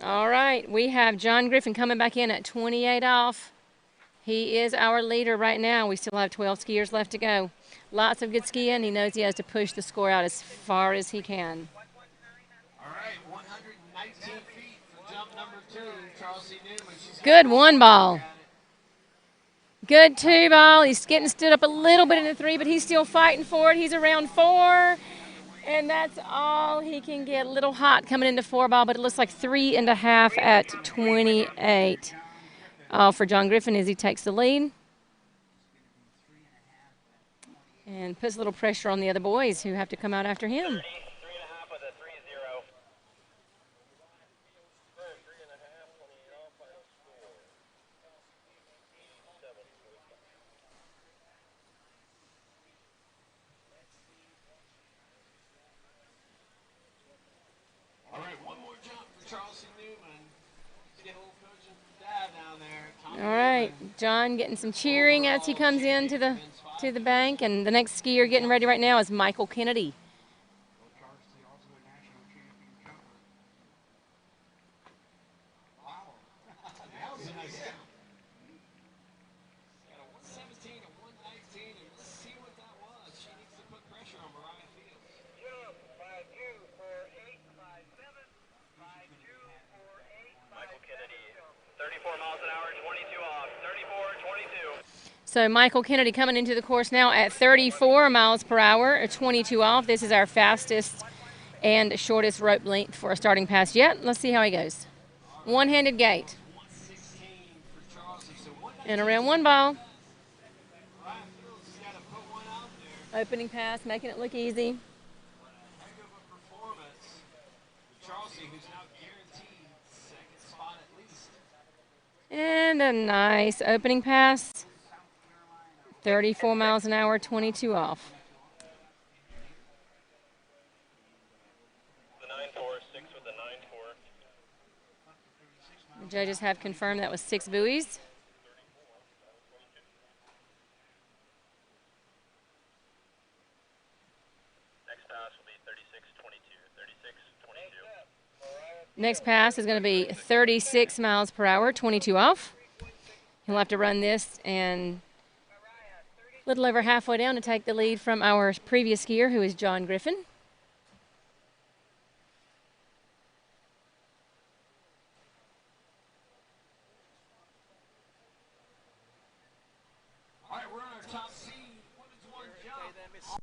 All right, we have John Griffin coming back in at 28 off. He is our leader right now. We still have 12 skiers left to go. Lots of good skiing. He knows he has to push the score out as far as he can. All right, 119 feet for jump number 2, Charles C. Newman. Good one ball. Good 2 ball. He's getting stood up a little bit in the 3, but he's still fighting for it. He's around 4, and that's all he can get. A little hot coming into 4 ball, but it looks like 3.5 at 28. For John Griffin as he takes the lead. And puts a little pressure on the other boys who have to come out after him. All right, one more jump for Charles C. Newman. To get a little coaching from Dad down there. All right, John getting some cheering as he comes in to the bank, and the next skier getting ready right now is Michael Kennedy. So Michael Kennedy coming into the course now at 34 miles per hour, or 22 off. This is our fastest and shortest rope length for a starting pass yet. Let's see how he goes. One-handed gate. And around 1 ball. Opening pass, making it look easy. And a nice opening pass. 34 miles an hour, 22 off. The 9-4, 6 with the 9-4. The judges have confirmed that was 6 buoys. Next pass will be 36-22. 36-22. Next pass is going to be 36 miles per hour, 22 off. He'll have to run this and a little over halfway down to take the lead from our previous skier, who is John Griffin. All right, we're on our top seed. Women's 1 jump.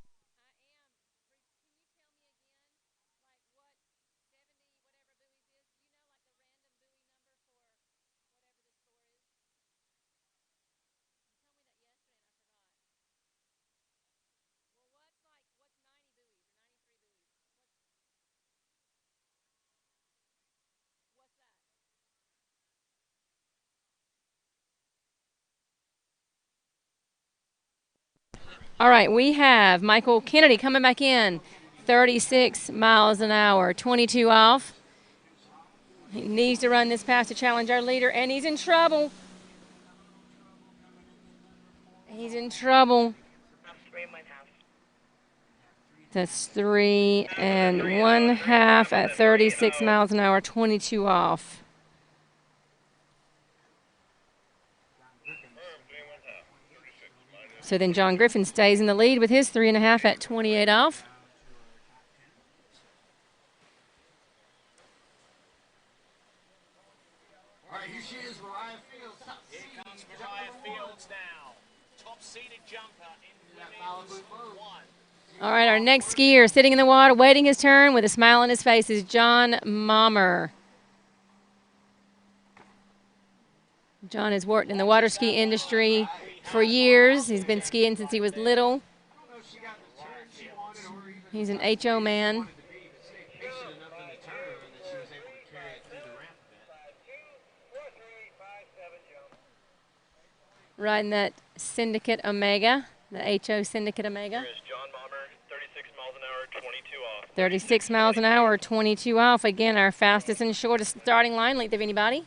All right, we have Michael Kennedy coming back in, 36 miles an hour, 22 off. He needs to run this pass to challenge our leader, and he's in trouble. He's in trouble. That's 3 1/2 at 36 miles an hour, 22 off. So then John Griffin stays in the lead with his 3 1/2 at 28 off. All right, here she is, Mariah Fields. Here comes Mariah Fields now. Top-seeded jumper in women's 1. All right, our next skier sitting in the water, waiting his turn with a smile on his face is John Mommer. John has worked in the water ski industry for years. He's been skiing since he was little. He's an HO man. riding that Syndicate Omega, the HO Syndicate Omega. 36 miles an hour, 22 off. Again, our fastest and shortest starting line length of anybody.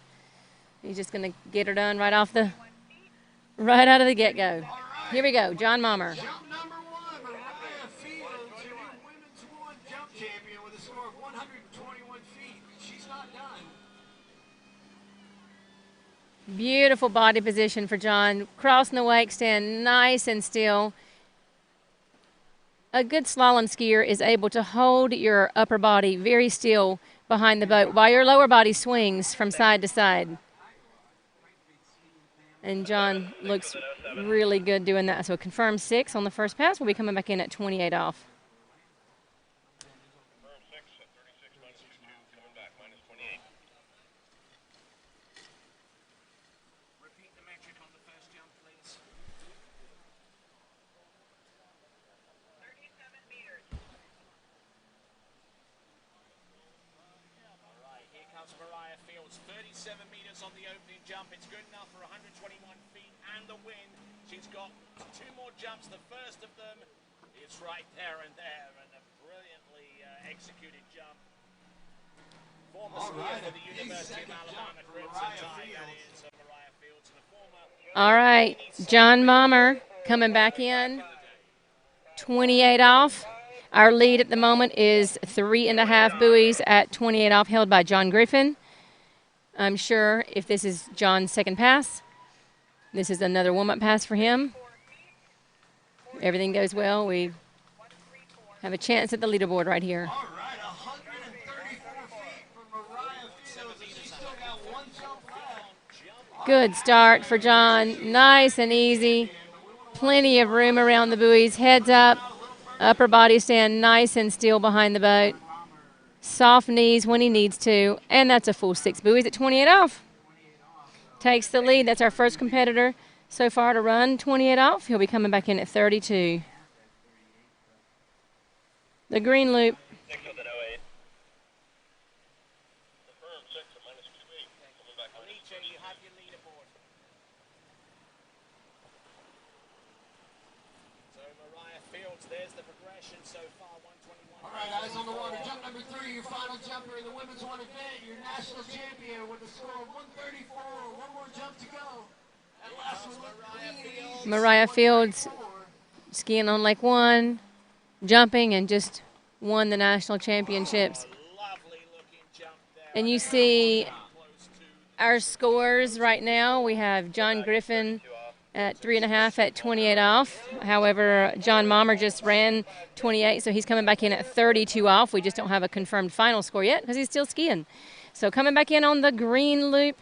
He's just going to get her done right out of the get-go. Here we go, John Mommer. Jump number 1, Mariah Fields, your new women's 1 jump champion with a score of 121 feet. She's not done. Beautiful body position for John. Crossing the wake stand nice and still. A good slalom skier is able to hold your upper body very still behind the boat while your lower body swings from side to side. And John looks really good doing that. So a confirmed 6 on the first pass. We'll be coming back in at 28 off. Mariah Fields, 37 meters on the opening jump. It's good enough for 121 feet and the win. She's got 2 more jumps. The first of them is right there, and a brilliantly executed jump. Former skier for the University of Alabama, Crimson Tide, that is Mariah Fields, and a former. All right, John Mommer coming back in, 28 off. Our lead at the moment is 3.5 buoys at 28 off, held by John Griffin. I'm sure if this is John's second pass, this is another warm-up pass for him. Everything goes well. We have a chance at the leaderboard right here. All right, 134 feet for Mariah Fields. She's still got 1 jump left. Good start for John. Nice and easy. Plenty of room around the buoys. Heads up. Upper body stand nice and still behind the boat. Soft knees when he needs to. And that's a full 6 buoys at 28 off. Takes the lead. That's our first competitor so far to run 28 off. He'll be coming back in at 32. The green loop. There's the progression so far, 121. All right, eyes on the water. Jump number 3, your final jumper in the women's 1 event, your national champion with a score of 134. 1 more jump to go. That last one looked clean. Mariah Fields skiing on Lake 1, jumping, and just won the national championships. And you see our scores right now. We have John Griffin at 3.5 at 28 off. However, John Mommer just ran 28, so he's coming back in at 32 off. We just don't have a confirmed final score yet because he's still skiing. So coming back in on the green loop,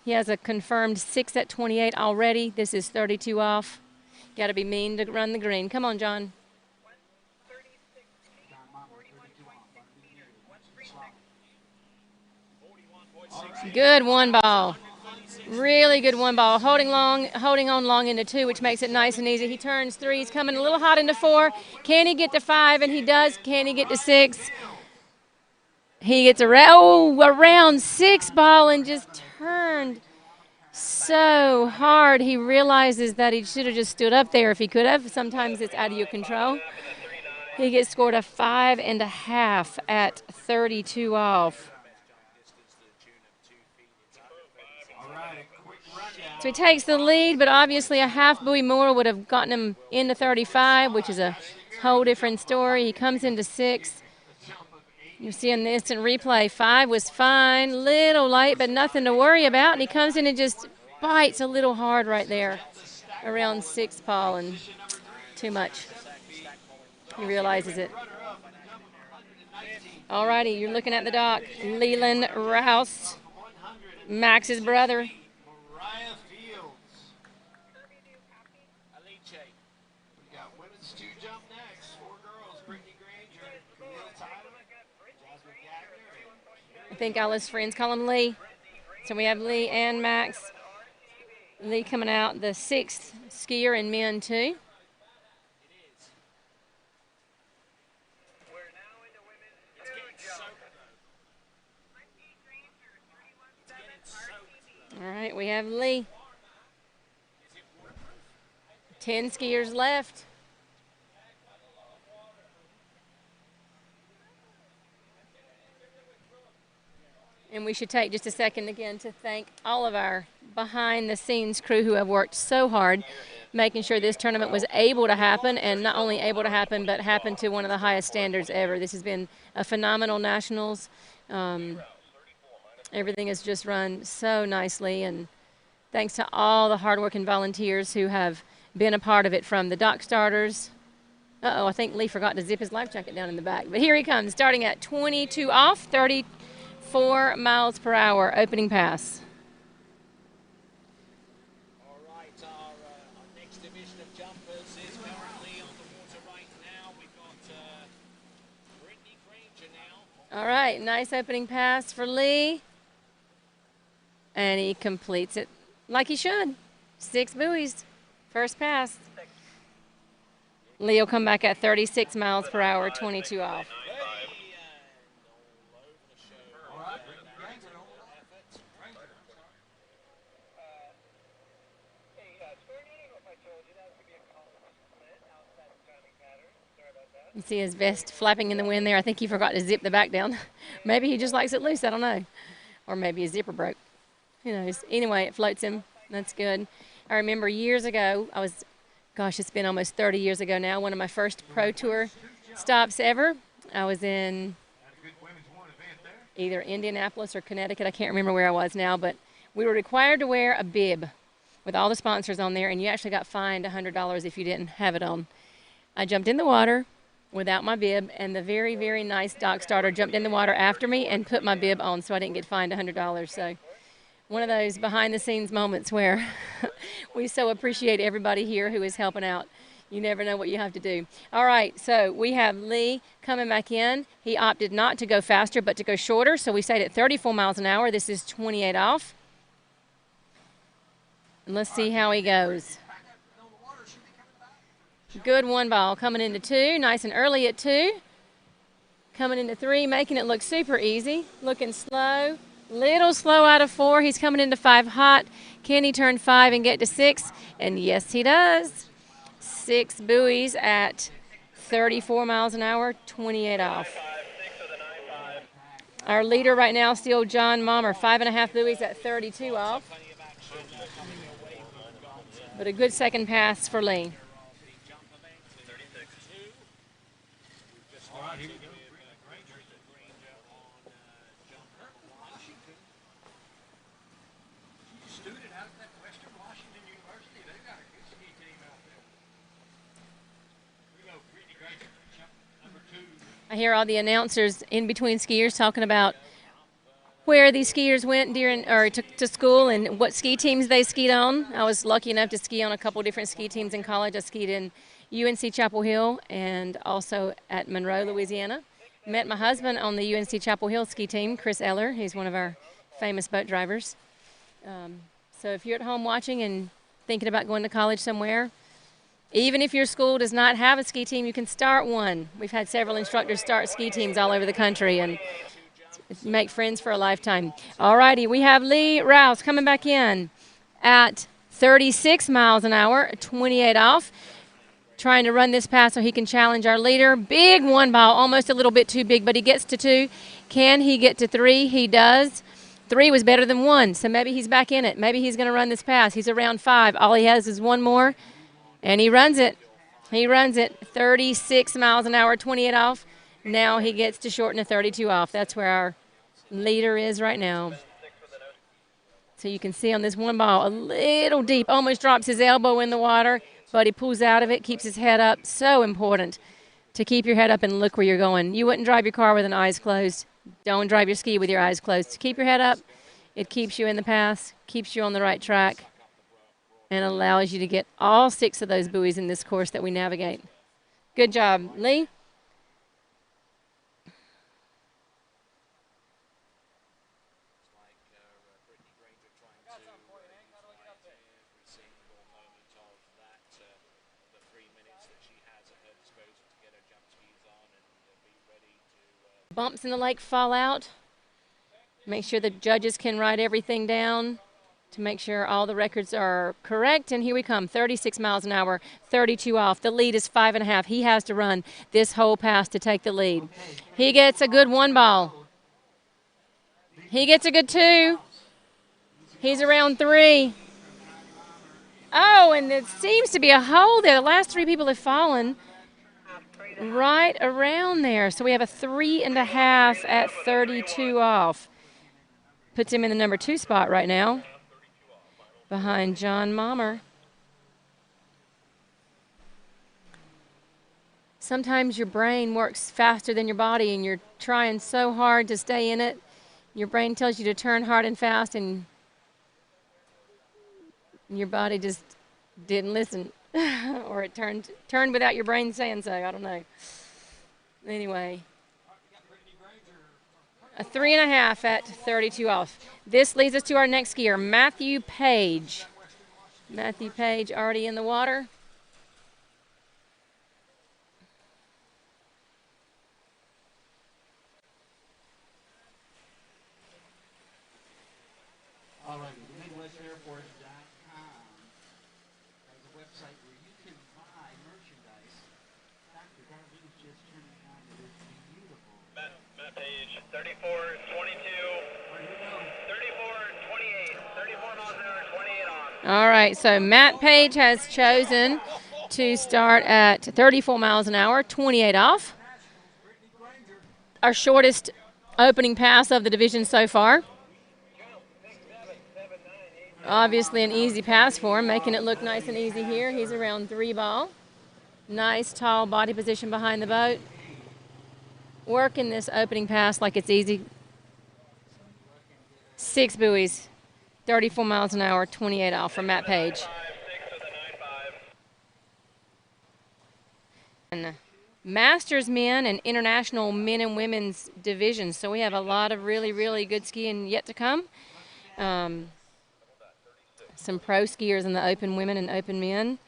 he has a confirmed 6 at 28 already. This is 32 off. Got to be mean to run the green. Come on, John. Good 1 ball. Really good 1 ball. Holding on long into 2, which makes it nice and easy. He turns 3. He's coming a little hot into 4. Can he get to 5? And he does. Can he get to 6? He gets around 6 ball and just turned so hard. He realizes that he should have just stood up there if he could have. Sometimes it's out of your control. He gets scored a 5.5 at 32 off. So he takes the lead, but obviously a half buoy more would have gotten him into 35, which is a whole different story. He comes into 6. You see in the instant replay, 5 was fine, little light, but nothing to worry about. And he comes in and just bites a little hard right there around 6 ball, and too much. He realizes it. All righty, you're looking at the dock. Leland Rouse, Max's brother. I think all his friends call him Lee. So we have Lee and Max. Lee coming out, the 6th skier in men 2. All right, we have Lee. 10 skiers left. And we should take just a second again to thank all of our behind-the-scenes crew who have worked so hard making sure this tournament was able to happen, and not only able to happen, but happen to one of the highest standards ever. This has been a phenomenal nationals. Everything has just run so nicely, and thanks to all the hardworking volunteers who have been a part of it, from the dock starters. I think Lee forgot to zip his life jacket down in the back. But here he comes, starting at 22 off, 34 miles per hour, opening pass. All right, our next division of jumpers is currently on the water right now. We've got Brittany Granger now. All right, nice opening pass for Lee. And he completes it like he should. 6 buoys, first pass. Lee will come back at 36 miles per hour, 22 off. You see his vest flapping in the wind there. I think he forgot to zip the back down. Maybe he just likes it loose, I don't know. Or maybe his zipper broke. Who knows? Anyway, it floats him. That's good. I remember years ago, it's been almost 30 years ago now, one of my first Pro Tour stops ever. I was in either Indianapolis or Connecticut. I can't remember where I was now, but we were required to wear a bib with all the sponsors on there, and you actually got fined $100 if you didn't have it on. I jumped in the water without my bib, and the very, very nice dock starter jumped in the water after me and put my bib on, so I didn't get fined $100. So one of those behind-the-scenes moments where we so appreciate everybody here who is helping out. You never know what you have to do. All right, so we have Lee coming back in. He opted not to go faster, but to go shorter, so we stayed at 34 miles an hour. This is 28 off. And let's see how he goes. Good one ball coming into 2, nice and early at 2. Coming into 3, making it look super easy. Looking slow, little slow out of 4. He's coming into 5 hot. Can he turn 5 and get to 6? And yes, he does. 6 buoys at 34 miles an hour, 28 off. Our leader right now, still John Mommer, 5.5 buoys at 32 off. But a good second pass for Lee. I hear all the announcers in between skiers talking about where these skiers went to school and what ski teams they skied on. I was lucky enough to ski on a couple different ski teams in college. I skied in UNC Chapel Hill and also at Monroe, Louisiana. Met my husband on the UNC Chapel Hill ski team, Chris Eller. He's one of our famous boat drivers. So if you're at home watching and thinking about going to college somewhere, even if your school does not have a ski team, you can start one. We've had several instructors start ski teams all over the country and make friends for a lifetime. All righty, we have Lee Rouse coming back in at 36 miles an hour, 28 off, trying to run this pass so he can challenge our leader. Big one ball, almost a little bit too big, but he gets to 2. Can he get to 3? He does. 3 was better than 1, so maybe he's back in it. Maybe he's going to run this pass. He's around 5. All he has is 1 more. And he runs it. He runs it 36 miles an hour, 28 off. Now he gets to shorten to 32 off. That's where our leader is right now. So you can see on this one ball, a little deep, almost drops his elbow in the water, but he pulls out of it, keeps his head up. So important to keep your head up and look where you're going. You wouldn't drive your car with an eyes closed. Don't drive your ski with your eyes closed. Keep your head up. It keeps you in the pass, keeps you on the right track, and allows you to get all 6 of those buoys in this course that we navigate. Good job, Lee. Bumps in the lake fall out. Make sure the judges can write everything down. to make sure all the records are correct. And here we come, 36 miles an hour, 32 off. The lead is 5.5. He has to run this whole pass to take the lead. He gets a good 1 ball. He gets a good 2. He's around 3. Oh, and it seems to be a hole there. The last 3 people have fallen right around there. So we have a 3.5 at 32 off. Puts him in the number 2 spot right now, behind John Mommer. Sometimes your brain works faster than your body, and you're trying so hard to stay in it. Your brain tells you to turn hard and fast, and your body just didn't listen. Or it turned without your brain saying so. I don't know. Anyway, a 3.5 at 32 off. This leads us to our next skier, Matthew Page. Matthew Page already in the water. All right, MidwestAirPort.com is a website where you can buy merchandise. Dr. Darlene's just turned it on. It is beautiful. Matt Page, 34-22, 34-28, 34 miles an hour, 28 on. All right, so Matt Page has chosen to start at 34 miles an hour, 28 off. Our shortest opening pass of the division so far. Obviously an easy pass for him, making it look nice and easy here. He's around 3 ball. Nice tall body position behind the boat. Working this opening pass like it's easy. 6 buoys, 34 miles an hour, 28 off from Matt Page. And Masters men and international men and women's divisions. So we have a lot of really, really good skiing yet to come. Some pro skiers in the open women and open men,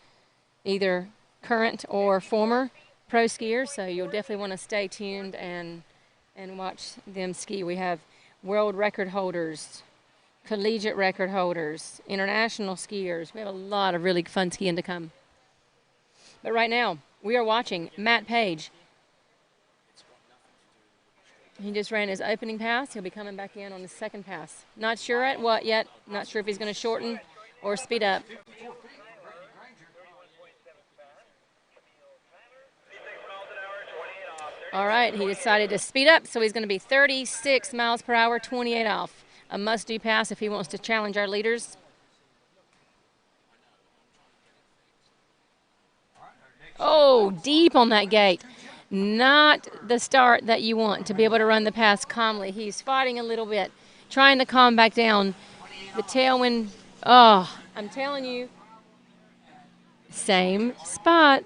either current or former pro skiers. So you'll definitely want to stay tuned and watch them ski. We have world record holders, collegiate record holders, international skiers. We have a lot of really fun skiing to come. But right now, we are watching Matt Page. He just ran his opening pass. He'll be coming back in on his second pass. Not sure at what yet. Not sure if he's going to shorten or speed up. All right, he decided to speed up, so he's going to be 36 miles per hour, 28 off. A must-do pass if he wants to challenge our leaders. Oh, deep on that gate. Not the start that you want to be able to run the pass calmly. He's fighting a little bit, trying to calm back down. The tailwind, oh, I'm telling you, same spot.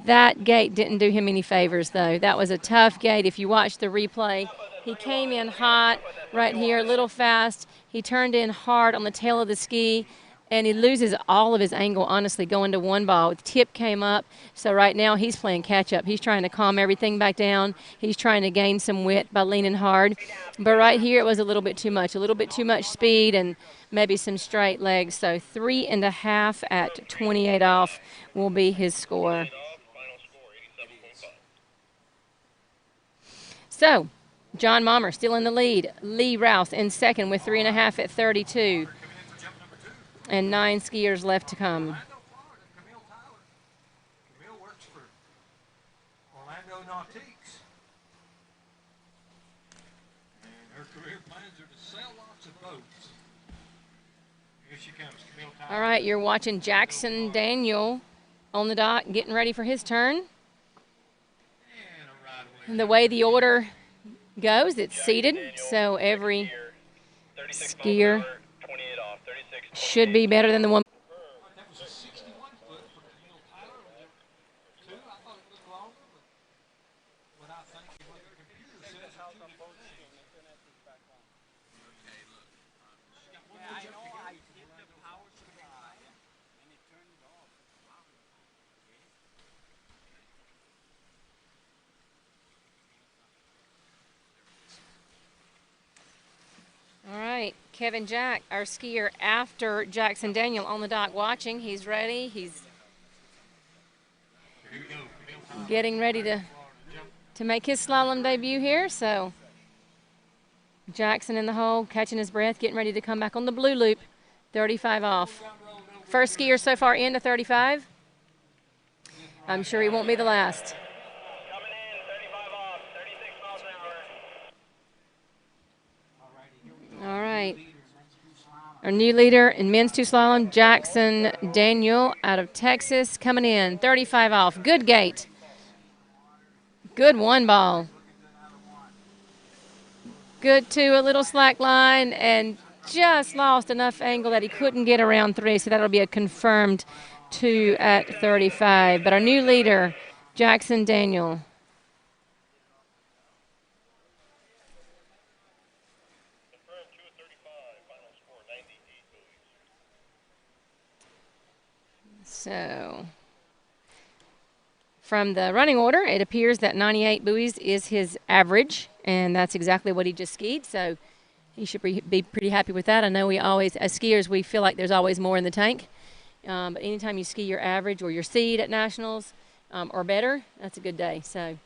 That gate didn't do him any favors, though. That was a tough gate. If you watch the replay, he came in hot right here, a little fast. He turned in hard on the tail of the ski, and he loses all of his angle, honestly, going to 1 ball. The tip came up, so right now he's playing catch-up. He's trying to calm everything back down. He's trying to gain some width by leaning hard. But right here it was a little bit too much speed and maybe some straight legs. So 3.5 at 28 off will be his score. So, John Mommer still in the lead. Lee Rouse in second with 3.5 at 32. And 9 skiers left to come. Camille works for Orlando Nautiques. And her career plans are to sail lots of boats. Here she comes, Camille Tyler. All right, you're watching Jackson Daniel on the dock getting ready for his turn. And the way the order goes, it's seated, so every skier should be better than the one. That was a 61 foot for Camille Tyler. 2, I thought it was longer, but what I think is what the computer says is 2 different things. Okay, look. She got one more jump to go. Hit the power supply, and it turned off. All right, Kevin Jack, our skier after Jackson Daniel, on the dock watching. He's ready. He's getting ready to make his slalom debut here. So Jackson in the hole, catching his breath, getting ready to come back on the blue loop. 35 off. First skier so far into 35. I'm sure he won't be the last. All right. Our new leader in men's 2 slalom, Jackson Daniel out of Texas, coming in 35 off. Good gate. Good one ball. Good 2, a little slack line, and just lost enough angle that he couldn't get around 3, so that'll be a confirmed 2 at 35. But our new leader, Jackson Daniel. So, from the running order, it appears that 98 buoys is his average, and that's exactly what he just skied. So he should be pretty happy with that. I know we always, as skiers, we feel like there's always more in the tank. But anytime you ski your average or your seed at nationals or better, that's a good day. So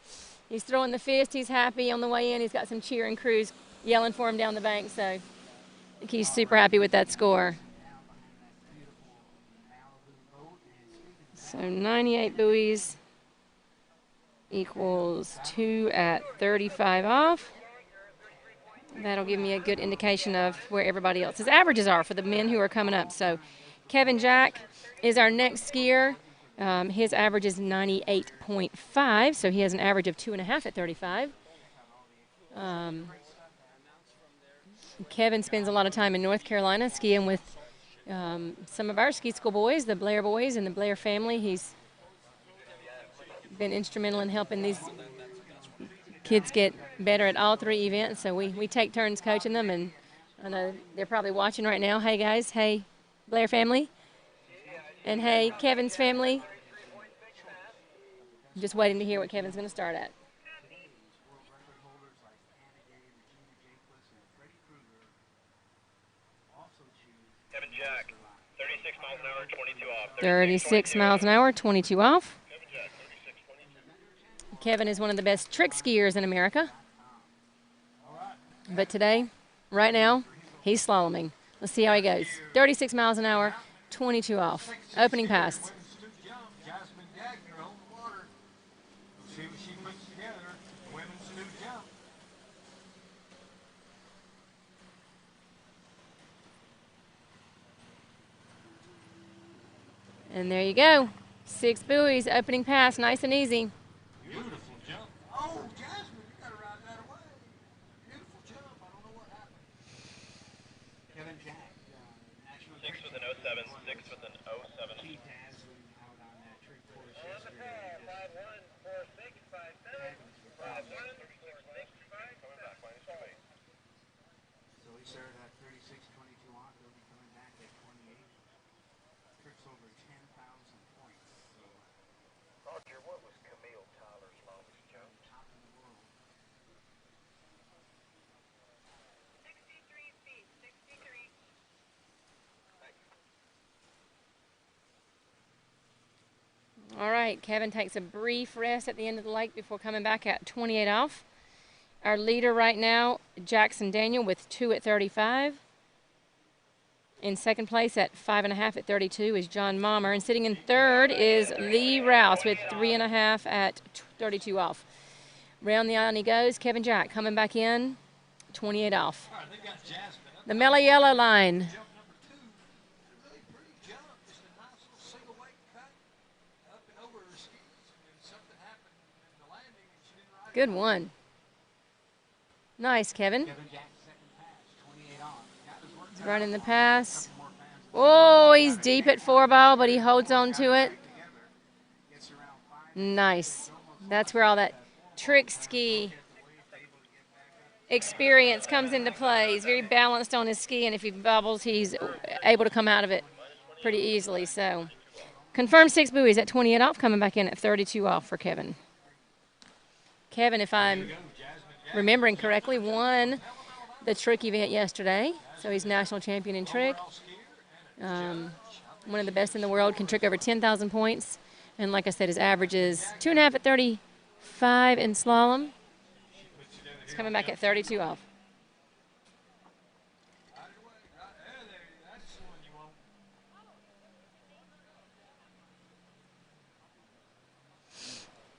he's throwing the fist. He's happy on the way in. He's got some cheering crews yelling for him down the bank. So I think he's super happy with that score. So 98 buoys equals 2 at 35 off. That'll give me a good indication of where everybody else's averages are for the men who are coming up. So Kevin Jack is our next skier. His average is 98.5, so he has an average of 2.5 at 35. Kevin spends a lot of time in North Carolina skiing with some of our ski school boys, the Blair boys and the Blair family. He's been instrumental in helping these kids get better at all 3 events, so we take turns coaching them, and I know they're probably watching right now. Hey guys, hey Blair family, and hey Kevin's family. I'm just waiting to hear what Kevin's going to start at. Kevin Jack, 36 miles an hour, 22 off. 36 miles an hour, 22 off. Kevin is one of the best trick skiers in America. But today, right now, he's slaloming. Let's see how he goes. 36 miles an hour, 22 off. Opening pass. Jasmine Gagner on the water. We'll see what she puts together. Women's new jump. And there you go. 6 buoys, opening pass, nice and easy. Beautiful jump. Oh, Jasmine, you got to ride that away. Beautiful jump. I don't know what happened. Kevin Jack. 6 with an 07, 6 with an 07. So he started at 36, 22 on. He'll be coming back at 28. Trips over 10,000 points. So, Roger, what was Camille Tyler's longest jump? top in the world. 63 feet, 63. All right, Kevin takes a brief rest at the end of the lake before coming back at 28 off. Our leader right now, Jackson Daniel, with 2 at 35. In second place at 5.5 at 32 is John Mommer. And sitting in third is Lee Rouse with 3.5 at 32 off. Round the island he goes. Kevin Jack coming back in, 28 off. The Mellow Yellow line. Good one. Nice, Kevin. He's running the pass. Oh, he's deep at 4-ball, but he holds on to it. Nice. That's where all that trick ski experience comes into play. He's very balanced on his ski, and if he bobbles, he's able to come out of it pretty easily. So, confirmed 6 buoys at 28 off, coming back in at 32 off for Kevin. Kevin, if I'm remembering correctly, won the trick event yesterday. So he's national champion in trick. One of the best in the world, can trick over 10,000 points. And like I said, his average is 2.5 at 35 in slalom. He's coming back at 32 off.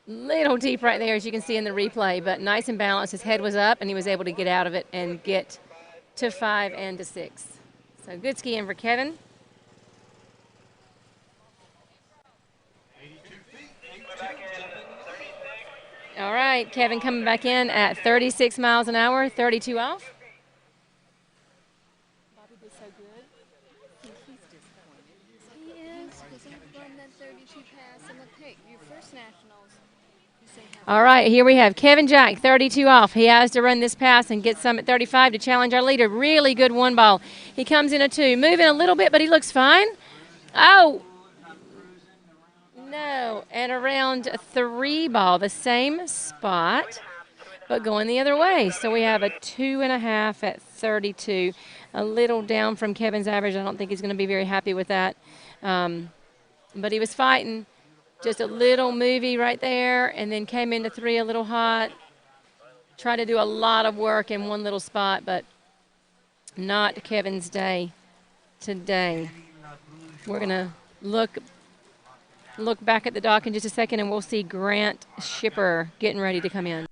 Little deep right there, as you can see in the replay, but nice and balanced. His head was up, and he was able to get out of it and get to 5 and to 6. So good skiing for Kevin. All right, Kevin coming back in at 36 miles an hour, 32 off. Bobby did so good. I think he's disappointed. He is, because I've run that 32 pass, and look, hey, your first nationals. All right, here we have Kevin Jack, 32 off. He has to run this pass and get some at 35 to challenge our leader. Really good one ball. He comes in a 2, moving a little bit, but he looks fine. Oh, no, and around a 3 ball, the same spot, but going the other way. So we have a 2.5 at 32. A little down from Kevin's average. I don't think he's going to be very happy with that. But he was fighting. Just a little movie right there, and then came into 3 a little hot. Tried to do a lot of work in one little spot, but not Kevin's day today. We're going to look back at the dock in just a second, and we'll see Grant Shipper getting ready to come in.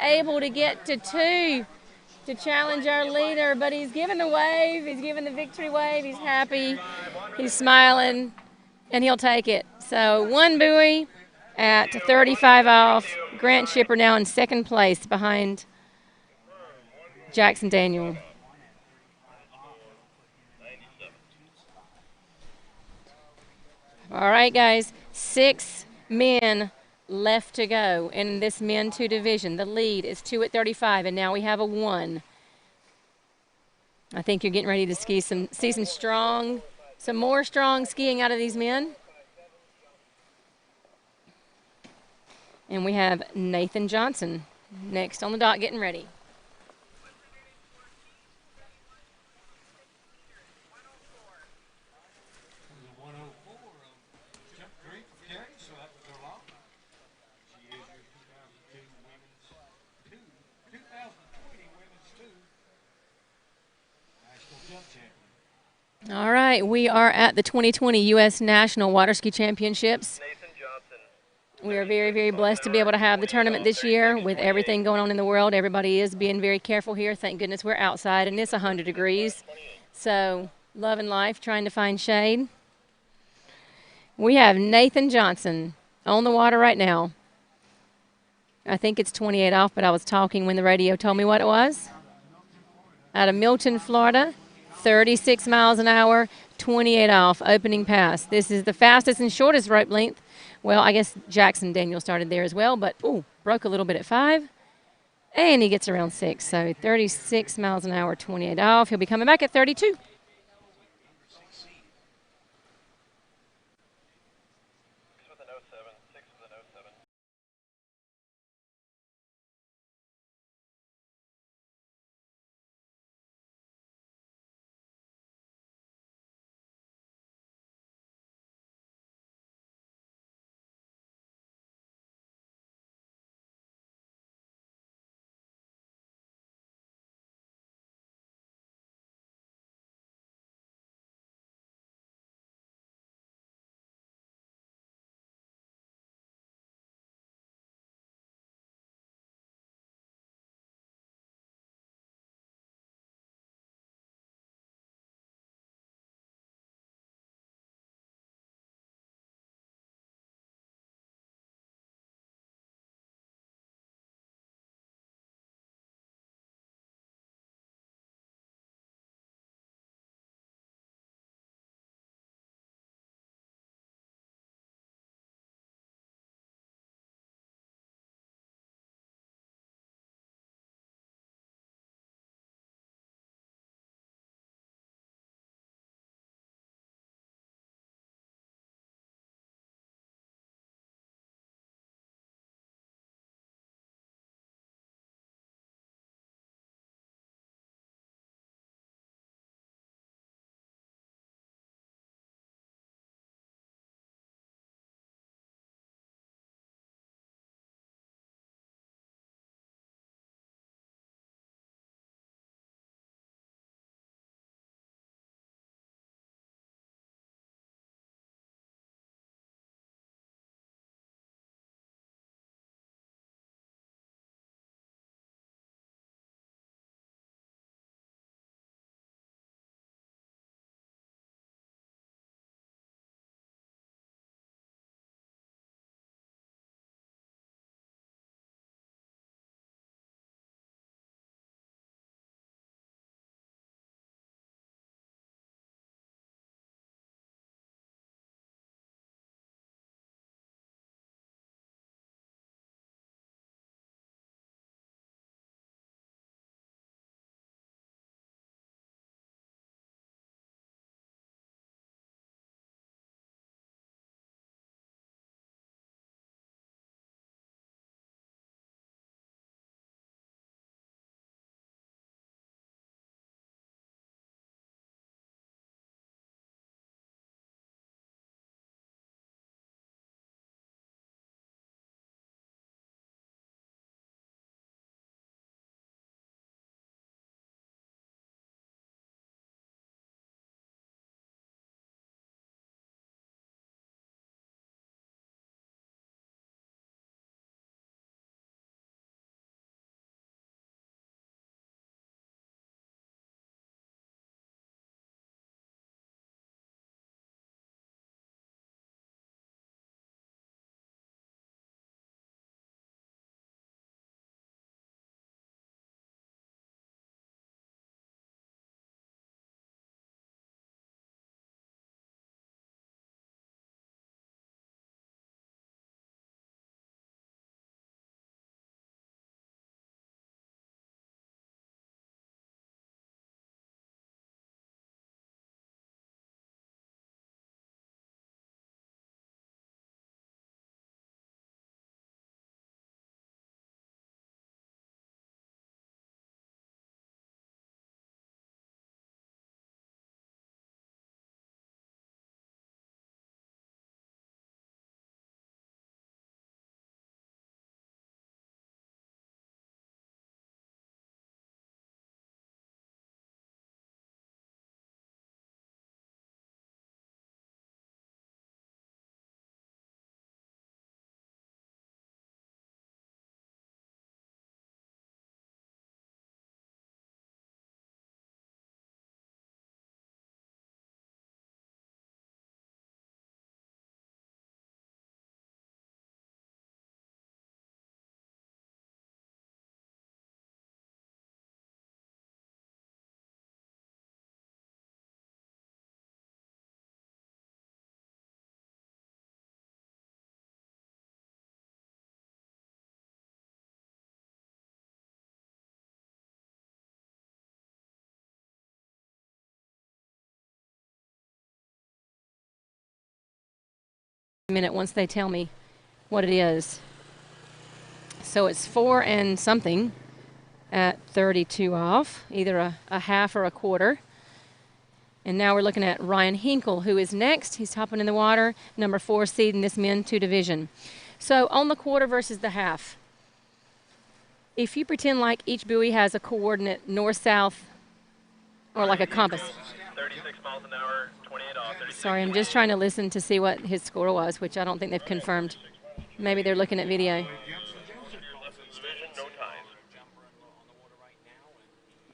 able to get to 2 to challenge our leader, but he's giving the wave. He's giving the victory wave. He's happy. He's smiling, and he'll take it. So 1 buoy at 35 off. Grant Shipper now in second place behind Jackson Daniel. All right, guys, 6 men left to go in this men 2 division. The lead is 2 at 35, and now we have a 1. I think you're getting ready to see some more strong skiing out of these men. And we have Nathan Johnson next on the dot getting ready. All right, we are at the 2020 U.S. National Water Ski Championships. We are very, very blessed to be able to have the tournament this year with everything going on in the world. Everybody is being very careful here. Thank goodness we're outside, and it's 100 degrees. So, loving life, trying to find shade. We have Nathan Johnson on the water right now. I think it's 28 off, but I was talking when the radio told me what it was. Out of Milton, Florida. 36 miles an hour, 28 off, opening pass. This is the fastest and shortest rope length. Well, I guess Jackson Daniel started there as well, but, broke a little bit at 5. And he gets around 6. So 36 miles an hour, 28 off. He'll be coming back at 32. a minute once they tell me what it is. So it's 4 and something at 32 off, either a half or a quarter. And now we're looking at Ryan Hinkle, who is next. He's hopping in the water, number 4 seed in this men 2 division. So on the quarter versus the half, if you pretend like each buoy has a coordinate north-south or like a compass. 36 miles an hour, 28 off. Sorry, I'm just trying to listen to see what his score was, which I don't think they've confirmed. Maybe they're looking at video.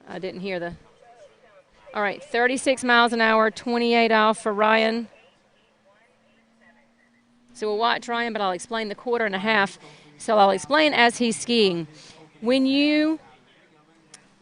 I didn't hear the... All right, 36 miles an hour, 28 off for Ryan. So we'll watch Ryan, but I'll explain the quarter and a half. So I'll explain as he's skiing. When you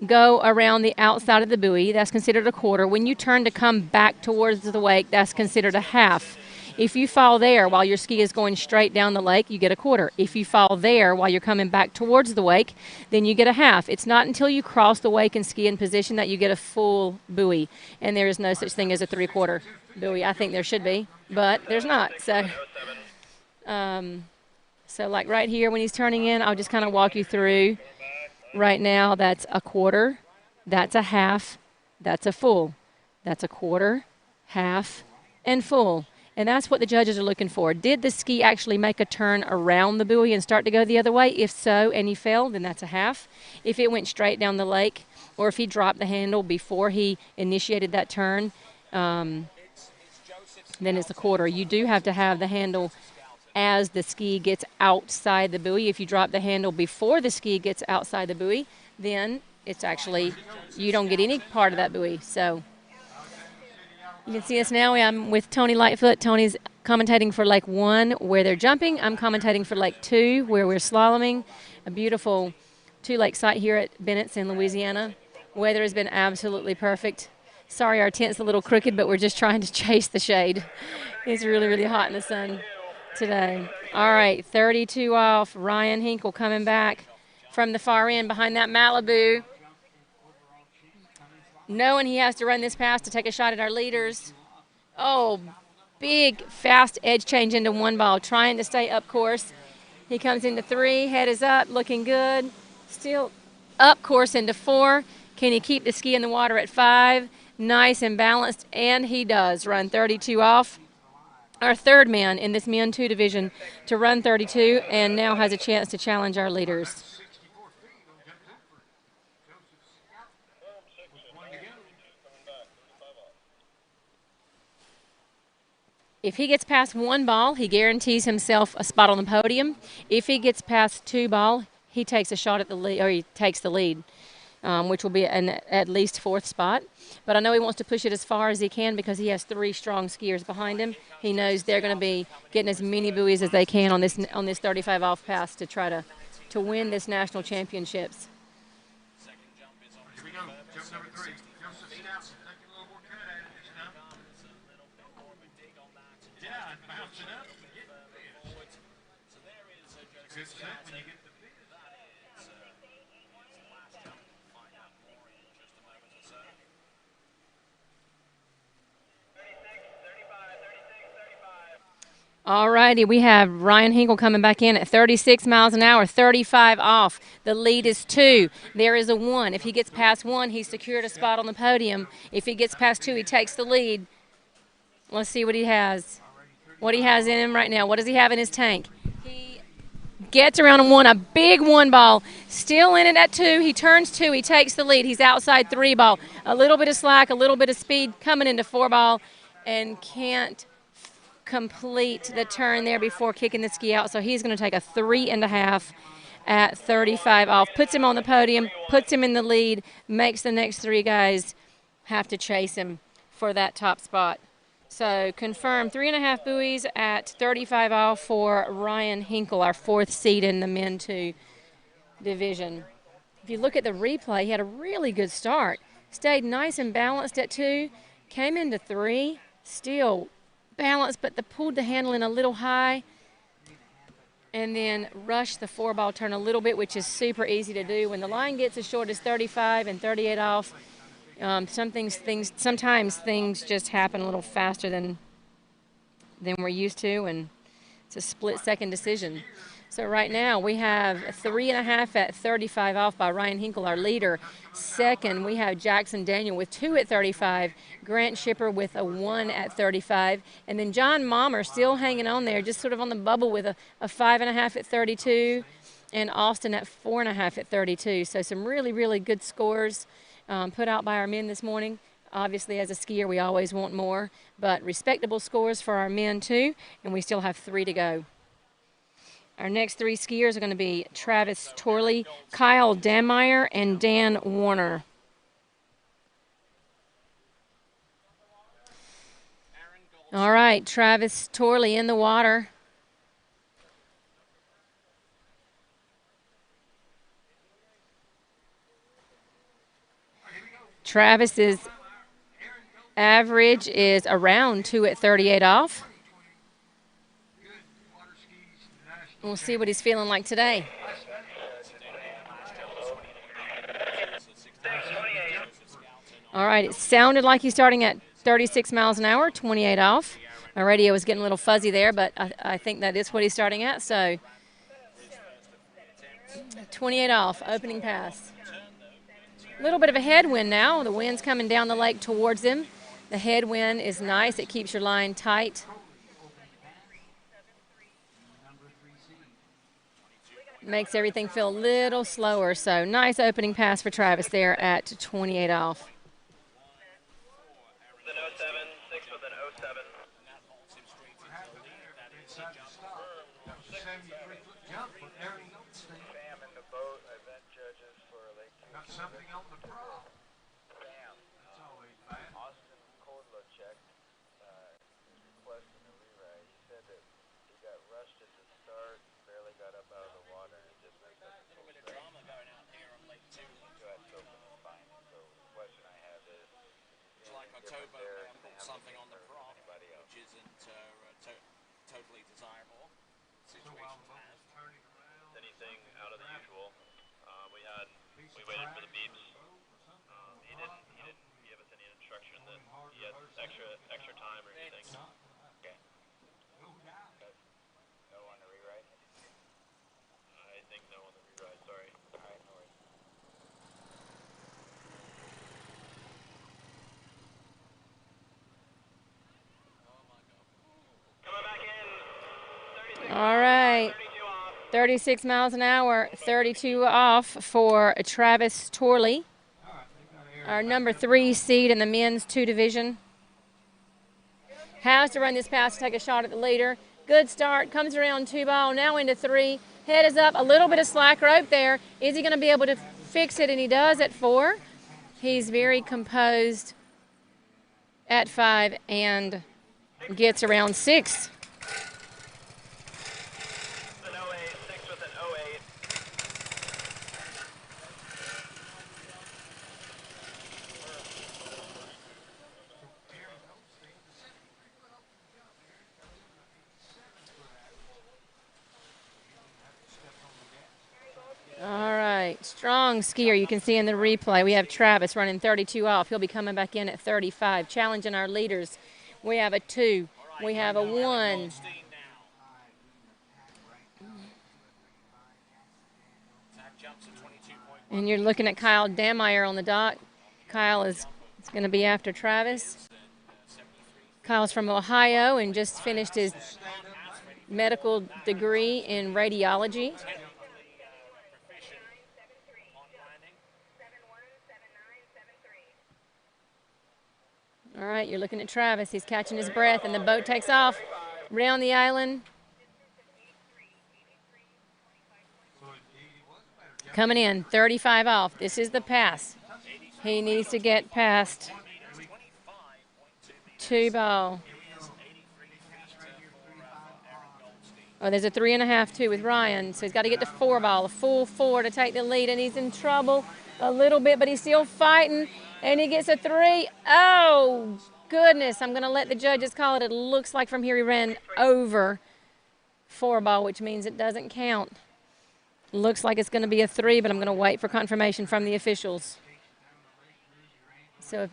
go around the outside of the buoy, that's considered a quarter. When you turn to come back towards the wake, that's considered a half. If you fall there while your ski is going straight down the lake, you get a quarter. If you fall there while you're coming back towards the wake, then you get a half. It's not until you cross the wake and ski in position that you get a full buoy. And there is no such thing as a 3/4 buoy. I think there should be, but there's not. So like right here when he's turning in, I'll just kind of walk you through. Right now, that's a quarter, that's a half, that's a full. That's a quarter, half, and full. And that's what the judges are looking for. Did the ski actually make a turn around the buoy and start to go the other way? If so, and he fell, then that's a half. If it went straight down the lake, or if he dropped the handle before he initiated that turn, then it's a quarter. You do have to have the handle as the ski gets outside the buoy. If you drop the handle before the ski gets outside the buoy, then it's actually, you don't get any part of that buoy. So you can see us now. I'm with Tony Lightfoot. Tony's commentating for Lake 1 where they're jumping. I'm commentating for Lake 2 where we're slaloming. A beautiful 2-lake site here at Bennett's in Louisiana. Weather has been absolutely perfect. Sorry our tent's a little crooked, but we're just trying to chase the shade. It's really, really hot in the sun today. All right, 32 off. Ryan Hinkle coming back from the far end behind that Malibu. Knowing he has to run this pass to take a shot at our leaders. Oh, big, fast edge change into 1 ball, trying to stay up course. He comes into 3, head is up, looking good. Still up course into 4. Can he keep the ski in the water at 5? Nice and balanced, and he does run 32 off. Our 3rd man in this men 2 division to run 32 and now has a chance to challenge our leaders. If he gets past 1 ball, he guarantees himself a spot on the podium. If he gets past 2 ball, he takes a shot at the lead, or he takes the lead, which will be an at least 4th spot. But I know he wants to push it as far as he can because he has 3 strong skiers behind him. He knows they're going to be getting as many buoys as they can on this 35 off pass to try to win this national championships. All righty, we have Ryan Hinkle coming back in at 36 miles an hour, 35 off. The lead is 2. There is a 1. If he gets past 1, he's secured a spot on the podium. If he gets past 2, he takes the lead. Let's see what he has. What he has in him right now. What does he have in his tank? He gets around a 1, a big 1 ball. Still in it at 2. He turns 2. He takes the lead. He's outside 3 ball. A little bit of slack, a little bit of speed coming into 4 ball, and can't complete the turn there before kicking the ski out. So he's going to take a 3.5 at 35 off. Puts him on the podium, puts him in the lead, makes the next 3 guys have to chase him for that top spot. So confirm 3.5 buoys at 35 off for Ryan Hinkle, our 4th seed in the men 2 division. If you look at the replay, he had a really good start. Stayed nice and balanced at 2, came into 3, still balanced, but pulled the handle in a little high, and then rushed the 4 ball turn a little bit, which is super easy to do. When the line gets as short as 35 and 38 off, sometimes things just happen a little faster than we're used to, and It's a split-second decision. So right now we have 3.5 at 35 off by Ryan Hinkle, our leader. Second, we have Jackson Daniel with 2 at 35, Grant Shipper with a 1 at 35, and then John Mommer still hanging on there, just sort of on the bubble with a 5.5 at 32, and Austin at 4.5 at 32. So some really, really good scores put out by our men this morning. Obviously, as a skier, we always want more, but respectable scores for our men too, and we still have 3 to go. Our next 3 skiers are going to be Travis Torley, Kyle Danmeyer, and Dan Warner. All right, Travis Torley in the water. Travis's average is around 2 at 38 off. We'll see what he's feeling like today. All right, it sounded like he's starting at 36 miles an hour, 28 off. My radio was getting a little fuzzy there, but I think that is what he's starting at. So 28 off, opening pass. A little bit of a headwind now. The wind's coming down the lake towards him. The headwind is nice. It keeps your line tight. Makes everything feel a little slower. So nice opening pass for Travis there at 28 off. Something on the pro. Damn. Austin Cordlo checked his request in the rewrite. He said that he got rushed at the start, barely got up out of the water, and just messed up the whole drama going out here on late 2. So that's fine. So the question I have is, it's like October put something on the prop, which isn't totally desirable. Situations have. Anything out of the usual? We waited for the beeps. He didn't give us any instruction that he had extra time or anything. Okay. No on the rewrite? I think no on the rewrite, sorry. Alright, no worries. Coming back in. All right. 36 miles an hour, 32 off for Travis Torley, our number 3 seed in the men's 2 division. Has to run this pass to take a shot at the leader. Good start, comes around 2 ball, now into 3. Head is up, a little bit of slack rope there. Is he going to be able to fix it? And he does at 4. He's very composed at 5 and gets around 6. All right, strong skier. You can see in the replay, we have Travis running 32 off. He'll be coming back in at 35, challenging our leaders. We have a 2. We have a 1. And you're looking at Kyle Danmeyer on the dock. Kyle is going to be after Travis. Kyle's from Ohio and just finished his medical degree in radiology. All right, you're looking at Travis. He's catching his breath, and the boat takes off around the island. Coming in, 35 off. This is the pass. He needs to get past 2 ball. Oh, there's a 3.5 too with Ryan, so he's got to get to 4 ball, a full 4 to take the lead, and he's in trouble a little bit, but he's still fighting. And he gets a 3. Oh, goodness. I'm going to let the judges call it. It looks like from here he ran over 4 ball, which means it doesn't count. Looks like it's going to be a 3, but I'm going to wait for confirmation from the officials. So,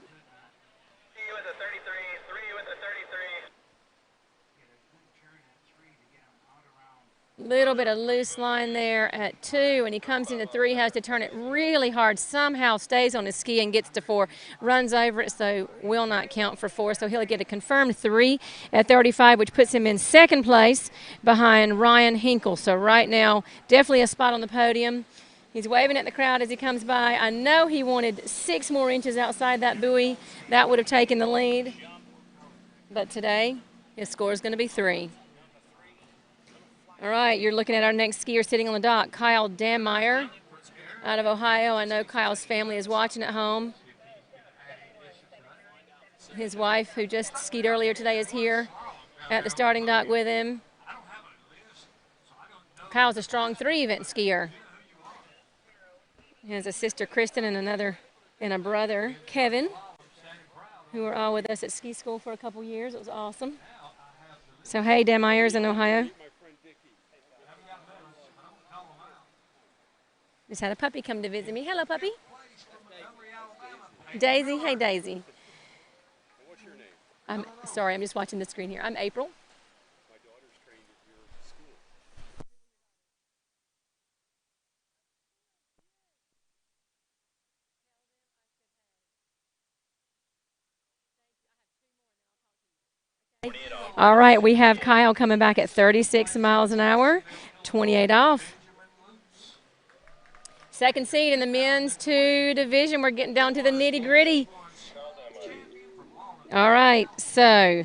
Little bit of loose line there at 2, and he comes into 3, has to turn it really hard, somehow stays on his ski and gets to 4, runs over it, so will not count for 4. So he'll get a confirmed 3 at 35, which puts him in 2nd place behind Ryan Hinkle. So right now, definitely a spot on the podium. He's waving at the crowd as he comes by. I know he wanted 6 more inches outside that buoy. That would have taken the lead. But today, his score is going to be 3. All right, you're looking at our next skier sitting on the dock, Kyle Danmeyer out of Ohio. I know Kyle's family is watching at home. His wife, who just skied earlier today, is here at the starting dock with him. Kyle's a strong 3 event skier. He has a sister, Kristen, and a brother, Kevin, who were all with us at ski school for a couple years. It was awesome. So, hey, Danmeyer's in Ohio. Just had a puppy come to visit me. Hello, puppy. Daisy. Hey, Daisy. What's your name? I'm sorry, I'm just watching the screen here. I'm April. My daughter's trained at your school. All right, we have Kyle coming back at 36 miles an hour, 28 off. 2nd seed in the men's 2 division. We're getting down to the nitty-gritty. All right, so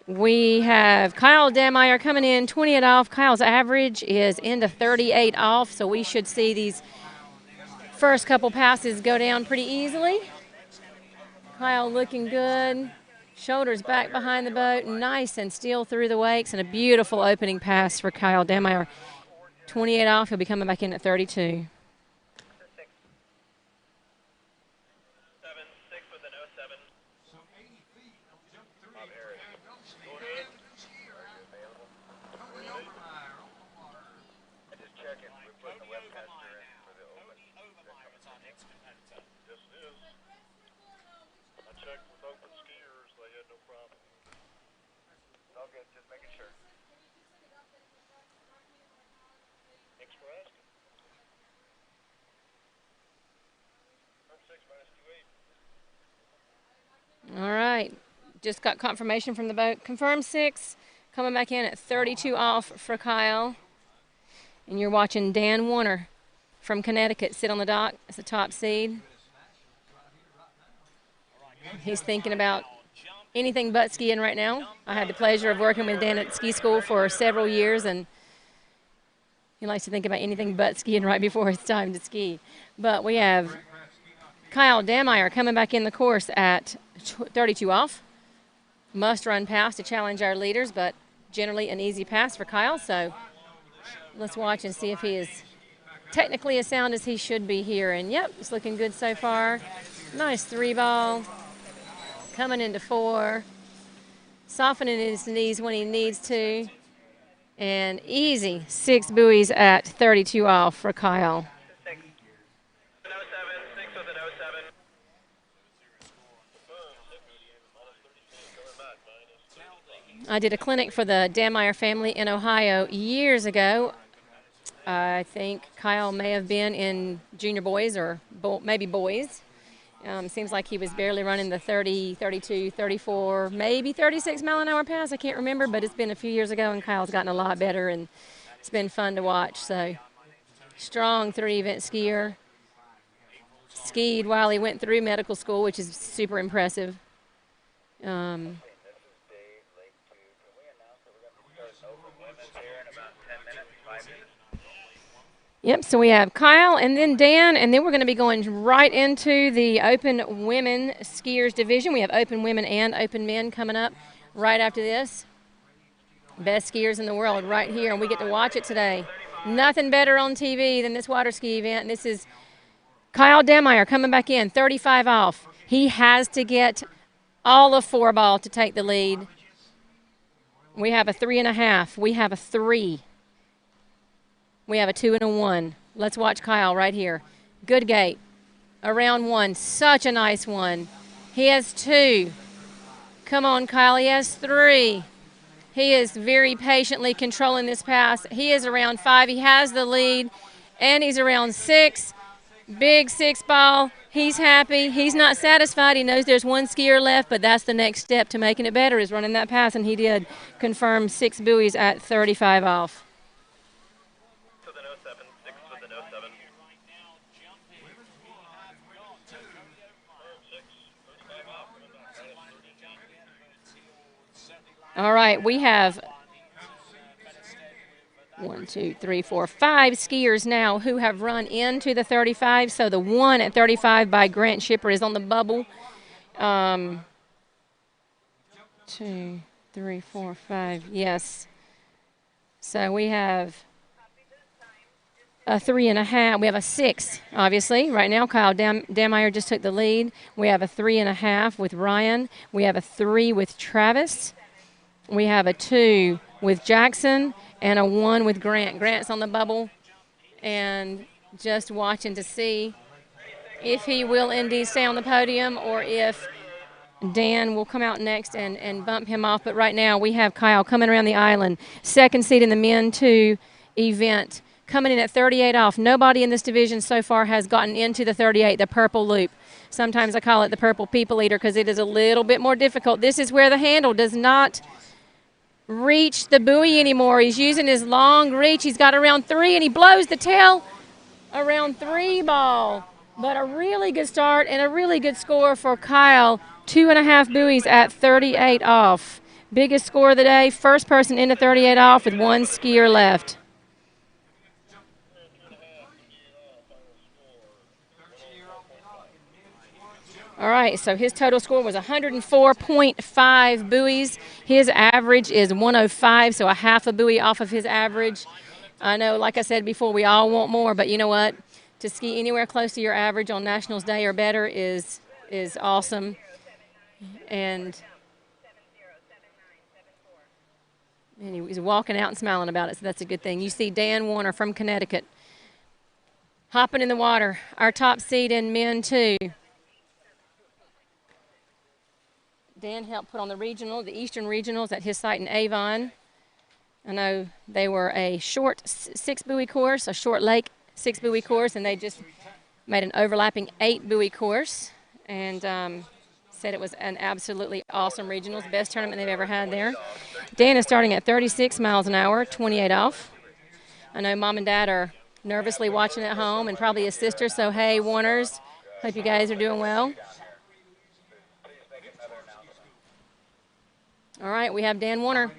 we have Kyle Danmeyer coming in 28 off. Kyle's average is into 38 off, so we should see these first couple passes go down pretty easily. Kyle looking good. Shoulders back behind the boat, nice and still through the wakes, and a beautiful opening pass for Kyle Danmeyer. 28 off, he'll be coming back in at 32. All right, just got confirmation from the boat. Confirmed 6, coming back in at 32 off for Kyle. And you're watching Dan Warner from Connecticut sit on the dock as the top seed. He's thinking about anything but skiing right now. I had the pleasure of working with Dan at ski school for several years, and he likes to think about anything but skiing right before it's time to ski. But we have Kyle Danmeyer coming back in the course at 32 off. Must run pass to challenge our leaders, but generally an easy pass for Kyle. So let's watch and see if he is technically as sound as he should be here. And yep, it's looking good so far. Nice 3-ball. Coming into 4. Softening his knees when he needs to. And easy 6 buoys at 32 off for Kyle. I did a clinic for the Danmeyer family in Ohio years ago. I think Kyle may have been in junior boys or maybe boys. Seems like he was barely running the 30, 32, 34, maybe 36 mile an hour pass. I can't remember, but it's been a few years ago, and Kyle's gotten a lot better, and it's been fun to watch. So strong 3-event skier. Skied while he went through medical school, which is super impressive. Yep, so we have Kyle and then Dan, and then we're going to be going right into the Open Women Skiers Division. We have Open Women and Open Men coming up right after this. Best skiers in the world right here, and we get to watch it today. Nothing better on TV than this water ski event. And this is Kyle Danmeyer coming back in, 35 off. He has to get all of 4-ball to take the lead. We have a 3.5. We have a 3. We have a 2 and a 1. Let's watch Kyle right here. Good gate. Around 1. Such a nice one. He has 2. Come on, Kyle. He has 3. He is very patiently controlling this pass. He is around 5. He has the lead, and he's around 6. Big 6 ball. He's happy. He's not satisfied. He knows there's one skier left, but that's the next step to making it better is running that pass, and he did confirm 6 buoys at 35 off. All right, we have 1, 2, 3, 4, 5 skiers now who have run into the 35. So the one at 35 by Grant Shipper is on the bubble. 2, 3, 4, 5. Yes. So we have a 3.5. We have a 6, obviously. Right now, Kyle Danmeyer just took the lead. We have a 3.5 with Ryan. We have a 3 with Travis. We have a 2 with Jackson and a 1 with Grant. Grant's on the bubble and just watching to see if he will indeed stay on the podium or if Dan will come out next and bump him off. But right now we have Kyle coming around the island. Second seed in the Men 2 event. Coming in at 38 off. Nobody in this division so far has gotten into the 38, the purple loop. Sometimes I call it the purple people eater because it is a little bit more difficult. This is where the handle does not reach the buoy anymore. He's using his long reach. He's got around 3, and he blows the tail around 3 ball. But a really good start and a really good score for Kyle. 2.5 buoys at 38 off. Biggest score of the day. First person into 38 off with 1 skier left. All right, so his total score was 104.5 buoys. His average is 105, so a half a buoy off of his average. I know, like I said before, we all want more, but you know what? To ski anywhere close to your average on Nationals Day or better is awesome. And he's walking out and smiling about it, so that's a good thing. You see Dan Warner from Connecticut hopping in the water, our top seed in Men 2. Dan helped put on the Eastern Regionals at his site in Avon. I know they were a short 6-buoy course, a short lake 6-buoy course, and they just made an overlapping 8-buoy course and said it was an absolutely awesome regionals, best tournament they've ever had there. Dan is starting at 36 miles an hour, 28 off. I know Mom and Dad are nervously watching at home and probably his sister, so hey, Warners, hope you guys are doing well. All right, we have Dan Warner,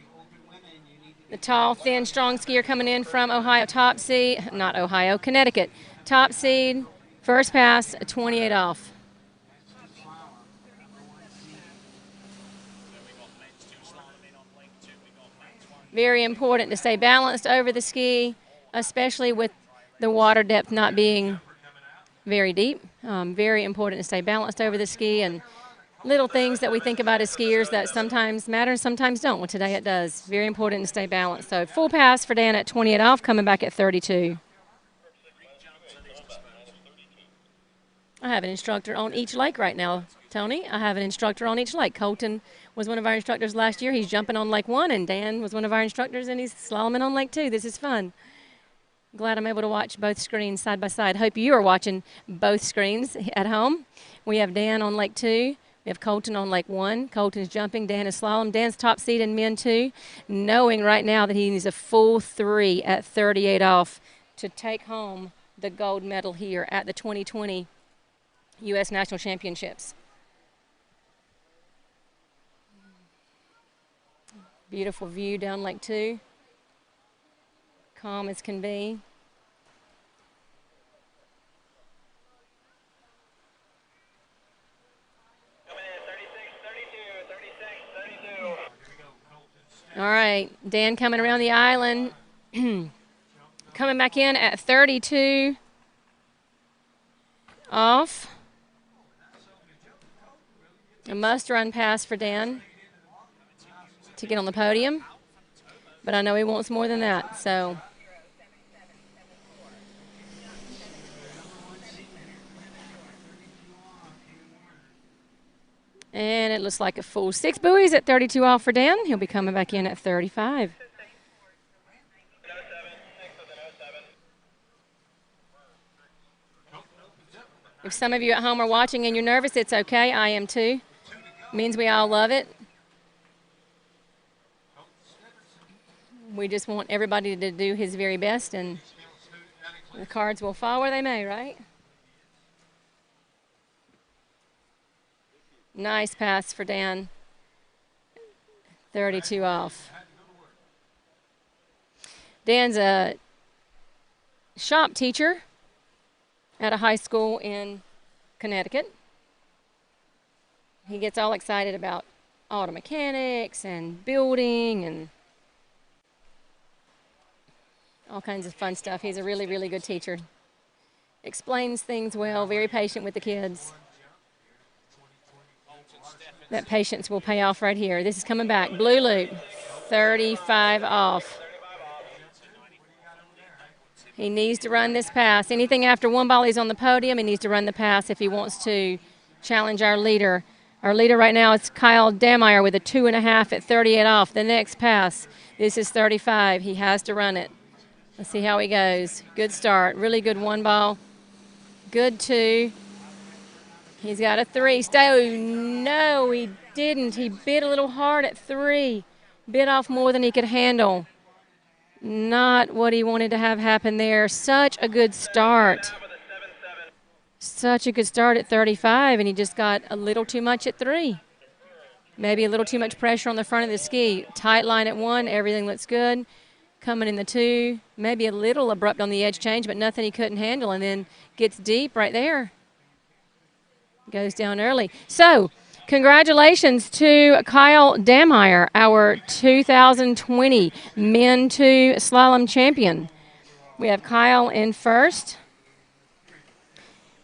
the tall, thin, strong skier coming in from Ohio, top seed, not Ohio, Connecticut. Top seed, first pass, 28 off. Very important to stay balanced over the ski, especially with the water depth not being very deep. Very important to stay balanced over the ski, and little things that we think about as skiers that sometimes matter and sometimes don't. Well, today it does. Very important to stay balanced. So full pass for Dan at 28 off, coming back at 32. I have an instructor on each lake right now, Tony. I have an instructor on each lake. Colton was one of our instructors last year. He's jumping on Lake 1, and Dan was one of our instructors, and he's slaloming on Lake 2. This is fun. Glad I'm able to watch both screens side by side. Hope you are watching both screens at home. We have Dan on Lake 2. We have Colton on Lake 1. Colton's jumping. Dan is slalom. Dan's top seed in Men 2, knowing right now that he needs a full 3 at 38 off to take home the gold medal here at the 2020 U.S. National Championships. Beautiful view down Lake 2. Calm as can be. All right, Dan coming around the island, coming back in at 32 off. A must-run pass for Dan to get on the podium, but I know he wants more than that, so. And it looks like a full 6 buoys at 32 off for Dan. He'll be coming back in at 35. If some of you at home are watching and you're nervous, it's okay. I am too. Means we all love it. We just want everybody to do his very best, and the cards will fall where they may, right? Nice pass for Dan. 32 off. Dan's a shop teacher at a high school in Connecticut. He gets all excited about auto mechanics and building and all kinds of fun stuff. He's a really, really good teacher. Explains things well, very patient with the kids. That patience will pay off right here. This is coming back. Blue loop, 35 off. He needs to run this pass. Anything after 1 ball, he's on the podium. He needs to run the pass if he wants to challenge our leader. Our leader right now is Kyle Danmeyer with a 2.5 at 38 off. The next pass, this is 35. He has to run it. Let's see how he goes. Good start. Really good 1 ball. Good 2. He's got a 3. Oh, no, he didn't. He bit a little hard at 3. Bit off more than he could handle. Not what he wanted to have happen there. Such a good start. Such a good start at 35, and he just got a little too much at 3. Maybe a little too much pressure on the front of the ski. Tight line at 1. Everything looks good. Coming in the 2. Maybe a little abrupt on the edge change, but nothing he couldn't handle, and then gets deep right there. Goes down early. So, congratulations to Kyle Danmeyer, our 2020 Men 2 Slalom champion. We have Kyle in first.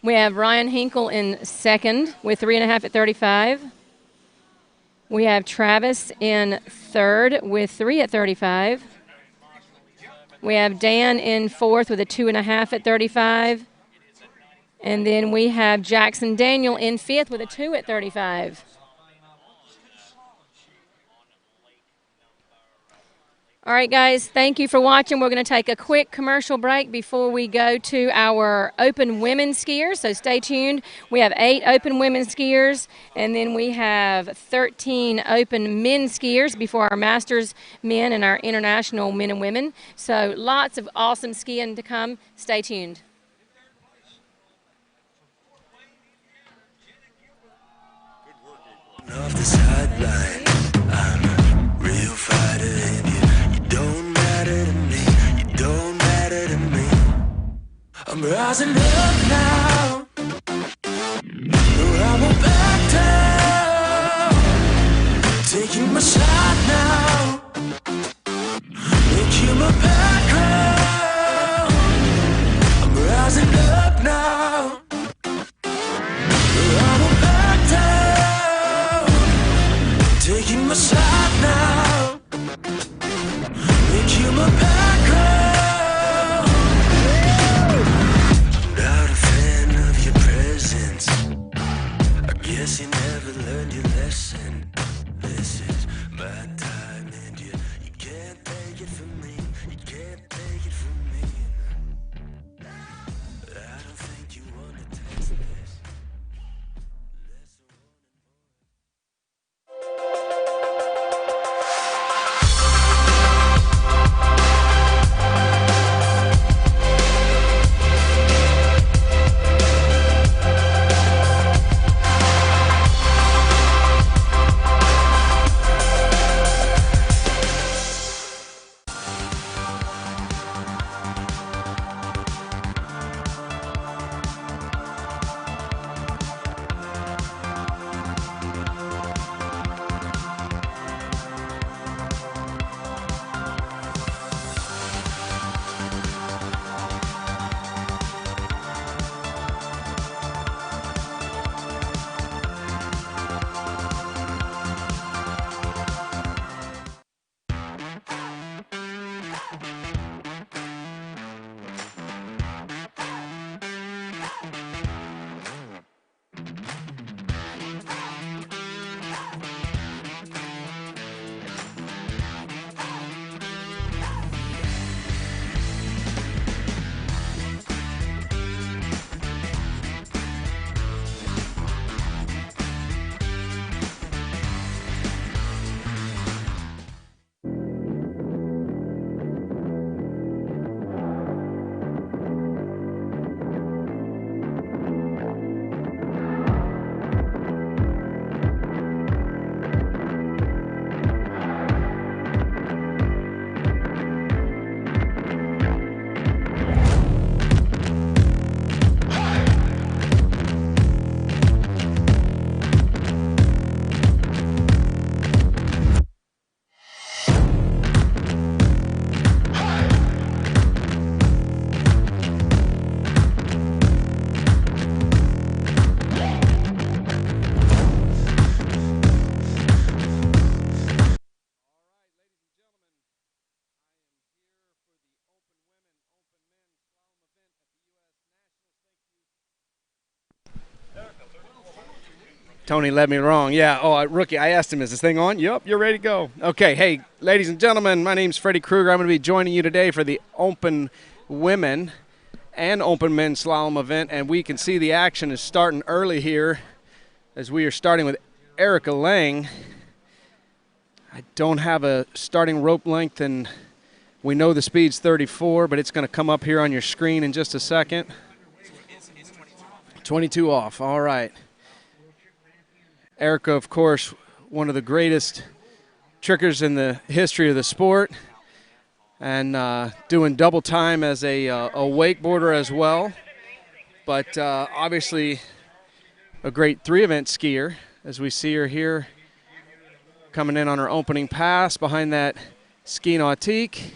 We have Ryan Hinkle in second with 3.5 at 35. We have Travis in third with 3 at 35. We have Dan in fourth with a 2.5 at 35. And then we have Jackson Daniel in fifth with a 2 at 35. All right, guys, thank you for watching. We're going to take a quick commercial break before we go to our open women skiers, so stay tuned. We have 8 open women skiers, and then we have 13 open men skiers before our Masters men and our international men and women. So lots of awesome skiing to come. Stay tuned. Off the sideline, I'm a real fighter, and you don't matter to me, you don't matter to me. I'm rising up now, no, I won't back down, taking my shot now, make you my background. I'm rising up now, no, I won't back down, taking my shot now, make you my background. I'm not a fan of your presence, I guess you never learned your lesson. This is my time and you can't take it from me, you can't take it from me. I don't think you want to taste this. Tony led me wrong. Yeah. Oh, rookie, I asked him, is this thing on? Yup, you're ready to go. Okay. Hey, ladies and gentlemen, my name's Freddie Krueger. I'm going to be joining you today for the Open Women and Open Men's Slalom event, and we can see the action is starting early here as we are starting with Erica Lang. I don't have a starting rope length, and we know the speed's 34, but it's going to come up here on your screen in just a second. 22 off. All right. Erica, of course, one of the greatest trickers in the history of the sport, and doing double time as a wakeboarder as well. But obviously a great three-event skier, as we see her here coming in on her opening pass behind that ski nautique.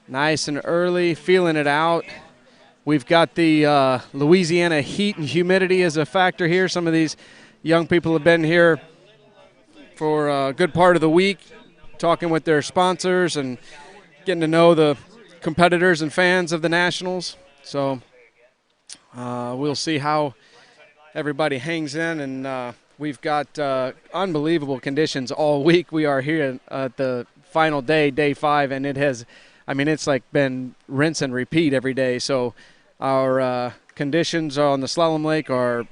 Nice and early, feeling it out. We've got the Louisiana heat and humidity as a factor here. Some of these young people have been here for a good part of the week, talking with their sponsors and getting to know the competitors and fans of the Nationals. So we'll see how everybody hangs in, and we've got unbelievable conditions all week. We are here at the final day, day 5, and it has, I mean, it's like been rinse and repeat every day. So our conditions on the slalom lake are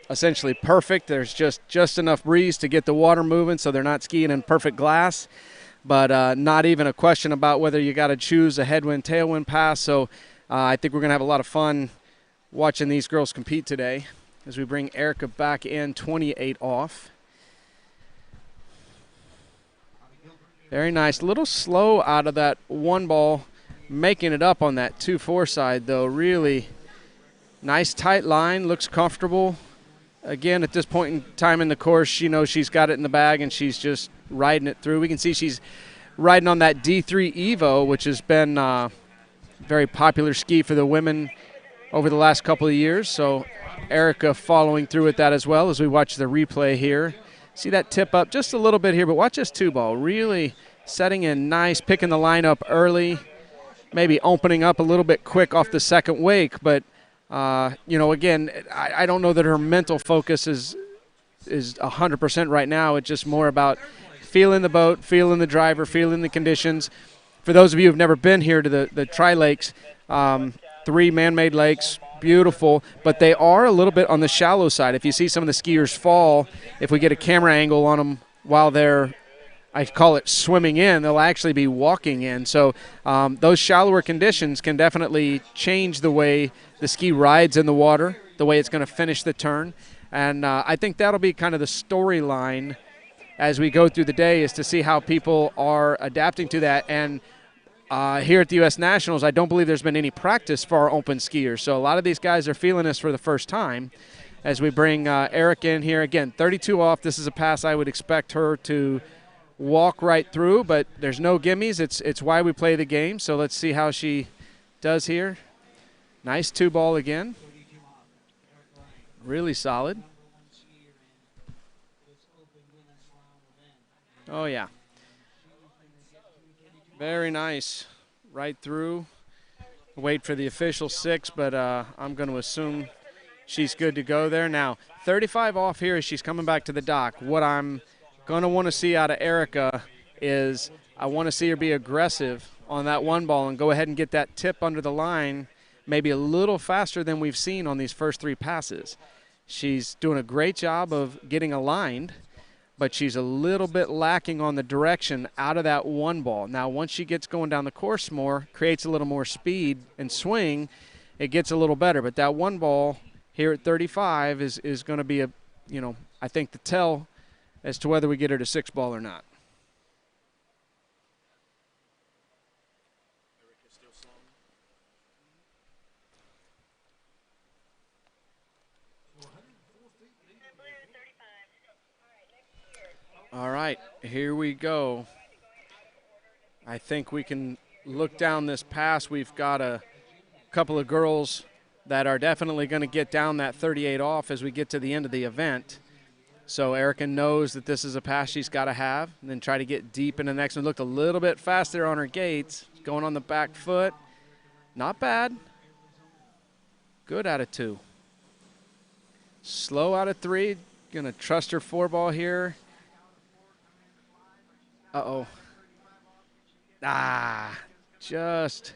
essentially perfect. There's just enough breeze to get the water moving, so they're not skiing in perfect glass, but not even a question about whether you got to choose a headwind, tailwind pass. So I think we're going to have a lot of fun watching these girls compete today as we bring Erica back in, 28 off. Very nice. A little slow out of that one ball, making it up on that 2-4 side, though. Really nice tight line, looks comfortable. Again, at this point in time in the course, she knows she's got it in the bag, and she's just riding it through. We can see she's riding on that D3 Evo, which has been a very popular ski for the women over the last couple of years. So Erica following through with that as well as we watch the replay here. See that tip up just a little bit here, but watch this 2-ball. Really setting in nice, picking the line up early, maybe opening up a little bit quick off the second wake, but you know, again, I don't know that her mental focus is 100% right now. It's just more about feeling the boat, feeling the driver, feeling the conditions. For those of you who've never been here to the Tri-Lakes, 3 man-made lakes, beautiful, but they are a little bit on the shallow side. If you see some of the skiers fall, if we get a camera angle on them while they're, I call it swimming in, they'll actually be walking in. So those shallower conditions can definitely change the way the ski rides in the water, the way it's going to finish the turn. And I think that'll be kind of the storyline as we go through the day, is to see how people are adapting to that. And here at the U.S. Nationals, I don't believe there's been any practice for our open skiers. So a lot of these guys are feeling this for the first time as we bring Eric in here. Again, 32 off. This is a pass I would expect her to walk right through, but there's no gimmies. It's why we play the game. So let's see how she does here. Nice 2-ball again. Really solid. Oh, yeah. Very nice. Right through. Wait for the official 6, but I'm going to assume she's good to go there. Now, 35 off here as she's coming back to the dock. What I'm going to want to see out of Erica is I want to see her be aggressive on that 1-ball and go ahead and get that tip under the line maybe a little faster than we've seen on these first 3 passes. She's doing a great job of getting aligned, but she's a little bit lacking on the direction out of that 1-ball. Now, once she gets going down the course more, creates a little more speed and swing, it gets a little better. But that 1-ball here at 35 is going to be a, you know, I think the tell as to whether we get her to 6-ball or not. All right, here we go. I think we can look down this pass. We've got a couple of girls that are definitely going to get down that 38 off as we get to the end of the event. So Erica knows that this is a pass she's got to have, and then try to get deep in the next one. Looked a little bit faster on her gates, going on the back foot. Not bad. Good out of 2. Slow out of 3. going to trust her 4-ball here. Uh-oh. Just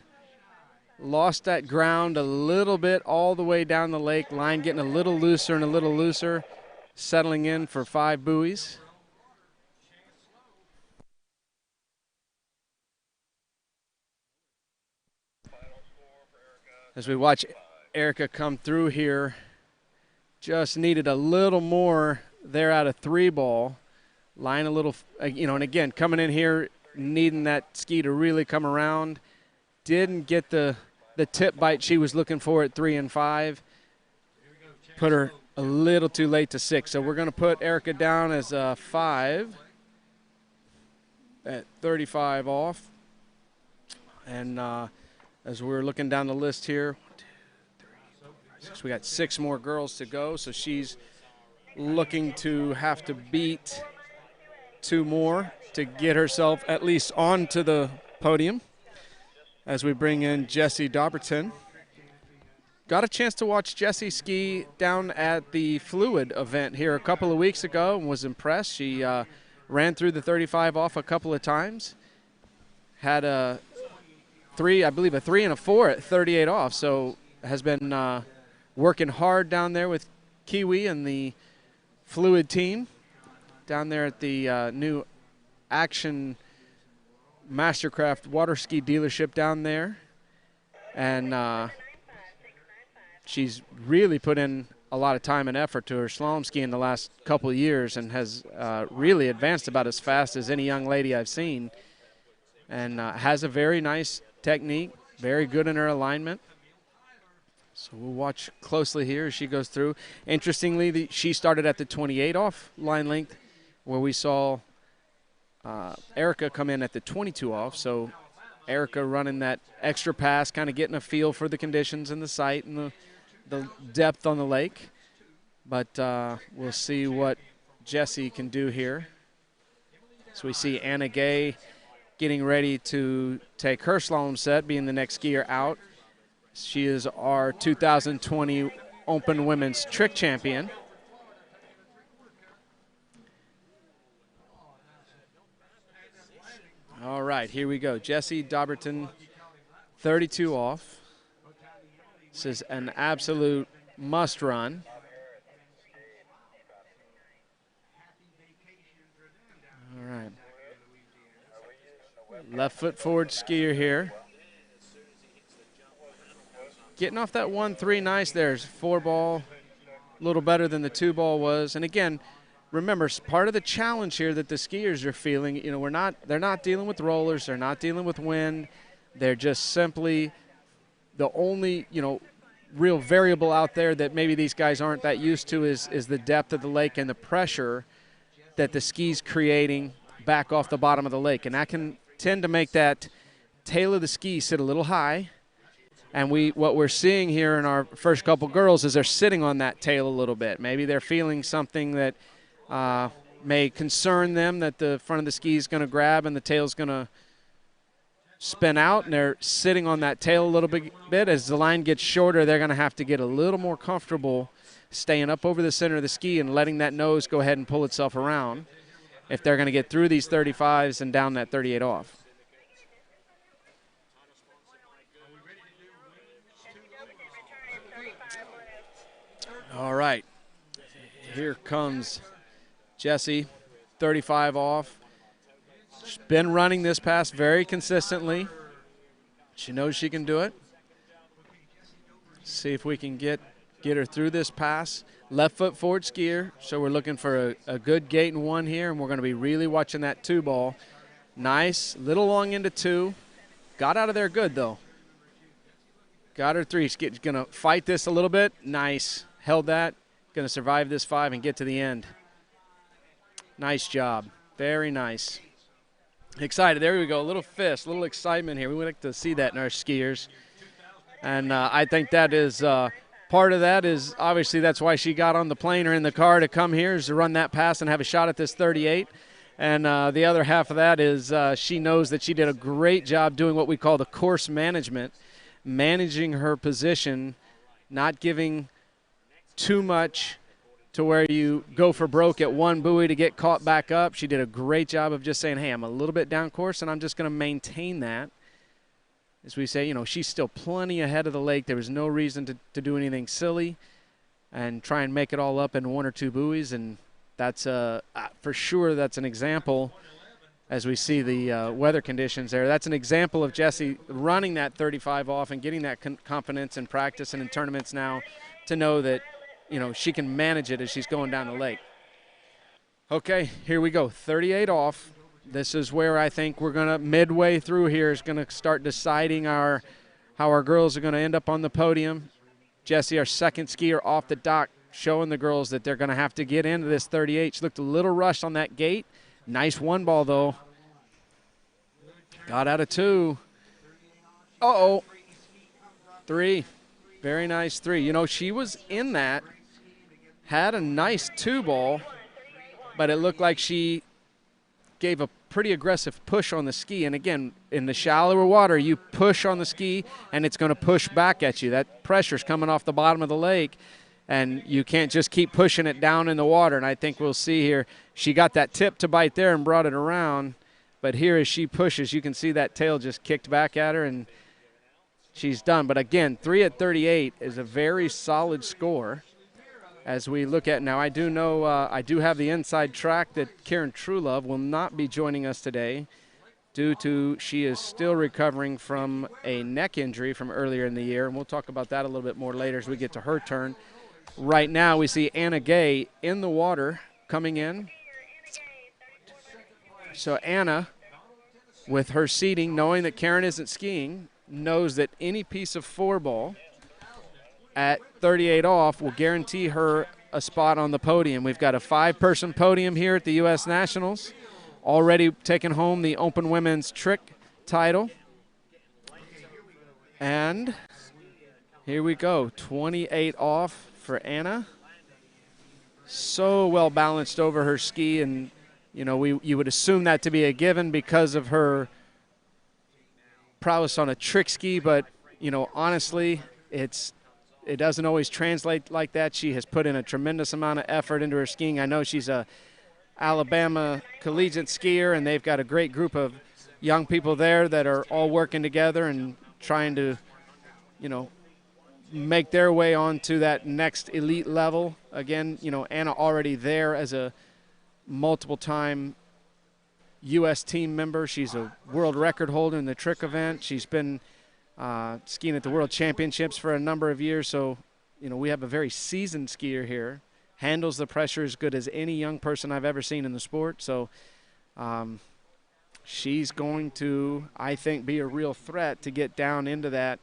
lost that ground a little bit all the way down the lake. Line getting a little looser and a little looser, settling in for 5 buoys. As we watch Erica come through here, just needed a little more there out of 3-ball. Line a little, and again, coming in here, needing that ski to really come around. Didn't get the tip bite she was looking for at 3 and 5. Put her a little too late to 6. So we're going to put Erica down as a 5 at 35 off. And as we're looking down the list here, 1, 2, 3, 4, 5, 6. We got 6 more girls to go. So she's looking to have to beat 2 more to get herself at least onto the podium. As we bring in Jessie Dauberton. Got a chance to watch Jessie ski down at the Fluid event here a couple of weeks ago and was impressed. She ran through the 35 off a couple of times. Had a 3, I believe a 3 and a 4 at 38 off. So has been working hard down there with Kiwi and the Fluid team down there at the new Action Mastercraft water ski dealership down there. And she's really put in a lot of time and effort to her slalom ski in the last couple of years and has really advanced about as fast as any young lady I've seen. And has a very nice technique, very good in her alignment. So we'll watch closely here as she goes through. Interestingly, she started at the 28 off line length, where we saw Erica come in at the 22 off. So Erica running that extra pass, kind of getting a feel for the conditions and the site and the depth on the lake. But we'll see what Jessie can do here. So we see Anna Gay getting ready to take her slalom set, being the next skier out. She is our 2020 Open Women's Trick Champion. All right, here we go. Jessie Dauberton, 32 off. This is an absolute must run. All right. Left foot forward skier here. Getting off that 1-3 nice there. 4-ball, a little better than the 2-ball was. And again, remember, part of the challenge here that the skiers are feeling, they're not dealing with rollers, they're not dealing with wind. They're just simply the only, real variable out there that maybe these guys aren't that used to is the depth of the lake and the pressure that the ski's creating back off the bottom of the lake. And that can tend to make that tail of the ski sit a little high. And what we're seeing here in our first couple girls is they're sitting on that tail a little bit. Maybe they're feeling something that may concern them, that the front of the ski is going to grab and the tail's going to spin out, and they're sitting on that tail a little bit. As the line gets shorter, they're going to have to get a little more comfortable staying up over the center of the ski and letting that nose go ahead and pull itself around if they're going to get through these 35s and down that 38 off. All right, here comes Jessie, 35 off. She's been running this pass very consistently. She knows she can do it. See if we can get her through this pass. Left foot forward skier, so we're looking for a good gate in 1 here, and we're going to be really watching that 2-ball. Nice, little long into 2. Got out of there good, though. Got her 3. She's going to fight this a little bit. Nice. Held that. Going to survive this 5 and get to the end. Nice job. Very nice. Excited. There we go. A little fist, a little excitement here. We would like to see that in our skiers. And I think that is part of that is obviously that's why she got on the plane or in the car to come here, is to run that pass and have a shot at this 38. And the other half of that is she knows that she did a great job doing what we call the course management, managing her position, not giving too much to where you go for broke at one buoy to get caught back up. She did a great job of just saying, hey, I'm a little bit down course, and I'm just going to maintain that. As we say, she's still plenty ahead of the lake. There was no reason to do anything silly and try and make it all up in one or two buoys, and that's for sure that's an example. As we see the weather conditions there, that's an example of Jessie running that 35 off and getting that confidence in practice and in tournaments now to know that, she can manage it as she's going down the lake. Okay, here we go, 38 off. This is where I think we're going to, midway through here, is going to start deciding how our girls are going to end up on the podium. Jessie, our second skier off the dock, showing the girls that they're going to have to get into this 38. She looked a little rushed on that gate. Nice one ball, though. Got out of 2. Uh-oh. 3. Very nice 3. She was in that, had a nice 2 ball, but it looked like she gave a pretty aggressive push on the ski. And, again, in the shallower water, you push on the ski, and it's going to push back at you. That pressure's coming off the bottom of the lake, and you can't just keep pushing it down in the water. And I think we'll see here, she got that tip to bite there and brought it around. But here as she pushes, you can see that tail just kicked back at her, and she's done. But, again, 3 at 38 is a very solid score. As we look at now, I do know I do have the inside track that Karen Truelove will not be joining us today due to she is still recovering from a neck injury from earlier in the year, and we'll talk about that a little bit more later as we get to her turn. Right now we see Anna Gay in the water coming in. So Anna, with her seating, knowing that Karen isn't skiing, knows that any piece of 4-ball at 38 off will guarantee her a spot on the podium. We've got a 5-person podium here at the U.S. Nationals, already taking home the Open Women's Trick title. And here we go, 28 off for Anna. So well balanced over her ski, and you would assume that to be a given because of her prowess on a trick ski, but honestly, it doesn't always translate like that. She has put in a tremendous amount of effort into her skiing. I know she's a Alabama collegiate skier, and they've got a great group of young people there that are all working together and trying to, make their way onto that next elite level. Again, Anna already there as a multiple-time U.S. team member. She's a world record holder in the trick event. She's been skiing at the World Championships for a number of years. So, we have a very seasoned skier here. Handles the pressure as good as any young person I've ever seen in the sport. So she's going to, I think, be a real threat to get down into that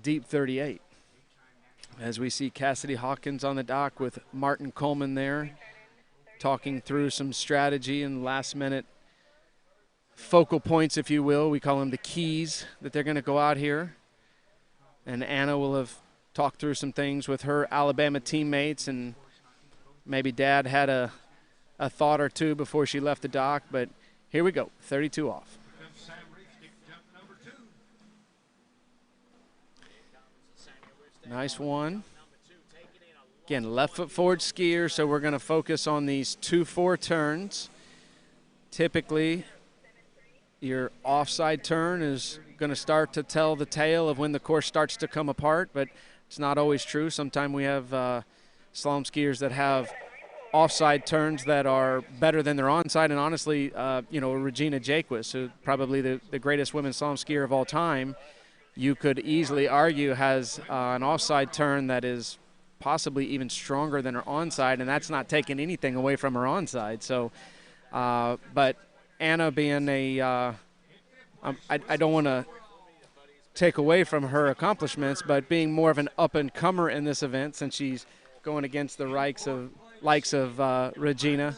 deep 38. As we see Cassidy Hawkins on the dock with Martin Coleman there, talking through some strategy and last-minute focal points, if you will. We call them the keys that they're going to go out here. And Anna will have talked through some things with her Alabama teammates, and maybe Dad had a thought or two before she left the dock. But here we go, 32 off. Nice one. Again, left foot forward skier, so we're going to focus on these 2-4 turns. Typically, your offside turn is going to start to tell the tale of when the course starts to come apart, but it's not always true. Sometimes we have slalom skiers that have offside turns that are better than their onside, and honestly, Regina Jaquis, who probably the greatest women's slalom skier of all time, you could easily argue has an offside turn that is possibly even stronger than her onside, and that's not taking anything away from her onside. So, but Anna being I don't want to take away from her accomplishments, but being more of an up-and-comer in this event, since she's going against the likes of Regina,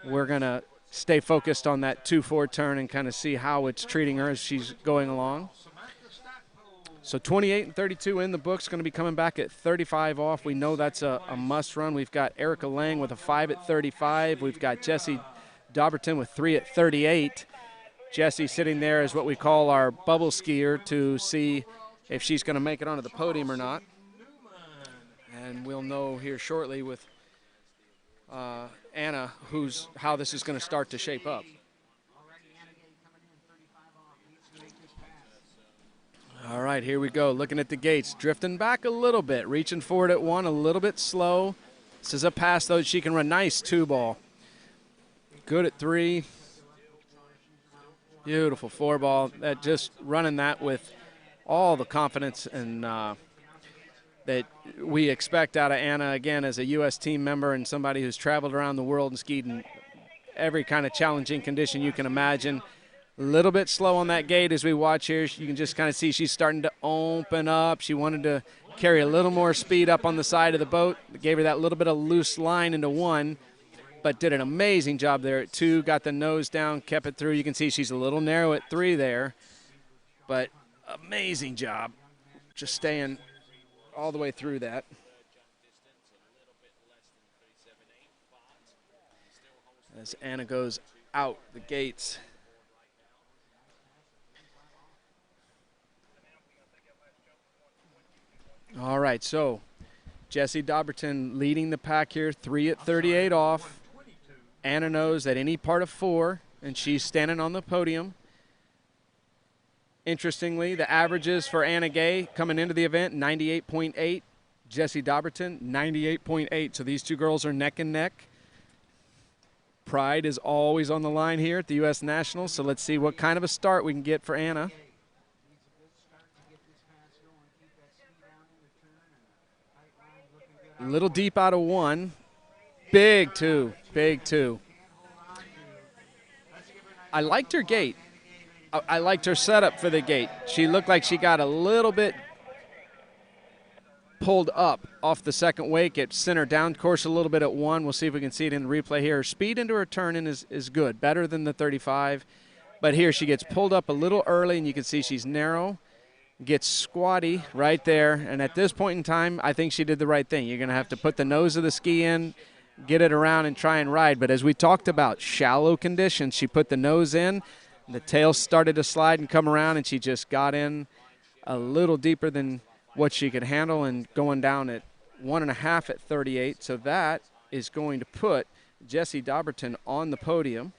we're going to stay focused on that 2-4 turn and kind of see how it's treating her as she's going along. So 28 and 32 in the books, going to be coming back at 35 off. We know that's a must run. We've got Erica Lang with a 5 at 35. We've got Jessie Dauberton with 3 at 38. Jessie sitting there as what we call our bubble skier to see if she's going to make it onto the podium or not. And we'll know here shortly with Anna how this is going to start to shape up. All right, here we go. Looking at the gates, drifting back a little bit, reaching forward at one, a little bit slow. This is a pass, though, she can run. Nice two-ball. Good at three. Beautiful four-ball. That just running that with all the confidence and that we expect out of Anna, again, as a U.S. team member and somebody who's traveled around the world and skied in every kind of challenging condition you can imagine. A little bit slow on that gate as we watch here. You can just kind of see she's starting to open up. She wanted to carry a little more speed up on the side of the boat. Gave her that little bit of loose line into one, but did an amazing job there at two. Got the nose down, kept it through. You can see she's a little narrow at three there, but amazing job just staying all the way through that. As Anna goes out the gates. All right, so Jessie Dobberton leading the pack here, 3 at 38 off. Anna knows that any part of 4, and she's standing on the podium. Interestingly, the averages for Anna Gay coming into the event, 98.8. Jessie Dobberton, 98.8. So these two girls are neck and neck. Pride is always on the line here at the U.S. Nationals, so let's see what kind of a start we can get for Anna. A little deep out of one. Big two, big two. I liked her gait. I liked her setup for the gate. She looked like she got a little bit pulled up off the second wake. It sent her down course a little bit at one. We'll see if we can see it in the replay here. Her speed into her turn-in is good, better than the 35. But here she gets pulled up a little early, and you can see she's narrow. Gets squatty right there, and at this point in time, I think she did the right thing. You're going to have to put the nose of the ski in, get it around, and try and ride. But as we talked about, shallow conditions, she put the nose in, the tail started to slide and come around, and she just got in a little deeper than what she could handle and going down at 1.5 at 38. So that is going to put Jessie Dobberton on the podium.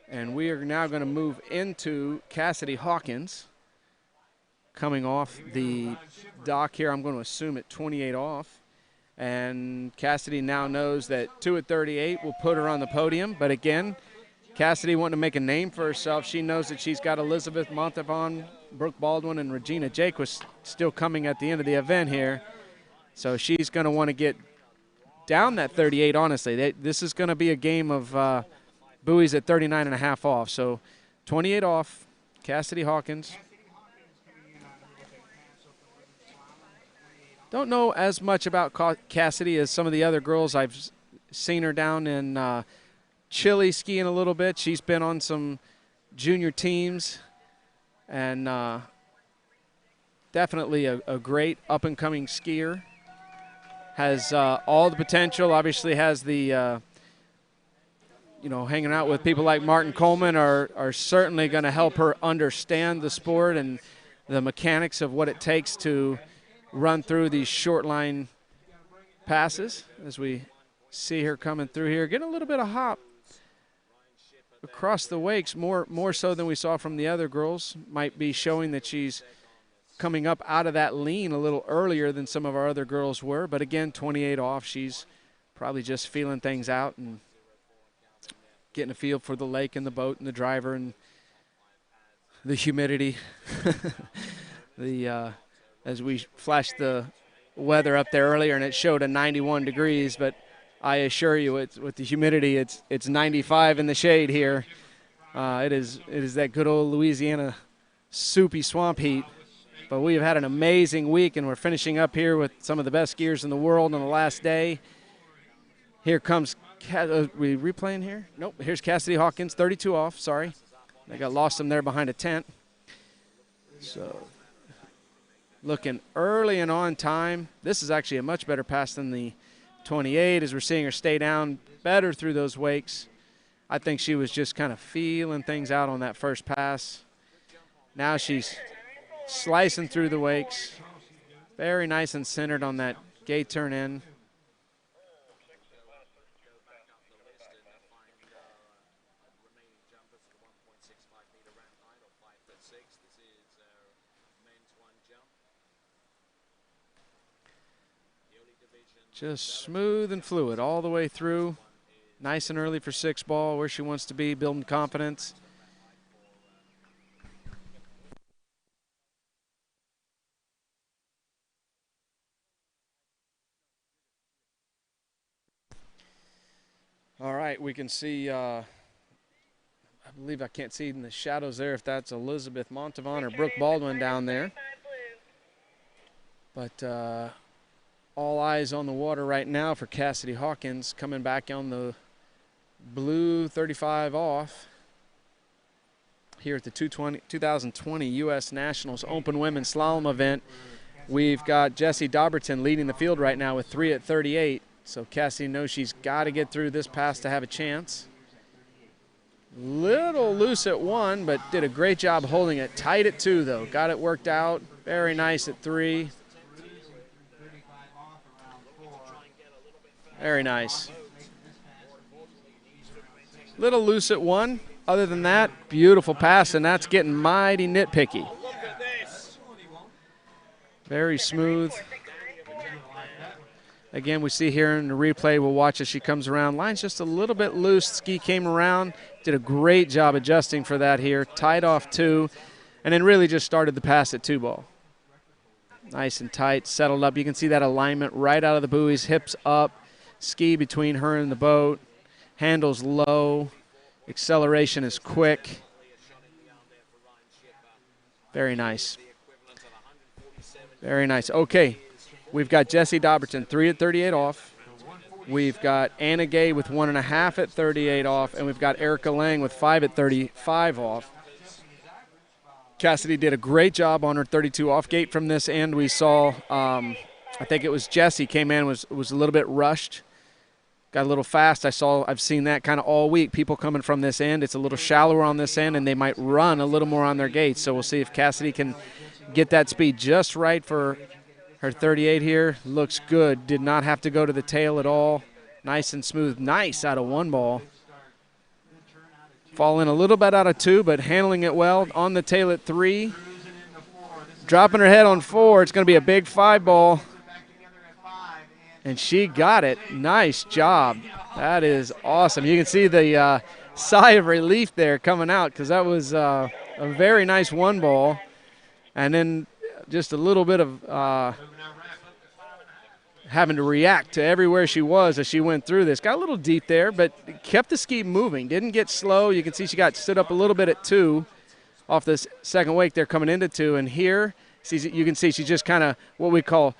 And we are now going to move into Cassidy Hawkins. Coming off the dock here, I'm going to assume at 28 off. And Cassidy now knows that 2 at 38 will put her on the podium. But again, Cassidy wanting to make a name for herself. She knows that she's got Elizabeth Montavon, Brooke Baldwin, and Regina Jaquis still coming at the end of the event here. So she's going to want to get down that 38, honestly. This is going to be a game of buoys at 39.5 off. So 28 off, Cassidy Hawkins. Don't know as much about Cassidy as some of the other girls. I've seen her down in Chile skiing a little bit. She's been on some junior teams, and definitely a great up-and-coming skier. Has all the potential, obviously has the, hanging out with people like Martin Coleman are certainly going to help her understand the sport and the mechanics of what it takes to run through these short line passes as we see her coming through here. Getting a little bit of hop across the wakes, more so than we saw from the other girls. Might be showing that she's coming up out of that lean a little earlier than some of our other girls were. But again, 28 off, she's probably just feeling things out and getting a feel for the lake and the boat and the driver and the humidity. As we flashed the weather up there earlier, and it showed a 91 degrees, but I assure you, with the humidity, it's 95 in the shade here. It is that good old Louisiana soupy swamp heat. But we have had an amazing week, and we're finishing up here with some of the best skiers in the world on the last day. Here comes, we replaying here? Nope, here's Cassidy Hawkins, 32 off, sorry. I got lost them there behind a tent. So looking early and on time. This is actually a much better pass than the 28 as we're seeing her stay down better through those wakes. I think she was just kind of feeling things out on that first pass. Now she's slicing through the wakes. Very nice and centered on that gate turn in. Just smooth and fluid all the way through. Nice and early for 6 ball, where she wants to be, building confidence. All right, we can see, I believe I can't see in the shadows there if that's Elizabeth Montavon or Brooke Baldwin down there. But all eyes on the water right now for Cassidy Hawkins, coming back on the blue 35 off here at the 2020 U.S. Nationals Open Women's Slalom event. We've got Jessie Dobberton leading the field right now with 3 at 38. So Cassidy knows she's got to get through this pass to have a chance. Little loose at 1, but did a great job holding it tight at 2, though. Got it worked out. Very nice at 3. Very nice. Little loose at 1. Other than that, beautiful pass, and that's getting mighty nitpicky. Very smooth. Again, we see here in the replay, we'll watch as she comes around. Line's just a little bit loose. Ski came around, did a great job adjusting for that here. Tied off 2, and then really just started the pass at 2 ball. Nice and tight, settled up. You can see that alignment right out of the buoys, hips up, ski between her and the boat, handles low, acceleration is quick. Very nice. Very nice. Okay. We've got Jessie Dobberton, 3 at 38 off. We've got Anna Gay with 1.5 at 38 off, and we've got Erica Lang with 5 at 35 off. Cassidy did a great job on her 32 off gate from this end. We saw, I think it was Jessie came in, was a little bit rushed, got a little fast. I've seen that kind of all week. People coming from this end, it's a little shallower on this end, and they might run a little more on their gates. So we'll see if Cassidy can get that speed just right for her 38 here. Looks good. Did not have to go to the tail at all. Nice and smooth. Nice out of 1 ball. Falling a little bit out of 2, but handling it well. On the tail at 3. Dropping her head on 4. It's going to be a big 5 ball. And she got it. Nice job. That is awesome. You can see the sigh of relief there coming out, because that was a very nice 1 ball. And then just a little bit of having to react to everywhere she was as she went through this. Got a little deep there, but kept the ski moving. Didn't get slow. You can see she got stood up a little bit at 2 off this second wake there coming into 2. And here, you can see she's just kind of what we call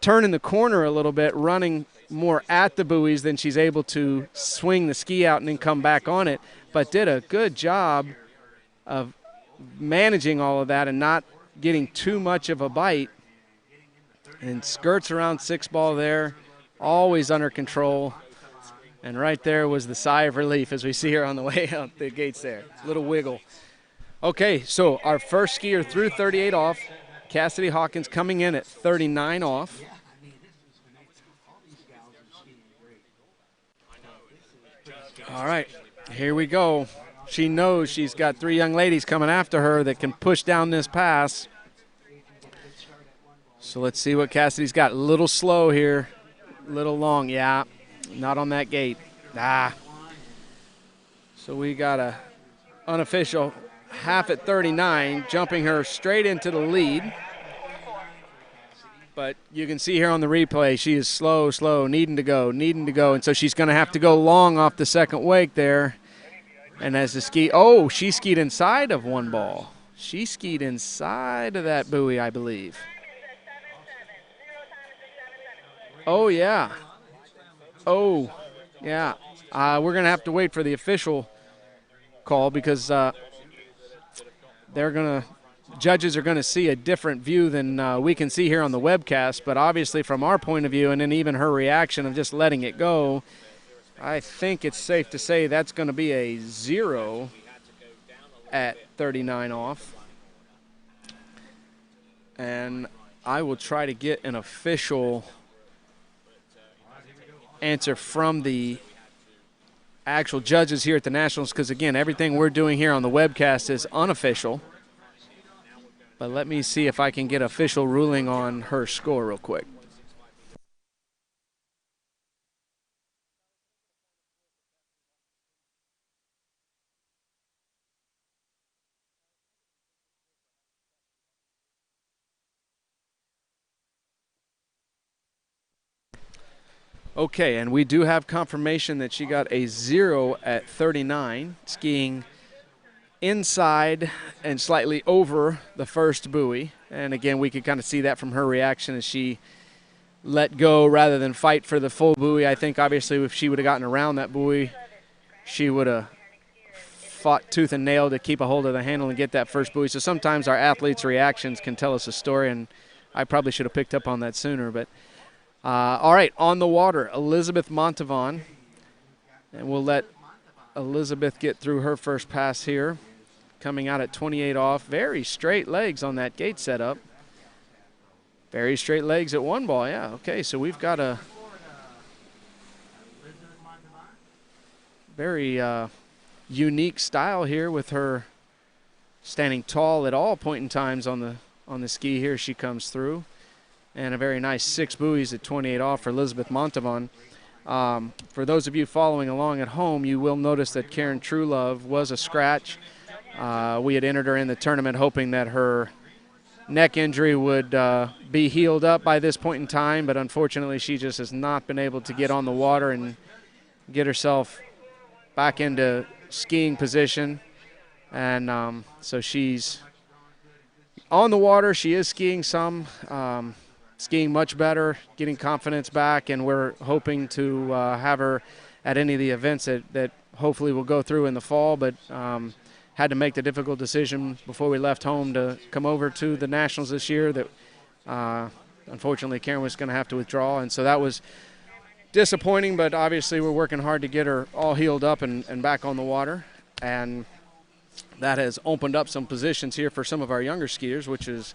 turning the corner a little bit, running more at the buoys than she's able to swing the ski out and then come back on it. But did a good job of managing all of that and not getting too much of a bite, and skirts around 6 ball there, always under control. And right there was the sigh of relief as we see her on the way out the gates there. Little wiggle. Okay, so our first skier through 38 off, Cassidy Hawkins coming in at 39 off. All right, here we go. She knows she's got 3 young ladies coming after her that can push down this pass. So let's see what Cassidy's got. A little slow here, a little long. Yeah, not on that gate. So we got a unofficial half at 39, jumping her straight into the lead. But you can see here on the replay, she is slow, needing to go. And so she's going to have to go long off the second wake there. And as the ski, she skied inside of 1 ball. She skied inside of that buoy, I believe. Oh, yeah. We're going to have to wait for the official call, because judges are going to see a different view than we can see here on the webcast. But obviously from our point of view, and then even her reaction of just letting it go, I think it's safe to say that's going to be a 0 at 39 off. And I will try to get an official answer from the actual judges here at the Nationals, because, again, everything we're doing here on the webcast is unofficial. But let me see if I can get official ruling on her score real quick. Okay, and we do have confirmation that she got a 0 at 39, skiing inside and slightly over the first buoy. And again, we could kind of see that from her reaction as she let go rather than fight for the full buoy. I think obviously if she would have gotten around that buoy, she would have fought tooth and nail to keep a hold of the handle and get that first buoy. So sometimes our athletes' reactions can tell us a story, and I probably should have picked up on that sooner. But all right, on the water, Elizabeth Montavon. And we'll let Elizabeth get through her first pass here. Coming out at 28 off. Very straight legs on that gate setup. Very straight legs at one ball, yeah. Okay, so we've got a very unique style here with her standing tall at all point in times on the ski here. She comes through. And a very nice 6 buoys at 28 off for Elizabeth Montavon. For those of you following along at home, you will notice that Karen Truelove was a scratch. We had entered her in the tournament hoping that her neck injury would be healed up by this point in time, but unfortunately she just has not been able to get on the water and get herself back into skiing position. And so she's on the water. She is skiing some. Skiing much better, getting confidence back, and we're hoping to have her at any of the events that hopefully will go through in the fall, but had to make the difficult decision before we left home to come over to the Nationals this year that unfortunately Karen was going to have to withdraw, and so that was disappointing, but obviously we're working hard to get her all healed up and back on the water, and that has opened up some positions here for some of our younger skiers, which is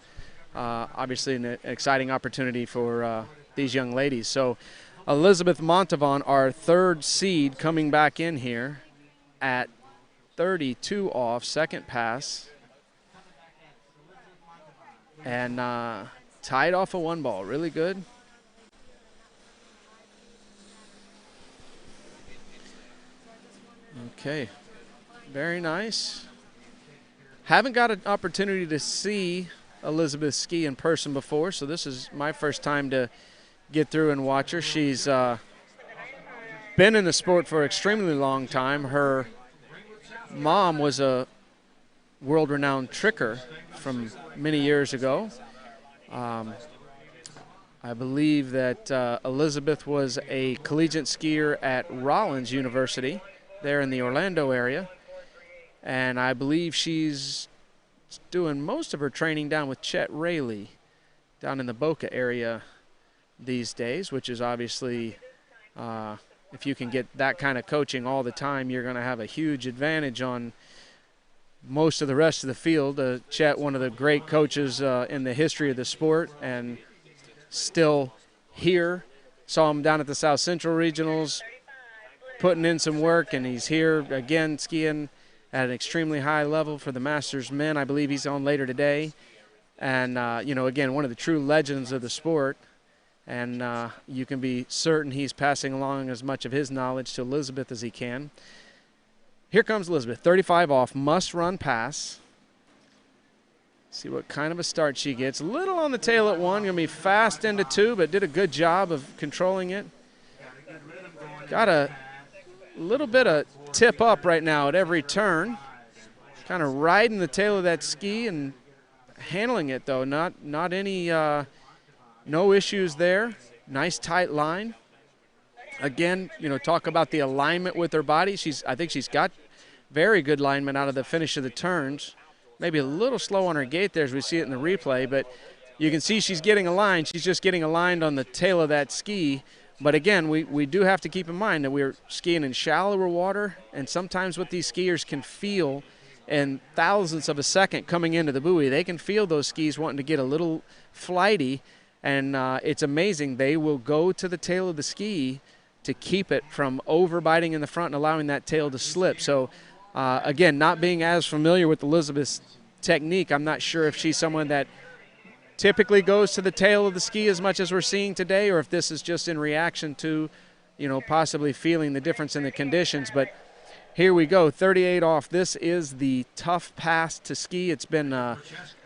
obviously an exciting opportunity for these young ladies. So Elizabeth Montavon, our 3rd seed, coming back in here at 32 off, second pass. And tied off a 1 ball, really good. Okay, very nice. Haven't got an opportunity to see Elizabeth ski in person before, so this is my first time to get through and watch her. She's been in the sport for an extremely long time. Her mom was a world-renowned tricker from many years ago. I believe that Elizabeth was a collegiate skier at Rollins University there in the Orlando area, and I believe she's doing most of her training down with Chet Rayleigh down in the Boca area these days, which is obviously, if you can get that kind of coaching all the time, you're going to have a huge advantage on most of the rest of the field. Chet, one of the great coaches in the history of the sport, and still here. Saw him down at the South Central Regionals putting in some work, and he's here again skiing at an extremely high level for the Masters men. I believe he's on later today. And, again, one of the true legends of the sport. And you can be certain he's passing along as much of his knowledge to Elizabeth as he can. Here comes Elizabeth, 35 off, must run pass. See what kind of a start she gets. A little on the tail at 1, going to be fast into 2, but did a good job of controlling it. Got a little bit of tip up right now at every turn. Kind of riding the tail of that ski and handling it, though. Not any, no issues there. Nice tight line. Again, talk about the alignment with her body. I think she's got very good alignment out of the finish of the turns. Maybe a little slow on her gait there as we see it in the replay, but you can see she's getting aligned. She's just getting aligned on the tail of that ski. But again, we do have to keep in mind that we're skiing in shallower water, and sometimes what these skiers can feel and thousandths of a second coming into the buoy. They can feel those skis wanting to get a little flighty, and it's amazing. They will go to the tail of the ski to keep it from overbiting in the front and allowing that tail to slip. So, again, not being as familiar with Elizabeth's technique, I'm not sure if she's someone that typically goes to the tail of the ski as much as we're seeing today, or if this is just in reaction to, possibly feeling the difference in the conditions. But here we go, 38 off. This is the tough pass to ski. It's been,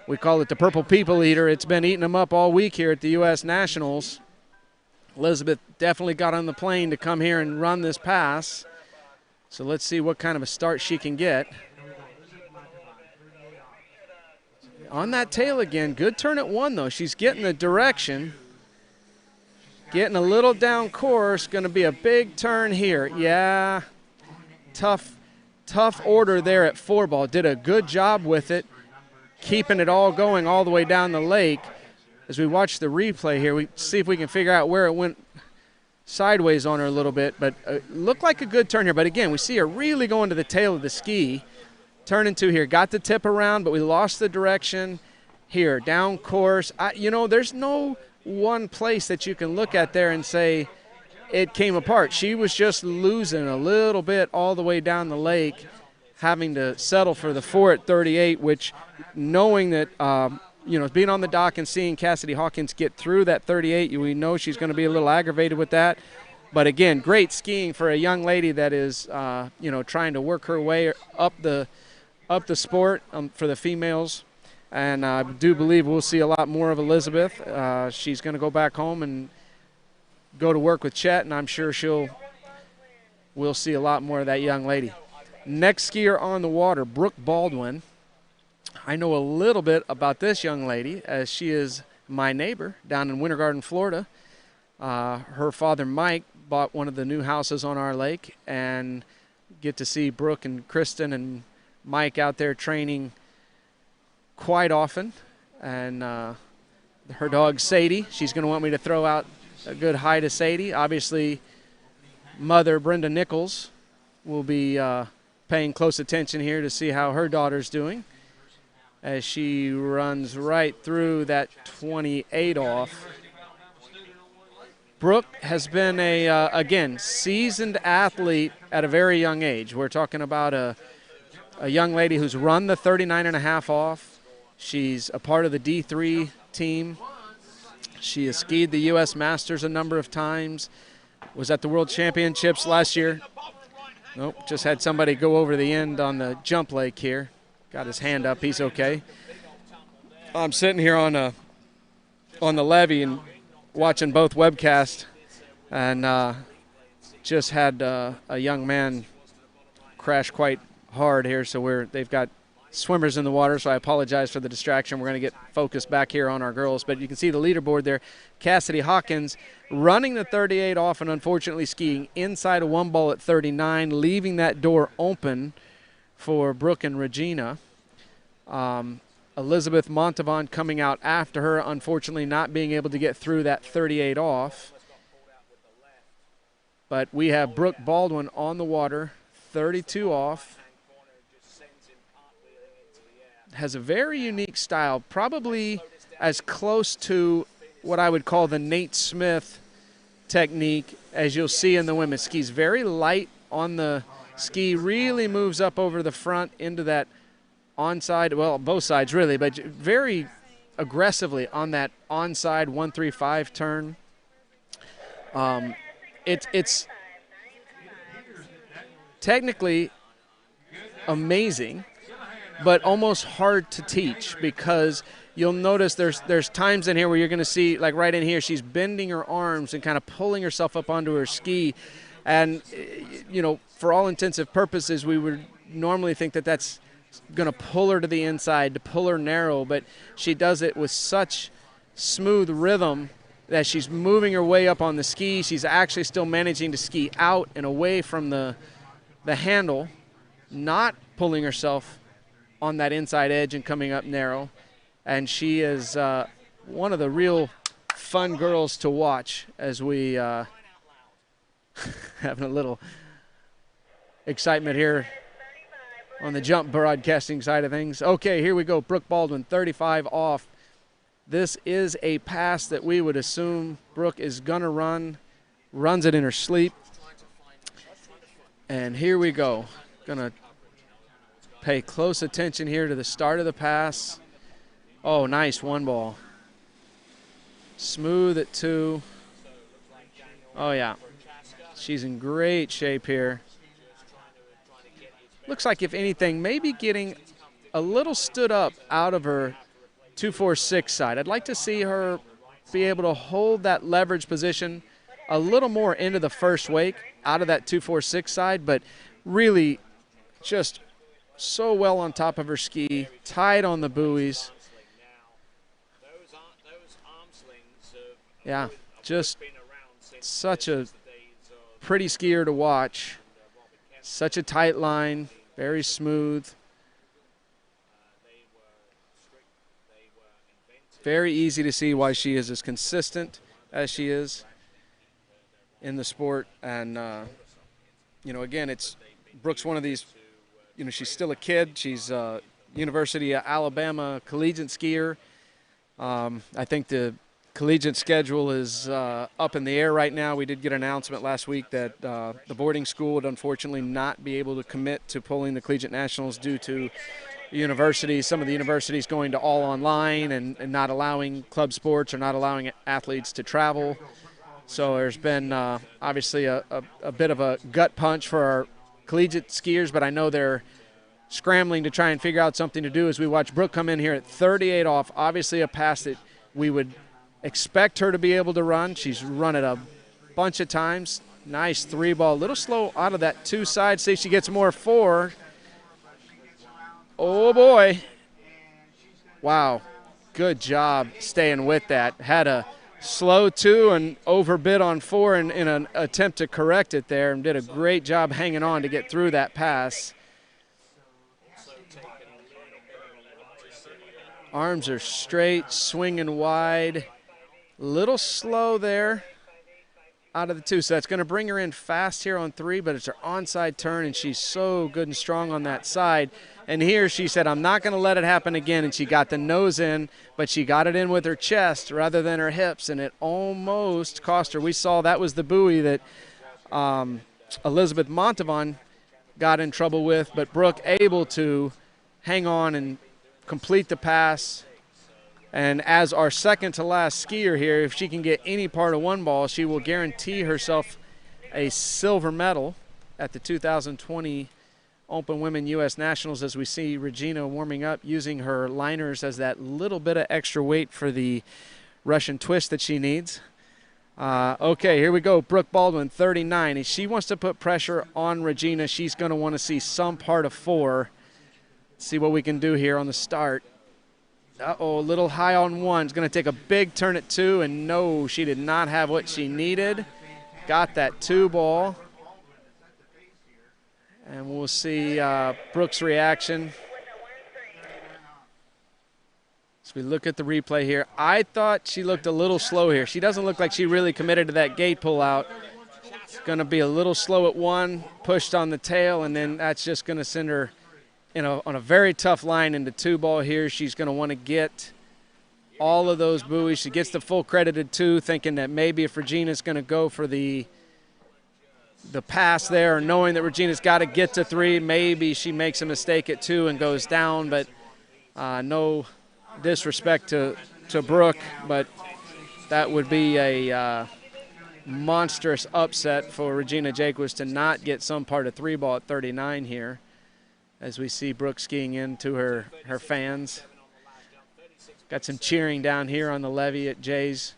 we call it the purple people eater. It's been eating them up all week here at the U.S. Nationals. Elizabeth definitely got on the plane to come here and run this pass. So let's see what kind of a start she can get. On that tail again, good turn at 1 though. She's getting the direction. Getting a little down course, going to be a big turn here. Yeah, tough order there at 4-ball. Did a good job with it, keeping it all going all the way down the lake. As we watch the replay here, we see if we can figure out where it went sideways on her a little bit, but looked like a good turn here. But again, we see her really going to the tail of the ski. Turning to here, got the tip around, but we lost the direction here, down course. There's no one place that you can look at there and say it came apart. She was just losing a little bit all the way down the lake, having to settle for the 4 at 38, which knowing that, being on the dock and seeing Cassidy Hawkins get through that 38, we know she's going to be a little aggravated with that. But again, great skiing for a young lady that is, trying to work her way up the sport for the females. And I do believe we'll see a lot more of Elizabeth. She's going to go back home and go to work with Chet, and I'm sure we'll see a lot more of that young lady. Next skier on the water, Brooke Baldwin. I know a little bit about this young lady, as she is my neighbor down in Winter Garden, Florida. Her father, Mike, bought one of the new houses on our lake, and get to see Brooke and Kristen and Mike out there training quite often. And her dog, Sadie, she's going to want me to throw out a good hi to Sadie. Obviously, mother, Brenda Nichols, will be paying close attention here to see how her daughter's doing as she runs right through that 28 off. Brooke has been again, seasoned athlete at a very young age. We're talking about a young lady who's run the 39.5 off. She's a part of the D3 team. She has skied the U.S. Masters a number of times. Was at the World Championships last year. Nope, just had somebody go over the end on the jump lake here. Got his hand up, he's okay. I'm sitting here on the levee and watching both webcasts, and just had a young man crash quite hard here, so they've got swimmers in the water, so I apologize for the distraction. We're going to get focused back here on our girls, but you can see the leaderboard there. Cassidy Hawkins running the 38 off and unfortunately skiing inside of 1-ball at 39, leaving that door open for Brooke and Regina. Elizabeth Montavon coming out after her, unfortunately not being able to get through that 38 off. But we have Brooke Baldwin on the water, 32 off. Has a very unique style, probably as close to what I would call the Nate Smith technique as you'll see in the women's skis. Very light on the ski, really moves up over the front into that onside, well, both sides really, but very aggressively on that onside 135 turn. It's technically amazing, but almost hard to teach, because you'll notice there's times in here where you're going to see, like right in here, she's bending her arms and kind of pulling herself up onto her ski. And, for all intensive purposes, we would normally think that that's going to pull her to the inside, to pull her narrow, but she does it with such smooth rhythm that she's moving her way up on the ski. She's actually still managing to ski out and away from the handle, not pulling herself on that inside edge and coming up narrow. And she is one of the real fun girls to watch as we having a little excitement here on the jump broadcasting side of things. Okay, here we go. Brooke Baldwin, 35 off. This is a pass that we would assume Brooke is going to run. Runs it in her sleep. And here we go. Going to pay close attention here to the start of the pass. Oh, nice one ball. Smooth at 2. Oh, yeah. She's in great shape here. Looks like, if anything, maybe getting a little stood up out of her 2-4-6 side. I'd like to see her be able to hold that leverage position a little more into the first wake out of that 2-4-6 side, but really just so well on top of her ski, tight on the buoys. Yeah, just such a pretty skier to watch. Such a tight line, very smooth. Very easy to see why she is as consistent as she is in the sport. And, you know, again, it's Brooke's one of these, you know, she's still a kid. She's a University of Alabama collegiate skier. I think the collegiate schedule is up in the air right now. We did get an announcement last week that the boarding school would unfortunately not be able to commit to pulling the collegiate nationals due to universities, some of the universities going to all online and not allowing club sports or not allowing athletes to travel. So there's been obviously a bit of a gut punch for our collegiate skiers, but I know they're scrambling to try and figure out something to do as we watch Brooke come in here at 38 off. Obviously a pass that we would expect her to be able to run. She's run it a bunch of times. Nice 3-ball, a little slow out of that 2 side. See if she gets more 4. Oh, boy. Wow. Good job staying with that. Had a slow 2 and overbid on 4 in an attempt to correct it there, and did a great job hanging on to get through that pass. Arms are straight, swinging wide. Little slow there out of the 2. So that's going to bring her in fast here on 3, but it's her onside turn, and she's so good and strong on that side. And here she said, I'm not going to let it happen again, and she got the nose in, but she got it in with her chest rather than her hips, and it almost cost her. We saw that was the buoy that Elizabeth Montavon got in trouble with, but Brooke able to hang on and complete the pass. And as our second to last skier here, if she can get any part of 1 ball, she will guarantee herself a silver medal at the 2020 Open Women U.S. Nationals, as we see Regina warming up using her liners as that little bit of extra weight for the Russian twist that she needs. Okay, here we go. Brooke Baldwin, 39. If she wants to put pressure on Regina, she's going to want to see some part of 4. See what we can do here on the start. Uh-oh, a little high on 1. It's going to take a big turn at 2, and no, she did not have what she needed. Got that 2 ball. And we'll see Brooke's reaction. As we look at the replay here, I thought she looked a little slow here. She doesn't look like she really committed to that gate pull out. It's going to be a little slow at 1, pushed on the tail, and then that's just going to send her on a very tough line into 2 ball here. She's going to want to get all of those buoys. She gets the full credited 2, thinking that maybe if Regina's going to go for the pass there, or knowing that Regina's got to get to 3, maybe she makes a mistake at 2 and goes down. But no disrespect to Brooke, but that would be a monstrous upset for Regina Jaquis to not get some part of 3 ball at 39 here, as we see Brooke skiing into her fans. Got some cheering down here on the levee at Jay's.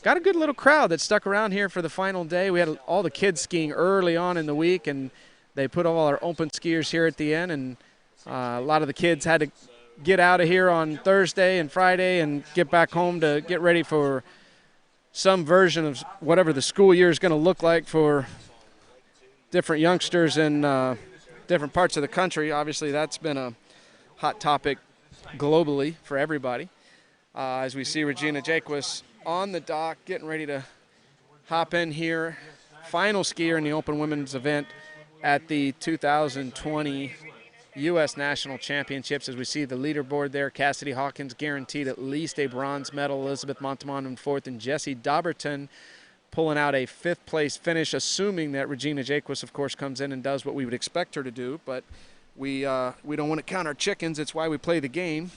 Got a good little crowd that stuck around here for the final day. We had all the kids skiing early on in the week, and they put all our open skiers here at the end, and a lot of the kids had to get out of here on Thursday and Friday and get back home to get ready for some version of whatever the school year is going to look like for different youngsters in different parts of the country. Obviously, that's been a hot topic globally for everybody. As we see Regina Jaquis on the dock, getting ready to hop in here. Final skier in the Open Women's event at the 2020 U.S. National Championships. As we see the leaderboard there, Cassidy Hawkins guaranteed at least a bronze medal, Elizabeth Montavon in fourth, and Jessie Dauberton pulling out a fifth-place finish, assuming that Regina Jaquis, of course, comes in and does what we would expect her to do. But we don't want to count our chickens. It's why we play the game.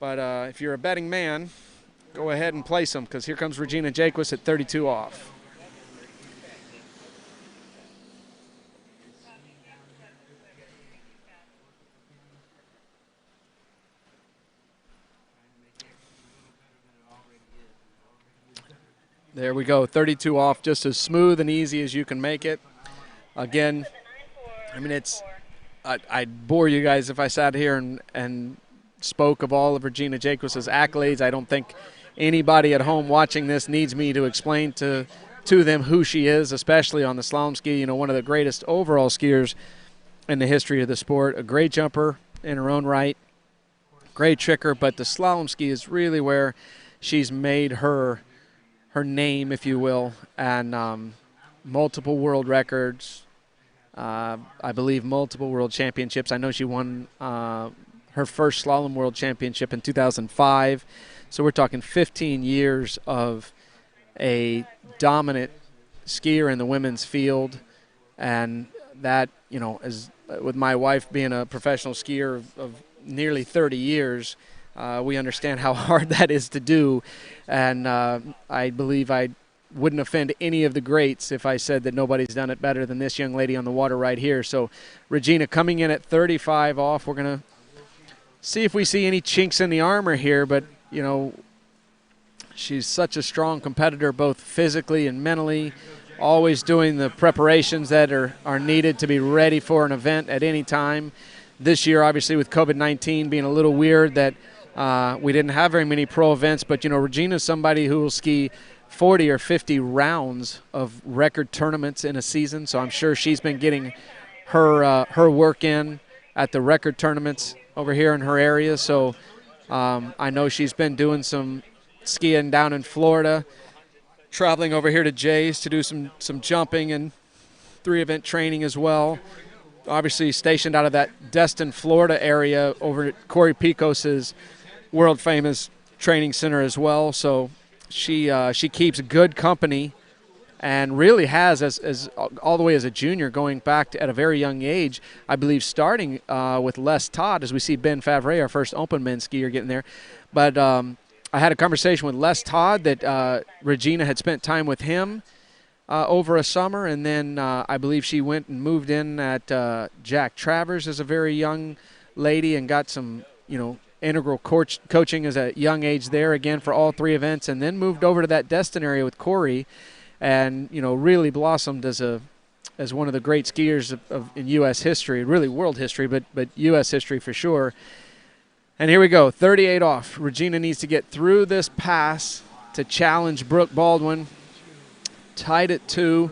But if you're a betting man, go ahead and place them, because here comes Regina Jaquis at 32 off. There we go, 32 off, just as smooth and easy as you can make it. Again, I mean, I'd bore you guys if I sat here and spoke of all of Regina Jaquis' accolades. I don't think anybody at home watching this needs me to explain to them who she is, especially on the slalom ski. You know, one of the greatest overall skiers in the history of the sport, a great jumper in her own right, great tricker, but the slalom ski is really where she's made her name, if you will, and multiple world records, I believe multiple world championships. I know she won her first slalom world championship in 2005, so we're talking 15 years of a dominant skier in the women's field, and that, you know, as with my wife being a professional skier of nearly 30 years, we understand how hard that is to do, and I believe I wouldn't offend any of the greats if I said that nobody's done it better than this young lady on the water right here. So Regina coming in at 35 off. We're going to see if we see any chinks in the armor here, but, you know, she's such a strong competitor both physically and mentally, always doing the preparations that are needed to be ready for an event at any time. This year, obviously, with COVID-19 being a little weird, that we didn't have very many pro events, but, you know, Regina's somebody who will ski 40 or 50 rounds of record tournaments in a season, so I'm sure she's been getting her work in at the record tournaments over here in her area. So I know she's been doing some skiing down in Florida, traveling over here to Jay's to do some jumping and 3-event training as well. Obviously stationed out of that Destin, Florida area over at Corey Picos's world-famous training center as well. So she keeps good company and really has, as all the way as a junior, going back to, at a very young age, I believe starting with Les Todd, as we see Ben Favre, our first open men's skier, getting there. But I had a conversation with Les Todd that Regina had spent time with him over a summer, and then I believe she went and moved in at Jack Travers as a very young lady and got some, you know, integral coaching as a young age there again for all 3 events, and then moved over to that Destin area with Corey, and, you know, really blossomed as one of the great skiers in U.S. history, really world history, but U.S. history for sure. And here we go, 38 off. Regina needs to get through this pass to challenge Brooke Baldwin. Tight at 2.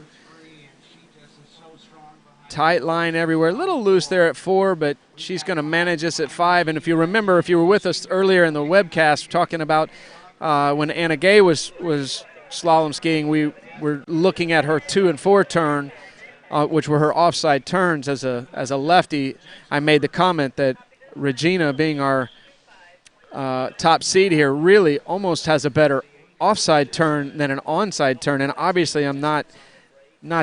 Tight line everywhere. A little loose there at 4, but she's going to manage us at 5. And if you remember, if you were with us earlier in the webcast talking about when Anna Gay was slalom skiing, we were looking at her 2 and 4 turn, which were her offside turns. As a lefty, I made the comment that Regina, being our top seed here, really almost has a better offside turn than an onside turn. And obviously I'm not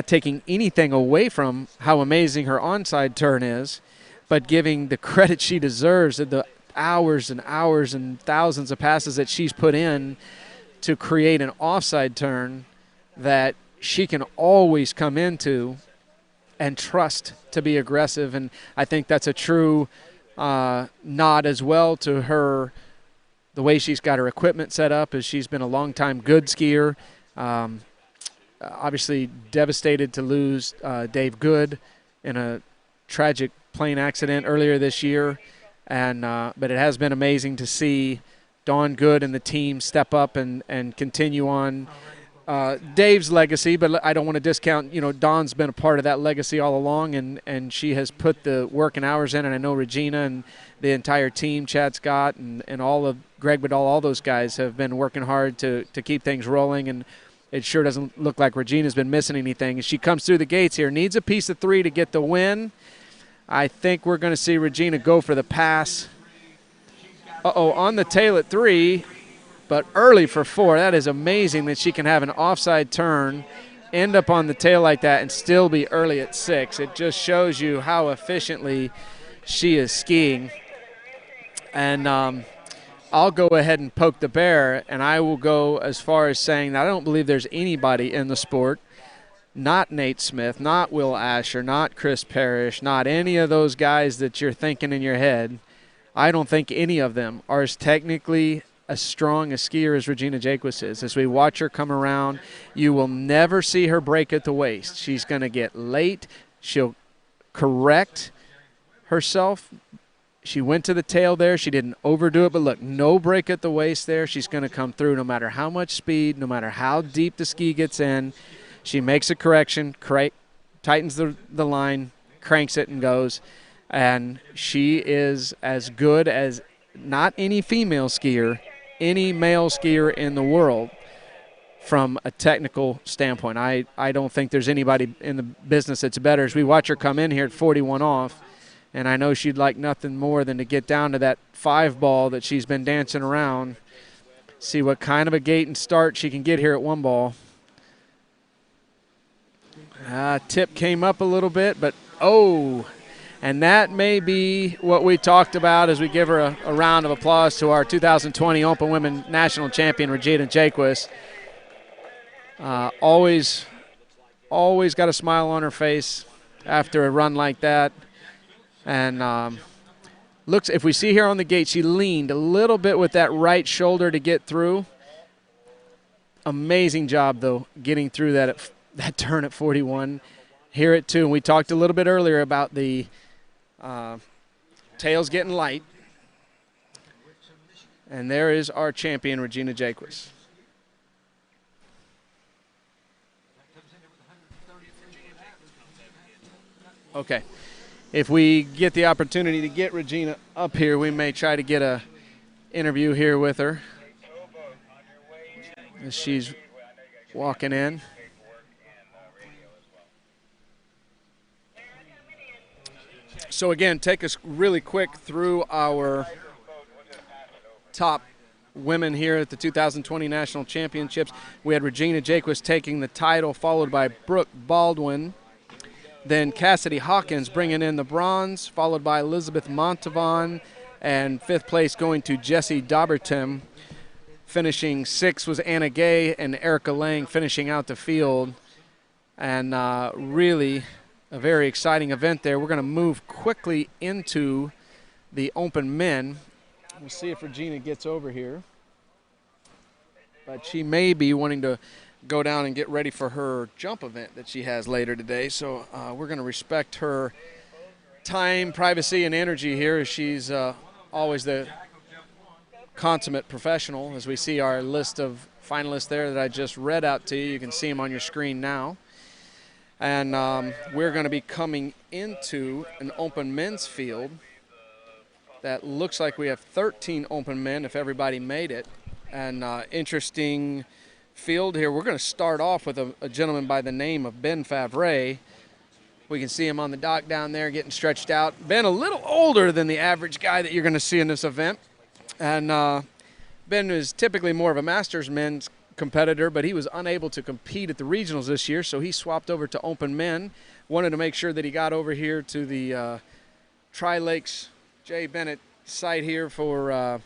taking anything away from how amazing her onside turn is, but giving the credit she deserves of the hours and hours and thousands of passes that she's put in to create an offside turn that she can always come into and trust to be aggressive. And I think that's a true nod as well to her, the way she's got her equipment set up, as she's been a long-time good skier. Obviously devastated to lose Dave Goode in a tragic plane accident earlier this year, and but it has been amazing to see Dawn Goode and the team step up and continue on Dave's legacy. But I don't want to discount, you know, Dawn's been a part of that legacy all along, and she has put the work and hours in, and I know Regina and the entire team, Chad Scott and all of Greg Bedall, all those guys have been working hard to keep things rolling, and it sure doesn't look like Regina's been missing anything. As she comes through the gates here, needs a piece of 3 to get the win. I think we're going to see Regina go for the pass. Uh-oh, on the tail at 3, but early for 4. That is amazing that she can have an offside turn, end up on the tail like that, and still be early at 6. It just shows you how efficiently she is skiing. And I'll go ahead and poke the bear, and I will go as far as saying that I don't believe there's anybody in the sport, not Nate Smith, not Will Asher, not Chris Parrish, not any of those guys that you're thinking in your head. I don't think any of them are as technically as strong a skier as Regina Jaquis is. As we watch her come around, you will never see her break at the waist. She's going to get late. She'll correct herself. She went to the tail there. She didn't overdo it, but look, no break at the waist there. She's going to come through no matter how much speed, no matter how deep the ski gets in. She makes a correction, tightens the line, cranks it, and goes. And she is as good as not any female skier, any male skier in the world from a technical standpoint. I don't think there's anybody in the business that's better. As we watch her come in here at 41 off, and I know she'd like nothing more than to get down to that 5 ball that she's been dancing around, see what kind of a gait and start she can get here at 1 ball. Tip came up a little bit, but and that may be what we talked about as we give her a round of applause to our 2020 Open Women National Champion, Regina Jaquis. Always got a smile on her face after a run like that. And looks, if we see here on the gate, she leaned a little bit with that right shoulder to get through. Amazing job, though, getting through that turn at 41. Here at 2, and we talked a little bit earlier about the tails getting light. And there is our champion, Regina Jaquis. Okay. If we get the opportunity to get Regina up here, we may try to get a interview here with her as she's walking in. So again, take us really quick through our top women here at the 2020 National Championships. We had Regina Jaquis taking the title, followed by Brooke Baldwin. Then Cassidy Hawkins bringing in the bronze, followed by Elizabeth Montavon, and 5th place going to Jessie Daubertin. Finishing 6th was Anna Gay and Erica Lang finishing out the field. And really a very exciting event there. We're going to move quickly into the open men. We'll see if Regina gets over here. But she may be wanting to go down and get ready for her jump event that she has later today. So we're going to respect her time, privacy, and energy here, as she's always the consummate professional. As we see our list of finalists there that I just read out to you. You can see them on your screen now. And we're going to be coming into an open men's field that looks like we have 13 open men if everybody made it. And interesting field here. We're going to start off with a gentleman by the name of Ben Favre. We can see him on the dock down there getting stretched out. Ben, a little older than the average guy that you're going to see in this event. And Ben is typically more of a Masters men's competitor, but he was unable to compete at the regionals this year, so he swapped over to open men. Wanted to make sure that he got over here to the Tri-Lakes Jay Bennett site here for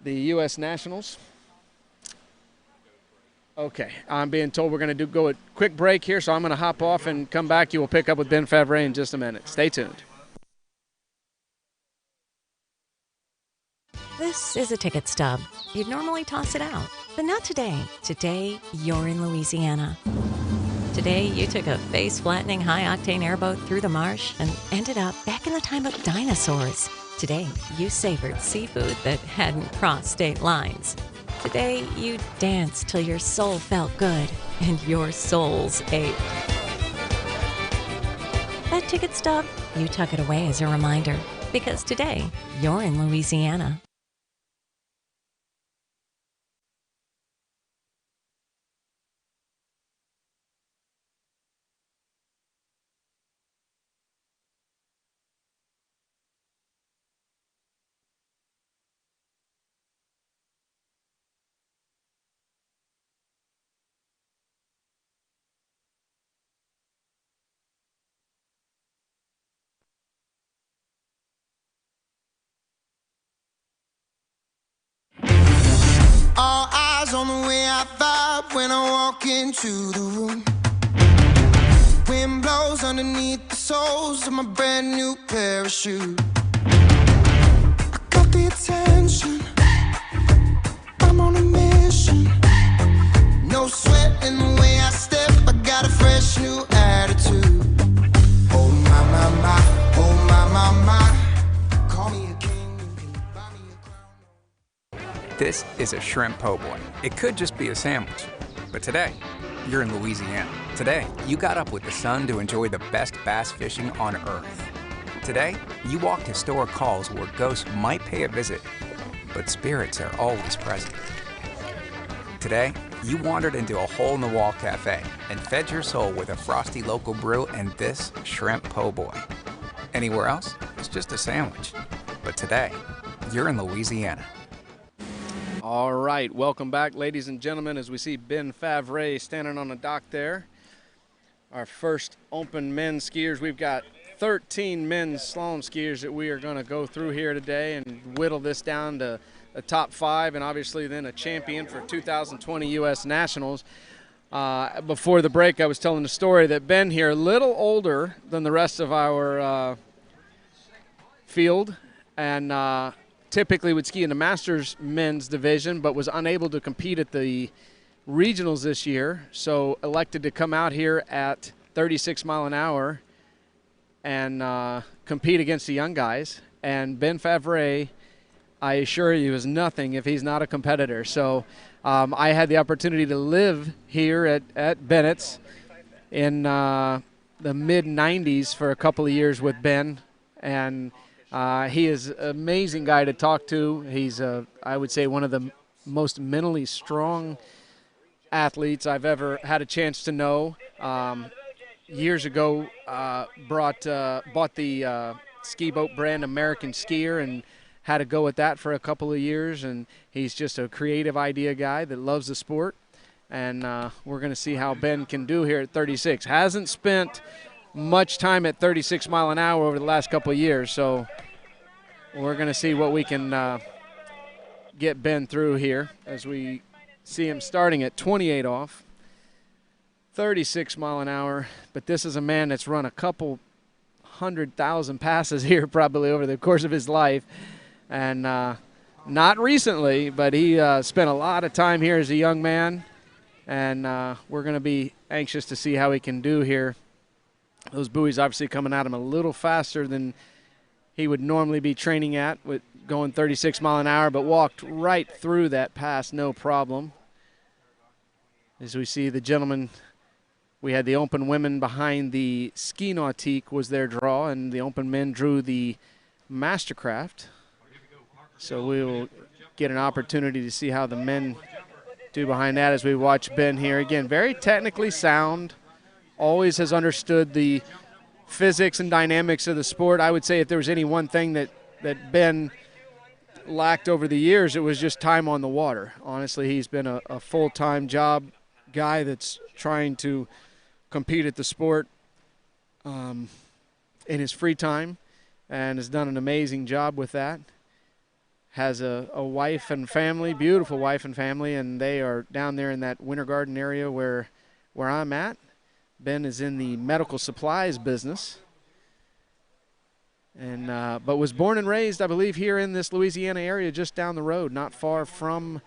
the U.S. Nationals. Okay, I'm being told we're going to go a quick break here, so I'm going to hop off and come back. You will pick up with Ben Favre in just a minute. Stay tuned. This is a ticket stub. You'd normally toss it out, but not today. Today, you're in Louisiana. Today, you took a face-flattening high-octane airboat through the marsh and ended up back in the time of dinosaurs. Today, you savored seafood that hadn't crossed state lines. Today, you danced till your soul felt good and your souls ached. That ticket stub, you tuck it away as a reminder, because today, you're in Louisiana. All eyes on the way I vibe when I walk into the room. Wind blows underneath the soles of my brand new pair of shoes. I got the attention, I'm on a mission. No sweat in the way I step, I got a fresh new attitude. Oh my, my, my, oh my, my, my. Call me a king, you can buy me a crown. This is a shrimp po' boy. It could just be a sandwich, but today, you're in Louisiana. Today, you got up with the sun to enjoy the best bass fishing on earth. Today, you walked historic calls where ghosts might pay a visit, but spirits are always present. Today, you wandered into a hole-in-the-wall cafe and fed your soul with a frosty local brew and this shrimp po' boy. Anywhere else, it's just a sandwich. But today, you're in Louisiana. All right, welcome back, ladies and gentlemen, as we see Ben Favre standing on the dock there. Our first open men's skiers. We've got 13 men's slalom skiers that we are going to go through here today and whittle this down to a top 5 and obviously then a champion for 2020 U.S. Nationals. Before the break, I was telling the story that Ben here, a little older than the rest of our field, and typically would ski in the Masters men's division, but was unable to compete at the regionals this year, so elected to come out here at 36 mile an hour and compete against the young guys. And Ben Favre, I assure you, is nothing if he's not a competitor. So I had the opportunity to live here at Bennett's in the mid-90s for a couple of years with Ben, and he is an amazing guy to talk to. He's, I would say, one of the most mentally strong athletes I've ever had a chance to know. Years ago, bought the ski boat brand American Skier and had a go at that for a couple of years. And he's just a creative idea guy that loves the sport. And we're going to see how Ben can do here at 36. Hasn't spent much time at 36 mile an hour over the last couple of years, so we're going to see what we can get Ben through here as we see him starting at 28 off, 36 mile an hour. But this is a man that's run a couple 100,000 passes here probably over the course of his life, and not recently, but he spent a lot of time here as a young man, and we're going to be anxious to see how he can do here. Those buoys obviously coming at him a little faster than he would normally be training at, with going 36 mile an hour, but walked right through that pass, no problem. As we see the gentlemen, we had the open women behind the ski nautique was their draw, and the open men drew the Mastercraft. So we will get an opportunity to see how the men do behind that as we watch Ben here. Again, very technically sound, always has understood the physics and dynamics of the sport. I would say if there was any one thing that Ben lacked over the years, it was just time on the water. Honestly, he's been a full-time job guy that's trying to compete at the sport in his free time and has done an amazing job with that. Has a wife and family, beautiful wife and family, and they are down there in that Winter Garden area where I'm at. Ben is in the medical supplies business, and but was born and raised, I believe, here in this Louisiana area just down the road, not far from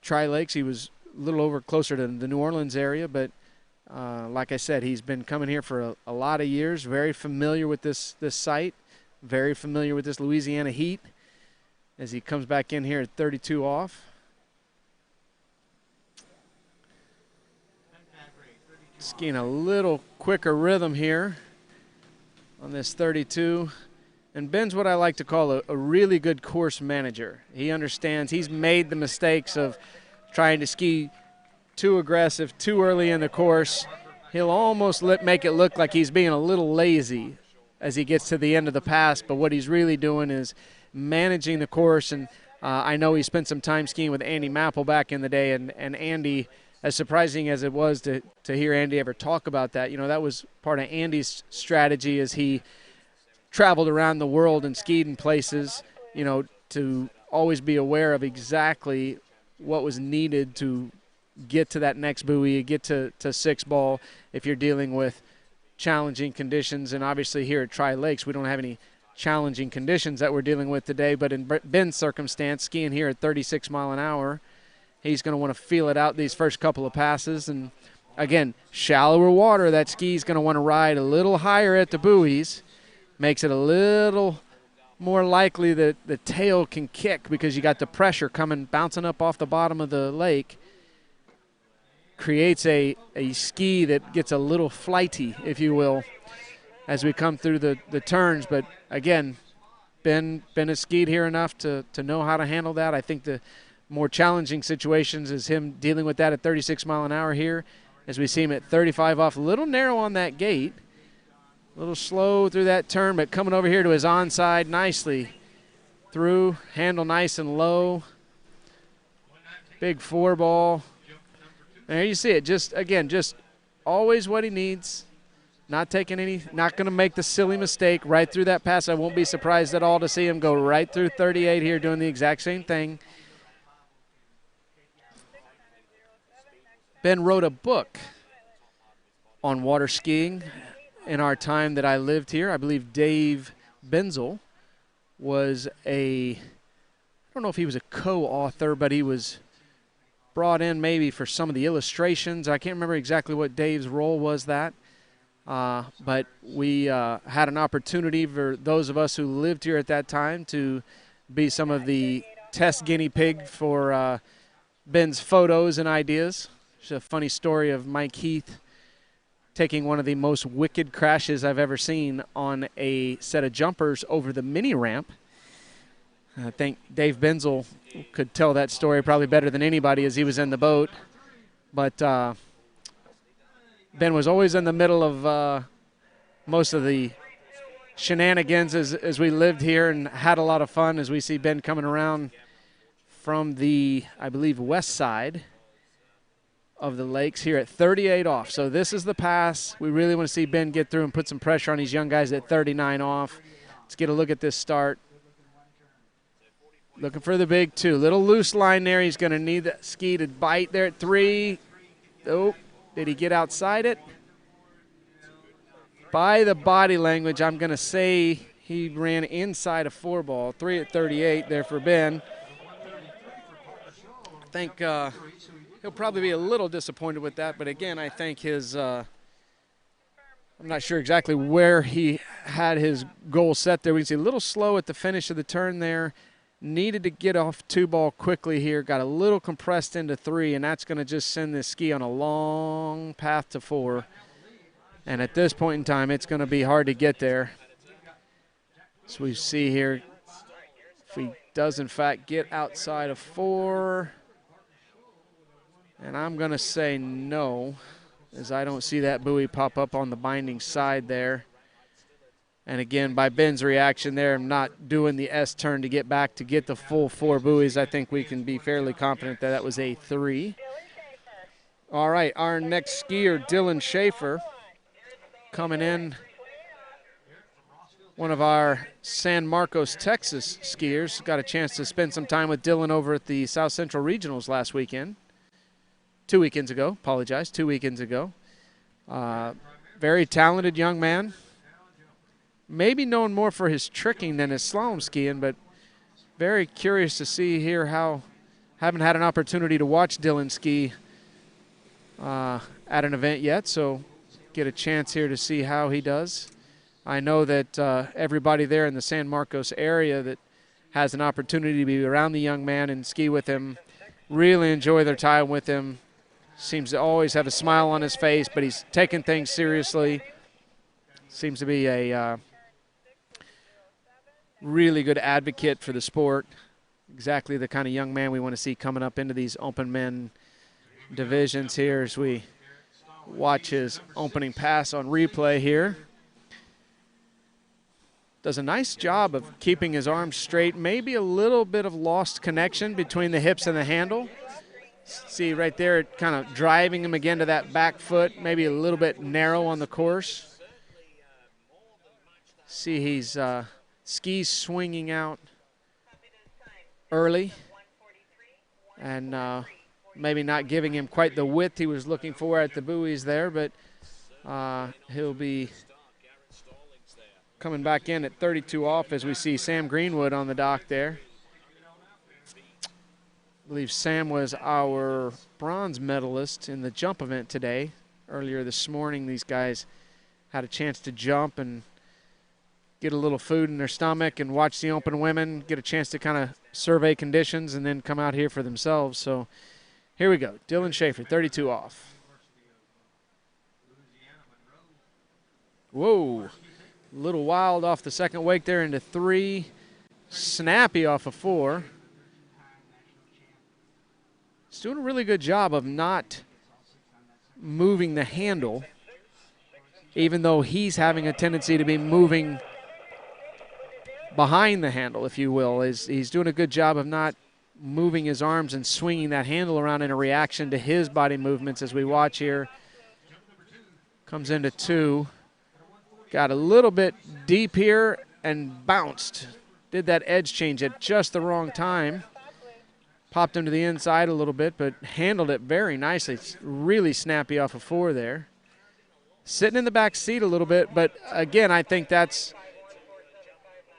Tri-Lakes. He was a little over closer to the New Orleans area, but like I said, he's been coming here for a lot of years, very familiar with this site, very familiar with this Louisiana heat as he comes back in here at 32 off. Skiing a little quicker rhythm here on this 32. And Ben's what I like to call a really good course manager. He understands. He's made the mistakes of trying to ski too aggressive, too early in the course. He'll almost make it look like he's being a little lazy as he gets to the end of the pass, but what he's really doing is managing the course. And I know he spent some time skiing with Andy Mapple back in the day, and Andy, as surprising as it was to hear Andy ever talk about that, you know, that was part of Andy's strategy as he traveled around the world and skied in places, you know, to always be aware of exactly what was needed to get to that next buoy, get to 6 ball if you're dealing with challenging conditions. And obviously here at Tri-Lakes, we don't have any challenging conditions that we're dealing with today, but in Ben's circumstance, skiing here at 36 mile an hour, he's going to want to feel it out these first couple of passes. And again, shallower water, that ski's going to want to ride a little higher at the buoys, makes it a little more likely that the tail can kick because you got the pressure coming, bouncing up off the bottom of the lake. Creates a ski that gets a little flighty, if you will, as we come through the turns. But again, Ben has skied here enough to know how to handle that. I think the more challenging situations is him dealing with that at 36 mile an hour here, as we see him at 35 off, a little narrow on that gate, a little slow through that turn, but coming over here to his onside nicely through, handle nice and low, big 4 ball. There you see it. Just always what he needs. Not going to make the silly mistake right through that pass. I won't be surprised at all to see him go right through 38 here doing the exact same thing. Ben wrote a book on water skiing in our time that I lived here. I believe Dave Benzel was I don't know if he was a co-author, but he was brought in maybe for some of the illustrations. I can't remember exactly what Dave's role was but we had an opportunity for those of us who lived here at that time to be some of the test guinea pig for Ben's photos and ideas. It's a funny story of Mike Heath taking one of the most wicked crashes I've ever seen on a set of jumpers over the mini ramp. I think Dave Benzel could tell that story probably better than anybody as he was in the boat. But Ben was always in the middle of most of the shenanigans as we lived here and had a lot of fun as we see Ben coming around from the, I believe, west side of the lakes here at 38 off. So this is the pass. We really want to see Ben get through and put some pressure on these young guys at 39 off. Let's get a look at this start. Looking for the big 2. Little loose line there. He's going to need that ski to bite there at 3. Oh, did he get outside it? By the body language, I'm going to say he ran inside a 4 ball. 3 at 38 there for Ben. I think he'll probably be a little disappointed with that, but again, I think his I'm not sure exactly where he had his goal set there. We can see a little slow at the finish of the turn there. Needed to get off 2 ball quickly here. Got a little compressed into 3, and that's going to just send this ski on a long path to 4. And at this point in time, it's going to be hard to get there. So we see here, if he does in fact get outside of 4, and I'm going to say no, as I don't see that buoy pop up on the binding side there. And again, by Ben's reaction there, I'm not doing the S turn to get back to get the full 4 buoys. I think we can be fairly confident that that was a 3. All right, our next skier, Dylan Schaefer, coming in. One of our San Marcos, Texas skiers. Got a chance to spend some time with Dylan over at the South Central Regionals last weekend. 2 weekends ago, 2 weekends ago. Very talented young man. Maybe known more for his tricking than his slalom skiing, but very curious to see here how, haven't had an opportunity to watch Dylan ski at an event yet, so get a chance here to see how he does. I know that everybody there in the San Marcos area that has an opportunity to be around the young man and ski with him really enjoy their time with him. Seems to always have a smile on his face, but he's taking things seriously. Seems to be a really good advocate for the sport. Exactly the kind of young man we want to see coming up into these open men divisions here as we watch his opening pass on replay here. Does a nice job of keeping his arms straight. Maybe a little bit of lost connection between the hips and the handle. See right there, kind of driving him again to that back foot, maybe a little bit narrow on the course. See he's skis swinging out early and maybe not giving him quite the width he was looking for at the buoys there, but he'll be coming back in at 32 off as we see Sam Greenwood on the dock there. I believe Sam was our bronze medalist in the jump event today. Earlier this morning, these guys had a chance to jump and get a little food in their stomach and watch the open women, get a chance to kind of survey conditions and then come out here for themselves. So here we go. Dylan Schaefer, 32 off. Whoa. A little wild off the second wake there into 3. Snappy off of 4. He's doing a really good job of not moving the handle, even though he's having a tendency to be moving behind the handle, if you will. He's doing a good job of not moving his arms and swinging that handle around in a reaction to his body movements as we watch here. Comes into 2. Got a little bit deep here and bounced. Did that edge change at just the wrong time. Popped him to the inside a little bit, but handled it very nicely. It's really snappy off of 4 there. Sitting in the back seat a little bit, but again, I think that's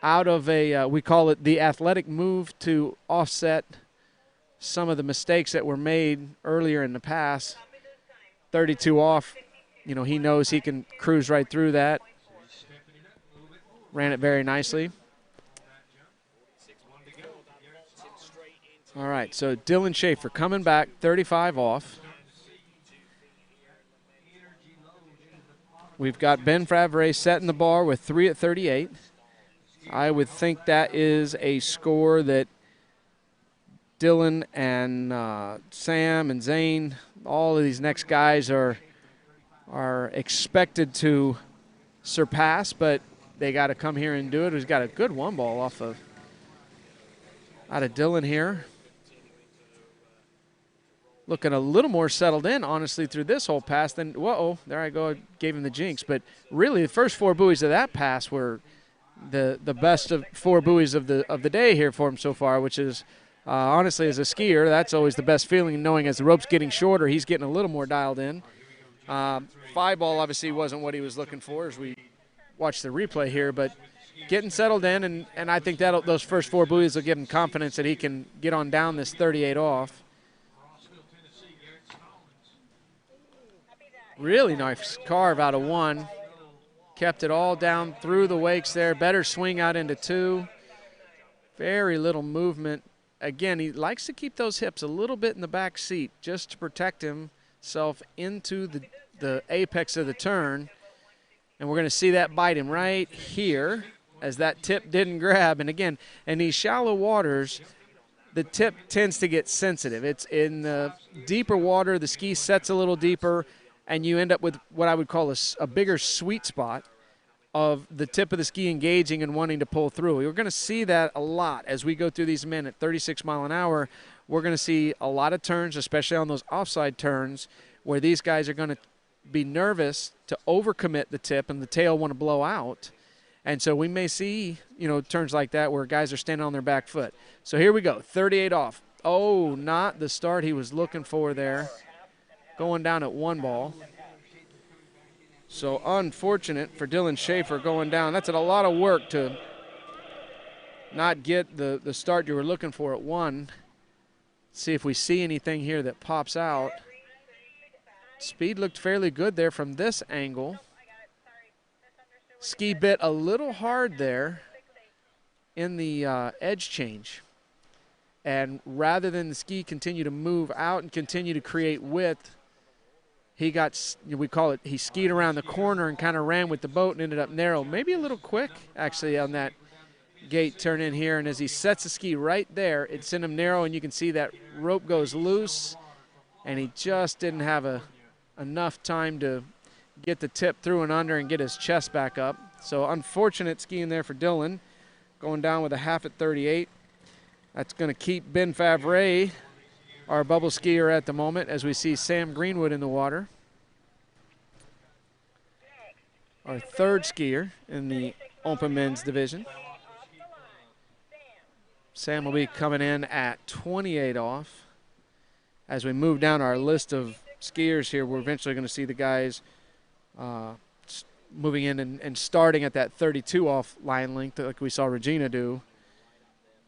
out of a, we call it the athletic move to offset some of the mistakes that were made earlier in the pass. 32 off, you know, he knows he can cruise right through that. Ran it very nicely. All right, so Dylan Schaefer coming back, 35 off. We've got Ben Favre setting the bar with 3 at 38. I would think that is a score that Dylan and Sam and Zane, all of these next guys are expected to surpass, but they got to come here and do it. He's got a good one ball out of Dylan here. Looking a little more settled in, honestly, through this whole pass than, whoa, there I go, I gave him the jinx. But really, the first 4 buoys of that pass were the best of 4 buoys of the day here for him so far, which is, honestly, as a skier, that's always the best feeling, knowing as the rope's getting shorter, he's getting a little more dialed in. 5-ball obviously wasn't what he was looking for as we watch the replay here, but getting settled in, and I think that those first 4 buoys will give him confidence that he can get on down this 38 off. Really nice carve out of 1. Kept it all down through the wakes there. Better swing out into 2. Very little movement. Again, he likes to keep those hips a little bit in the back seat just to protect himself into the apex of the turn. And we're going to see that bite him right here as that tip didn't grab. And again, in these shallow waters, the tip tends to get sensitive. It's in the deeper water, the ski sets a little deeper, and you end up with what I would call a bigger sweet spot of the tip of the ski engaging and wanting to pull through. We're going to see that a lot as we go through these men at 36 mile an hour. We're going to see a lot of turns, especially on those offside turns, where these guys are going to be nervous to overcommit the tip and the tail want to blow out. And so we may see, you know, turns like that where guys are standing on their back foot. So here we go, 38 off. Oh, not the start he was looking for there. Going down at 1 ball. So unfortunate for Dylan Schaefer going down. That's a lot of work to not get the start you were looking for at 1. See if we see anything here that pops out. Speed looked fairly good there from this angle. Ski bit a little hard there in the edge change. And rather than the ski continue to move out and continue to create width, he got, we call it, he skied around the corner and kind of ran with the boat and ended up narrow. Maybe a little quick, actually, on that gate turn in here. And as he sets the ski right there, it sent him narrow, and you can see that rope goes loose, and he just didn't have enough time to get the tip through and under and get his chest back up. So unfortunate skiing there for Dylan, going down with a half at 38. That's going to keep Ben Favre, our bubble skier at the moment, as we see Sam Greenwood in the water. Our 3rd skier in the open men's division. Sam will be coming in at 28 off. As we move down our list of skiers here, we're eventually going to see the guys moving in and starting at that 32 off line length like we saw Regina do.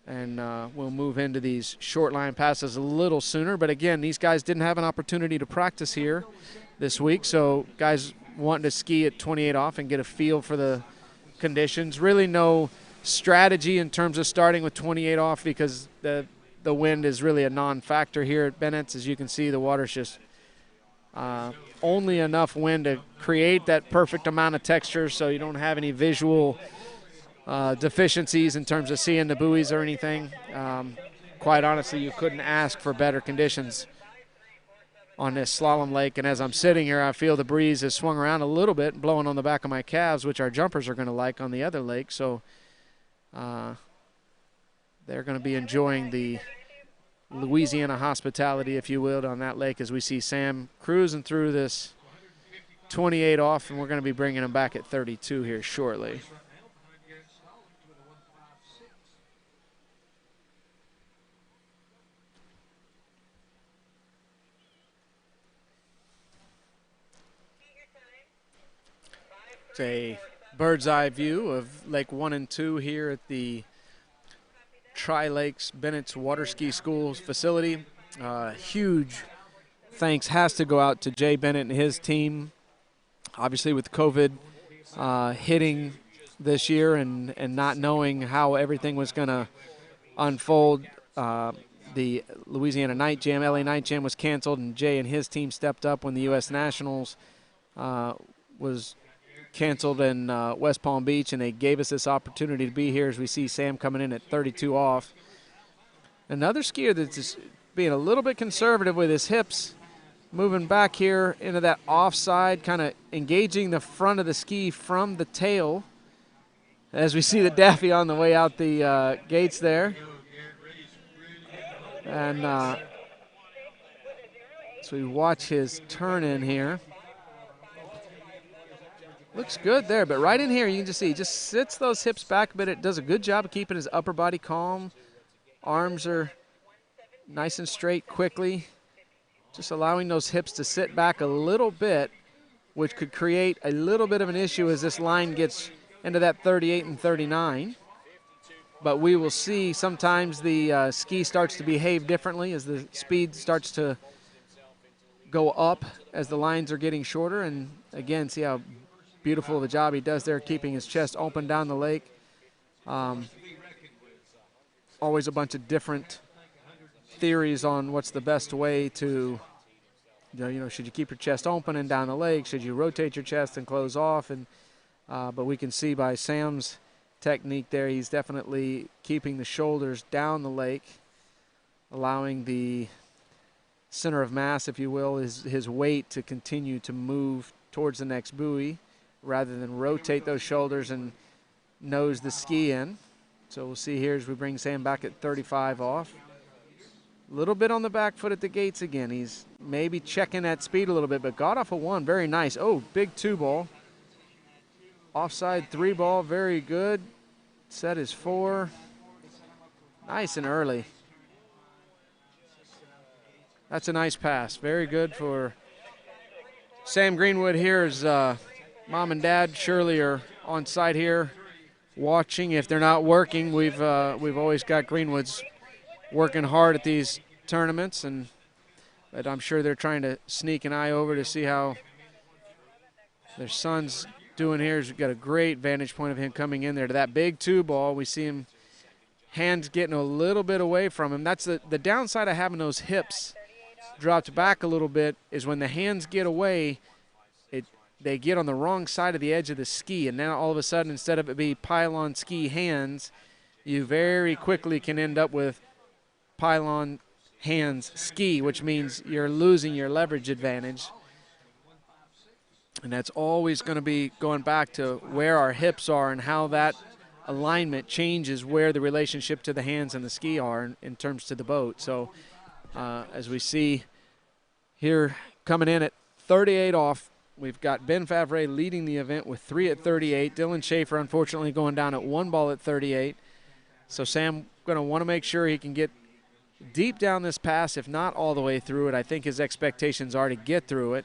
And we'll move into these short line passes a little sooner. But again, these guys didn't have an opportunity to practice here this week. So guys wanting to ski at 28 off and get a feel for the conditions. Really no strategy in terms of starting with 28 off because the wind is really a non-factor here at Bennett's. As you can see, the water's just only enough wind to create that perfect amount of texture so you don't have any visual deficiencies in terms of seeing the buoys or anything. Quite honestly, you couldn't ask for better conditions on this slalom lake. And as I'm sitting here, I feel the breeze has swung around a little bit, blowing on the back of my calves, which our jumpers are going to like on the other lake. So they're going to be enjoying the Louisiana hospitality, if you will, on that lake as we see Sam cruising through this 28 off, and we're going to be bringing him back at 32 here shortly. It's a bird's eye view of Lake 1 and 2 here at the Tri-Lakes Bennett's Water Ski School's facility. Huge thanks has to go out to Jay Bennett and his team. Obviously with COVID hitting this year and not knowing how everything was going to unfold, the Louisiana Night Jam, LA Night Jam was canceled, and Jay and his team stepped up when the U.S. Nationals was canceled in West Palm Beach, and they gave us this opportunity to be here as we see Sam coming in at 32 off. Another skier that's just being a little bit conservative with his hips, moving back here into that offside, kind of engaging the front of the ski from the tail as we see the Daffy on the way out the gates there. And so we watch his turn in here. Looks good there, but right in here you can just see he just sits those hips back a bit. It does a good job of keeping his upper body calm. Arms are nice and straight quickly. Just allowing those hips to sit back a little bit, which could create a little bit of an issue as this line gets into that 38 and 39. But we will see sometimes the ski starts to behave differently as the speed starts to go up as the lines are getting shorter. And again, see how beautiful of a job he does there, keeping his chest open down the lake. Always a bunch of different theories on what's the best way to, should you keep your chest open and down the lake? Should you rotate your chest and close off? And but we can see by Sam's technique there, he's definitely keeping the shoulders down the lake, allowing the center of mass, if you will, his weight to continue to move towards the next buoy, rather than rotate those shoulders and nose the ski in. So we'll see here as we bring Sam back at 35 off. A little bit on the back foot at the gates again. He's maybe checking that speed a little bit, but got off a 1. Very nice. Oh, big 2 ball. Offside 3 ball. Very good. Set is 4. Nice and early. That's a nice pass. Very good for Sam Greenwood here. As Mom and Dad surely are on site here watching. If they're not working, we've always got Greenwoods working hard at these tournaments, but I'm sure they're trying to sneak an eye over to see how their son's doing here. He's got a great vantage point of him coming in there to that big 2 ball. We see him hands getting a little bit away from him. That's the downside of having those hips dropped back a little bit, is when the hands get away, they get on the wrong side of the edge of the ski, and now all of a sudden, instead of it be pylon ski hands, you very quickly can end up with pylon hands ski, which means you're losing your leverage advantage. And that's always going to be going back to where our hips are and how that alignment changes where the relationship to the hands and the ski are in terms to the boat. So as we see here coming in at 38 off, we've got Ben Favre leading the event with 3 at 38. Dylan Schaefer, unfortunately, going down at 1 ball at 38. So Sam going to want to make sure he can get deep down this pass, if not all the way through it. I think his expectations are to get through it.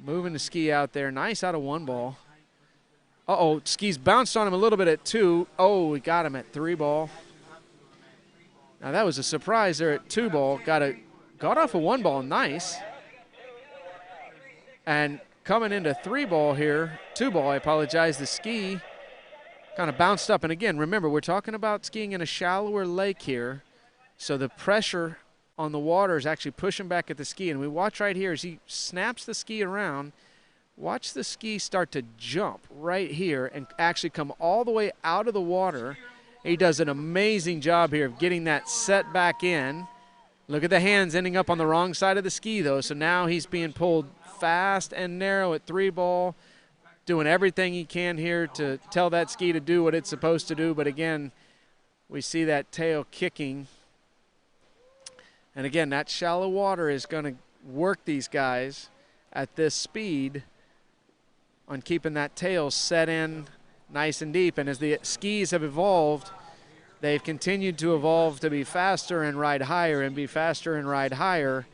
Moving the ski out there. Nice out of 1 ball. Uh-oh, skis bounced on him a little bit at 2. Oh, we got him at 3 ball. Now that was a surprise there at 2 ball. Got off a 1 ball, nice. And coming into 3 ball here, 2 ball, I apologize, the ski kind of bounced up. And again, remember, we're talking about skiing in a shallower lake here. So the pressure on the water is actually pushing back at the ski. And we watch right here as he snaps the ski around. Watch the ski start to jump right here and actually come all the way out of the water. He does an amazing job here of getting that set back in. Look at the hands ending up on the wrong side of the ski, though. So now he's being pulled fast and narrow at 3 ball, doing everything he can here to tell that ski to do what it's supposed to do. But again, we see that tail kicking. And again, that shallow water is going to work these guys at this speed on keeping that tail set in nice and deep. And as the skis have evolved, they've continued to evolve to be faster and ride higher and be faster and ride higher.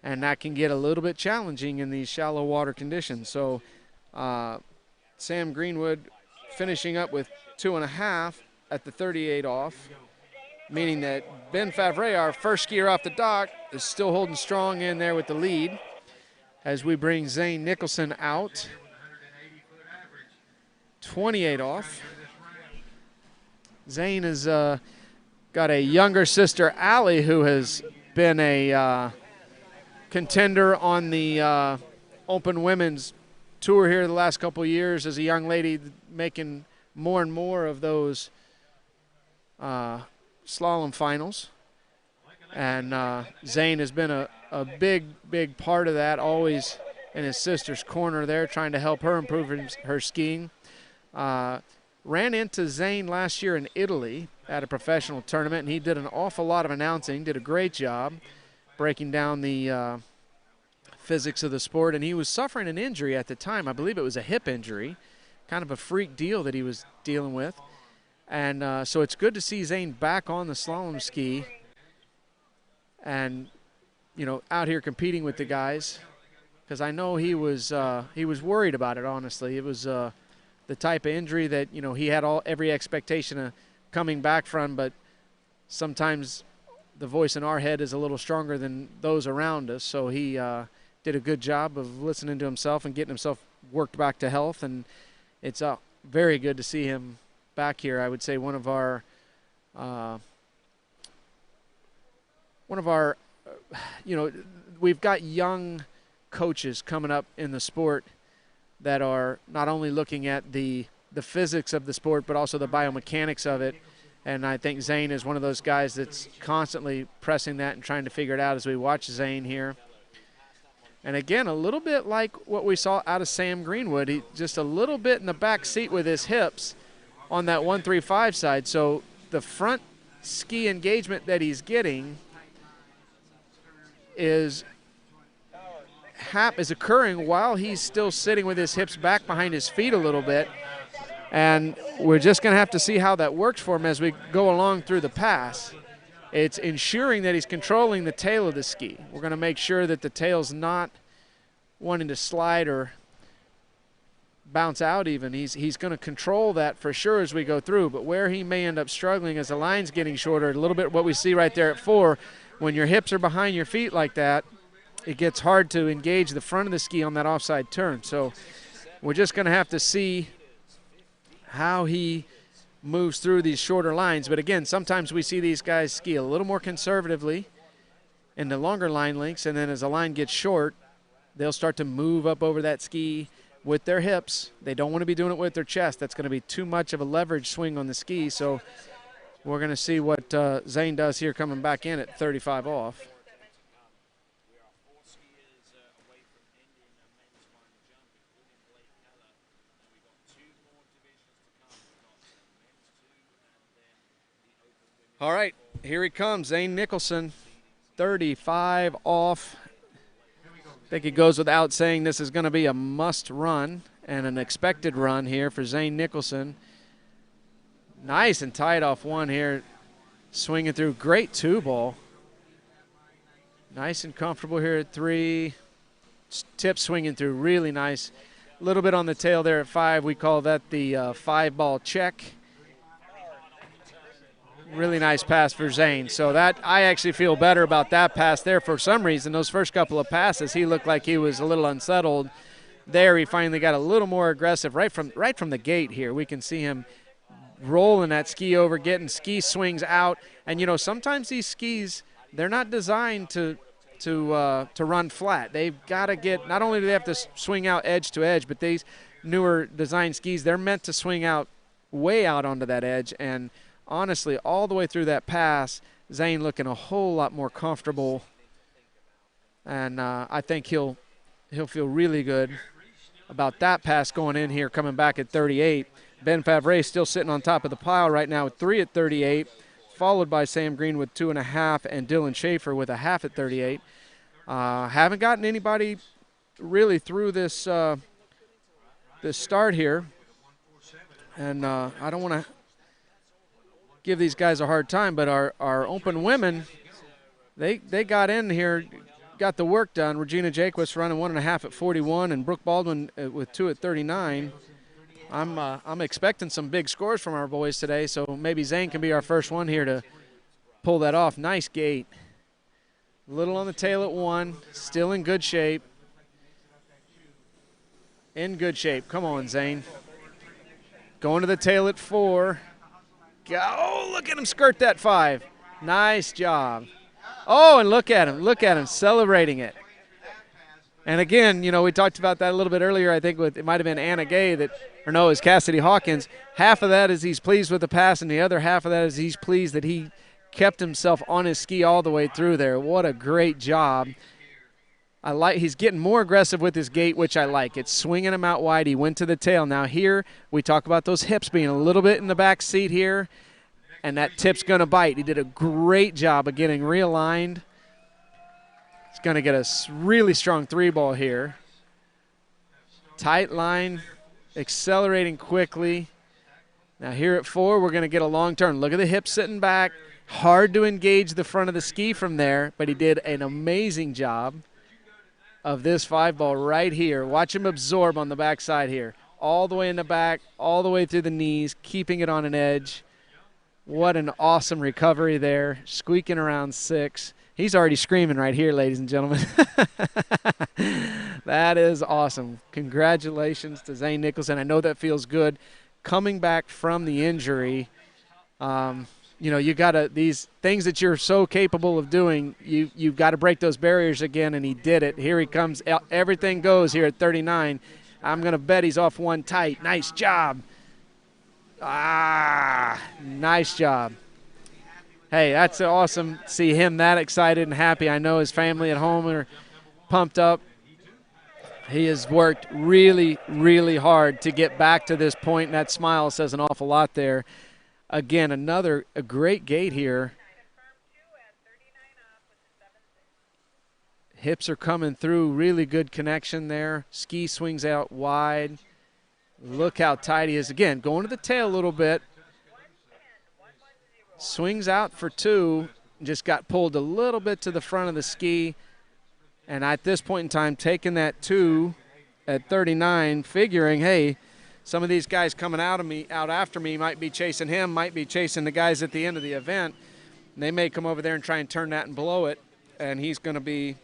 And that can get a little bit challenging in these shallow water conditions. So Sam Greenwood finishing up with 2.5 at the 38 off, meaning that Ben Favre, our first skier off the dock, is still holding strong in there with the lead as we bring Zane Nicholson out. 28 off. Zane has got a younger sister, Allie, who has been a contender on the Open Women's Tour here the last couple of years as a young lady, making more and more of those slalom finals. And Zane has been a big part of that, always in his sister's corner there, trying to help her improve her skiing. Ran into Zane last year in Italy at a professional tournament, and he did an awful lot of announcing, did a great job breaking down the physics of the sport. And he was suffering an injury at the time. I believe it was a hip injury, kind of a freak deal that he was dealing with. And so it's good to see Zane back on the slalom ski and, you know, out here competing with the guys, because I know he was worried about it, honestly. It was the type of injury that, you know, he had every expectation of coming back from, but sometimes the voice in our head is a little stronger than those around us. So he did a good job of listening to himself and getting himself worked back to health, and it's very good to see him back here. I would say one of our you know, we've got young coaches coming up in the sport that are not only looking at the physics of the sport, but also the biomechanics of it. And I think Zane is one of those guys that's constantly pressing that and trying to figure it out as we watch Zane here. And again, a little bit like what we saw out of Sam Greenwood. He just a little bit in the back seat with his hips on that 135 side. So the front ski engagement that he's getting is occurring while he's still sitting with his hips back behind his feet a little bit. And we're just going to have to see how that works for him as we go along through the pass. It's ensuring that he's controlling the tail of the ski. We're going to make sure that the tail's not wanting to slide or bounce out even. He's going to control that for sure as we go through, but where he may end up struggling as the line's getting shorter, a little bit what we see right there at 4, when your hips are behind your feet like that, it gets hard to engage the front of the ski on that offside turn. So we're just going to have to see how he moves through these shorter lines. But again, sometimes we see these guys ski a little more conservatively in the longer line lengths, and then as the line gets short, they'll start to move up over that ski with their hips. They don't want to be doing it with their chest. That's going to be too much of a leverage swing on the ski. So we're going to see what Zane does here coming back in at 35 off. All right, here he comes, Zane Nicholson, 35 off. I think it goes without saying this is going to be a must run and an expected run here for Zane Nicholson. Nice and tight off one here. Swinging through. Great 2-ball. Nice and comfortable here at 3. Tip swinging through. Really nice. A little bit on the tail there at 5. We call that the 5-ball check. Really nice pass for Zane. So that I actually feel better about that pass there. For some reason, those first couple of passes, he looked like he was a little unsettled. There, he finally got a little more aggressive right from the gate here. We can see him rolling that ski over, getting ski swings out. And, you know, sometimes these skis, they're not designed to run flat. They've got to get, not only do they have to swing out edge to edge, but these newer design skis, they're meant to swing out way out onto that edge. And honestly, all the way through that pass, Zane looking a whole lot more comfortable. And I think he'll feel really good about that pass going in here, coming back at 38. Ben Favre still sitting on top of the pile right now with 3 at 38, followed by Sam Green with 2.5 and Dylan Schaefer with a half at 38. Haven't gotten anybody really through this this start here. And I don't want to give these guys a hard time, but our open women, they got in here, got the work done. Regina Jaquis running 1.5 at 41, and Brooke Baldwin with 2 at 39. I'm expecting some big scores from our boys today, so maybe Zane can be our first one here to pull that off. Nice gate. A little on the tail at 1, still in good shape. In good shape. Come on, Zane. Going to the tail at 4. Oh, look at him skirt that 5. Nice job. Oh, and look at him celebrating it. And again, you know, we talked about that a little bit earlier. I think it might have been Anna Gay it was Cassidy Hawkins. Half of that is he's pleased with the pass, and the other half of that is he's pleased that he kept himself on his ski all the way through there. What a great job. He's getting more aggressive with his gait, which I like. It's swinging him out wide. He went to the tail. Now here we talk about those hips being a little bit in the back seat here, and that tip's going to bite. He did a great job of getting realigned. He's going to get a really strong 3-ball here. Tight line, accelerating quickly. Now here at 4, we're going to get a long turn. Look at the hips sitting back. Hard to engage the front of the ski from there, but he did an amazing job of this 5-ball right here. Watch him absorb on the backside here. All the way in the back, all the way through the knees, keeping it on an edge. What an awesome recovery there. Squeaking around 6. He's already screaming right here, ladies and gentlemen. That is awesome. Congratulations to Zane Nicholson. I know that feels good. Coming back from the injury, you know, you gotta, these things that you're so capable of doing, you've got to break those barriers again, and he did it. Here he comes. Everything goes here at 39. I'm going to bet he's off 1 tight. Nice job. Nice job. Hey, that's awesome to see him that excited and happy. I know his family at home are pumped up. He has worked really, really hard to get back to this point, and that smile says an awful lot there. Again, a great gate here. Hips are coming through, really good connection there. Ski swings out wide. Look how tight he is. Again, going to the tail a little bit. Swings out for 2. Just got pulled a little bit to the front of the ski. And at this point in time, taking that 2 at 39, figuring, hey, some of these guys coming out after me might be chasing him, might be chasing the guys at the end of the event. And they may come over there and try and turn that and blow it, and he's going to be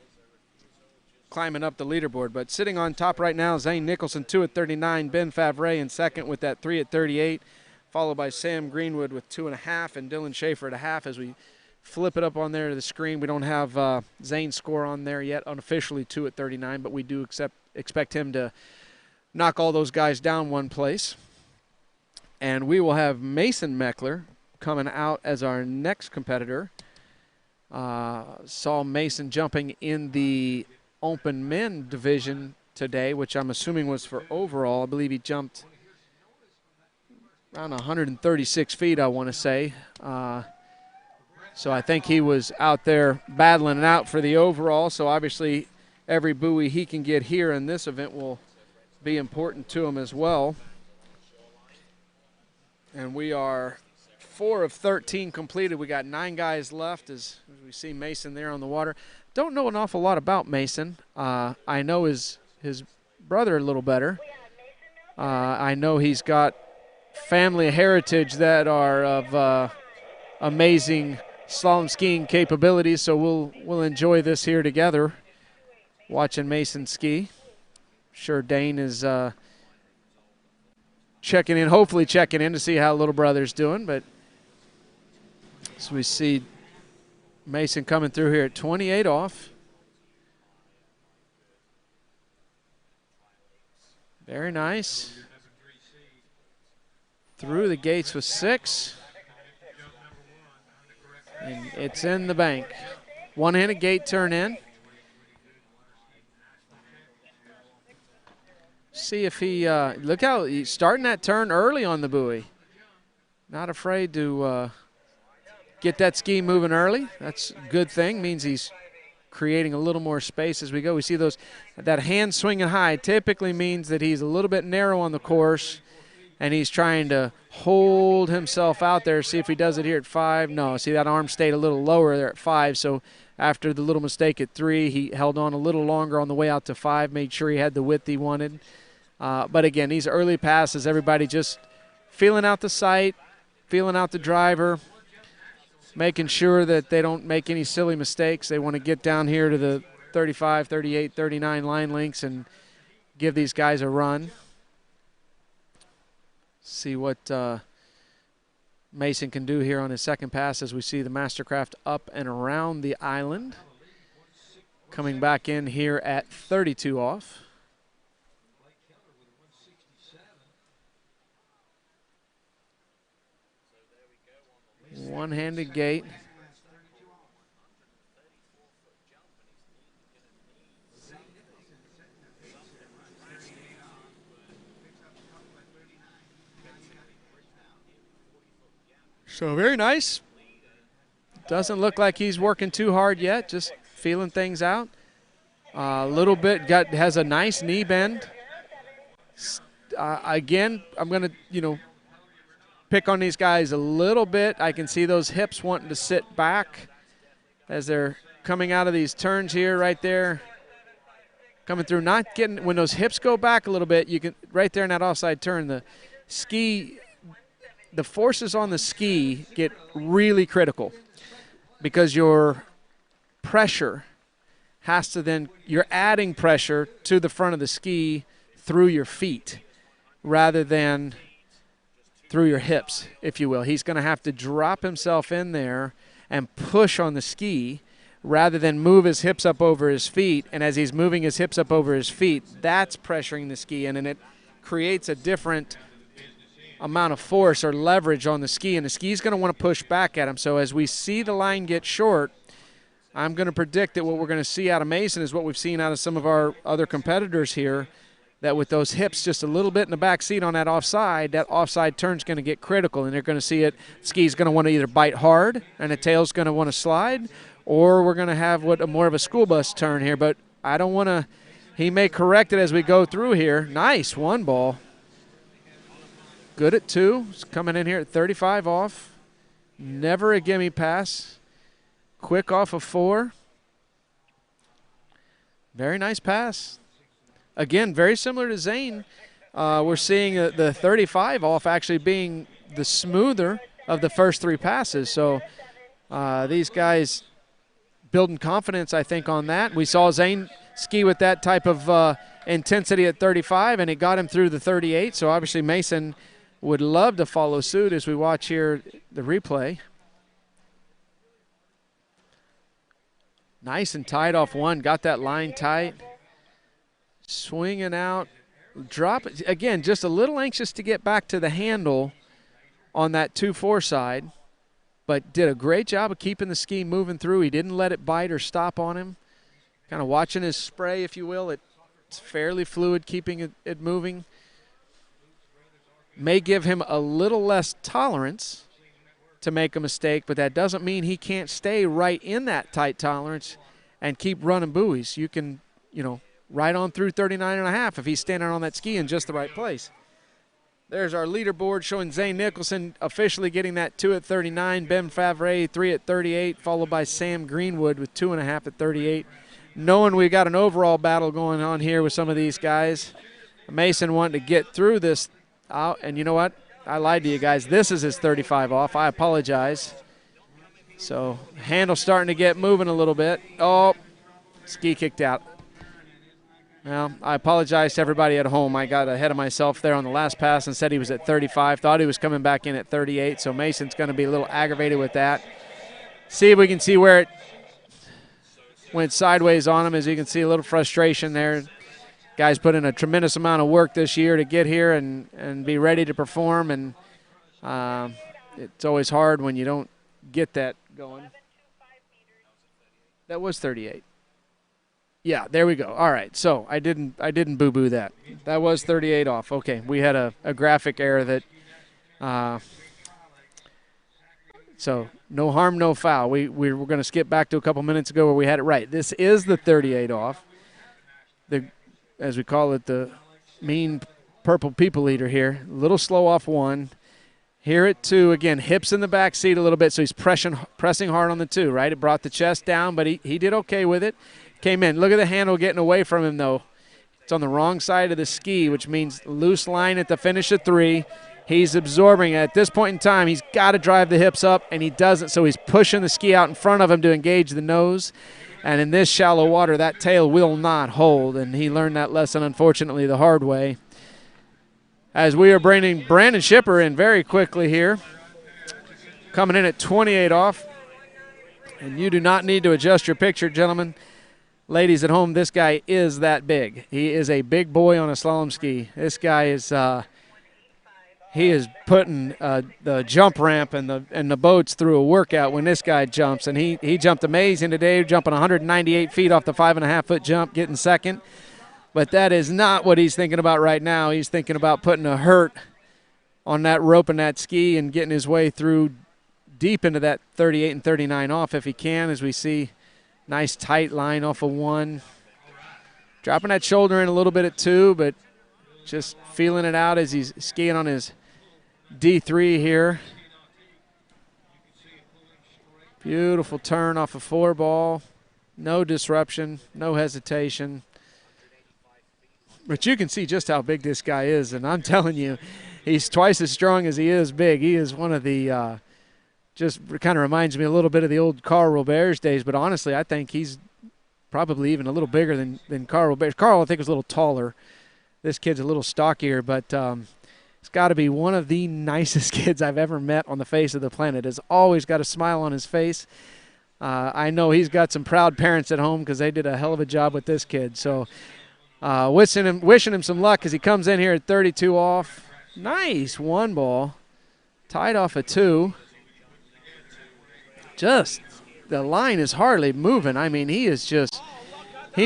climbing up the leaderboard. But sitting on top right now, Zane Nicholson, 2 at 39, Ben Favre in second with that 3 at 38, followed by Sam Greenwood with 2.5 and Dylan Schaefer at 1/2. As we flip it up on there to the screen, we don't have Zane's score on there yet, unofficially 2 at 39, but we do expect him to knock all those guys down 1 place. And we will have Mason Meckler coming out as our next competitor. Saw Mason jumping in the open men division today, which I'm assuming was for overall. I believe he jumped around 136 feet, I want to say. So I think he was out there battling it out for the overall. So obviously every buoy he can get here in this event will be important to him as well. And we are 4 of 13 completed. We got 9 guys left as we see Mason there on the water. Don't know an awful lot about Mason. I know his brother a little better. I know he's got family heritage that are of amazing slalom skiing capabilities, so we'll enjoy this here together, watching Mason ski. Sure Dane is checking in, hopefully checking in to see how little brother's doing, but so we see Mason coming through here at 28 off. Very nice. Through the gates with 6. And it's in the bank. One-handed gate turn in. See if he, look how he's starting that turn early on the buoy. Not afraid to get that ski moving early. That's a good thing. Means he's creating a little more space as we go. We see that hand swinging high typically means that he's a little bit narrow on the course and he's trying to hold himself out there, see if he does it here at 5. No, see that arm stayed a little lower there at 5, so after the little mistake at 3, he held on a little longer on the way out to 5, made sure he had the width he wanted. But again, these early passes, everybody just feeling out the sight, feeling out the driver, making sure that they don't make any silly mistakes. They want to get down here to the 35, 38, 39 line lengths and give these guys a run. See what Mason can do here on his second pass as we see the Mastercraft up and around the island. Coming back in here at 32 off. One-handed gate. So very nice. Doesn't look like he's working too hard yet, just feeling things out. A little bit, has a nice knee bend. Again, I'm going to, pick on these guys a little bit. I can see those hips wanting to sit back as they're coming out of these turns here right there. Coming through, not getting, when those hips go back a little bit, you can, right there in that offside turn, the forces on the ski get really critical because your pressure has to then, you're adding pressure to the front of the ski through your feet rather than through your hips, if you will. He's going to have to drop himself in there and push on the ski rather than move his hips up over his feet. And as he's moving his hips up over his feet, that's pressuring the ski in, and it creates a different amount of force or leverage on the ski, and the ski's going to want to push back at him. So as we see the line get short, I'm going to predict that what we're going to see out of Mason is what we've seen out of some of our other competitors here, that with those hips just a little bit in the back seat on that offside turn's going to get critical, and they're going to see it. Ski's going to want to either bite hard, and the tail's going to want to slide, or we're going to have more of a school bus turn here. But I don't want to. He may correct it as we go through here. Nice one ball. Good at 2. He's coming in here at 35 off. Never a gimme pass. Quick off of 4. Very nice pass. Again, very similar to Zane. We're seeing the 35 off actually being the smoother of the first 3 passes. So these guys building confidence, I think, on that. We saw Zane ski with that type of intensity at 35, and it got him through the 38. So obviously Mason would love to follow suit as we watch here the replay. Nice and tight off 1. Got that line tight. Swinging out, drop it. Again, just a little anxious to get back to the handle on that 2-4 side, but did a great job of keeping the ski moving through. He didn't let it bite or stop on him. Kind of watching his spray, if you will. It's fairly fluid, keeping it moving. May give him a little less tolerance to make a mistake, but that doesn't mean he can't stay right in that tight tolerance and keep running buoys. You can, right on through 39.5 if he's standing on that ski in just the right place. There's our leaderboard showing Zane Nicholson officially getting that 2 at 39, Ben Favre 3 at 38, followed by Sam Greenwood with 2.5 at 38. Knowing we got an overall battle going on here with some of these guys, Mason wanted to get through this out, and you know what? I lied to you guys. This is his 35 off. I apologize. So handle starting to get moving a little bit. Oh, ski kicked out. Well, I apologize to everybody at home. I got ahead of myself there on the last pass and said he was at 35. Thought he was coming back in at 38, so Mason's going to be a little aggravated with that. See if we can see where it went sideways on him. As you can see, a little frustration there. Guys put in a tremendous amount of work this year to get here and be ready to perform, and it's always hard when you don't get that going. That was 38. Yeah, there we go. All right, so I didn't boo-boo that. That was 38 off. Okay, we had a graphic error that so no harm, no foul. We were going to skip back to a couple minutes ago where we had it right. This is the 38 off. As we call it, the mean purple people eater here. A little slow off 1. Here at 2, again, hips in the back seat a little bit, so he's pressing hard on the 2, right? It brought the chest down, but he did okay with it. Came in. Look at the handle getting away from him, though. It's on the wrong side of the ski, which means loose line at the finish of 3. He's absorbing. At this point in time, he's got to drive the hips up, and he doesn't, so he's pushing the ski out in front of him to engage the nose. And in this shallow water, that tail will not hold, and he learned that lesson, unfortunately, the hard way. As we are bringing Brandon Shipper in very quickly here, coming in at 28 off. And you do not need to adjust your picture, gentlemen. Ladies at home, this guy is that big. He is a big boy on a slalom ski. This guy is he is putting the jump ramp and the boats through a workout when this guy jumps. And he jumped amazing today, jumping 198 feet off the 5.5-foot jump, getting second. But that is not what he's thinking about right now. He's thinking about putting a hurt on that rope and that ski and getting his way through deep into that 38 and 39 off if he can, as we see. Nice tight line off of 1. Dropping that shoulder in a little bit at 2, but just feeling it out as he's skiing on his D3 here. Beautiful turn off of 4 ball. No disruption, no hesitation. But you can see just how big this guy is, and I'm telling you, he's twice as strong as he is big. He is one of the just kind of reminds me a little bit of the old Carl Robert's days, but honestly, I think he's probably even a little bigger than Carl Robert. Carl, I think, was a little taller. This kid's a little stockier, but he's got to be one of the nicest kids I've ever met on the face of the planet. Has always got a smile on his face. I know he's got some proud parents at home because they did a hell of a job with this kid. So wishing him some luck as he comes in here at 32 off. Nice 1 ball. Tied off a 2. Just the line is hardly moving. I mean, he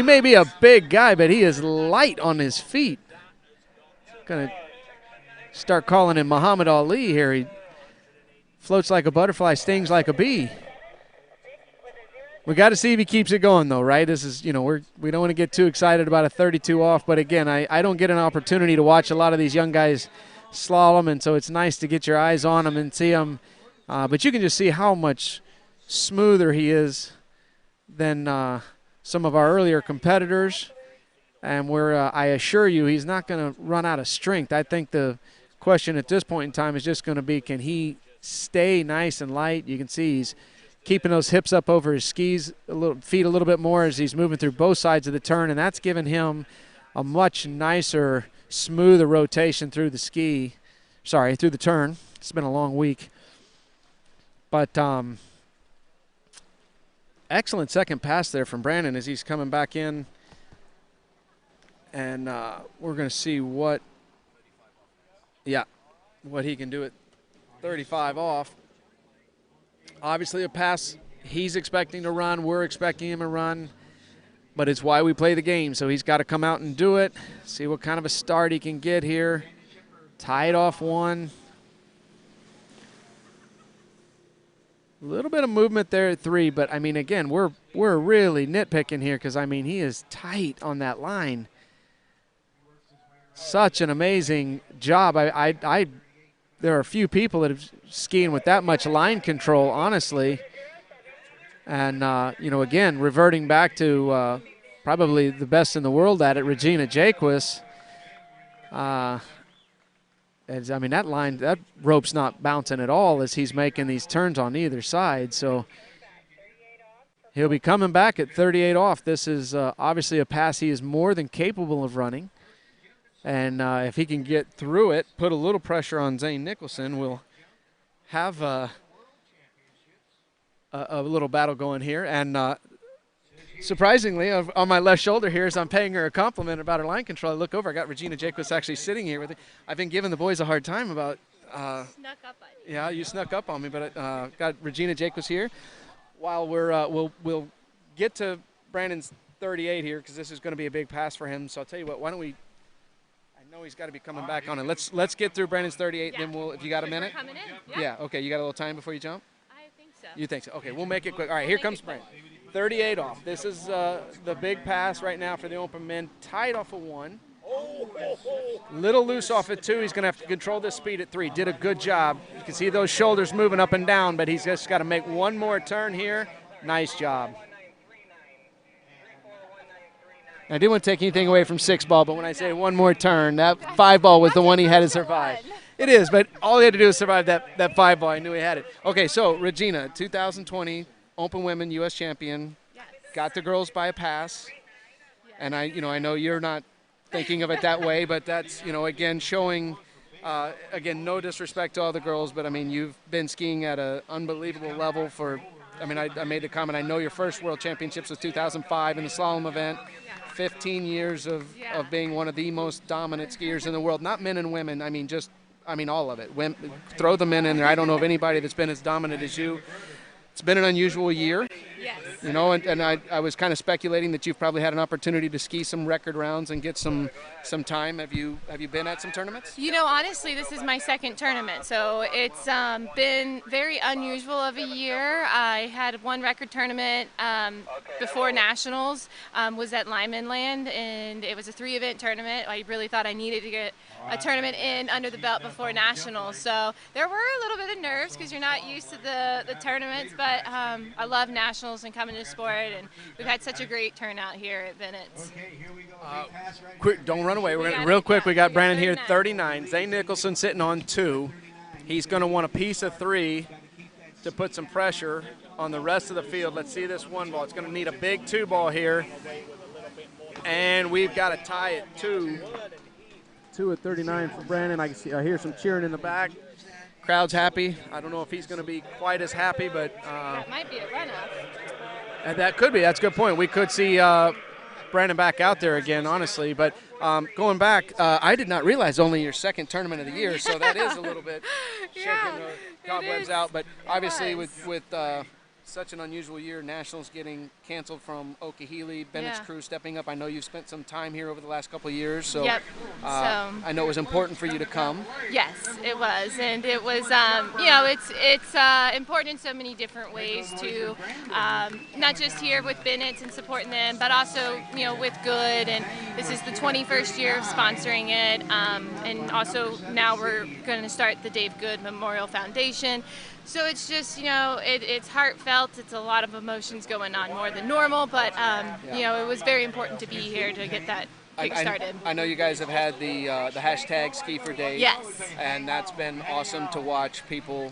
may be a big guy, but he is light on his feet. Gonna start calling him Muhammad Ali here. He floats like a butterfly, stings like a bee. We got to see if he keeps it going, though, right? This is, we don't want to get too excited about a 32 off, but again, I don't get an opportunity to watch a lot of these young guys slalom, and so it's nice to get your eyes on them and see them. But you can just see how much smoother he is than some of our earlier competitors, and I assure you he's not going to run out of strength. I think the question at this point in time is just going to be, can he stay nice and light? You can see he's keeping those hips up over his skis, feet a little bit more as he's moving through both sides of the turn, and that's given him a much nicer, smoother rotation through the through the turn. It's been a long week. But excellent second pass there from Brandon as he's coming back in. And we're going to see what he can do at 35 off. Obviously a pass he's expecting to run. We're expecting him to run. But it's why we play the game. So he's got to come out and do it. See what kind of a start he can get here. Tied off 1. A little bit of movement there at 3, but I mean, again, we're really nitpicking here because I mean he is tight on that line. such an amazing job. There are a few people that have skiing with that much line control, honestly. And, again, reverting back to probably the best in the world at it, Regina Jaquis. That rope's not bouncing at all as he's making these turns on either side. So he'll be coming back at 38 off. This is obviously a pass he is more than capable of running. And if he can get through it, put a little pressure on Zane Nicholson, we'll have a little battle going here. And surprisingly, on my left shoulder here, as I'm paying her a compliment about her line control, I look over, I got Regina Jaquis actually sitting here with me. I've been giving the boys a hard time about Snuck up on you. Yeah, you snuck up on me, but got Regina Jaquis here. While we'll get to Brandon's 38 here, because this is going to be a big pass for him. So I'll tell you what, why don't we? I know he's got to be coming back on it. Let's get through Brandon's 38, Yeah. then we'll. If you got a minute. We're coming in. Yeah. Okay. You got a little time before you jump. I think so. You think so? Okay. We'll make it quick. All right. Here comes Brent. 38 off. This is the big pass right now for the open men. Tight off of 1. Little loose off at 2. He's going to have to control this speed at 3. Did a good job. You can see those shoulders moving up and down, but he's just got to make one more turn here. Nice job. I didn't want to take anything away from 6 ball, but when I say one more turn, that 5 ball was the one he had to survive. It is, but all he had to do was survive that 5 ball. I knew he had it. Okay, so Regina, 2020 Open Women U.S. champion, got the girls by a pass, and I know you're not thinking of it that way, but that's again showing. Again, no disrespect to all the girls, but I mean you've been skiing at an unbelievable level for. I mean, I made the comment. I know your first World Championships was 2005 in the slalom event. 15 years of being one of the most dominant skiers in the world. Not men and women. I mean, all of it. Throw the men in there. I don't know of anybody that's been as dominant as you. It's been an unusual year. Yes. And I was kind of speculating that you've probably had an opportunity to ski some record rounds and get some time. Have you been at some tournaments? Honestly, this is my second tournament, so it's been very unusual of a year. I had one record tournament before Nationals, was at Lyman Land, and it was a 3-event tournament. I really thought I needed to get a tournament in under the belt before Nationals, so there were a little bit of nerves because you're not used to the tournaments, but I love Nationals and coming to the sport, and we've had such a great turnout here at Bennett's. Quick, don't run away. We're gonna real quick. We got Brandon here, 39. Zane Nicholson sitting on 2. He's going to want a piece of 3 to put some pressure on the rest of the field. Let's see this 1 ball. It's going to need a big 2 ball here, and we've got a tie at 2. 2 at 39 for Brandon. I hear some cheering in the back. Crowd's happy. I don't know if he's going to be quite as happy, but That might be a runoff. and that could be. That's a good point. We could see Brandon back out there again, honestly. But going back, I did not realize only your second tournament of the year, so that is a little bit shaking the cobwebs out. But obviously, with such an unusual year, Nationals getting canceled from Okehili, Bennett's crew stepping up. I know you've spent some time here over the last couple of years, so, I know it was important for you to come. Yes, it was, and it was, it's important in so many different ways to, not just here with Bennett's and supporting them, but also, with Goode, and this is the 21st year of sponsoring it, and also now we're going to start the Dave Goode Memorial Foundation. So it's just, it's heartfelt. It's a lot of emotions going on more than normal, but, it was very important to be here to get that kick-started. I know you guys have had the hashtag Ski for Dave. Yes. And that's been awesome to watch people,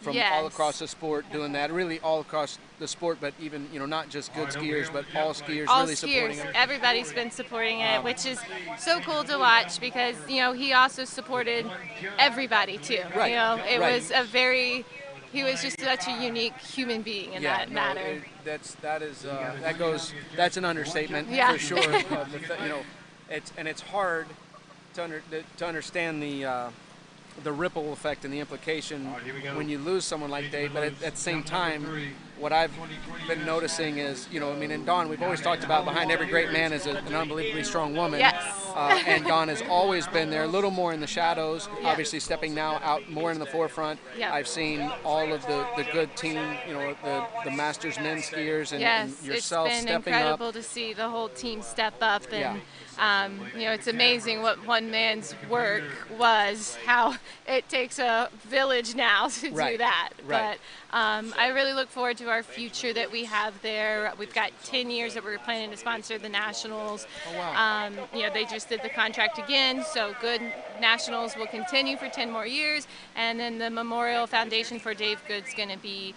from all across the sport doing that, really all across the sport, but even, not just good skiers, but all skiers really supporting them. Everybody's been supporting it, which is so cool to watch because, he also supported everybody too. Right. He was just such a unique human being in that matter. That's an understatement for sure. It's hard to understand the ripple effect and the implication when you lose someone like Dave. But at the same time, what I've been noticing is, in Dawn, we've always talked about behind every great man is an unbelievably strong woman. Yes. And Dawn has always been there, a little more in the shadows, obviously stepping now out more in the forefront. Yeah. I've seen all of the good team, the Masters men skiers and yourself stepping up. It's been incredible to see the whole team step up and It's amazing what one man's work was, how it takes a village now to do that. Right. But I really look forward to our future that we have there. We've got 10 years that we're planning to sponsor the Nationals. Oh, wow. They just did the contract again, so Goode Nationals will continue for 10 more years. And then the Memorial Foundation for Dave Goode's going to be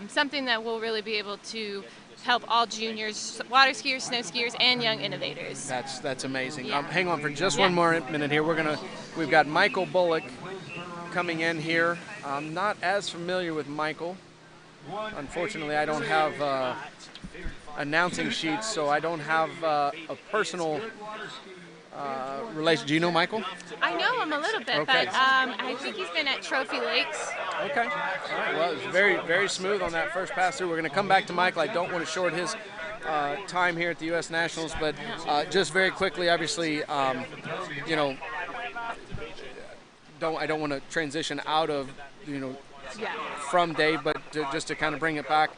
something that we'll really be able to help all juniors, water skiers, snow skiers, and young innovators. That's amazing. Yeah. Hang on for just one more minute here. We've got Michael Bullock coming in here. I'm not as familiar with Michael. Unfortunately, I don't have announcing sheets, so I don't have a personal relation. Do you know Michael? I know him a little bit, Okay. but I think he's been at Trophy Lakes. Okay. All right. Well, it was very, very smooth on that first pass through. We're going to come back to Michael. I don't want to short his time here at the U.S. Nationals, but just very quickly, obviously, I don't want to transition out of, from Dave, but just to kind of bring it back,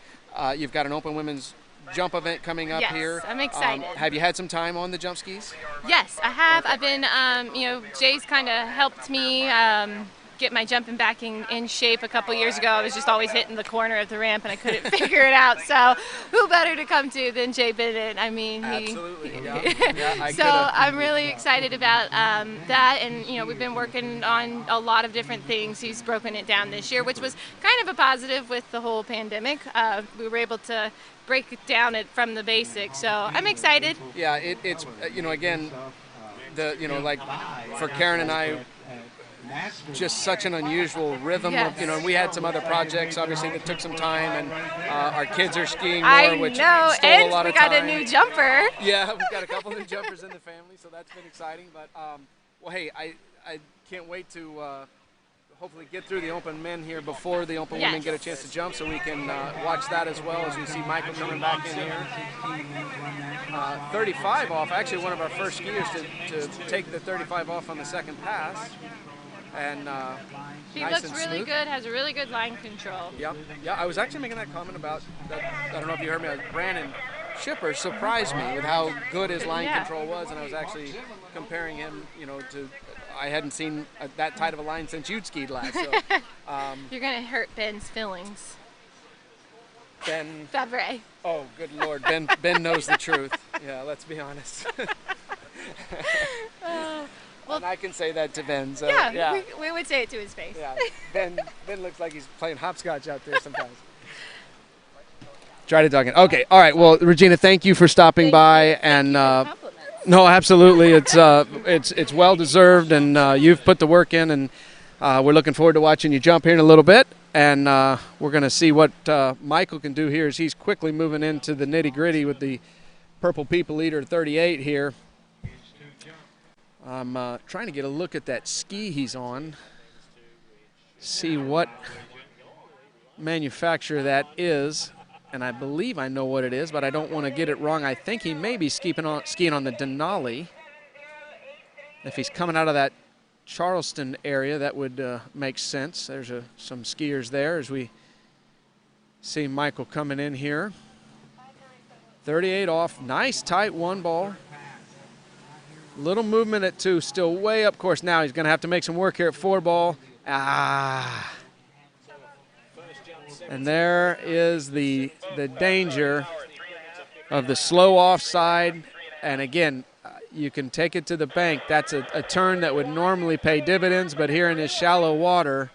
you've got an open women's jump event coming up here. Yes, I'm excited. Have you had some time on the jump skis? Yes, I have. I've been, Jay's kind of helped me get my jumping back in shape a couple years ago. I was just always hitting the corner of the ramp and I couldn't figure it out. So who better to come to than Jay Bennett? I mean, Absolutely. So I'm really excited about that. And, we've been working on a lot of different things. He's broken it down this year, which was kind of a positive with the whole pandemic. We were able to break it down from the basics. So I'm excited. Yeah, it's, again, like for Karen and I, just such an unusual rhythm. Yes. Of, we had some other projects, obviously, that took some time, and our kids are skiing more, which stole and a lot we of got time. a new jumper. Yeah, we've got a couple new jumpers in the family, so that's been exciting. But, well, hey, I can't wait to hopefully get through the open men here before the open women get a chance to jump, so we can watch that as well as we see Michael coming back in here. 35 off, actually one of our first skiers to take the 35 off on the second pass. And he nice looks and really smooth. good, has a really good line control. Yeah, I was actually making that comment about that. I don't know if you heard me. Brandon Shipper surprised me with how good his line control was, and I was actually comparing him, to. I hadn't seen that tight of a line since you'd skied last. So, you're gonna hurt Ben's feelings. Ben Fabre. Oh, good Lord, Ben knows the truth. Yeah, let's be honest. Well, and I can say that to Ben. So, yeah. We would say it to his face. Yeah, Ben looks like he's playing hopscotch out there sometimes. Try to talk it. Okay, all right. Well, Regina, thank you for stopping by. And no, absolutely, it's well deserved, and you've put the work in, and we're looking forward to watching you jump here in a little bit. And we're going to see what Michael can do here as he's quickly moving into the nitty gritty with the Purple People Eater 38 here. I'm trying to get a look at that ski he's on, see what manufacturer that is, and I believe I know what it is, but I don't want to get it wrong. I think he may be skiing on the Denali. If he's coming out of that Charleston area, that would make sense. There's some skiers there as we see Michael coming in here. 38 off, nice tight one ball. Little movement at 2, still way up course. Now he's going to have to make some work here at 4 ball. And there is the danger of the slow offside. And again, you can take it to the bank. That's a turn that would normally pay dividends, but here in this shallow water,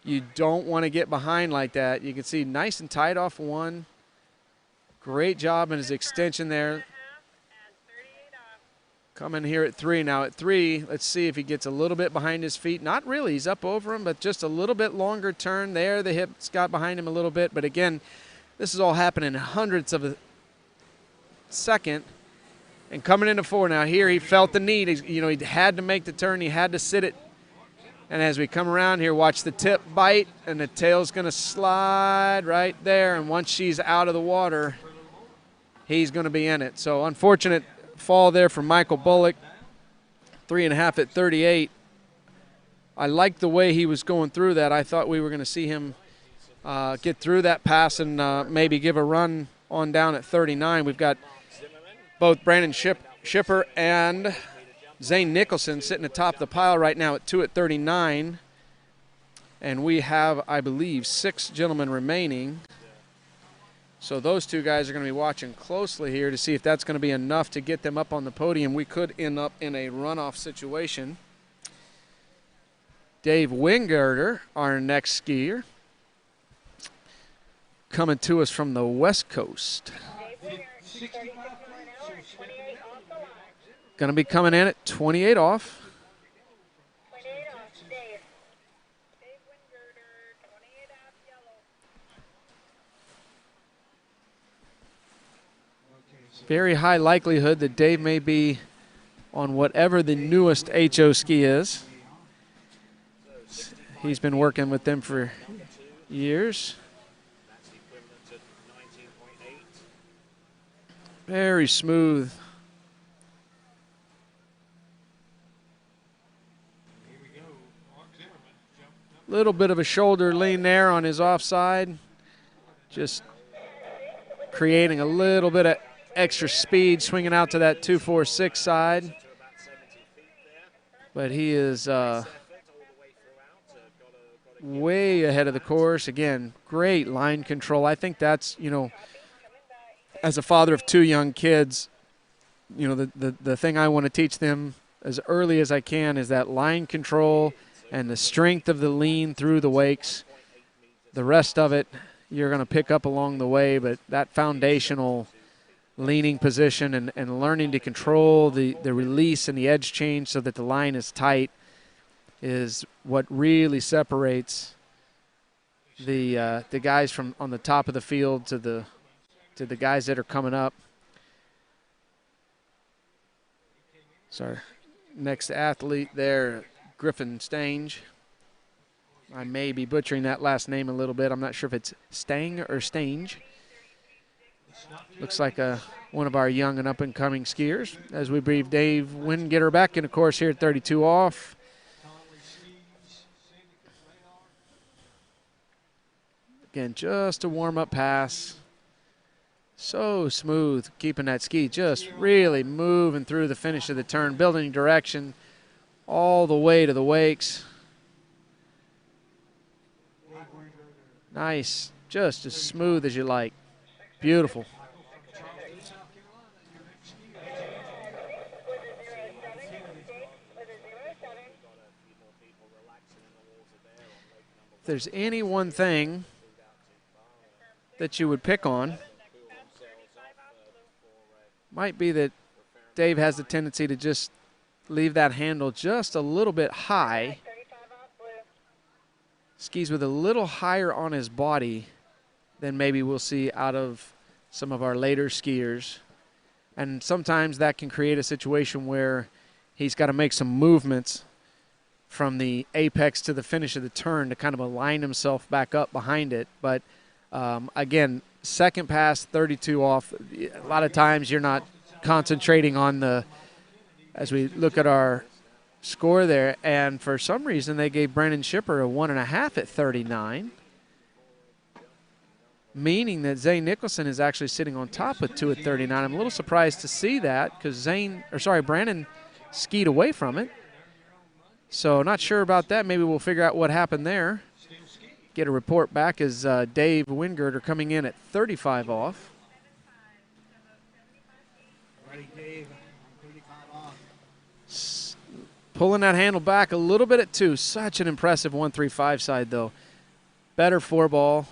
you don't want to get behind like that. You can see nice and tight off 1. Great job in his extension there. Coming here at 3. Now at 3, let's see if he gets a little bit behind his feet. Not really, he's up over him, but just a little bit longer turn there. The hips got behind him a little bit, but again, this is all happening in hundredths of a second. And coming into 4 now, here he felt the need. He had to make the turn, he had to sit it. And as we come around here, watch the tip bite, and the tail's going to slide right there. And once she's out of the water, he's going to be in it. So unfortunate fall there for Michael Bullock. 3.5 at 38. I liked the way he was going through that. I thought we were going to see him get through that pass and maybe give a run on down at 39. We've got both Brandon Ship Shipper and Zane Nicholson sitting atop the pile right now at 2:39. And we have, I believe, 6 gentlemen remaining. So those two guys are going to be watching closely here to see if that's going to be enough to get them up on the podium. We could end up in a runoff situation. Dave Wingirter, our next skier, coming to us from the West Coast. Going to be coming in at 28 off. Very high likelihood that Dave may be on whatever the newest HO ski is. He's been working with them for years. Very smooth. Little bit of a shoulder lean there on his offside. Just creating a little bit of extra speed, swinging out to that 246 side. But he is way ahead of the course. Again, great line control. I think that's, you know, as a father of 2 young kids, you know, the thing I want to teach them as early as I can is that line control and the strength of the lean through the wakes. The rest of it you're going to pick up along the way, but that foundational leaning position and learning to control the release and the edge change so that the line is tight is what really separates the guys from on the top of the field to the guys that are coming up. So our next athlete there, Griffin Stange. I may be butchering that last name a little bit. I'm not sure if it's Stang or Stange. Looks like one of our young and up-and-coming skiers. As we brief Dave Wingirter back in, of course, here at 32 off. Again, just a warm-up pass. So smooth, keeping that ski just really moving through the finish of the turn, building direction all the way to the wakes. Nice, just as smooth as you like. Beautiful. If there's any one thing that you would pick on, might be that Dave has the tendency to just leave that handle just a little bit high. Skis with a little higher on his body than maybe we'll see out of some of our later skiers. And sometimes that can create a situation where he's got to make some movements from the apex to the finish of the turn to kind of align himself back up behind it. But again, second pass, 32 off. A lot of times you're not concentrating on as we look at our score there, and for some reason they gave Brandon Shipper a 1.5 at 39, meaning that Zane Nicholson is actually sitting on top with 2 at 39. I'm a little surprised to see that because Brandon skied away from it. So not sure about that. Maybe we'll figure out what happened there. Get a report back as Dave Wingirter coming in at 35 off. Ready, Dave. 35 off. Pulling that handle back a little bit at 2. Such an impressive 135 side, though. Better 4-ball.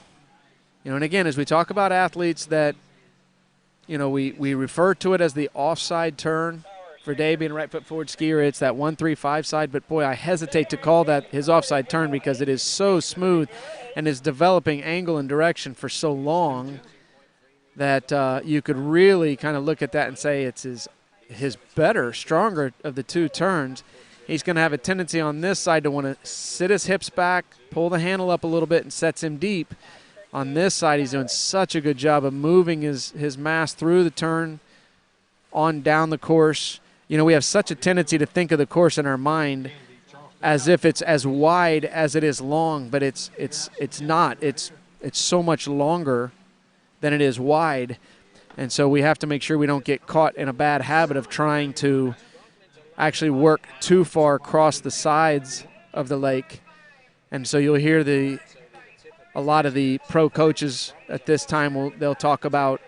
You know, and again, as we talk about athletes that, you know, we refer to it as the offside turn. For Dave being a right foot forward skier, it's that 135 side, but boy, I hesitate to call that his offside turn because it is so smooth and is developing angle and direction for so long that you could really kind of look at that and say it's his better, stronger of the 2 turns. He's going to have a tendency on this side to want to sit his hips back, pull the handle up a little bit, and sets him deep. On this side, he's doing such a good job of moving his mass through the turn, on down the course. You know, we have such a tendency to think of the course in our mind as if it's as wide as it is long, but it's not. It's so much longer than it is wide. And so we have to make sure we don't get caught in a bad habit of trying to actually work too far across the sides of the lake. And so you'll hear a lot of the pro coaches at this time, they'll talk about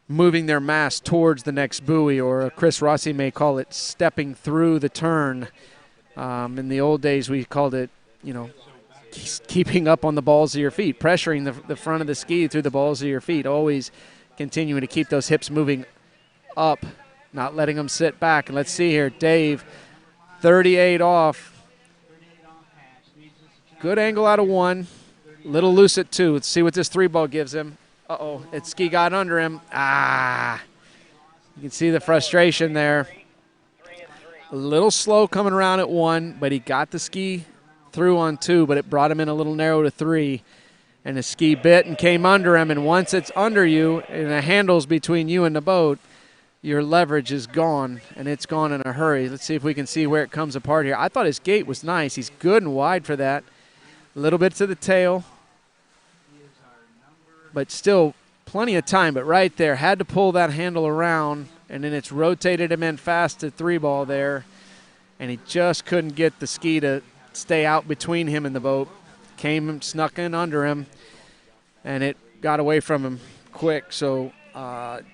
moving their mast towards the next buoy, or Chris Rossi may call it stepping through the turn. In the old days, we called it, keeping up on the balls of your feet, pressuring the front of the ski through the balls of your feet, always continuing to keep those hips moving up, not letting them sit back. And let's see here, Dave, 38 off. Good angle out of 1, little loose at 2. Let's see what this 3-ball gives him. Uh-oh, its ski got under him. You can see the frustration there. A little slow coming around at 1, but he got the ski through on 2, but it brought him in a little narrow to 3. And the ski bit and came under him, and once it's under you and the handle's between you and the boat, your leverage is gone, and it's gone in a hurry. Let's see if we can see where it comes apart here. I thought his gait was nice. He's good and wide for that. A little bit to the tail, but still plenty of time. But right there, had to pull that handle around, and then it's rotated him in fast to 3-ball there, and he just couldn't get the ski to stay out between him and the boat. Came, snuck in under him, and it got away from him quick. So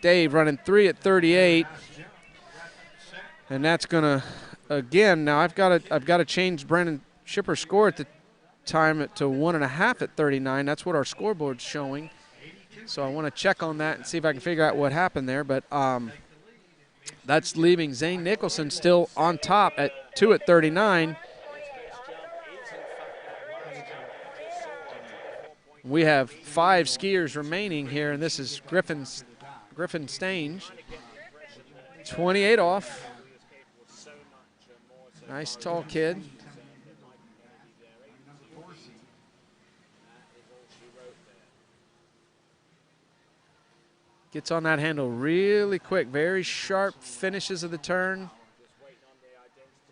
Dave running 3 at 38, and that's gonna again. Now I've got to change Brandon Shipper's score at the time to 1.5 at 39. That's what our scoreboard's showing. So I want to check on that and see if I can figure out what happened there. But that's leaving Zane Nicholson still on top at 2 at 39. We have 5 skiers remaining here, and this is Griffin Stange. 28 off. Nice tall kid. Gets on that handle really quick. Very sharp finishes of the turn.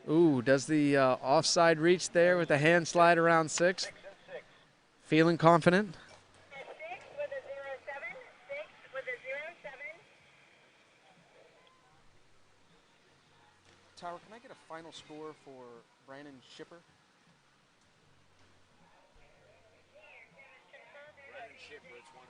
Ooh, does the offside reach there with the hand slide around 6. Feeling confident? Tower, can I get a final score for Brandon Shipper? Brandon Shipper, it's 1.5.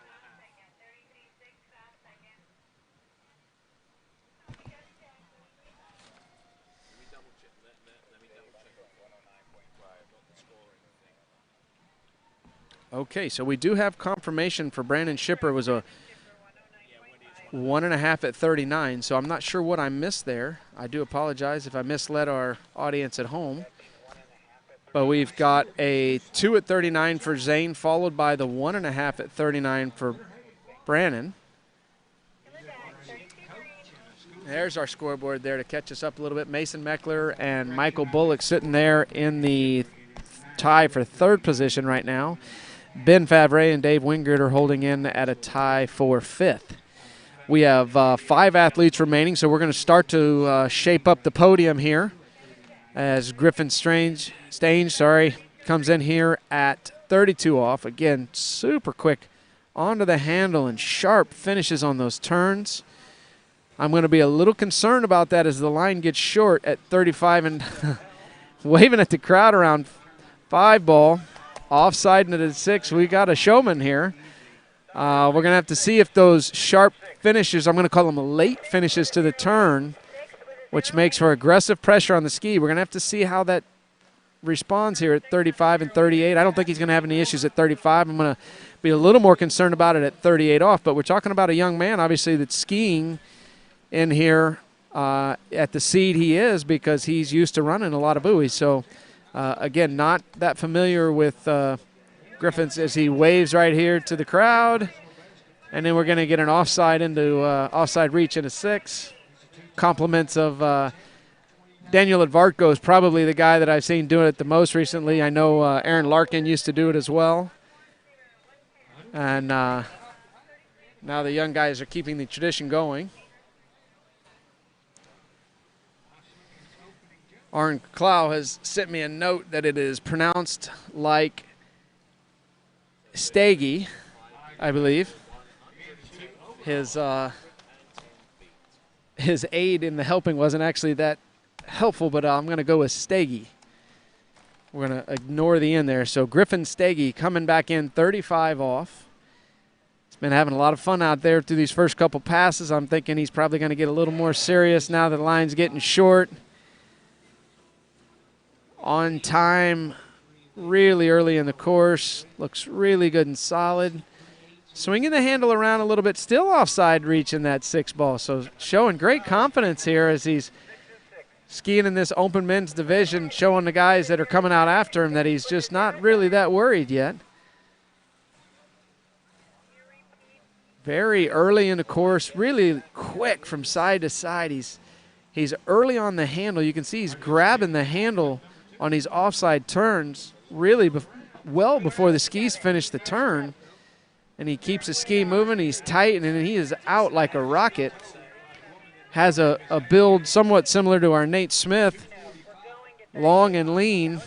Okay, so we do have confirmation for Brandon Shipper. It was a 1.5 at 39, so I'm not sure what I missed there. I do apologize if I misled our audience at home. But we've got a 2 at 39 for Zane, followed by the 1.5 at 39 for Brandon. There's our scoreboard there to catch us up a little bit. Mason Meckler and Michael Bullock sitting there in the tie for 3rd position right now. Ben Favre and Dave Wingert are holding in at a tie for 5th. We have 5 athletes remaining, so we're going to start to shape up the podium here as Griffin Stange comes in here at 32 off. Again, super quick onto the handle and sharp finishes on those turns. I'm going to be a little concerned about that as the line gets short at 35 and waving at the crowd around 5-ball. Offside into the 6. We got a showman here. We're going to have to see if those sharp finishes, I'm going to call them late finishes to the turn, which makes for aggressive pressure on the ski. We're going to have to see how that responds here at 35 and 38. I don't think he's going to have any issues at 35. I'm going to be a little more concerned about it at 38 off, but we're talking about a young man, obviously, that's skiing in here at the seed he is because he's used to running a lot of buoys. So, again, not that familiar with Griffins as he waves right here to the crowd. And then we're going to get an offside reach into 6. Compliments of Daniel Edvarko is probably the guy that I've seen doing it the most recently. I know Aaron Larkin used to do it as well. And now the young guys are keeping the tradition going. Arn Clow has sent me a note that it is pronounced like Staggy, I believe. his aid in the helping wasn't actually that helpful, but I'm going to go with Stege. We're going to ignore the end there. So Griffin Stege coming back in 35 off. He's been having a lot of fun out there through these first couple passes. I'm thinking he's probably going to get a little more serious now that the line's getting short. On time, really early in the course. Looks really good and solid. Swinging the handle around a little bit, still offside reach in that 6 ball. So showing great confidence here as he's skiing in this open men's division, showing the guys that are coming out after him that he's just not really that worried yet. Very early in the course, really quick from side to side. He's early on the handle. You can see he's grabbing the handle on these offside turns really well before the skis finish the turn. And he keeps the ski moving. He's tight, and then he is out like a rocket. Has a build somewhat similar to our Nate Smith, long and lean.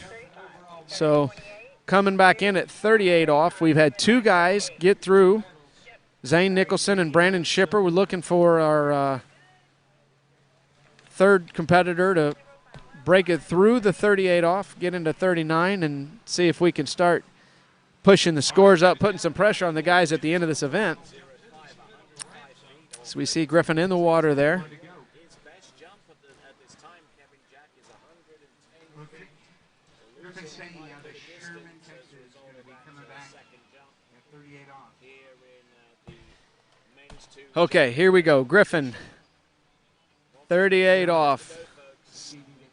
So coming back in at 38 off. We've had 2 guys get through. Zane Nicholson and Brandon Shipper. We're looking for our third competitor to break it through the 38 off, get into 39, and see if we can start pushing the scores up, putting some pressure on the guys at the end of this event. So we see Griffin in the water there. Okay, here we go. Griffin, 38 off.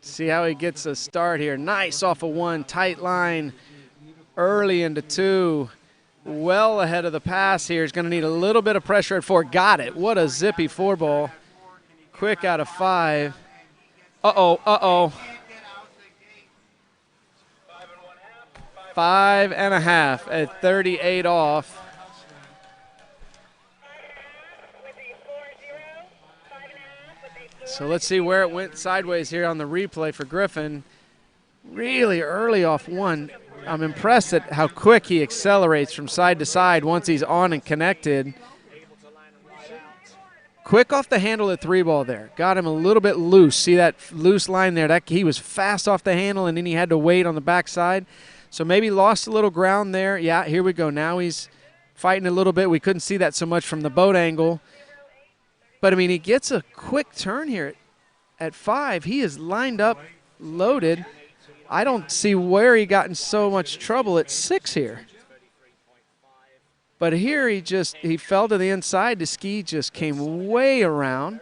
See how he gets a start here. Nice off of 1, tight line, early into 2. Well ahead of the pass here. He's going to need a little bit of pressure at 4. Got it. What a zippy 4 ball. Quick out of 5. Uh-oh. 5.5 at 38 off. So let's see where it went sideways here on the replay for Griffin. Really early off 1. I'm impressed at how quick he accelerates from side to side once he's on and connected. Quick off the handle at 3 ball there. Got him a little bit loose. See that loose line there? He was fast off the handle, and then he had to wait on the backside. So maybe lost a little ground there. Yeah, here we go. Now he's fighting a little bit. We couldn't see that so much from the boat angle. But, I mean, he gets a quick turn here at 5. He is lined up, loaded. I don't see where he got in so much trouble at 6 here. But here he fell to the inside. The ski just came way around.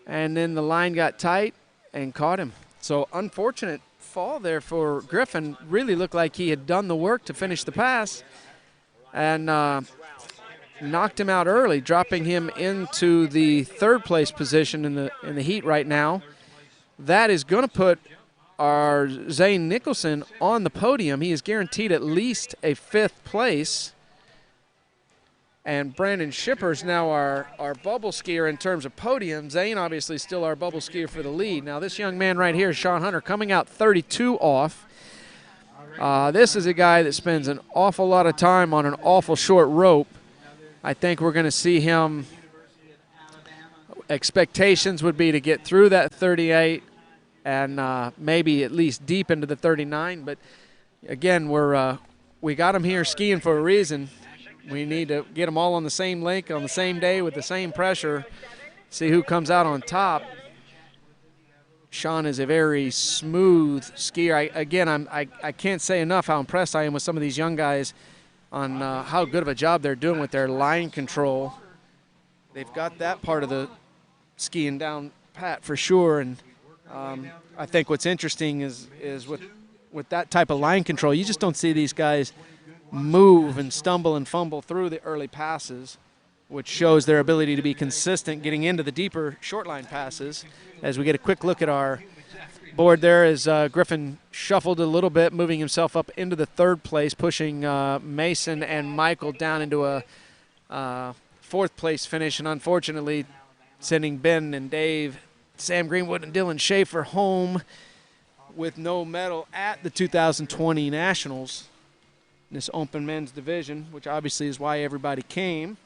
And then the line got tight and caught him. So unfortunate fall there for Griffin. Really looked like he had done the work to finish the pass. And knocked him out early, dropping him into the 3rd place position in the heat right now. That is going to put our Zane Nicholson on the podium. He is guaranteed at least a 5th place. And Brandon Shipper's now our bubble skier in terms of podium. Zane obviously still our bubble skier for the lead. Now this young man right here, Sean Hunter, coming out 32 off. This is a guy that spends an awful lot of time on an awful short rope. I think we're going to see him, expectations would be to get through that 38 and maybe at least deep into the 39. But, again, we got him here skiing for a reason. We need to get them all on the same link on the same day with the same pressure, see who comes out on top. Sean is a very smooth skier. I can't say enough how impressed I am with some of these young guys on how good of a job they're doing with their line control. They've got that part of the skiing down pat for sure. And I think what's interesting is with that type of line control, you just don't see these guys move and stumble and fumble through the early passes, which shows their ability to be consistent getting into the deeper short line passes. As we get a quick look at our board there, as Griffin shuffled a little bit, moving himself up into the 3rd place, pushing Mason and Michael down into a 4th place finish, and unfortunately sending Ben and Dave, Sam Greenwood and Dylan Schaefer home with no medal at the 2020 Nationals. This open men's division, which obviously is why everybody came.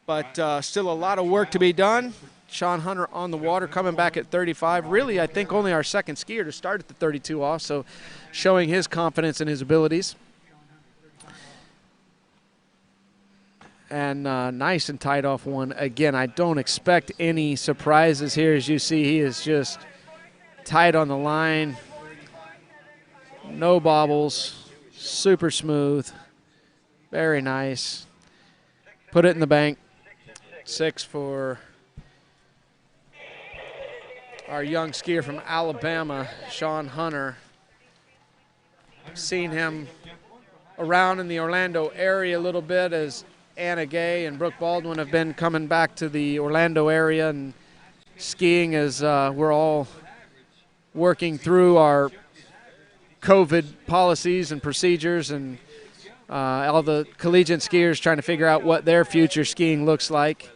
But still a lot of work to be done. Sean Hunter on the water, coming back at 35. Really, I think only our second skier to start at the 32 off, so showing his confidence in his abilities. And nice and tight off one. Again, I don't expect any surprises here. As you see, he is just tight on the line. No bobbles. Super smooth. Very nice. Put it in the bank. 6 for our young skier from Alabama, Sean Hunter. I've seen him around in the Orlando area a little bit as Anna Gay and Brooke Baldwin have been coming back to the Orlando area and skiing as we're all working through our COVID policies and procedures, and all the collegiate skiers trying to figure out what their future skiing looks like.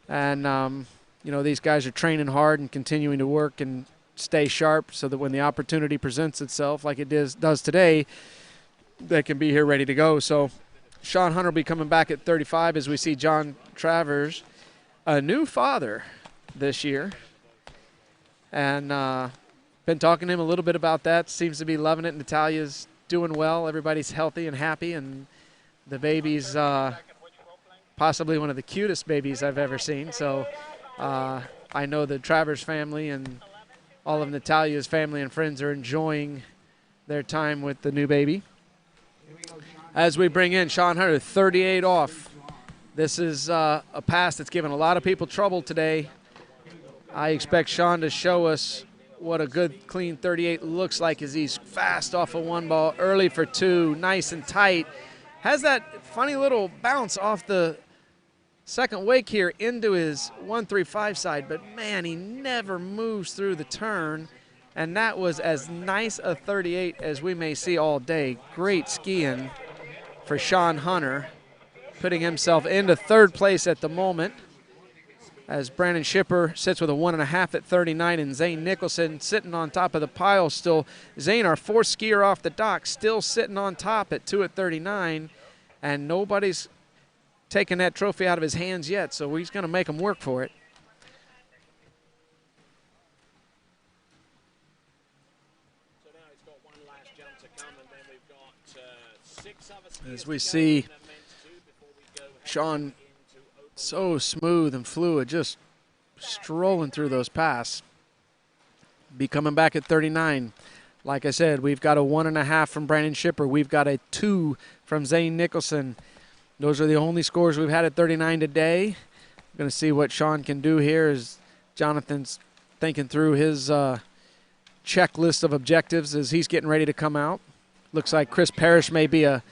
And, you know, these guys are training hard and continuing to work and stay sharp so that when the opportunity presents itself like it does today, they can be here ready to go. So Sean Hunter will be coming back at 35 as we see John Travers, a new father this year. And been talking to him a little bit about that. Seems to be loving it. Natalia's doing well. Everybody's healthy and happy. And the baby's possibly one of the cutest babies I've ever seen. So I know the Travers family and all of Natalia's family and friends are enjoying their time with the new baby. As we bring in Sean Hunter, 38 off. This is a pass that's given a lot of people trouble today. I expect Sean to show us what a good, clean 38 looks like as he's fast off of one ball, early for two, nice and tight. Has that funny little bounce off the second wake here into his 135 side, but man, he never moves through the turn. And that was as nice a 38 as we may see all day. Great skiing for Sean Hunter, putting himself into third place at the moment, as Brandon Shipper sits with a 1.5 at 39, and Zane Nicholson sitting on top of the pile still. Zane, our fourth skier off the dock, still sitting on top at 2 at 39, and nobody's taken that trophy out of his hands yet, so he's going to make him work for it. As we see Sean so smooth and fluid, just strolling through those paths. Be coming back at 39. Like I said, we've got a 1.5 from Brandon Shipper. We've got a 2 from Zane Nicholson. Those are the only scores we've had at 39 today. We're going to see what Sean can do here as Jonathan's thinking through his checklist of objectives as he's getting ready to come out. Looks like Chris Parrish may be a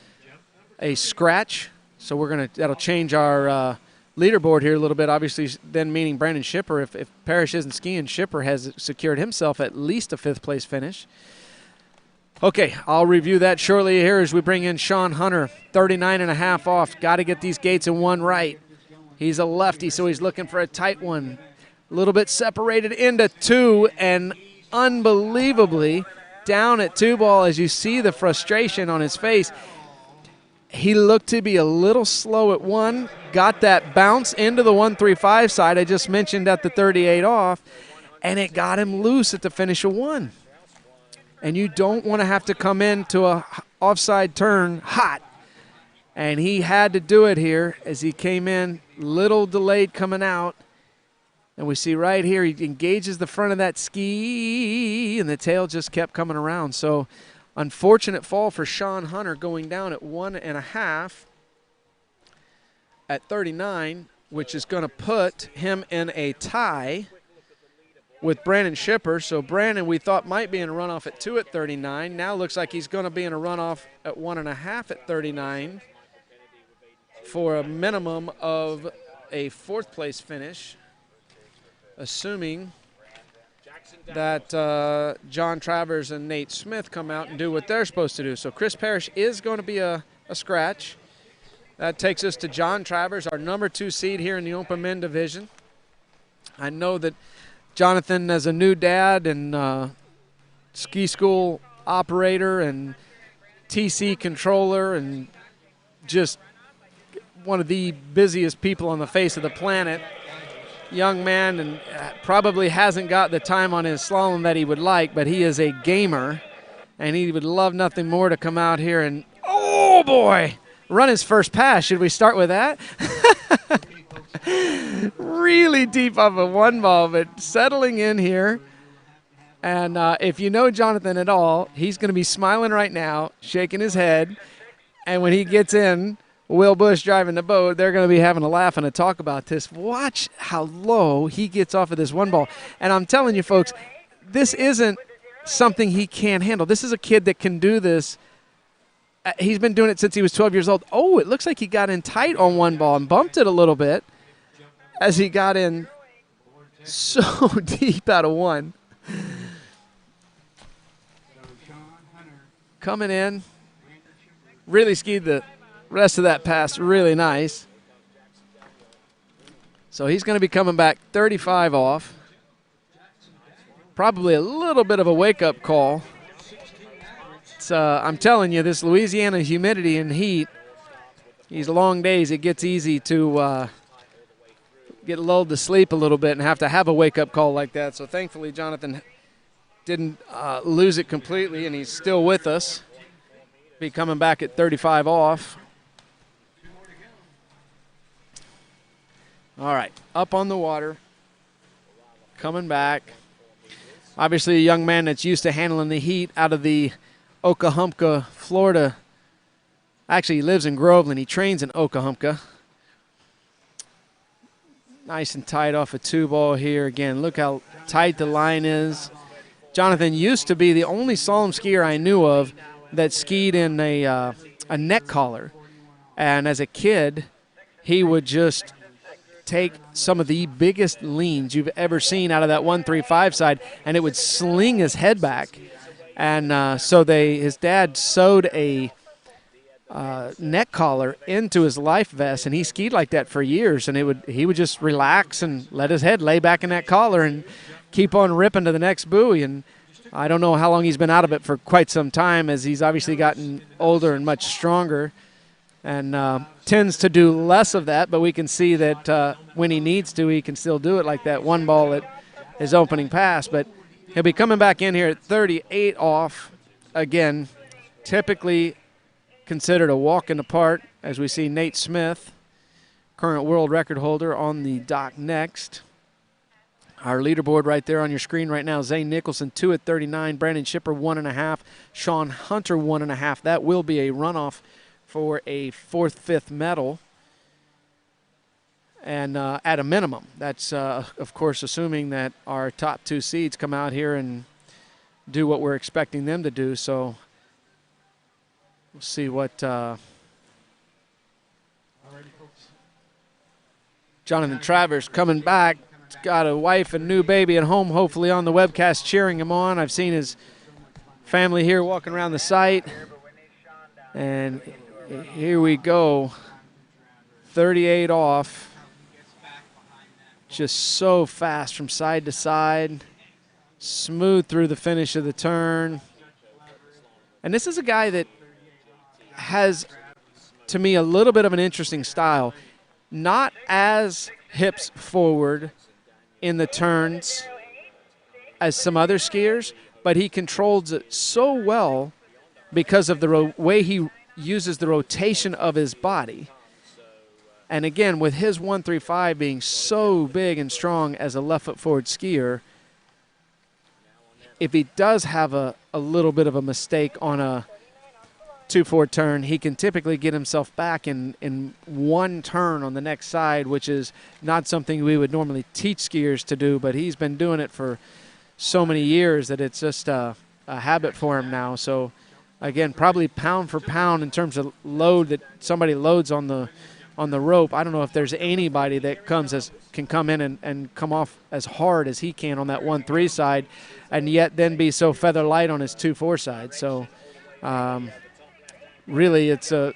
scratch, so that'll change our leaderboard here a little bit. Obviously, then meaning Brandon Shipper. If Parrish isn't skiing, Shipper has secured himself at least a 5th place finish. Okay, I'll review that shortly here as we bring in Sean Hunter, 39.5 off. Got to get these gates in one right. He's a lefty, so he's looking for a tight one. A little bit separated into 2, and unbelievably down at 2 ball as you see the frustration on his face. He looked to be a little slow at 1, got that bounce into the 135 side I just mentioned at the 38 off, and it got him loose at the finish of 1. And you don't want to have to come into a offside turn hot. And he had to do it here as he came in, little delayed coming out. And we see right here, he engages the front of that ski, and the tail just kept coming around. So unfortunate fall for Sean Hunter, going down at 1.5 at 39, which is going to put him in a tie with Brandon Shipper. So Brandon, we thought might be in a runoff at 2 at 39. Now looks like he's going to be in a runoff at 1.5 at 39 for a minimum of a 4th place finish, assuming that John Travers and Nate Smith come out and do what they're supposed to do. So Chris Parrish is going to be a scratch. That takes us to John Travers, our number 2 seed here in the open men division. I know that Jonathan, as a new dad and ski school operator and TC controller and just one of the busiest people on the face of the planet. Young man, and probably hasn't got the time on his slalom that he would like, but he is a gamer, and he would love nothing more to come out here and, oh boy, run his first pass. Should we start with that? Really deep off of one ball, but settling in here. And if you know Jonathan at all, he's going to be smiling right now, shaking his head, and when he gets in, Will Bush driving the boat, they're going to be having a laugh and a talk about this. Watch how low he gets off of this one ball. And I'm telling you, folks, this isn't something he can't handle. This is a kid that can do this. He's been doing it since he was 12 years old. Oh, it looks like he got in tight on one ball and bumped it a little bit as he got in so deep out of one. Coming in, really skied the rest of that pass really nice. So he's going to be coming back 35 off. Probably a little bit of a wake-up call. It's, I'm telling you, this Louisiana humidity and heat, these long days, it gets easy to get lulled to sleep a little bit and have to have a wake-up call like that. So thankfully, Jonathan didn't lose it completely, and he's still with us. Be coming back at 35 off. All right, up on the water, coming back. Obviously a young man that's used to handling the heat out of the Oklahoma, Florida. Actually, he lives in Groveland. He trains in Oklahoma. Nice and tight off a 2-ball here. Again, look how tight the line is. Jonathan used to be the only slalom skier I knew of that skied in a neck collar. And as a kid, he would just take some of the biggest leans you've ever seen out of that 135 side, and it would sling his head back. And so his dad sewed a neck collar into his life vest, and he skied like that for years. And he would just relax and let his head lay back in that collar and keep on ripping to the next buoy. And I don't know how long he's been out of it, for quite some time, as he's obviously gotten older and much stronger. And tends to do less of that, but we can see that when he needs to, he can still do it, like that one ball at his opening pass. But he'll be coming back in here at 38 off. Again, typically considered a walk in the park, as we see Nate Smith, current world record holder, on the dock next. Our leaderboard right there on your screen right now, Zane Nicholson 2 at 39, Brandon Shipper 1.5, Sean Hunter 1.5. That will be a runoff for a 4th, 5th medal, and at a minimum. That's, of course, assuming that our top 2 seeds come out here and do what we're expecting them to do. So we'll see what Jonathan Travers coming back. He's got a wife and new baby at home, hopefully on the webcast, cheering him on. I've seen his family here walking around the site, and here we go, 38 off, just so fast from side to side, smooth through the finish of the turn. And this is a guy that has, to me, a little bit of an interesting style. Not as hips forward in the turns as some other skiers, but he controls it so well because of the way he uses the rotation of his body. And again, with his 135 being so big and strong as a left foot forward skier, if he does have a little bit of a mistake on a 2-4 turn, he can typically get himself back in one turn on the next side, which is not something we would normally teach skiers to do, but he's been doing it for so many years that it's just a habit for him now. So again, probably pound for pound in terms of load that somebody loads on the rope. I don't know if there's anybody that can come in and come off as hard as he can on that 1-3 side, and yet then be so feather light on his 2-4 side. So really, it's a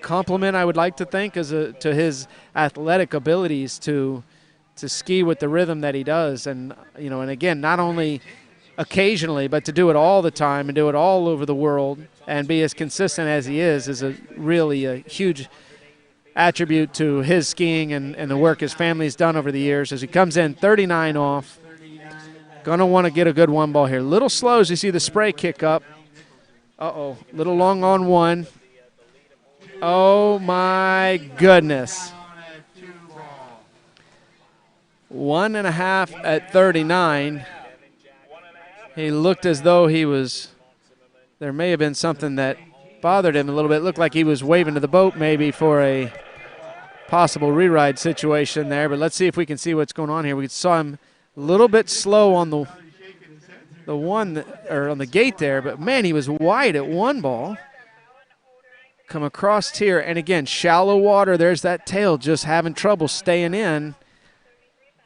compliment, I would like to think, to his athletic abilities to ski with the rhythm that he does. And and again, not only occasionally, but to do it all the time and do it all over the world and be as consistent as he is really a huge attribute to his skiing and the work his family's done over the years. As he comes in 39 off, going to want to get a good one ball here. Little slow as you see the spray kick up. Uh-oh, little long on one. Oh, my goodness. 1.5 at 39. He looked as though there may have been something that bothered him a little bit. It looked like he was waving to the boat maybe for a possible re-ride situation there, but let's see if we can see what's going on here. We saw him a little bit slow on the on the gate there, but man, he was wide at one ball. Come across here, and again, shallow water. There's that tail just having trouble staying in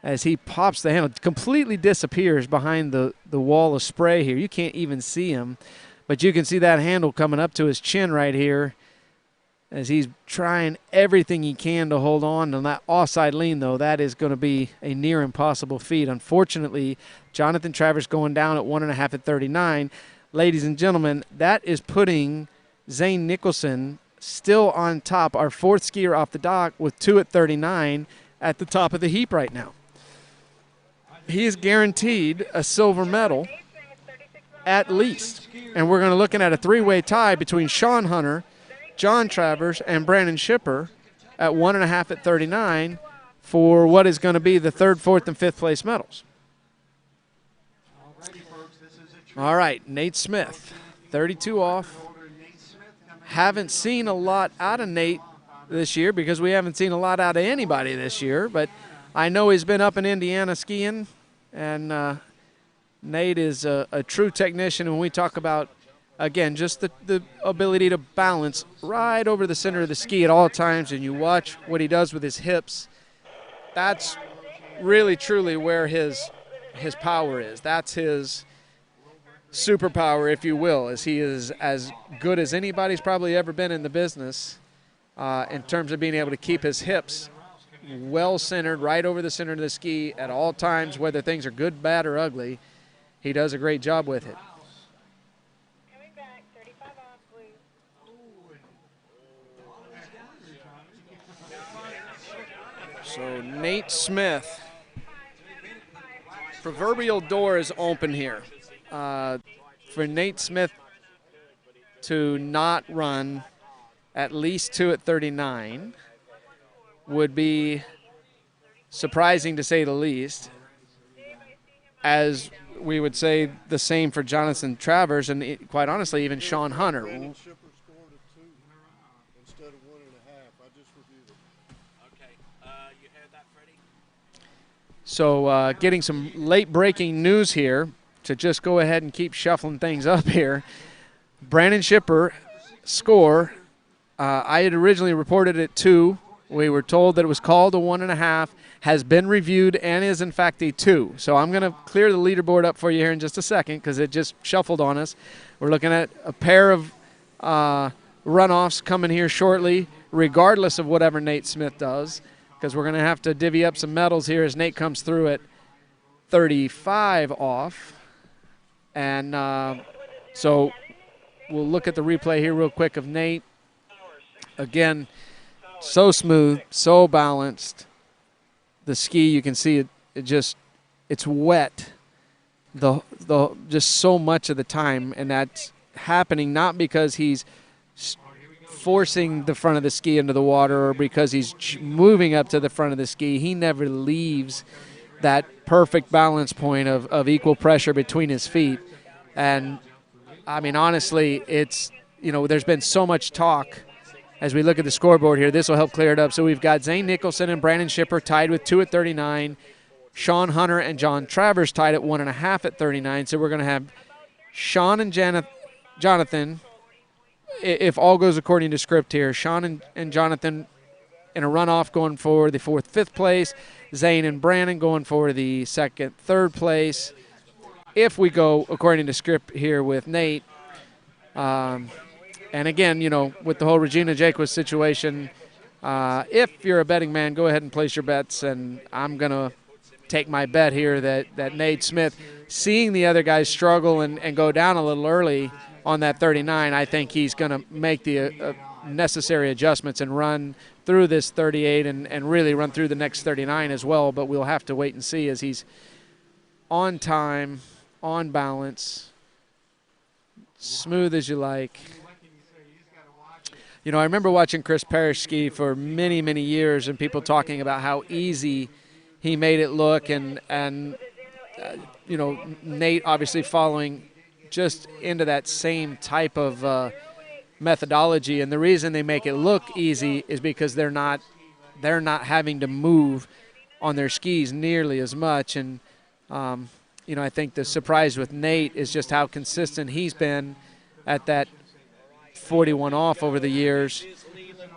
as he pops the handle. Completely disappears behind the wall of spray here. You can't even see him, but you can see that handle coming up to his chin right here as he's trying everything he can to hold on. On that offside lean, though, that is going to be a near impossible feat. Unfortunately, Jonathan Travers going down at 1.5 at 39. Ladies and gentlemen, that is putting Zane Nicholson still on top, our fourth skier off the dock with 2 at 39 at the top of the heap right now. He is guaranteed a silver medal at least. And we're going to looking at a three-way tie between Sean Hunter, John Travers, and Brandon Shipper at 1.5 at 39 for what is going to be the 3rd, 4th, and 5th place medals. All right, Nate Smith, 32 off. Haven't seen a lot out of Nate this year because we haven't seen a lot out of anybody this year, but I know he's been up in Indiana skiing, and Nate is a true technician. When we talk about, again, just the ability to balance right over the center of the ski at all times, and you watch what he does with his hips, that's really, truly where his power is. That's his superpower, if you will, as he is as good as anybody's probably ever been in the business in terms of being able to keep his hips well centered right over the center of the ski at all times, whether things are good, bad, or ugly. He does a great job with it. So Nate Smith, proverbial door is open here. For Nate Smith to not run at least 2 at 39 would be surprising to say the least, as we would say the same for Jonathan Travers and quite honestly even Sean Hunter. So getting some late breaking news here to just go ahead and keep shuffling things up here. Brandon Shipper score, I had originally reported it 2. We were told that it was called a 1.5, has been reviewed and is in fact a 2. So I'm going to clear the leaderboard up for you here in just a second because it just shuffled on us. We're looking at a pair of runoffs coming here shortly, regardless of whatever Nate Smith does, because we're going to have to divvy up some medals here as Nate comes through at 35 off. And so we'll look at the replay here real quick of Nate. Again, so smooth, so balanced. The ski, you can see it's wet just so much of the time, and that's happening not because he's forcing the front of the ski into the water or because he's moving up to the front of the ski. He never leaves that perfect balance point of equal pressure between his feet. And I mean, honestly, it's, there's been so much talk as we look at the scoreboard here. This will help clear it up. So we've got Zane Nicholson and Brandon Shipper tied with 2 at 39. Sean Hunter and John Travers tied at 1.5 at 39. So we're going to have Sean and Jonathan, if all goes according to script here, Sean and Jonathan in a runoff going for the 4th, 5th place. Zane and Brandon going for the 2nd, 3rd place. If we go according to script here with Nate, and again, with the whole Regina Jaquis situation, if you're a betting man, go ahead and place your bets, and I'm going to take my bet here that Nate Smith, seeing the other guys struggle and go down a little early on that 39, I think he's going to make the necessary adjustments and run through this 38 and really run through the next 39 as well. But we'll have to wait and see as he's on time, on balance, smooth as you like. You know, I remember watching Chris Parrish ski for many, many years and people talking about how easy he made it look and you know, Nate obviously following just into that same type of methodology. And the reason they make it look easy is because they're not having to move on their skis nearly as much. And, you know, I think the surprise with Nate is just how consistent he's been at that 41 off over the years.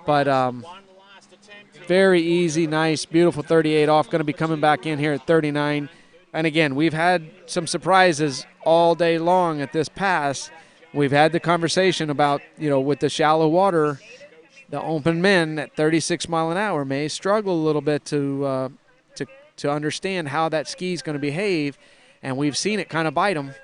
But very easy, nice, beautiful 38 off. Going to be coming back in here at 39. And again, we've had some surprises all day long at this pass. We've had the conversation about, you know, with the shallow water, the open men at 36 mile an hour may struggle a little bit to understand how that ski is going to behave, and we've seen it kind of bite them.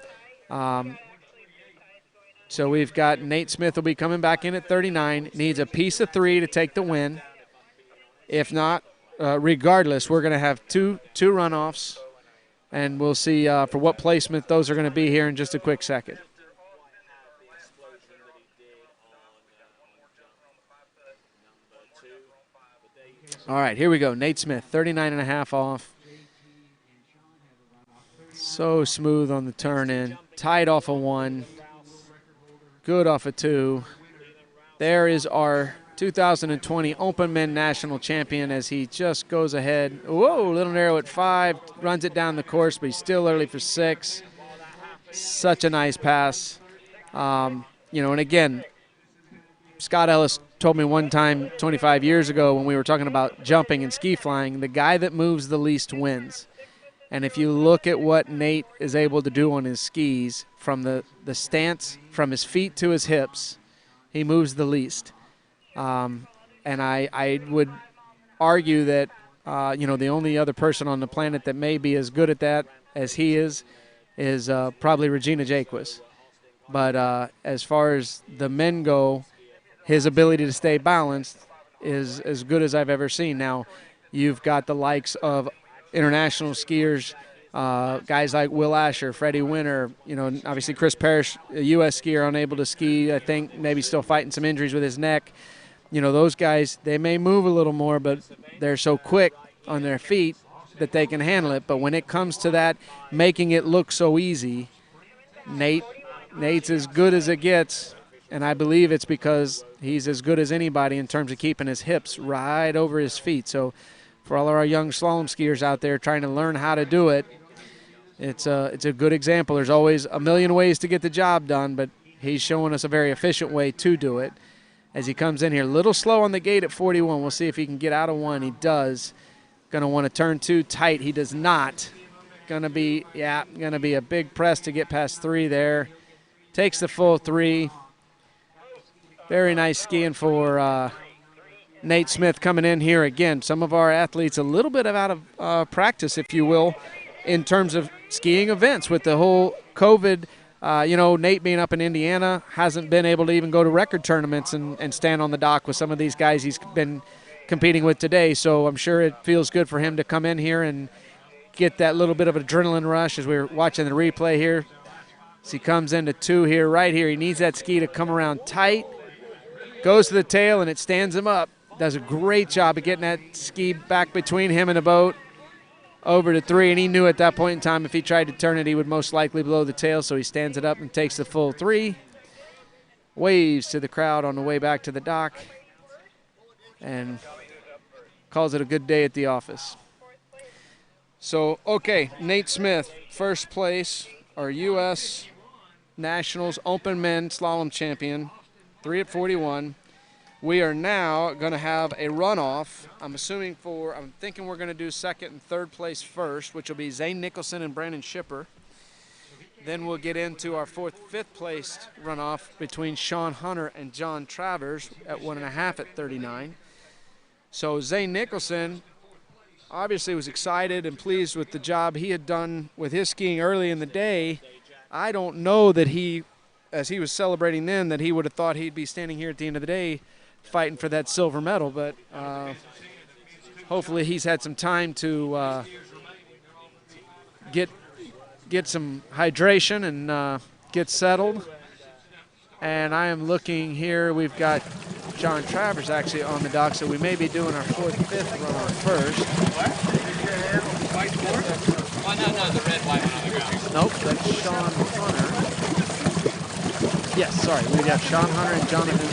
So we've got Nate Smith will be coming back in at 39. Needs a piece of 3 to take the win. If not, regardless, we're going to have two runoffs, and we'll see for what placement those are going to be here in just a quick second. All right, here we go. Nate Smith, 39.5 off. So smooth on the turn in. Tight off a 1. Good off a 2. There is our 2020 Open Men National Champion as he just goes ahead. Whoa, little narrow at 5. Runs it down the course, but he's still early for 6. Such a nice pass. You know, and again, Scott Ellis told me one time 25 years ago when we were talking about jumping and ski flying, the guy that moves the least wins. And if you look at what Nate is able to do on his skis, from the stance, from his feet to his hips, he moves the least. And I would argue that, you know, the only other person on the planet that may be as good at that as he is probably Regina Jaquis. But as far as the men go, his ability to stay balanced is as good as I've ever seen. Now, you've got the likes of international skiers, guys like Will Asher, Freddie Winter, you know, obviously Chris Parrish, a U.S. skier, unable to ski, I think maybe still fighting some injuries with his neck. You know, those guys, they may move a little more, but they're so quick on their feet that they can handle it. But when it comes to that, making it look so easy, Nate's as good as it gets. And I believe it's because he's as good as anybody in terms of keeping his hips right over his feet. So for all of our young slalom skiers out there trying to learn how to do it, it's a good example. There's always a million ways to get the job done, but he's showing us a very efficient way to do it as he comes in here. A little slow on the gate at 41. We'll see if he can get out of 1. He does. Going to want to turn 2 tight. He does not. Going to be a big press to get past 3 there. Takes the full 3. Very nice skiing for Nate Smith coming in here again. Some of our athletes a little bit out of practice, if you will, in terms of skiing events with the whole COVID. You know, Nate being up in Indiana hasn't been able to even go to record tournaments and stand on the dock with some of these guys he's been competing with today. So I'm sure it feels good for him to come in here and get that little bit of adrenaline rush as we're watching the replay here. As he comes into 2 here, right here. He needs that ski to come around tight. Goes to the tail, and it stands him up. Does a great job of getting that ski back between him and the boat over to 3, and he knew at that point in time if he tried to turn it, he would most likely blow the tail, so he stands it up and takes the full 3. Waves to the crowd on the way back to the dock and calls it a good day at the office. So, okay, Nate Smith, first place, our U.S. Nationals Open Men Slalom Champion. 3 at 41. We are now going to have a runoff. I'm thinking we're going to do second and third place first, which will be Zane Nicholson and Brandon Shipper. Then we'll get into our 4th, 5th placed runoff between Sean Hunter and John Travers at 1.5 at 39. So Zane Nicholson obviously was excited and pleased with the job he had done with his skiing early in the day. I don't know that he, as he was celebrating then, that he would have thought he'd be standing here at the end of the day fighting for that silver medal, but hopefully he's had some time to get some hydration and get settled. And I am looking here, we've got John Travers actually on the dock, so we may be doing our 4th, 5th runoff first. Oh, no, the red, white one on the ground. Nope, that's Sean Hunter. Yes, sorry, we got Sean Hunter and Jonathan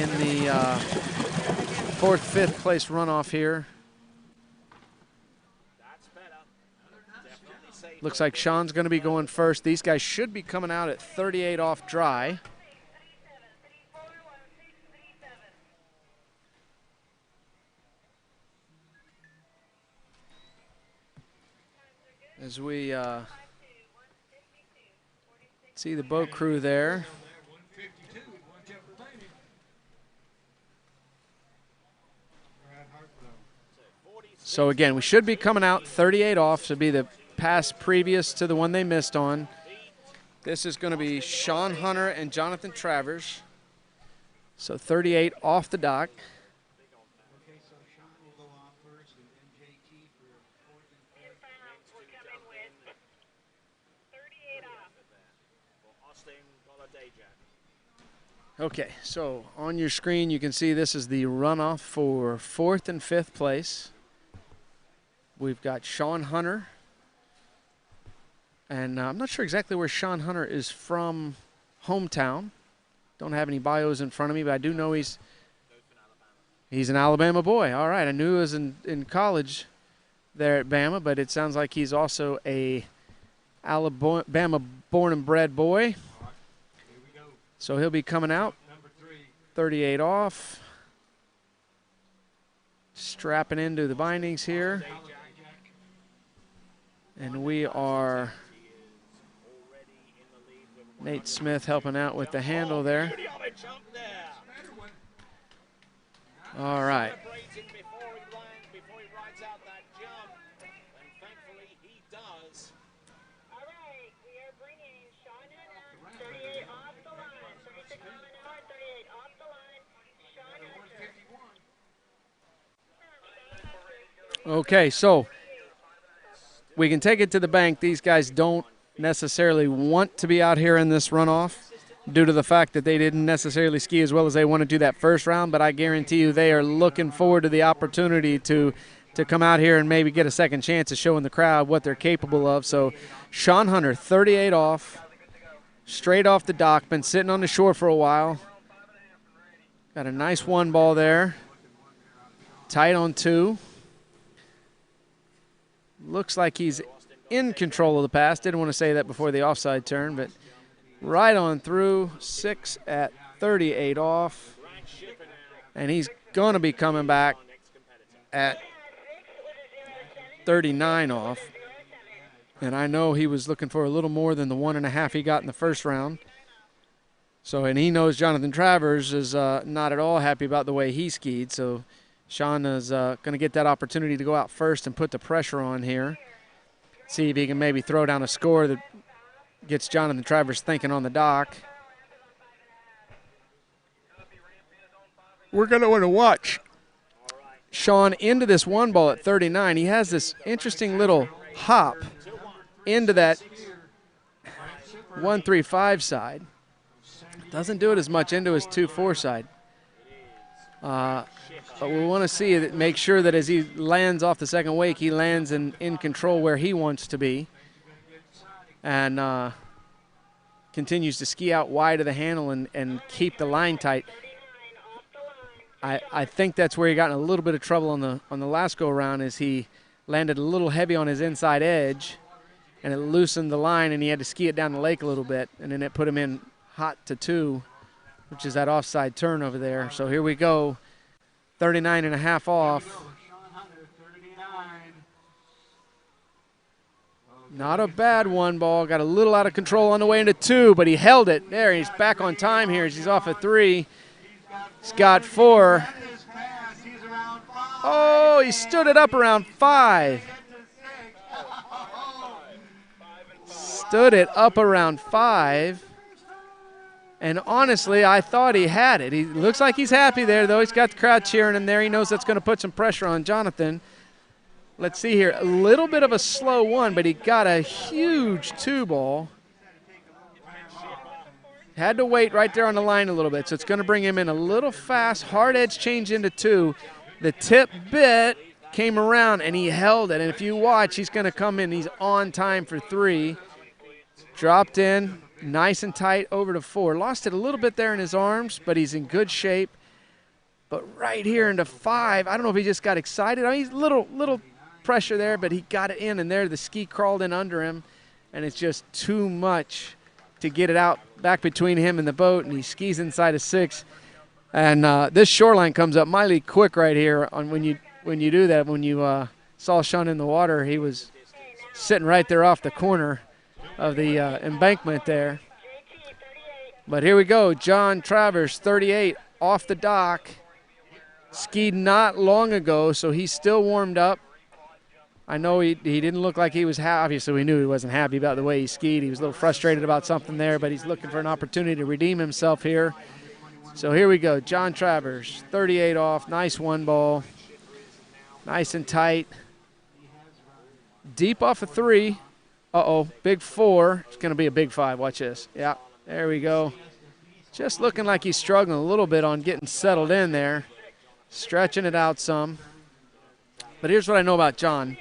in the 4th, 5th place runoff here. Looks like Sean's going to be going first. These guys should be coming out at 38 off dry. As we see the boat crew there. So again, we should be coming out 38 off to be the pass previous to the one they missed on. This is going to be Sean Hunter and Jonathan Travers. So 38 off the dock. Okay, so on your screen you can see this is the runoff for 4th and 5th place. We've got Sean Hunter. And I'm not sure exactly where Sean Hunter is from hometown. Don't have any bios in front of me, but I do know he's an Alabama boy. All right, I knew he was in college there at Bama, but it sounds like he's also a Alabama born and bred boy. So he'll be coming out 38 off. Strapping into the bindings here. And we are Nate Smith helping out with the handle there. All right. Okay, so we can take it to the bank. These guys don't necessarily want to be out here in this runoff due to the fact that they didn't necessarily ski as well as they want to do that first round, but I guarantee you they are looking forward to the opportunity to come out here and maybe get a second chance of showing the crowd what they're capable of. So Sean Hunter, 38 off, straight off the dock, been sitting on the shore for a while. Got a nice one ball there. Tight on 2. Looks like he's in control of the pass. Didn't want to say that before the offside turn, but right on through. 6 at 38 off. And he's going to be coming back at 39 off. And I know he was looking for a little more than the 1.5 he got in the first round. So, and he knows Jonathan Travers is not at all happy about the way he skied. So Sean is going to get that opportunity to go out first and put the pressure on here. See if he can maybe throw down a score that gets Jonathan Travers thinking on the dock. We're going to want to watch Sean into this one ball at 39. He has this interesting little hop into that 1-3-5 side. Doesn't do it as much into his 2-4 side. But we want to see that, make sure that as he lands off the second wake, he lands in control where he wants to be. And continues to ski out wide of the handle and keep the line tight. I think that's where he got in a little bit of trouble on the last go-around, is he landed a little heavy on his inside edge, and it loosened the line, and he had to ski it down the lake a little bit, and then it put him in hot to 2, which is that offside turn over there. So here we go. 39.5 off. Not a bad one ball. Got a little out of control on the way into 2, but he held it. There, he's back on time here as he's off at 3. He's got 4. Oh, Oh, he stood it up around 5. Stood it up around 5. And honestly, I thought he had it. He looks like he's happy there, though. He's got the crowd cheering him there. He knows that's going to put some pressure on Jonathan. Let's see here. A little bit of a slow one, but he got a huge 2-ball. Had to wait right there on the line a little bit, so it's going to bring him in a little fast. Hard edge change into 2. The tip bit came around, and he held it. And if you watch, he's going to come in. He's on time for 3. Dropped in, nice and tight over to 4. Lost it a little bit there in his arms, but he's in good shape. But right here into 5, I don't know if he just got excited. I mean, he's little pressure there, but he got it in, and there the ski crawled in under him, and it's just too much to get it out back between him and the boat, and he skis inside of 6. And this shoreline comes up mighty quick right here on when you do that. When you saw Sean in the water, he was sitting right there off the corner of the embankment there. But here we go. John Travers, 38, off the dock. Skied not long ago, so he's still warmed up. I know he didn't look like he was happy. Obviously, we knew he wasn't happy about the way he skied. He was a little frustrated about something there, but he's looking for an opportunity to redeem himself here. So here we go. John Travers, 38 off. Nice 1-ball. Nice and tight. Deep off of 3. Uh-oh, big 4. It's going to be a big 5. Watch this. Yeah, there we go. Just looking like he's struggling a little bit on getting settled in there. Stretching it out some. But here's what I know about John.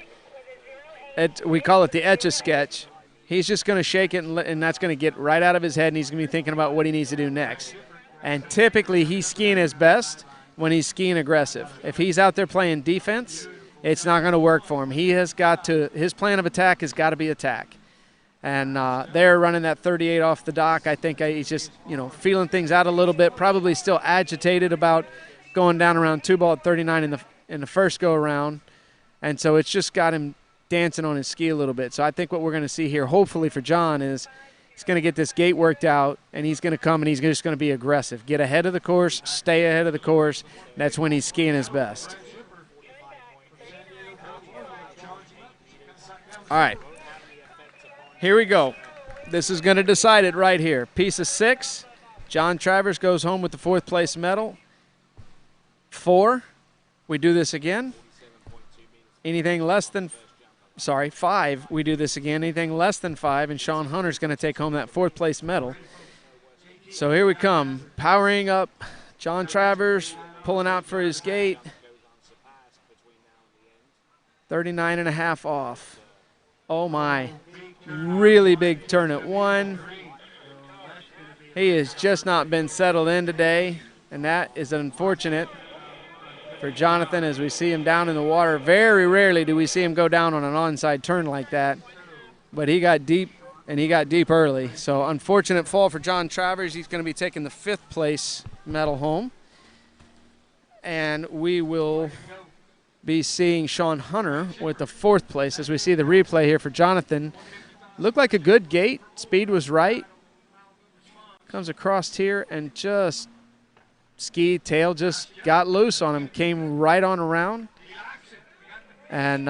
We call it the Etch-a-Sketch. He's just going to shake it, and that's going to get right out of his head, and he's going to be thinking about what he needs to do next. And typically he's skiing his best when he's skiing aggressive. If he's out there playing defense, it's not going to work for him. He has got to, his plan of attack has got to be attack. And they're running that 38 off the dock. I think he's just, feeling things out a little bit, probably still agitated about going down around 2-ball at 39 in the first go-around. And so it's just got him dancing on his ski a little bit. So I think what we're going to see here, hopefully for John, is he's going to get this gate worked out, and he's going to come and he's just going to be aggressive. Get ahead of the course, stay ahead of the course. That's when he's skiing his best. All right. Here we go. This is going to decide it right here. Piece of 6. John Travers goes home with the 4th place medal. 4. We do this again. Anything less than 5, we do this again. Anything less than 5, and Sean Hunter's going to take home that 4th place medal. So here we come. Powering up. John Travers pulling out for his gate. 39.5 off. Oh, my. Really big turn at 1. He has just not been settled in today, and that is unfortunate for Jonathan as we see him down in the water. Very rarely do we see him go down on an onside turn like that, but he got deep, and he got deep early. So unfortunate fall for John Travers. He's going to be taking the 5th place medal home, and we will be seeing Sean Hunter with the 4th place as we see the replay here for Jonathan. Looked like a good gate. Speed was right. Comes across here and just ski tail just got loose on him, came right on around. And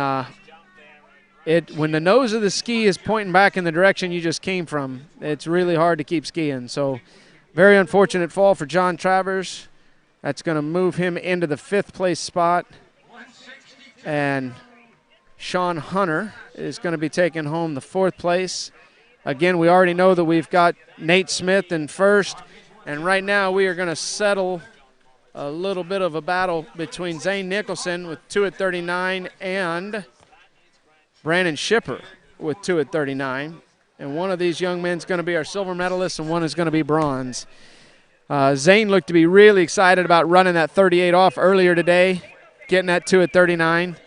when the nose of the ski is pointing back in the direction you just came from, it's really hard to keep skiing. So very unfortunate fall for John Travers. That's going to move him into the 5th place spot. And Sean Hunter is going to be taking home the 4th place. Again, we already know that we've got Nate Smith in 1st. And right now we are going to settle a little bit of a battle between Zane Nicholson with 2 at 39 and Brandon Shipper with 2 at 39. And one of these young men is going to be our silver medalist and one is going to be bronze. Zane looked to be really excited about running that 38 off earlier today, getting that 2 at 39.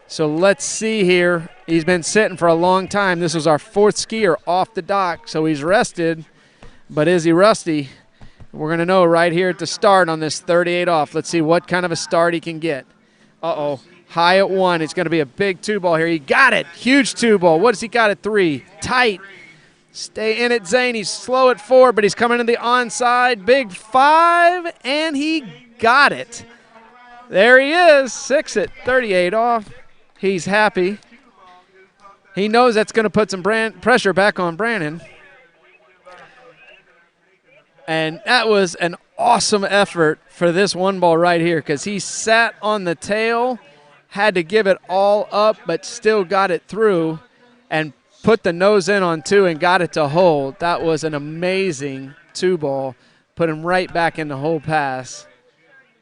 So let's see here. He's been sitting for a long time. This was our 4th skier off the dock, so he's rested. But is he rusty? We're going to know right here at the start on this 38 off. Let's see what kind of a start he can get. Uh-oh. High at 1. It's going to be a big 2-ball here. He got it. Huge 2-ball. What does he got at 3? Tight. Stay in it, Zane. He's slow at 4, but he's coming to the onside. Big 5, and he got it. There he is, 6 at 38 off. He's happy. He knows that's going to put some pressure back on Brandon. And that was an awesome effort for this one ball right here because he sat on the tail, had to give it all up, but still got it through and put the nose in on 2 and got it to hold. That was an amazing 2-ball. Put him right back in the whole pass.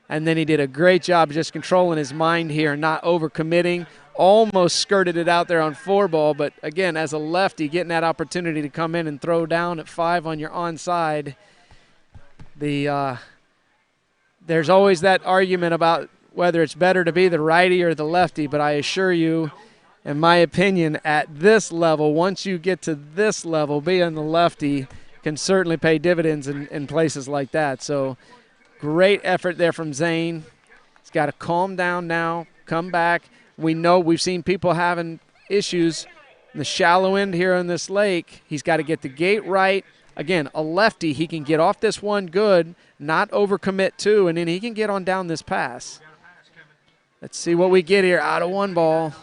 And then he did a great job just controlling his mind here, not overcommitting. Almost skirted it out there on 4-ball, but again, as a lefty, getting that opportunity to come in and throw down at 5 on your onside. There's always that argument about whether it's better to be the righty or the lefty, but I assure you, in my opinion, at this level, once you get to this level, being the lefty can certainly pay dividends in places like that. So great effort there from Zane. He's got to calm down now, come back. We know we've seen people having issues in the shallow end here on this lake. He's got to get the gate right. Again, a lefty, he can get off this one good, not overcommit too, and then he can get on down this pass. Let's see what we get here out of 1 ball.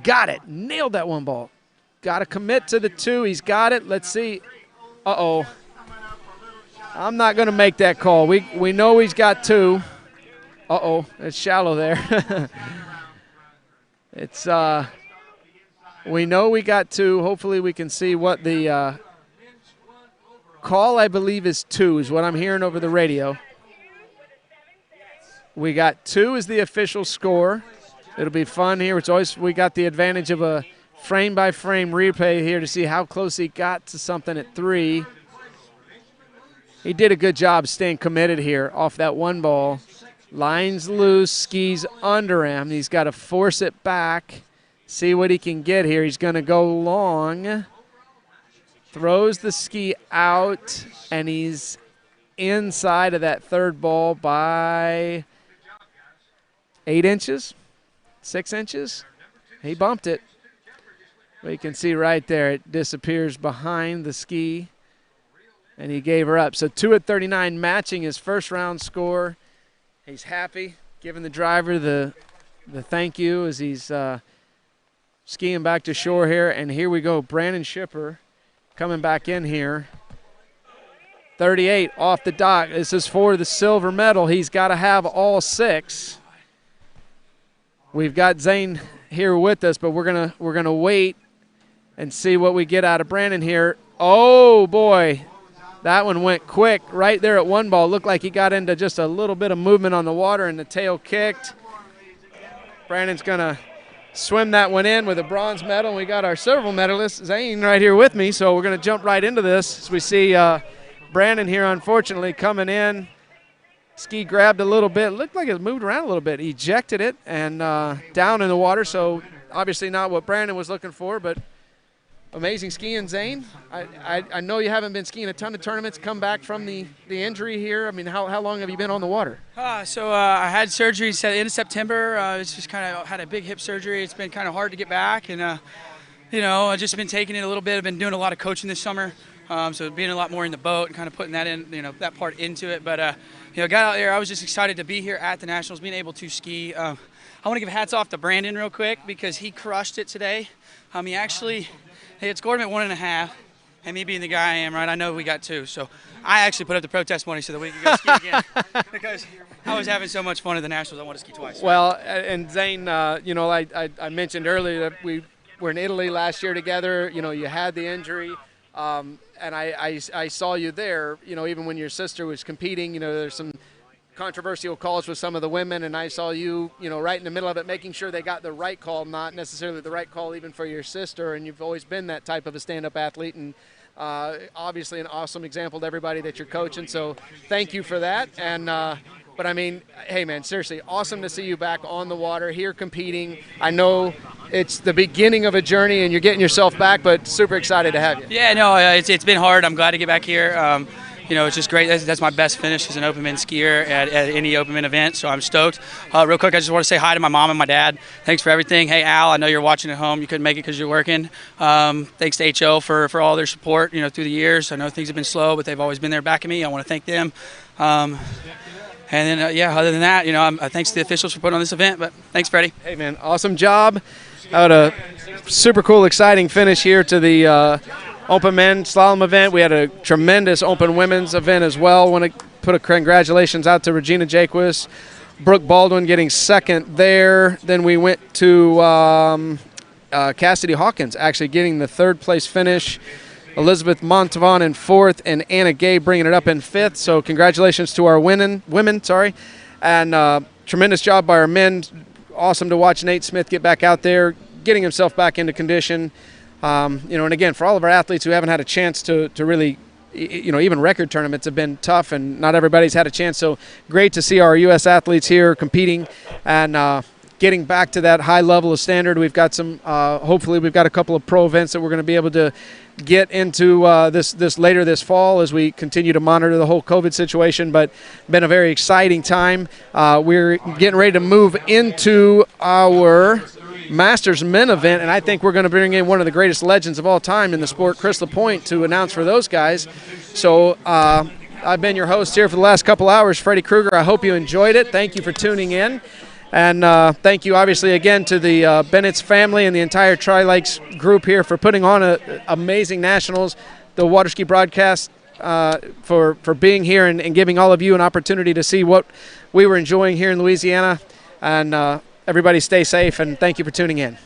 Got it. Nailed that 1 ball. Got to commit to the 2. He's got it. Let's see. Uh-oh. I'm not going to make that call. We know he's got 2. Uh-oh. It's shallow there. It's we know we got 2. Hopefully we can see what the call, I believe, is 2 is what I'm hearing over the radio. We got 2 is the official score. It'll be fun here. It's always, we got the advantage of a frame-by-frame replay here to see how close he got to something at 3. He did a good job staying committed here off that 1 ball. Lines loose, skis under him. He's got to force it back, see what he can get here. He's going to go long. Throws the ski out, and he's inside of that 3rd ball by 8 inches, 6 inches. He bumped it. But you can see right there it disappears behind the ski, and he gave her up. So 2 at 39, matching his first round score. He's happy, giving the driver the thank you as he's skiing back to shore here. And here we go, Brandon Shipper coming back in here. 38 off the dock. This is for the silver medal. He's got to have all 6. We've got Zane here with us, but we're gonna wait and see what we get out of Brandon here. Oh boy, that one went quick right there at 1 ball. Looked like he got into just a little bit of movement on the water and the tail kicked. Brandon's gonna swim that one in with a bronze medal. We got our silver medalist Zane right here with me, so we're gonna jump right into this as we see Brandon here unfortunately coming in. Ski grabbed a little bit. Looked like it moved around a little bit. Ejected it and down in the water, so obviously not what Brandon was looking for, but amazing skiing, Zane. I know you haven't been skiing a ton of tournaments, come back from the injury here. I mean, how long have you been on the water? So I had surgery at the end of September. It's just kind of had a big hip surgery. It's been kind of hard to get back, and I've just been taking it a little bit. I've been doing a lot of coaching this summer, so being a lot more in the boat and kind of putting that in, that part into it. But got out there. I was just excited to be here at the Nationals, being able to ski. I want to give hats off to Brandon real quick because he crushed it today. He actually. He had scored him at 1.5, and me being the guy I am, right, I know we got 2. So I actually put up the protest money so that we could go ski again because I was having so much fun at the Nationals, I want to ski twice. Well, and Zane, I mentioned earlier that we were in Italy last year together. You had the injury, and I saw you there, even when your sister was competing. There's some controversial calls with some of the women, and I saw you, right in the middle of it, making sure they got the right call, not necessarily the right call even for your sister, and you've always been that type of a stand-up athlete, and obviously an awesome example to everybody that you're coaching, so thank you for that. And but I mean, hey man, seriously, awesome to see you back on the water here competing. I know it's the beginning of a journey and you're getting yourself back, but super excited to have you. Yeah, no, it's been hard. I'm glad to get back here. It's just great. That's my best finish as an open men skier at any open men event, so I'm stoked. Real quick, I just want to say hi to my mom and my dad. Thanks for everything. Hey, Al, I know you're watching at home. You couldn't make it because you're working. Thanks to HO for all their support, through the years. I know things have been slow, but they've always been there backing me. I want to thank them. And then, other than that, thanks to the officials for putting on this event. But thanks, Freddie. Hey, man, awesome job. Had a super cool, exciting finish here to the Open Men's Slalom event. We had a tremendous Open Women's event as well. Want to put a congratulations out to Regina Jaquis, Brook Baldwin getting second there. Then we went to Cassidy Hawkins actually getting the third place finish. Elizabeth Montavon in fourth, and Anna Gay bringing it up in fifth. So congratulations to our women. And tremendous job by our men. Awesome to watch Nate Smith get back out there, getting himself back into condition. And again, for all of our athletes who haven't had a chance to really, even record tournaments have been tough, and not everybody's had a chance. So great to see our U.S. athletes here competing and getting back to that high level of standard. We've got some, hopefully we've got a couple of pro events that we're going to be able to get into this later this fall as we continue to monitor the whole COVID situation. But been a very exciting time. We're getting ready to move into our Masters Men event, and I think we're going to bring in one of the greatest legends of all time in the sport, Chris LaPointe, to announce for those guys. So I've been your host here for the last couple hours, Freddie Krueger. I hope you enjoyed it. Thank you for tuning in. And thank you, obviously, again to the Bennett's family and the entire Tri-Lakes group here for putting on amazing nationals, the water ski broadcast for being here and giving all of you an opportunity to see what we were enjoying here in Louisiana. And everybody stay safe, and thank you for tuning in.